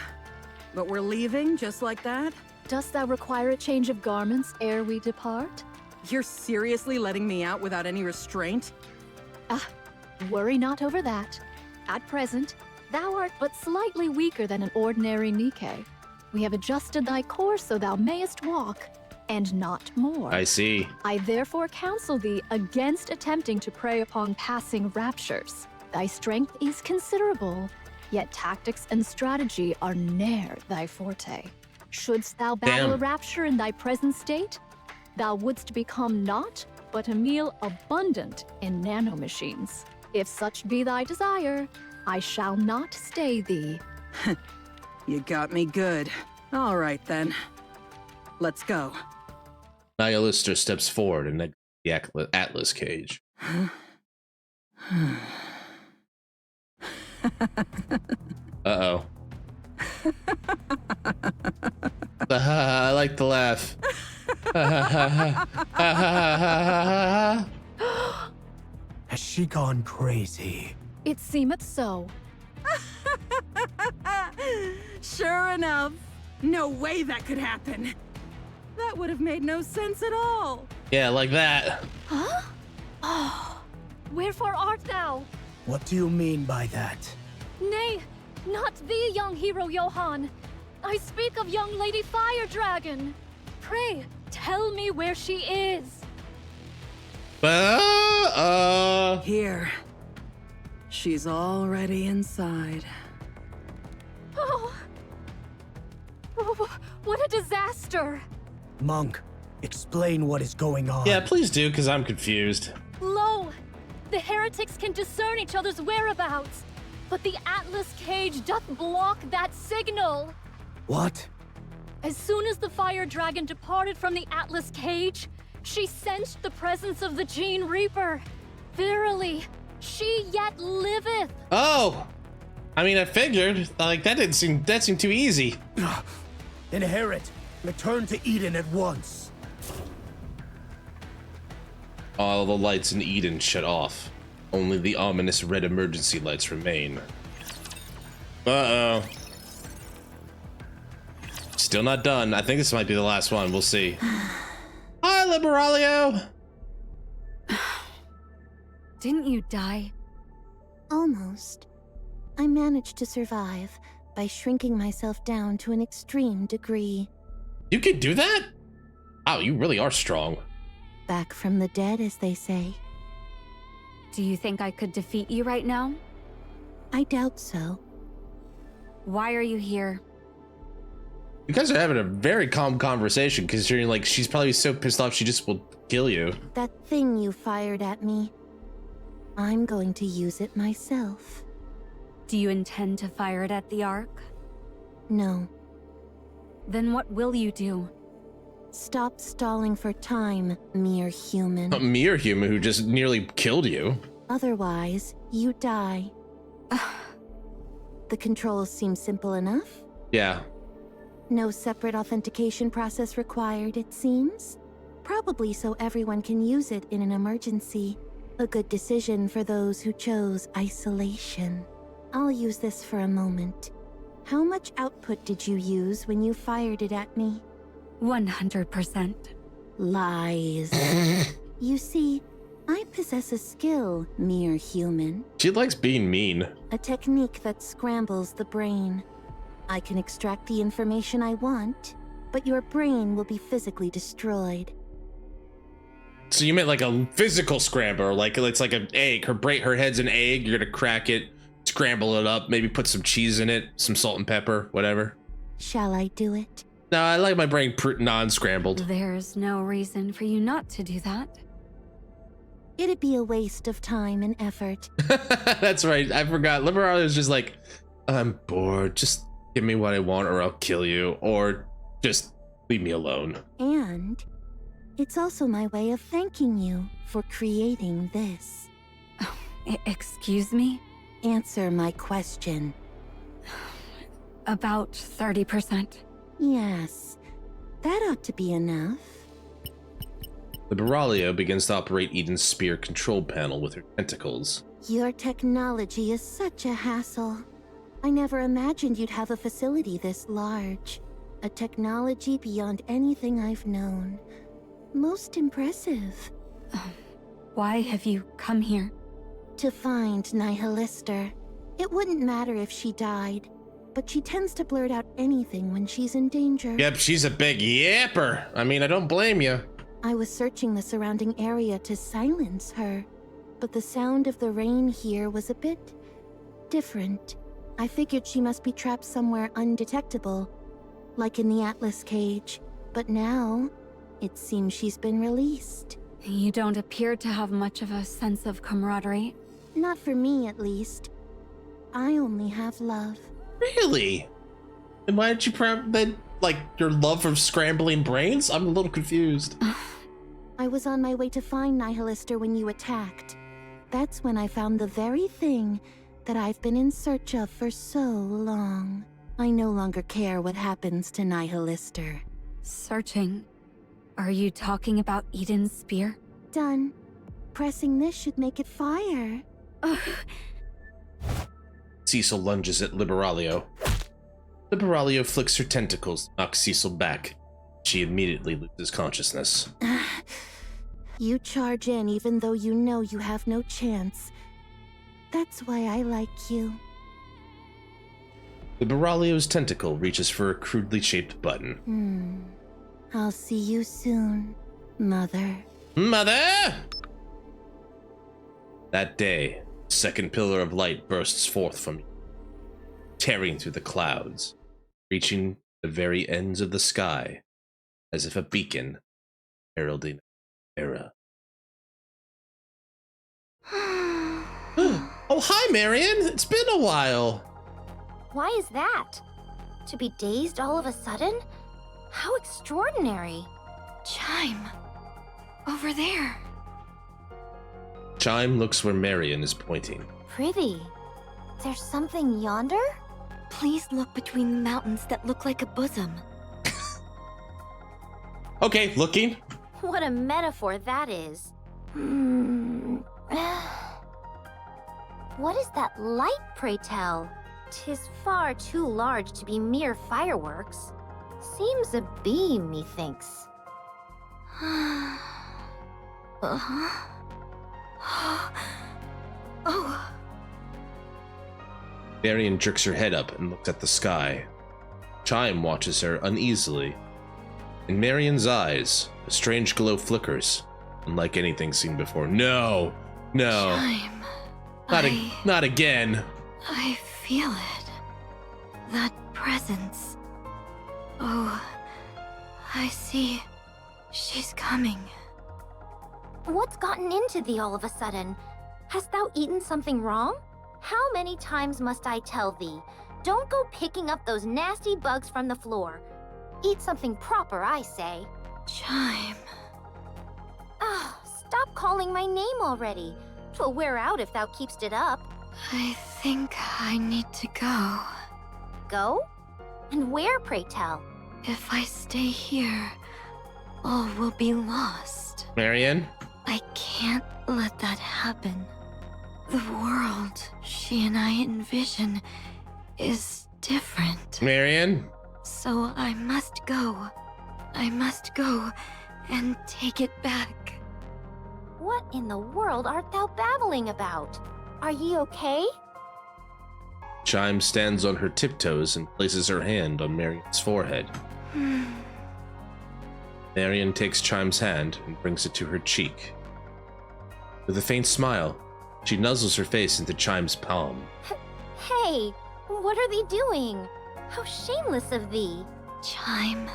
But we're leaving just like that? Dost thou require a change of garments ere we depart? You're seriously letting me out without any restraint? Worry not over that. At present, thou art but slightly weaker than an ordinary NIKKE. We have adjusted thy course so thou mayest walk, and not more. I see. I therefore counsel thee against attempting to prey upon passing raptures. Thy strength is considerable, yet tactics and strategy are ne'er thy forte. Shouldst thou battle a rapture in thy present state, thou wouldst become naught but a meal abundant in nanomachines. If such be thy desire, I shall not stay thee. You got me good. All right then. Let's go. Nihilister steps forward and exits the Atlas cage. Uh-oh. I like to laugh. Has she gone crazy? It seemeth so. Sure enough. No way that could happen. That would have made no sense at all. Yeah, like that. Huh? Oh, wherefore art thou? What do you mean by that? Nay, not thee, young hero Johann. I speak of young Lady Fire Dragon. Pray, tell me where she is. Here. She's already inside. Oh, what a disaster! Monk, explain what is going on. Yeah, please do, because I'm confused. Lo, the heretics can discern each other's whereabouts, but the Atlas cage doth block that signal. What? As soon as the Fire Dragon departed from the Atlas cage, she sensed the presence of the Gene Reaper. Verily, she yet liveth. Oh! I mean, I figured. Like, that seemed too easy. Inherit. Return to Eden at once. All the lights in Eden shut off. Only the ominous red emergency lights remain. Uh-oh. Still not done. I think this might be the last one. We'll see. Hi, Liberalio! Didn't you die? Almost. I managed to survive by shrinking myself down to an extreme degree. You can do that? Wow, you really are strong. Back from the dead, as they say. Do you think I could defeat you right now? I doubt so. Why are you here? You guys are having a very calm conversation, considering, like, she's probably so pissed off she just will kill you. That thing you fired at me. I'm going to use it myself. Do you intend to fire it at the Ark? No. Then what will you do? Stop stalling for time, mere human. A mere human who just nearly killed you. Otherwise, you die. The controls seem simple enough. Yeah. No separate authentication process required, it seems. Probably so everyone can use it in an emergency. A good decision for those who chose isolation. I'll use this for a moment. How much output did you use when you fired it at me? 100%. Lies. You see, I possess a skill, mere human. She likes being mean. A technique that scrambles the brain. I can extract the information I want, but your brain will be physically destroyed. So you meant like a physical scrambler, like it's like an egg. Her head's an egg. You're gonna crack it, scramble it up, maybe put some cheese in it, some salt and pepper, whatever. Shall I do it? No, I like my brain non-scrambled. There's no reason for you not to do that. It'd be a waste of time and effort. That's right. I forgot. Liberalia is just like, I'm bored. Just give me what I want or I'll kill you. Or just leave me alone. And it's also my way of thanking you for creating this. Excuse me? Answer my question. About 30%. Yes, that ought to be enough. Liberalia begins to operate Eden's spear control panel with her tentacles. Your technology is such a hassle. I never imagined you'd have a facility this large. A technology beyond anything I've known. Most impressive. Why have you come here? To find Nihilister. It wouldn't matter if she died, but she tends to blurt out anything when she's in danger. Yep, she's a big yapper. I mean, I don't blame you. I was searching the surrounding area to silence her, but the sound of the rain here was a bit different. I figured she must be trapped somewhere undetectable, like in the Atlas cage, but now it seems she's been released. You don't appear to have much of a sense of camaraderie. Not for me, at least. I only have love. Really? And why did you then, like, your love for scrambling brains? I'm a little confused. I was on my way to find Nihilister when you attacked. That's when I found the very thing that I've been in search of for so long. I no longer care what happens to Nihilister. Searching. Are you talking about Eden's spear? Done. Pressing this should make it fire. Cecil lunges at Liberalio. Liberalio flicks her tentacles, knocks Cecil back. She immediately loses consciousness. You charge in even though you know you have no chance. That's why I like you. Liberalio's tentacle reaches for a crudely shaped button. I'll see you soon, Mother. Mother! That day, the second pillar of light bursts forth from you, tearing through the clouds, reaching the very ends of the sky, as if a beacon heralding era. Oh, hi, Marion! It's been a while! Why is that? To be dazed all of a sudden? How extraordinary. Chime. Over there. Chime looks where Marion is pointing. Prithee, there's something yonder? Please look between the mountains that look like a bosom. Okay, looking. What a metaphor that is. What is that light, pray tell? 'Tis far too large to be mere fireworks. Seems a beam, methinks. Oh. Marion jerks her head up and looks at the sky. Chime watches her uneasily. In Marion's eyes, a strange glow flickers, unlike anything seen before. No! No! Chime. Not again! I feel it. That presence. Oh, I see. She's coming. What's gotten into thee all of a sudden? Hast thou eaten something wrong? How many times must I tell thee? Don't go picking up those nasty bugs from the floor. Eat something proper, I say. Chime. Ah, stop calling my name already. 'Twill wear out if thou keepst it up. I think I need to go. Go? And where, pray tell? If I stay here, all will be lost. Marion? I can't let that happen. The world she and I envision is different. Marion? So I must go. I must go and take it back. What in the world art thou babbling about? Are ye okay? Chime stands on her tiptoes and places her hand on Marion's forehead. Marion takes Chime's hand and brings it to her cheek. With a faint smile, she nuzzles her face into Chime's palm. Hey, what are thee doing? How shameless of thee. Chime.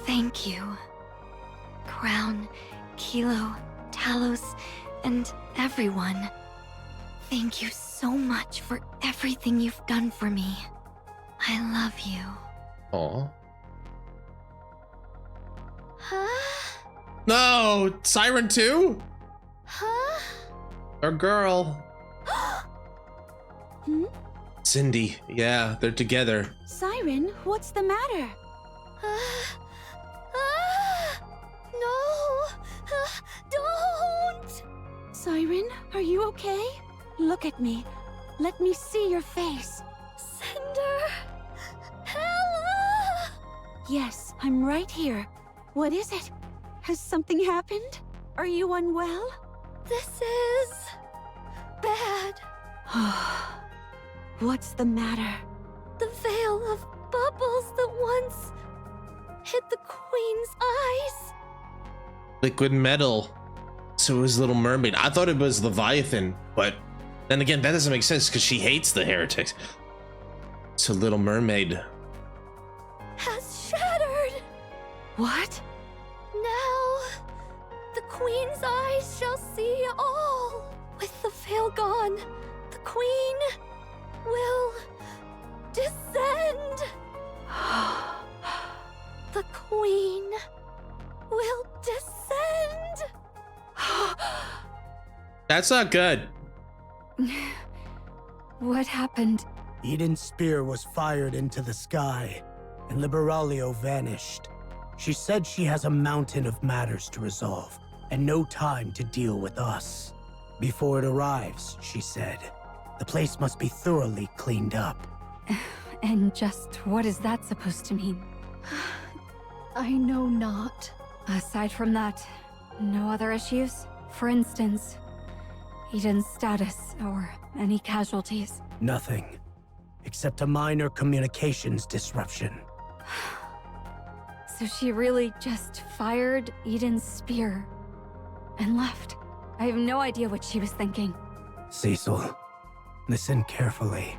Thank you. Crown, Kilo, Talos, and everyone. Thank you so much for everything you've done for me. I love you. Aw. Huh? No! Siren 2? Huh? Our girl. Hmm? Cindy. Yeah, they're together. Siren, what's the matter? No! Don't! Siren, are you okay? Look at me. Let me see your face. Cinder! Hella! Yes, I'm right here. What is it? Has something happened? Are you unwell? This is... bad. What's the matter? The veil of bubbles that once hit the Queen's eyes. Liquid metal. So it was Little Mermaid. I thought it was Leviathan, but then again, that doesn't make sense because she hates the heretics. So Little Mermaid. Has shattered. What? Now, the Queen's eyes shall see all. With the veil gone, the queen will descend. The queen will descend. That's not good. What happened? Eden's spear was fired into the sky, and Liberaglio vanished. She said she has a mountain of matters to resolve, and no time to deal with us. Before it arrives, she said, the place must be thoroughly cleaned up. And just what is that supposed to mean? I know not. Aside from that, no other issues? For instance, Eden's status or any casualties? Nothing, except a minor communications disruption. So she really just fired Eden's spear and left. I have no idea what she was thinking. Cecil, listen carefully.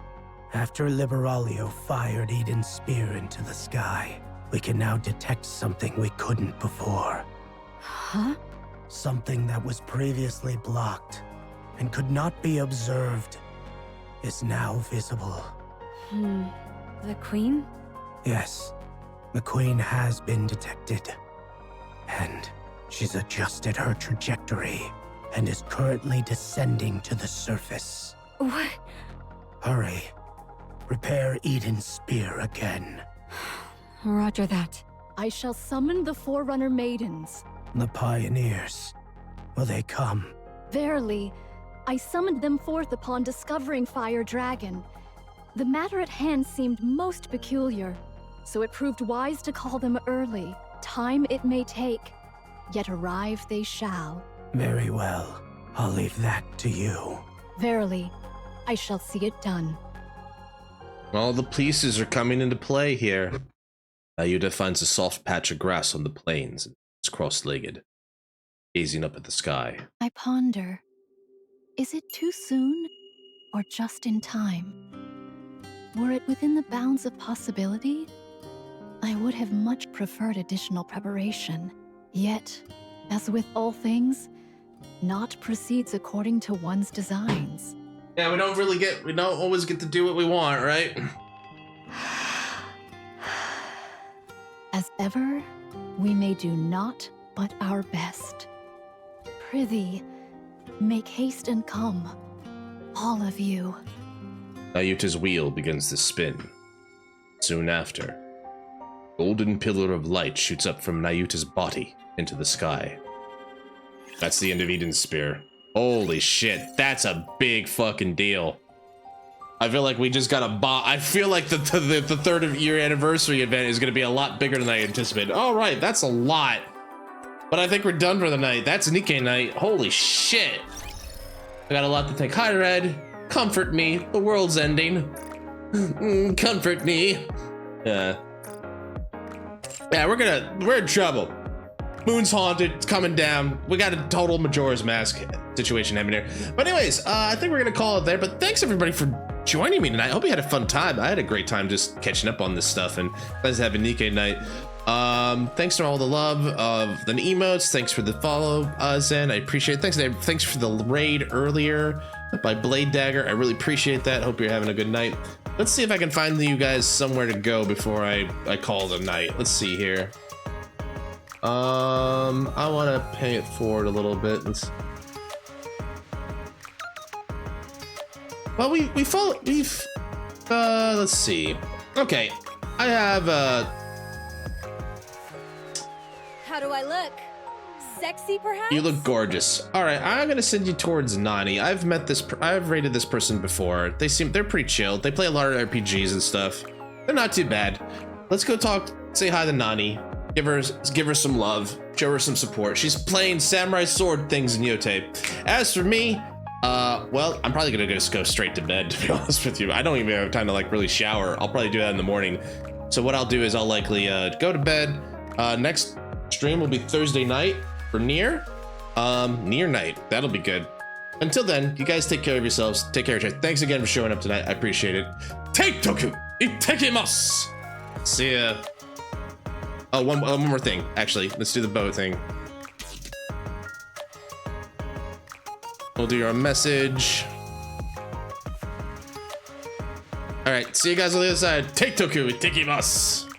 After Liberaglio fired Eden's spear into the sky, we can now detect something we couldn't before. Huh? Something that was previously blocked and could not be observed is now visible. The Queen? Yes, the Queen has been detected. And she's adjusted her trajectory and is currently descending to the surface. What? Hurry. Prepare Eden's spear again. Roger that. I shall summon the Forerunner Maidens. The pioneers. Will they come? Verily, I summoned them forth upon discovering Fire Dragon. The matter at hand seemed most peculiar, so it proved wise to call them early. Time it may take, yet arrive they shall. Very well. I'll leave that to you. Verily, I shall see it done. All the pieces are coming into play here. Ayuda finds a soft patch of grass on the plains and is cross-legged, gazing up at the sky. I ponder, is it too soon or just in time? Were it within the bounds of possibility, I would have much preferred additional preparation. Yet, as with all things, naught proceeds according to one's designs. Yeah, we don't always get to do what we want, right? As ever, we may do naught but our best. Prithee, make haste and come, all of you. Ayuta's wheel begins to spin. Soon after, golden pillar of light shoots up from Nayuta's body into the sky. That's the end of Eden's spear. Holy shit, that's a big fucking deal. I feel like we just got a I feel like the third year anniversary event is going to be a lot bigger than I anticipated. All right, that's a lot. But I think we're done for the night. That's NIKKE night. Holy shit. I got a lot to think. Hi, Red. Comfort me. The world's ending. Comfort me. Yeah, we're in trouble. Moon's haunted, it's coming down. We got a total Majora's Mask situation happening here. But anyways, I think we're gonna call it there, but thanks everybody for joining me tonight. I hope you had a fun time. I had a great time just catching up on this stuff, and let's have a NIKKE night. Thanks for all the love of the emotes. Thanks for the follow, Zen. I appreciate it. Thanks for the raid earlier by Blade Dagger. I really appreciate that. Hope you're having a good night. Let's see if I can find you guys somewhere to go before I call the night. Let's see here. I want to pay it forward a little bit. Well, let's see. Okay, I have, How do I look? Sexy, perhaps? You look gorgeous. All right, I'm gonna send you towards Nani. I've rated this person before. They're pretty chill. They play a lot of RPGs and stuff. They're not too bad. Let's go say hi to Nani. Give her some love. Show her some support. She's playing samurai sword things in Yote. As for me, well, I'm probably gonna just go straight to bed, to be honest with you. I don't even have time to like really shower. I'll probably do that in the morning. So what I'll do is I'll likely go to bed. Next stream will be Thursday night for Nier night. That'll be good. Until then, you guys take care of yourselves. Take care of each other. Thanks again for showing up tonight. I appreciate it. Take Toku! Itekimasu! See ya. Oh, one more thing. Actually, let's do the boat thing. We'll do your message. All right, see you guys on the other side. Take Toku, itikimasu.